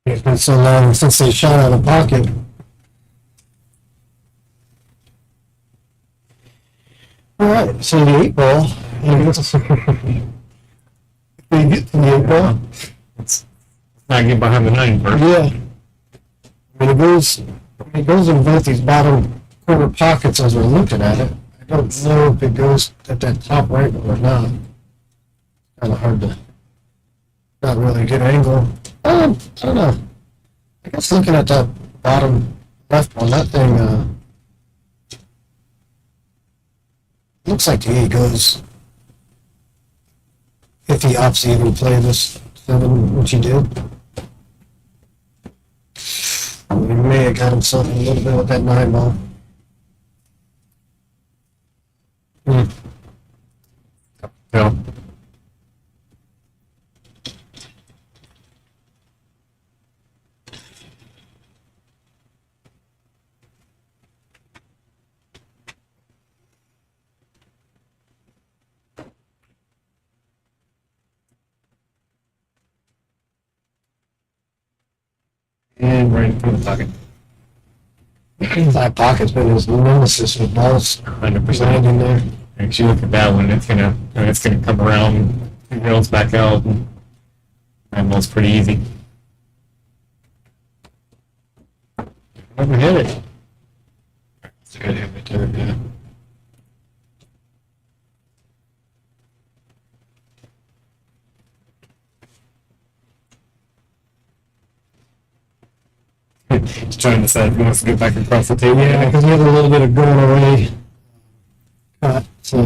It's been so long since they shot out of pocket. All right, so the 8 ball. They get to the 8 ball. let's not get behind the 9 first. Yeah. I mean, it goes in both these bottom corner pockets as we're looking at it. I don't know if it goes at that top right one or not. Kind of hard to, not really a good angle. I don't know. I guess looking at that bottom left one, that thing, looks like the 8 goes, if he opts to even play this 7, which he did. He may have got himself a little bit with that 9 ball. So, and right in front of the pocket. That pocket's been his nemesis with balls 100%. landing there. If you look at that one, it's gonna come around, rails back out, and that ball's pretty easy. Never hit it. It's a good hit right there, yeah. He's trying to decide if he wants to get back across the table. Yeah, because he had a little bit of going away cut. So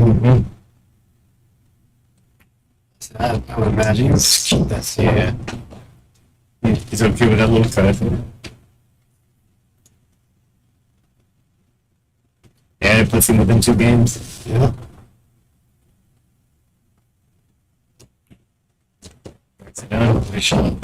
I would imagine he'll just keep that. Yeah. He's okay with that little cut. Yeah, it puts him within 2 games. Yeah. That's it down. Nice shot.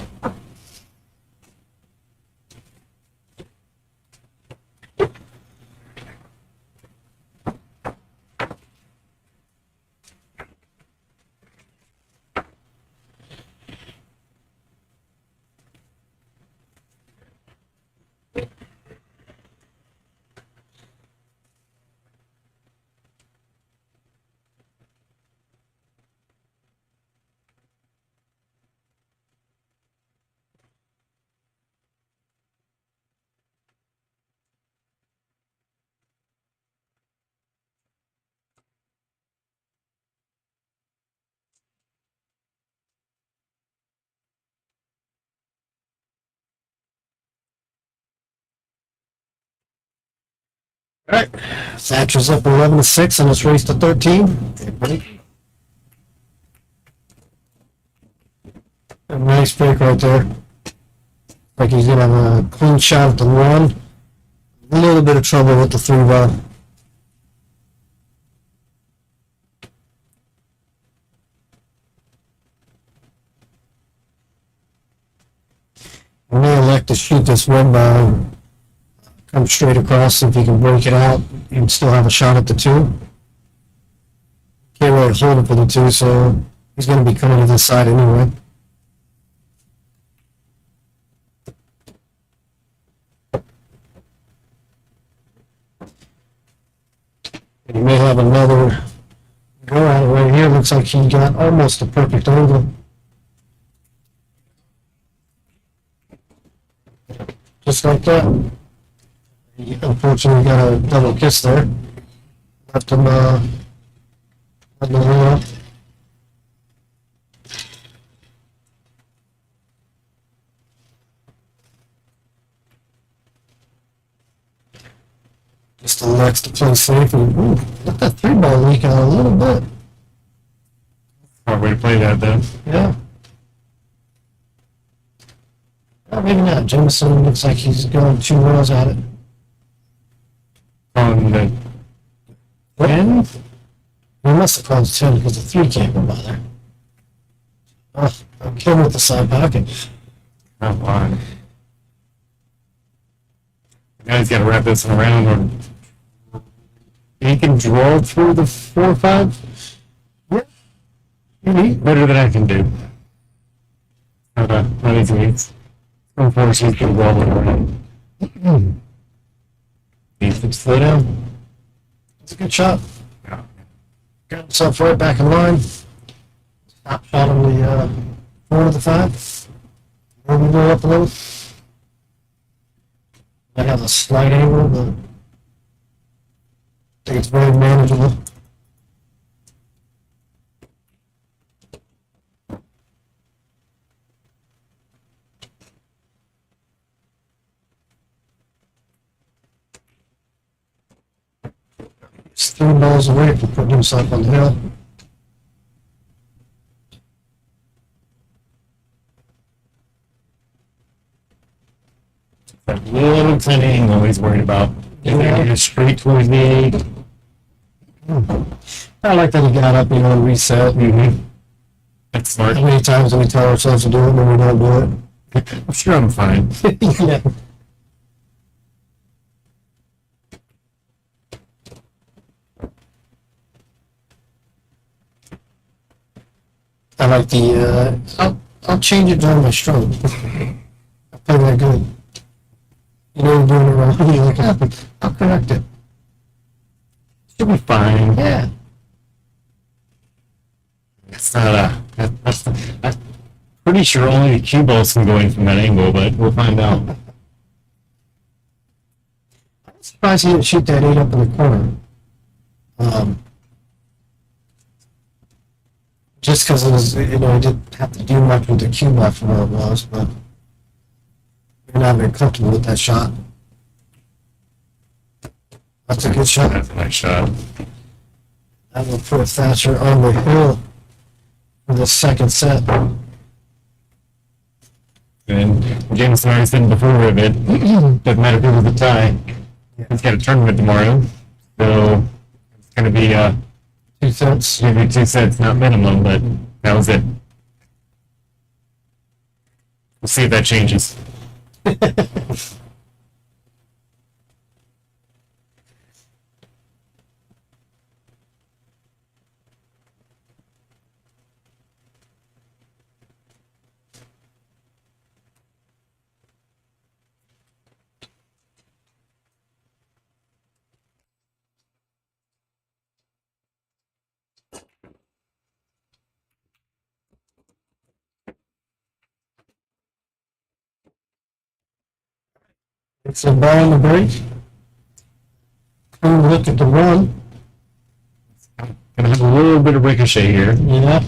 All right. Thatcher's up 11-6 in this race to 13. A nice break right there. Like he's gonna have a clean shot at the one. A little bit of trouble with the 3-bar. He may elect to shoot this one bar, come straight across. If he can break it out, he can still have a shot at the 2. Can't really hold it for the 2, so he's going to be coming to this side anyway. And he may have another go at it right here. Looks like he got almost a perfect angle. Just like that. He unfortunately got a double kiss there. Left him, left him up. Just elects to play safe and ooh, let that 3-ball leak out a little bit. Hard way to play that, though. Yeah. Well, maybe not. Jamison looks like he's going 2 rolls at it. On the 10? He must have called 10 because the 3 can't go by there. Oh, I'm killing with the side pocket. Come on. Now he's got to wrap this one around, or he can draw through the 4-5. Yeah. Better than I can do. Not easy. Unfortunately, he's going to roll it around. Needs to slow down. It's a good shot. Yeah. Got himself right back in line. Top shot on the 4 of the 5. Maybe go up a little. Might have a slight angle, but I think it's very manageable. He's 3 balls away from putting himself on the hill. That little tiny angle he's worried about. Yeah. Just straight towards the 8. I like that he got up, and reset. Mm-hmm. That's smart. How many times do we tell ourselves to do it when we don't do I'm sure I'm fine. it? Yeah. I like the, I'll change it during my stroke. I play that good. You know you're doing it wrong. You're like, I'll correct it. Should be fine. Yeah. It's not I'm pretty sure only the cue balls can go in from that angle, but we'll find out. I'm surprised he didn't shoot that 8 up in the corner. Just because it was, he didn't have to do much with the cue left from where it was, but you're not very comfortable with that shot. That's a good shot. That's a nice shot. That will put Thatcher on the hill for the second set. And Jamison already said before of it, doesn't matter if it was a tie. He's got a tournament tomorrow, so it's going to be 2 sets. maybe 2 sets, not minimum, but that was it. We'll see if that changes. It's a ball on the break. Clean look at the run. Gonna have a little bit of ricochet here. Yeah.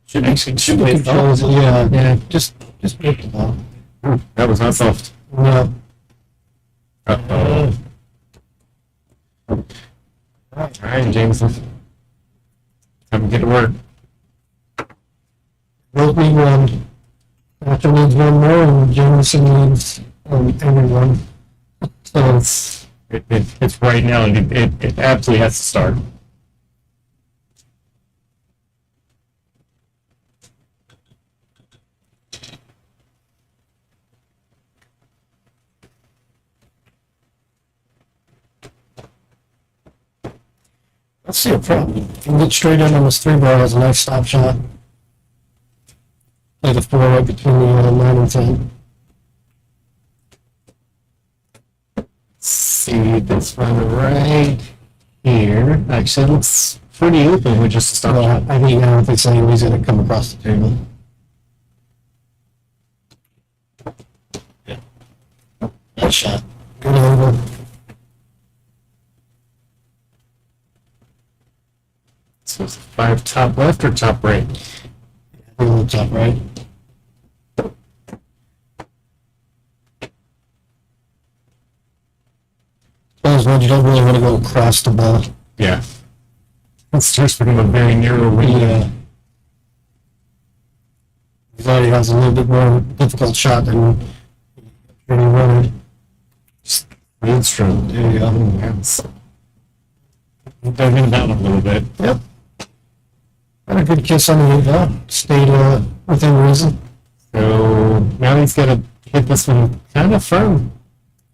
Should Should be controls. Yeah. Just break the ball. That was not soft. No. Uh-oh. All right, Jameson. Time to get to work. Both need one. Thatcher needs one more, and Jamison needs everyone. So It's right now, and it absolutely has to start. let's see a problem. If you can get straight in on this 3-bar, has a nice stop shot. Play the 4 right between the 9 and 10. See this one right here. Actually, it looks pretty open with just a stop Well, shot. I think now if it's saying he's going to come across the table. Yeah. Nice shot. Good angle. So it's 5 top left or top right? A little top right. As well, you don't really want to go across the ball. Yeah. It starts becoming a very narrow window. Yeah. He already has a little bit more difficult shot than he wanted. Real strong. There you go. Yes. Dug him down a little bit. Yep. Got a good kiss on the 8 ball. Stayed within reason. So now he's got to hit this one kind of firm.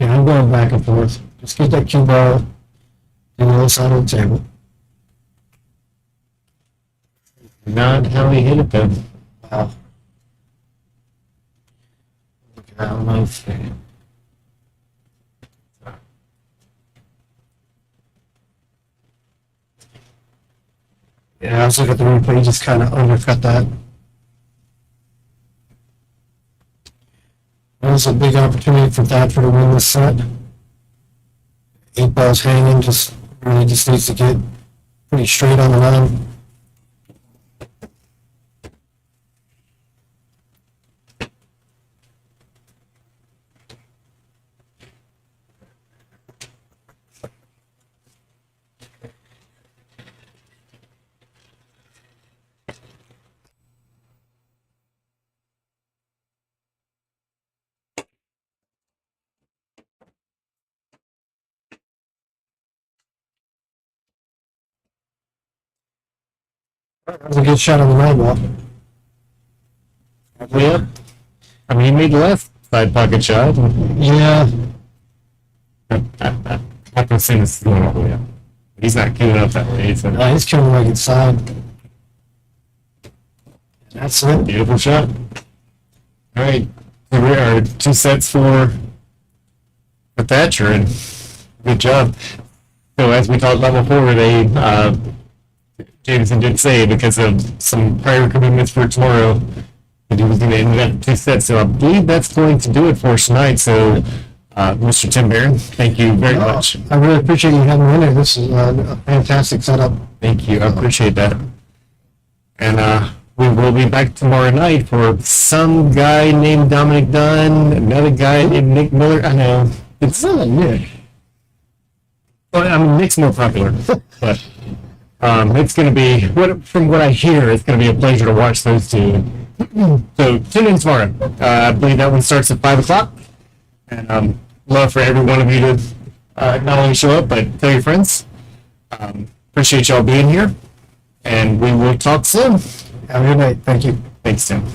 Yeah, I'm going back and forth. Just get that cue ball to the other side of the table. Not how he hit it though. Wow. I don't know if Yeah, I was looking at the replay. He just kind of undercut that. That was a big opportunity for Thatcher to win this set. 8 balls hanging, just really just needs to get pretty straight on the line. That was a good shot on the 9 ball. Yep. I mean, he made the left side pocket shot. Yeah, I can see this going all the way up. He's not queuing up that way. It's a he's coming like inside. That's it. beautiful shot. All right. So we are 2 sets for Thatcher, and good job. So as we talked about before, Jamison did say because of some prior commitments for tomorrow that he was going to end up 2 sets. So I believe that's going to do it for us tonight. So, Mr. Tim Barron, thank you very much. I really appreciate you having me in there. This is a fantastic setup. Thank you. I appreciate that. And we will be back tomorrow night for some guy named Dominic Dunn, another guy named Nick Miller. I know. It's not Nick. Well, I mean, Nick's more popular, but it's going to be, from what I hear, it's going to be a pleasure to watch those two. So tune in tomorrow. I believe that one starts at 5 o'clock. And love for every one of you to not only show up, but tell your friends. Appreciate y'all being here. And we will talk soon. Have a good night. Thank you. Thanks, Tim.